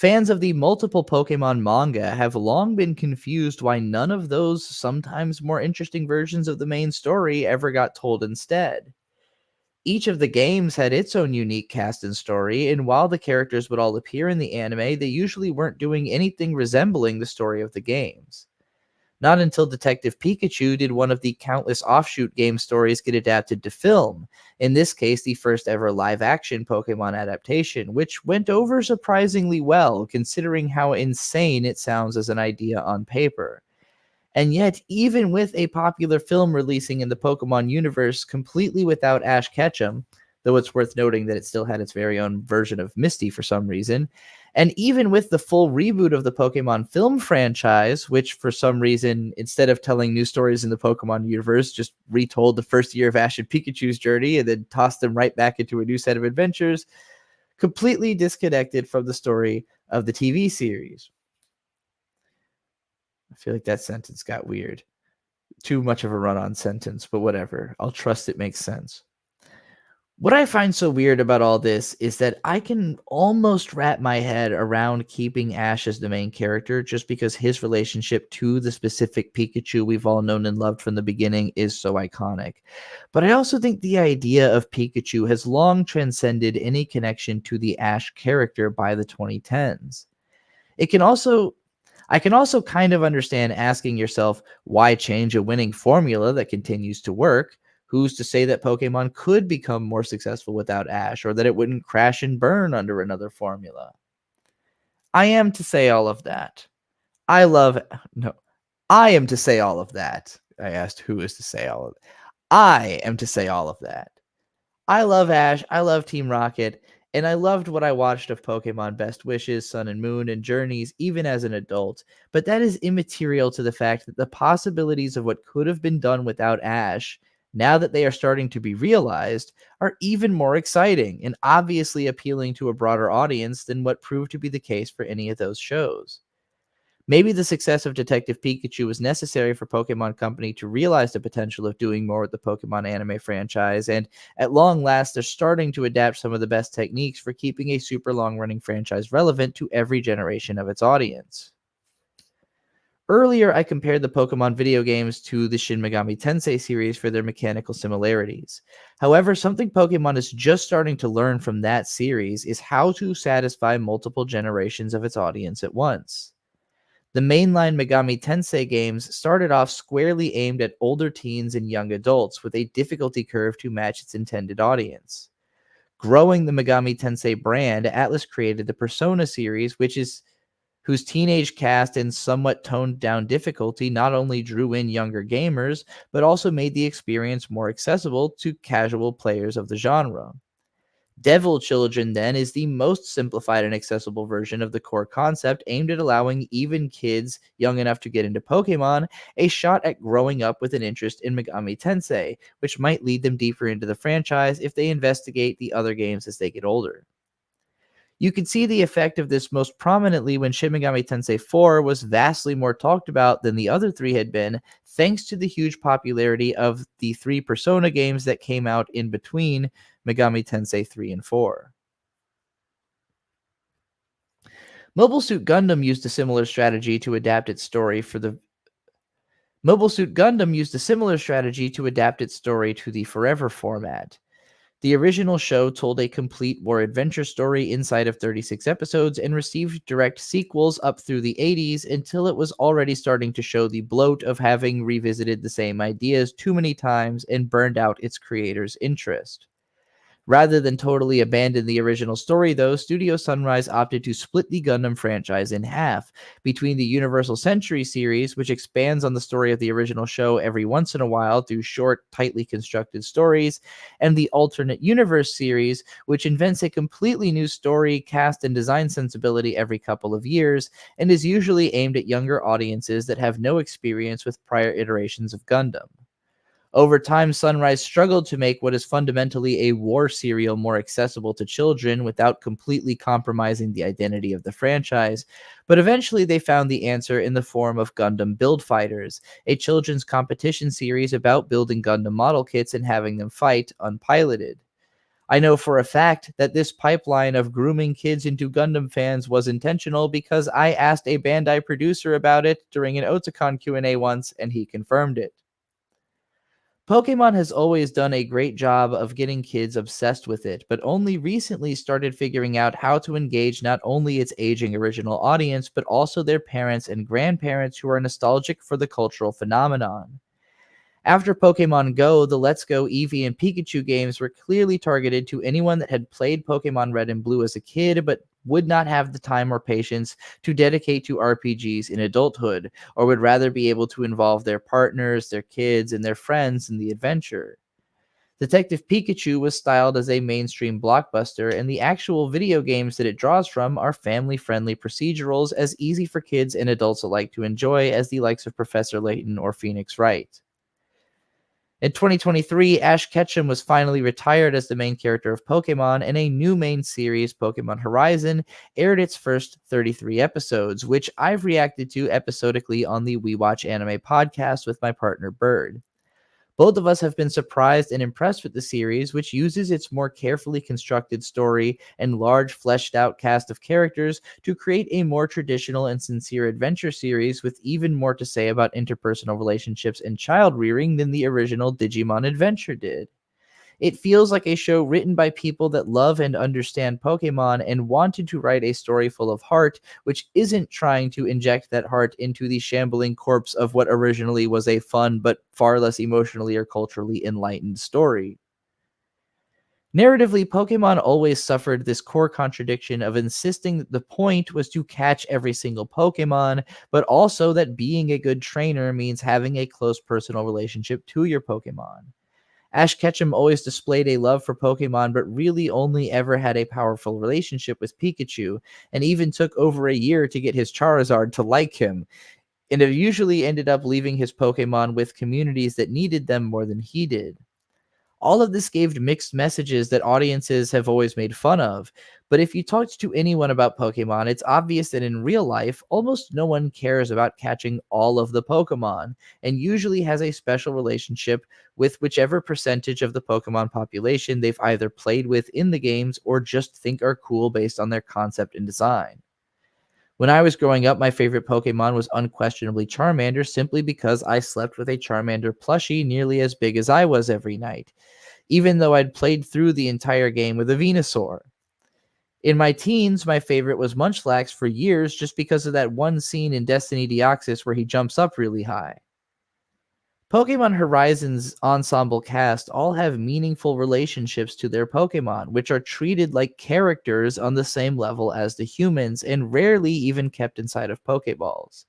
Pokemon manga have long been confused why none of those sometimes more interesting versions of the main story ever got told instead. Each of the games had its own unique cast and story, and while the characters would all appear in the anime, they usually weren't doing anything resembling the story of the games. Not until Detective Pikachu did one of the countless offshoot game stories get adapted to film, in this case the first ever live-action Pokemon adaptation, which went over surprisingly well considering how insane it sounds as an idea on paper. And yet, even with a popular film releasing in the Pokemon universe completely without Ash Ketchum, though it's worth noting that it still had its very own version of Misty for some reason, and even with the full reboot of the Pokemon film franchise, which for some reason, instead of telling new stories in the Pokemon universe, just retold the first year of Ash and Pikachu's journey and then tossed them right back into a new set of adventures, completely disconnected from the story of the TV series. I feel like that sentence got weird. Too much of a run-on sentence, but whatever. I'll trust it makes sense. What I find so weird about all this is that I can almost wrap my head around keeping Ash as the main character just because his relationship to the specific Pikachu we've all known and loved from the beginning is so iconic. But I also think the idea of Pikachu has long transcended any connection to the Ash character by the 2010s. I can also kind of understand asking yourself, why change a winning formula that continues to work? Who's to say that Pokemon could become more successful without Ash, or that it wouldn't crash and burn under another formula? I am to say all of that. I am to say all of that. I asked who is to say all of it. I am to say all of that. I love Ash, I love Team Rocket, and I loved what I watched of Pokemon Best Wishes, Sun and Moon, and Journeys even as an adult, but that is immaterial to the fact that the possibilities of what could have been done without Ash, now that they are starting to be realized, are even more exciting and obviously appealing to a broader audience than what proved to be the case for any of those shows. Maybe the success of Detective Pikachu was necessary for Pokemon Company to realize the potential of doing more with the Pokemon anime franchise, and at long last, they're starting to adapt some of the best techniques for keeping a super long-running franchise relevant to every generation of its audience. Earlier, I compared the Pokemon video games to the Shin Megami Tensei series for their mechanical similarities. However, something Pokemon is just starting to learn from that series is how to satisfy multiple generations of its audience at once. The mainline Megami Tensei games started off squarely aimed at older teens and young adults with a difficulty curve to match its intended audience. Growing the Megami Tensei brand, Atlus created the Persona series, which whose teenage cast and somewhat toned down difficulty not only drew in younger gamers, but also made the experience more accessible to casual players of the genre. Devil Children, then, is the most simplified and accessible version of the core concept, aimed at allowing even kids young enough to get into Pokemon a shot at growing up with an interest in Megami Tensei, which might lead them deeper into the franchise if they investigate the other games as they get older. You could see the effect of this most prominently when Shin Megami Tensei 4 was vastly more talked about than the other three had been, thanks to the huge popularity of the 3 Persona games that came out in between Megami Tensei 3 and 4. Mobile Suit Gundam used a similar strategy to adapt its story to the Forever format. The original show told a complete war adventure story inside of 36 episodes and received direct sequels up through the 80s until it was already starting to show the bloat of having revisited the same ideas too many times and burned out its creators' interest. Rather than totally abandon the original story, though, Studio Sunrise opted to split the Gundam franchise in half between the Universal Century series, which expands on the story of the original show every once in a while through short, tightly constructed stories, and the Alternate Universe series, which invents a completely new story, cast, and design sensibility every couple of years, and is usually aimed at younger audiences that have no experience with prior iterations of Gundam. Over time, Sunrise struggled to make what is fundamentally a war serial more accessible to children without completely compromising the identity of the franchise, but eventually they found the answer in the form of Gundam Build Fighters, a children's competition series about building Gundam model kits and having them fight unpiloted. I know for a fact that this pipeline of grooming kids into Gundam fans was intentional because I asked a Bandai producer about it during an Otakon Q&A once, and he confirmed it. Pokemon has always done a great job of getting kids obsessed with it, but only recently started figuring out how to engage not only its aging original audience, but also their parents and grandparents who are nostalgic for the cultural phenomenon. After Pokemon Go, the Let's Go Eevee and Pikachu games were clearly targeted to anyone that had played Pokemon Red and Blue as a kid, but would not have the time or patience to dedicate to RPGs in adulthood, or would rather be able to involve their partners, their kids, and their friends in the adventure. Detective Pikachu was styled as a mainstream blockbuster, and the actual video games that it draws from are family-friendly procedurals as easy for kids and adults alike to enjoy as the likes of Professor Layton or Phoenix Wright. In 2023, Ash Ketchum was finally retired as the main character of Pokemon, and a new main series, Pokemon Horizon, aired its first 33 episodes, which I've reacted to episodically on the We Watch Anime podcast with my partner Bird. Both of us have been surprised and impressed with the series, which uses its more carefully constructed story and large fleshed-out cast of characters to create a more traditional and sincere adventure series with even more to say about interpersonal relationships and child-rearing than the original Digimon Adventure did. It feels like a show written by people that love and understand Pokemon and wanted to write a story full of heart, which isn't trying to inject that heart into the shambling corpse of what originally was a fun but far less emotionally or culturally enlightened story. Narratively, Pokemon always suffered this core contradiction of insisting that the point was to catch every single Pokemon, but also that being a good trainer means having a close personal relationship to your Pokemon. Ash Ketchum always displayed a love for Pokemon, but really only ever had a powerful relationship with Pikachu, and even took over a year to get his Charizard to like him, and it usually ended up leaving his Pokemon with communities that needed them more than he did. All of this gave mixed messages that audiences have always made fun of, but if you talked to anyone about Pokemon, it's obvious that in real life, almost no one cares about catching all of the Pokemon, and usually has a special relationship with whichever percentage of the Pokemon population they've either played with in the games or just think are cool based on their concept and design. When I was growing up, my favorite Pokemon was unquestionably Charmander, simply because I slept with a Charmander plushie nearly as big as I was every night, even though I'd played through the entire game with a Venusaur. In my teens, my favorite was Munchlax for years just because of that one scene in Destiny Deoxys where he jumps up really high. Pokemon Horizons ensemble cast all have meaningful relationships to their Pokemon, which are treated like characters on the same level as the humans and rarely even kept inside of Pokeballs.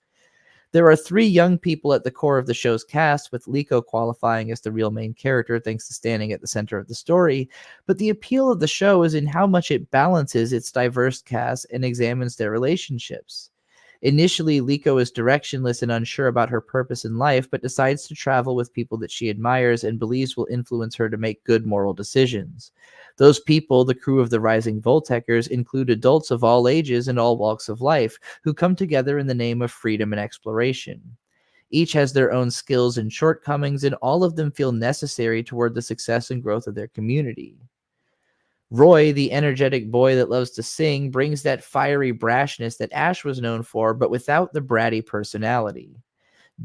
There are 3 young people at the core of the show's cast, with Liko qualifying as the real main character thanks to standing at the center of the story, but the appeal of the show is in how much it balances its diverse cast and examines their relationships. Initially, Liko is directionless and unsure about her purpose in life, but decides to travel with people that she admires and believes will influence her to make good moral decisions. Those people, the crew of the Rising Volteckers, include adults of all ages and all walks of life who come together in the name of freedom and exploration. Each has their own skills and shortcomings, and all of them feel necessary toward the success and growth of their community. Roy, the energetic boy that loves to sing, brings that fiery brashness that Ash was known for, but without the bratty personality.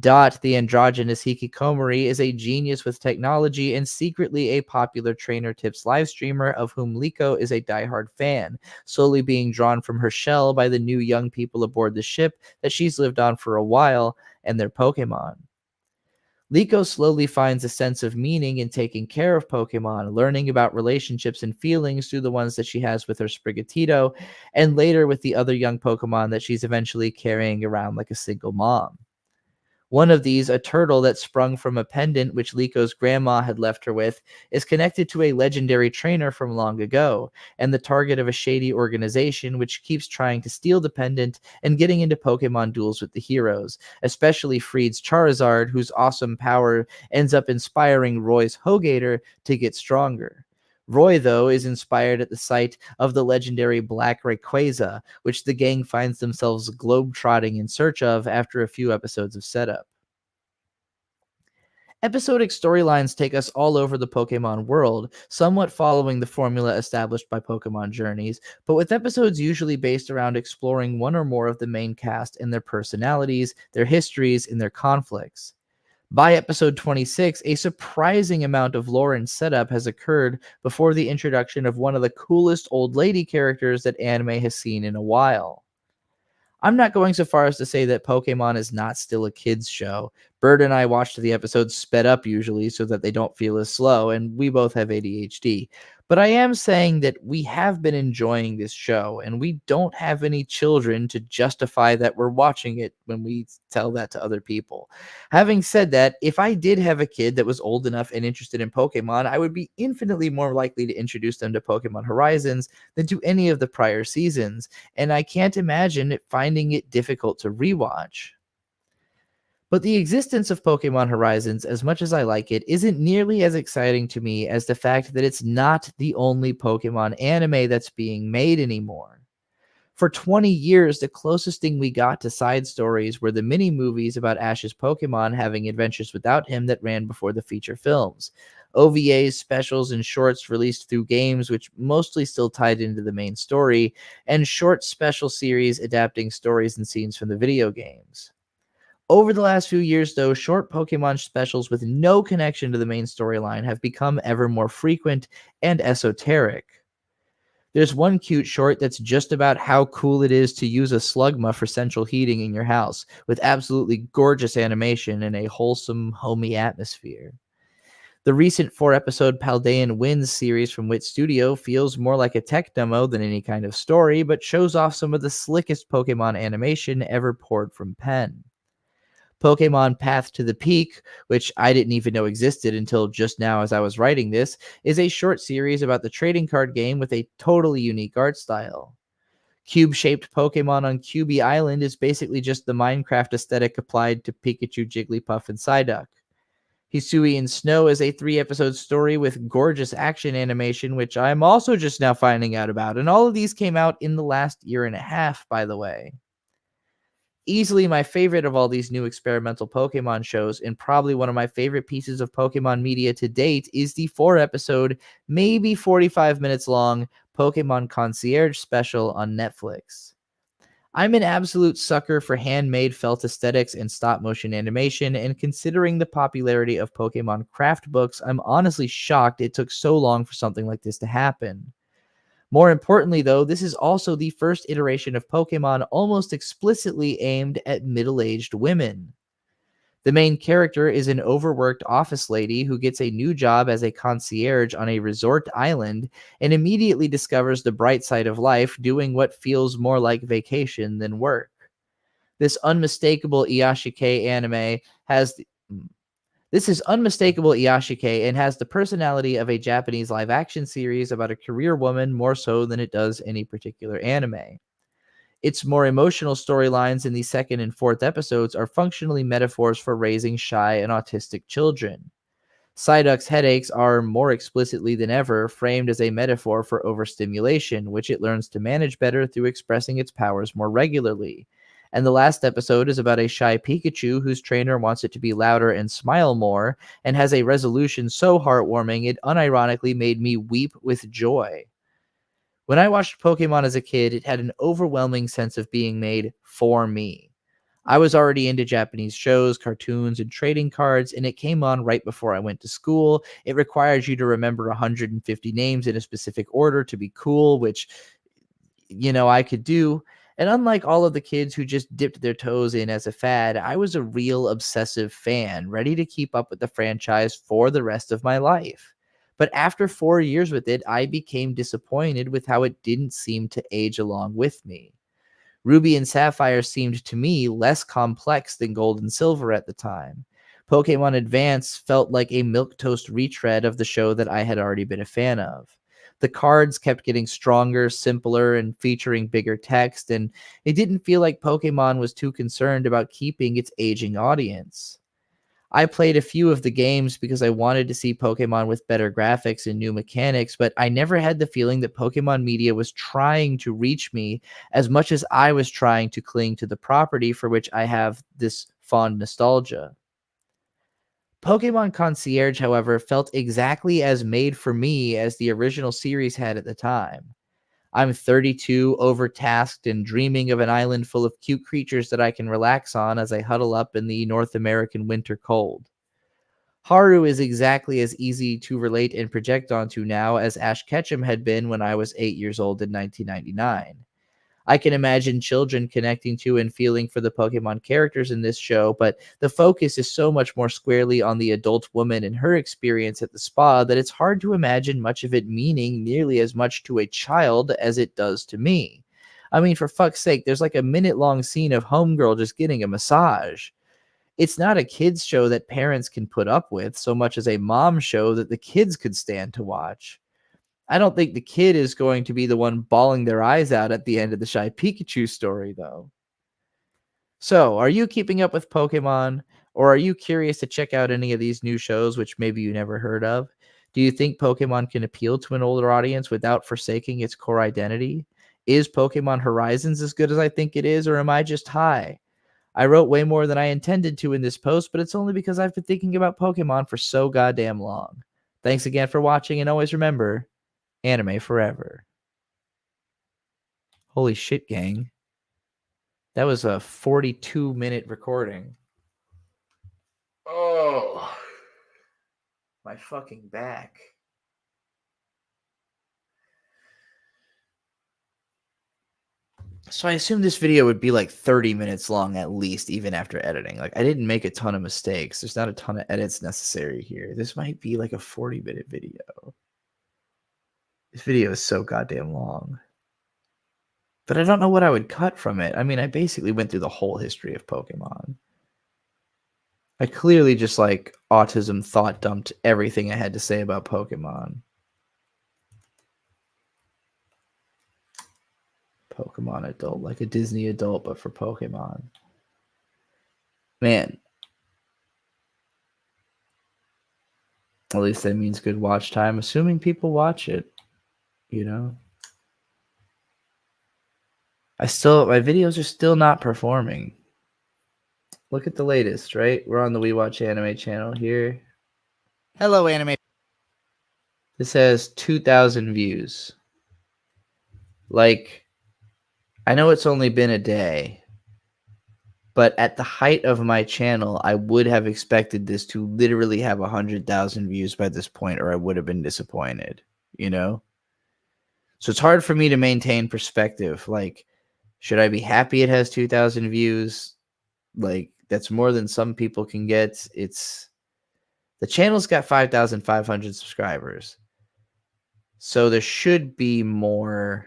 Dot, the androgynous hikikomori, is a genius with technology and secretly a popular Trainer Tips live streamer of whom Liko is a diehard fan, slowly being drawn from her shell by the new young people aboard the ship that she's lived on for a while and their Pokemon. Liko slowly finds a sense of meaning in taking care of Pokemon, learning about relationships and feelings through the ones that she has with her Sprigatito, and later with the other young Pokemon that she's eventually carrying around like a single mom. One of these, a turtle that sprung from a pendant which Liko's grandma had left her with, is connected to a legendary trainer from long ago, and the target of a shady organization which keeps trying to steal the pendant and getting into Pokemon duels with the heroes, especially Freed's Charizard, whose awesome power ends up inspiring Roy's Hogator to get stronger. Roy, though, is inspired at the sight of the legendary Black Rayquaza, which the gang finds themselves globe-trotting in search of after a few episodes of setup. Episodic storylines take us all over the Pokemon world, somewhat following the formula established by Pokemon Journeys, but with episodes usually based around exploring one or more of the main cast and their personalities, their histories, and their conflicts. By episode 26, a surprising amount of lore and setup has occurred before the introduction of one of the coolest old lady characters that anime has seen in a while. I'm not going so far as to say that Pokemon is not still a kids show. Bird and I watch the episodes sped up usually so that they don't feel as slow, and we both have ADHD. But I am saying that we have been enjoying this show, and we don't have any children to justify that we're watching it when we tell that to other people. Having said that, if I did have a kid that was old enough and interested in Pokemon, I would be infinitely more likely to introduce them to Pokemon Horizons than to any of the prior seasons, and I can't imagine finding it difficult to rewatch. But the existence of Pokemon Horizons, as much as I like it, isn't nearly as exciting to me as the fact that it's not the only Pokemon anime that's being made anymore. For 20 years, the closest thing we got to side stories were the mini-movies about Ash's Pokemon having adventures without him that ran before the feature films. OVAs, specials, and shorts released through games which mostly still tied into the main story, and short special series adapting stories and scenes from the video games. Over the last few years, though, short Pokemon specials with no connection to the main storyline have become ever more frequent and esoteric. There's one cute short that's just about how cool it is to use a Slugma for central heating in your house, with absolutely gorgeous animation and a wholesome, homey atmosphere. The recent 4-episode Paldean Winds series from Wit Studio feels more like a tech demo than any kind of story, but shows off some of the slickest Pokemon animation ever poured from pen. Pokemon Path to the Peak, which I didn't even know existed until just now as I was writing this, is a short series about the trading card game with a totally unique art style. Cube-shaped Pokemon on Cubie Island is basically just the Minecraft aesthetic applied to Pikachu, Jigglypuff, and Psyduck. Hisui in Snow is a 3-episode story with gorgeous action animation, which I'm also just now finding out about, and all of these came out in the last year and a half, by the way. Easily my favorite of all these new experimental Pokemon shows, and probably one of my favorite pieces of Pokemon media to date, is the 4-episode, maybe 45 minutes long, Pokemon Concierge special on Netflix. I'm an absolute sucker for handmade felt aesthetics and stop-motion animation, and considering the popularity of Pokemon craft books, I'm honestly shocked it took so long for something like this to happen. More importantly, though, this is also the first iteration of Pokemon almost explicitly aimed at middle-aged women. The main character is an overworked office lady who gets a new job as a concierge on a resort island and immediately discovers the bright side of life, doing what feels more like vacation than work. This unmistakable Iyashikei anime has This is unmistakable Iyashikei and has the personality of a Japanese live-action series about a career woman more so than it does any particular anime. Its more emotional storylines in the second and fourth episodes are functionally metaphors for raising shy and autistic children. Psyduck's headaches are, more explicitly than ever, framed as a metaphor for overstimulation, which it learns to manage better through expressing its powers more regularly. And the last episode is about a shy Pikachu whose trainer wants it to be louder and smile more, and has a resolution so heartwarming it unironically made me weep with joy. When I watched Pokemon as a kid, it had an overwhelming sense of being made for me. I was already into Japanese shows, cartoons, and trading cards, and it came on right before I went to school. It requires you to remember 150 names in a specific order to be cool, which, I could do. And unlike all of the kids who just dipped their toes in as a fad, I was a real obsessive fan, ready to keep up with the franchise for the rest of my life. But after 4 years with it, I became disappointed with how it didn't seem to age along with me. Ruby and Sapphire seemed to me less complex than Gold and Silver at the time. Pokemon Advance felt like a milquetoast retread of the show that I had already been a fan of. The cards kept getting stronger, simpler, and featuring bigger text, and it didn't feel like Pokemon was too concerned about keeping its aging audience. I played a few of the games because I wanted to see Pokemon with better graphics and new mechanics, but I never had the feeling that Pokemon media was trying to reach me as much as I was trying to cling to the property for which I have this fond nostalgia. Pokemon Concierge, however, felt exactly as made for me as the original series had at the time. I'm 32, overtasked, and dreaming of an island full of cute creatures that I can relax on as I huddle up in the North American winter cold. Haru is exactly as easy to relate and project onto now as Ash Ketchum had been when I was 8 years old in 1999. I can imagine children connecting to and feeling for the Pokemon characters in this show, but the focus is so much more squarely on the adult woman and her experience at the spa that it's hard to imagine much of it meaning nearly as much to a child as it does to me. I mean, for fuck's sake, there's like a minute-long scene of Homegirl just getting a massage. It's not a kids show that parents can put up with so much as a mom show that the kids could stand to watch. I don't think the kid is going to be the one bawling their eyes out at the end of the Shy Pikachu story, though. So, are you keeping up with Pokemon, or are you curious to check out any of these new shows which maybe you never heard of? Do you think Pokemon can appeal to an older audience without forsaking its core identity? Is Pokemon Horizons as good as I think it is, or am I just high? I wrote way more than I intended to in this post, but it's only because I've been thinking about Pokemon for so goddamn long. Thanks again for watching, and always remember, anime forever. Holy shit, gang. That was a 42-minute recording. Oh, my fucking back. So I assumed this video would be like 30 minutes long at least, even after editing. Like, I didn't make a ton of mistakes. There's not a ton of edits necessary here. This might be like a 40-minute video. This video is so goddamn long. But I don't know what I would cut from it. I mean, I basically went through the whole history of Pokemon. I clearly just like autism thought dumped everything I had to say about Pokemon. Pokemon adult, like a Disney adult, but for Pokemon. Man. At least that means good watch time, assuming people watch it. You know, my videos are still not performing. Look at the latest, right? We're on the We Watch Anime channel here. Hello, anime. This has 2,000 views. Like, I know it's only been a day, but at the height of my channel, I would have expected this to literally have 100,000 views by this point, or I would have been disappointed, you know? So it's hard for me to maintain perspective. Like, should I be happy it has 2,000 views? Like, that's more than some people can get. It's the channel's got 5,500 subscribers. So there should be more.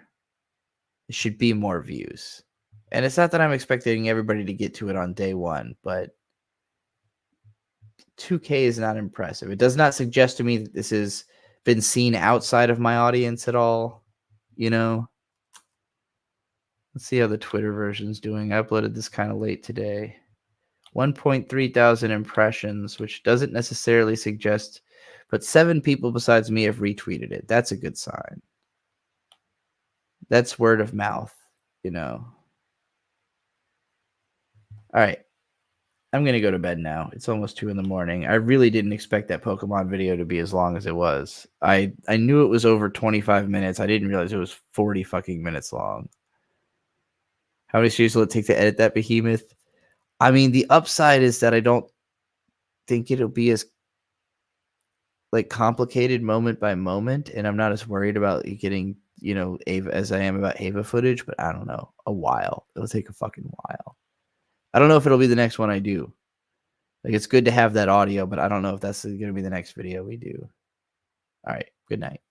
There should be more views. And it's not that I'm expecting everybody to get to it on day one, but 2K is not impressive. It does not suggest to me that this has been seen outside of my audience at all. You know? Let's see how the Twitter version's doing. I uploaded this kind of late today. 1.3 thousand impressions, which doesn't necessarily suggest, but 7 people besides me have retweeted it. That's a good sign. That's word of mouth, you know. All right. I'm going to go to bed now. It's almost 2 in the morning. I really didn't expect that Pokemon video to be as long as it was. I knew it was over 25 minutes. I didn't realize it was 40 fucking minutes long. How many series will it take to edit that behemoth? I mean, the upside is that I don't think it'll be as like complicated moment by moment, and I'm not as worried about getting, you know, Ava as I am about Ava footage, but I don't know. A while. It'll take a fucking while. I don't know if it'll be the next one I do. Like, it's good to have that audio, but I don't know if that's going to be the next video we do. All right. Good night.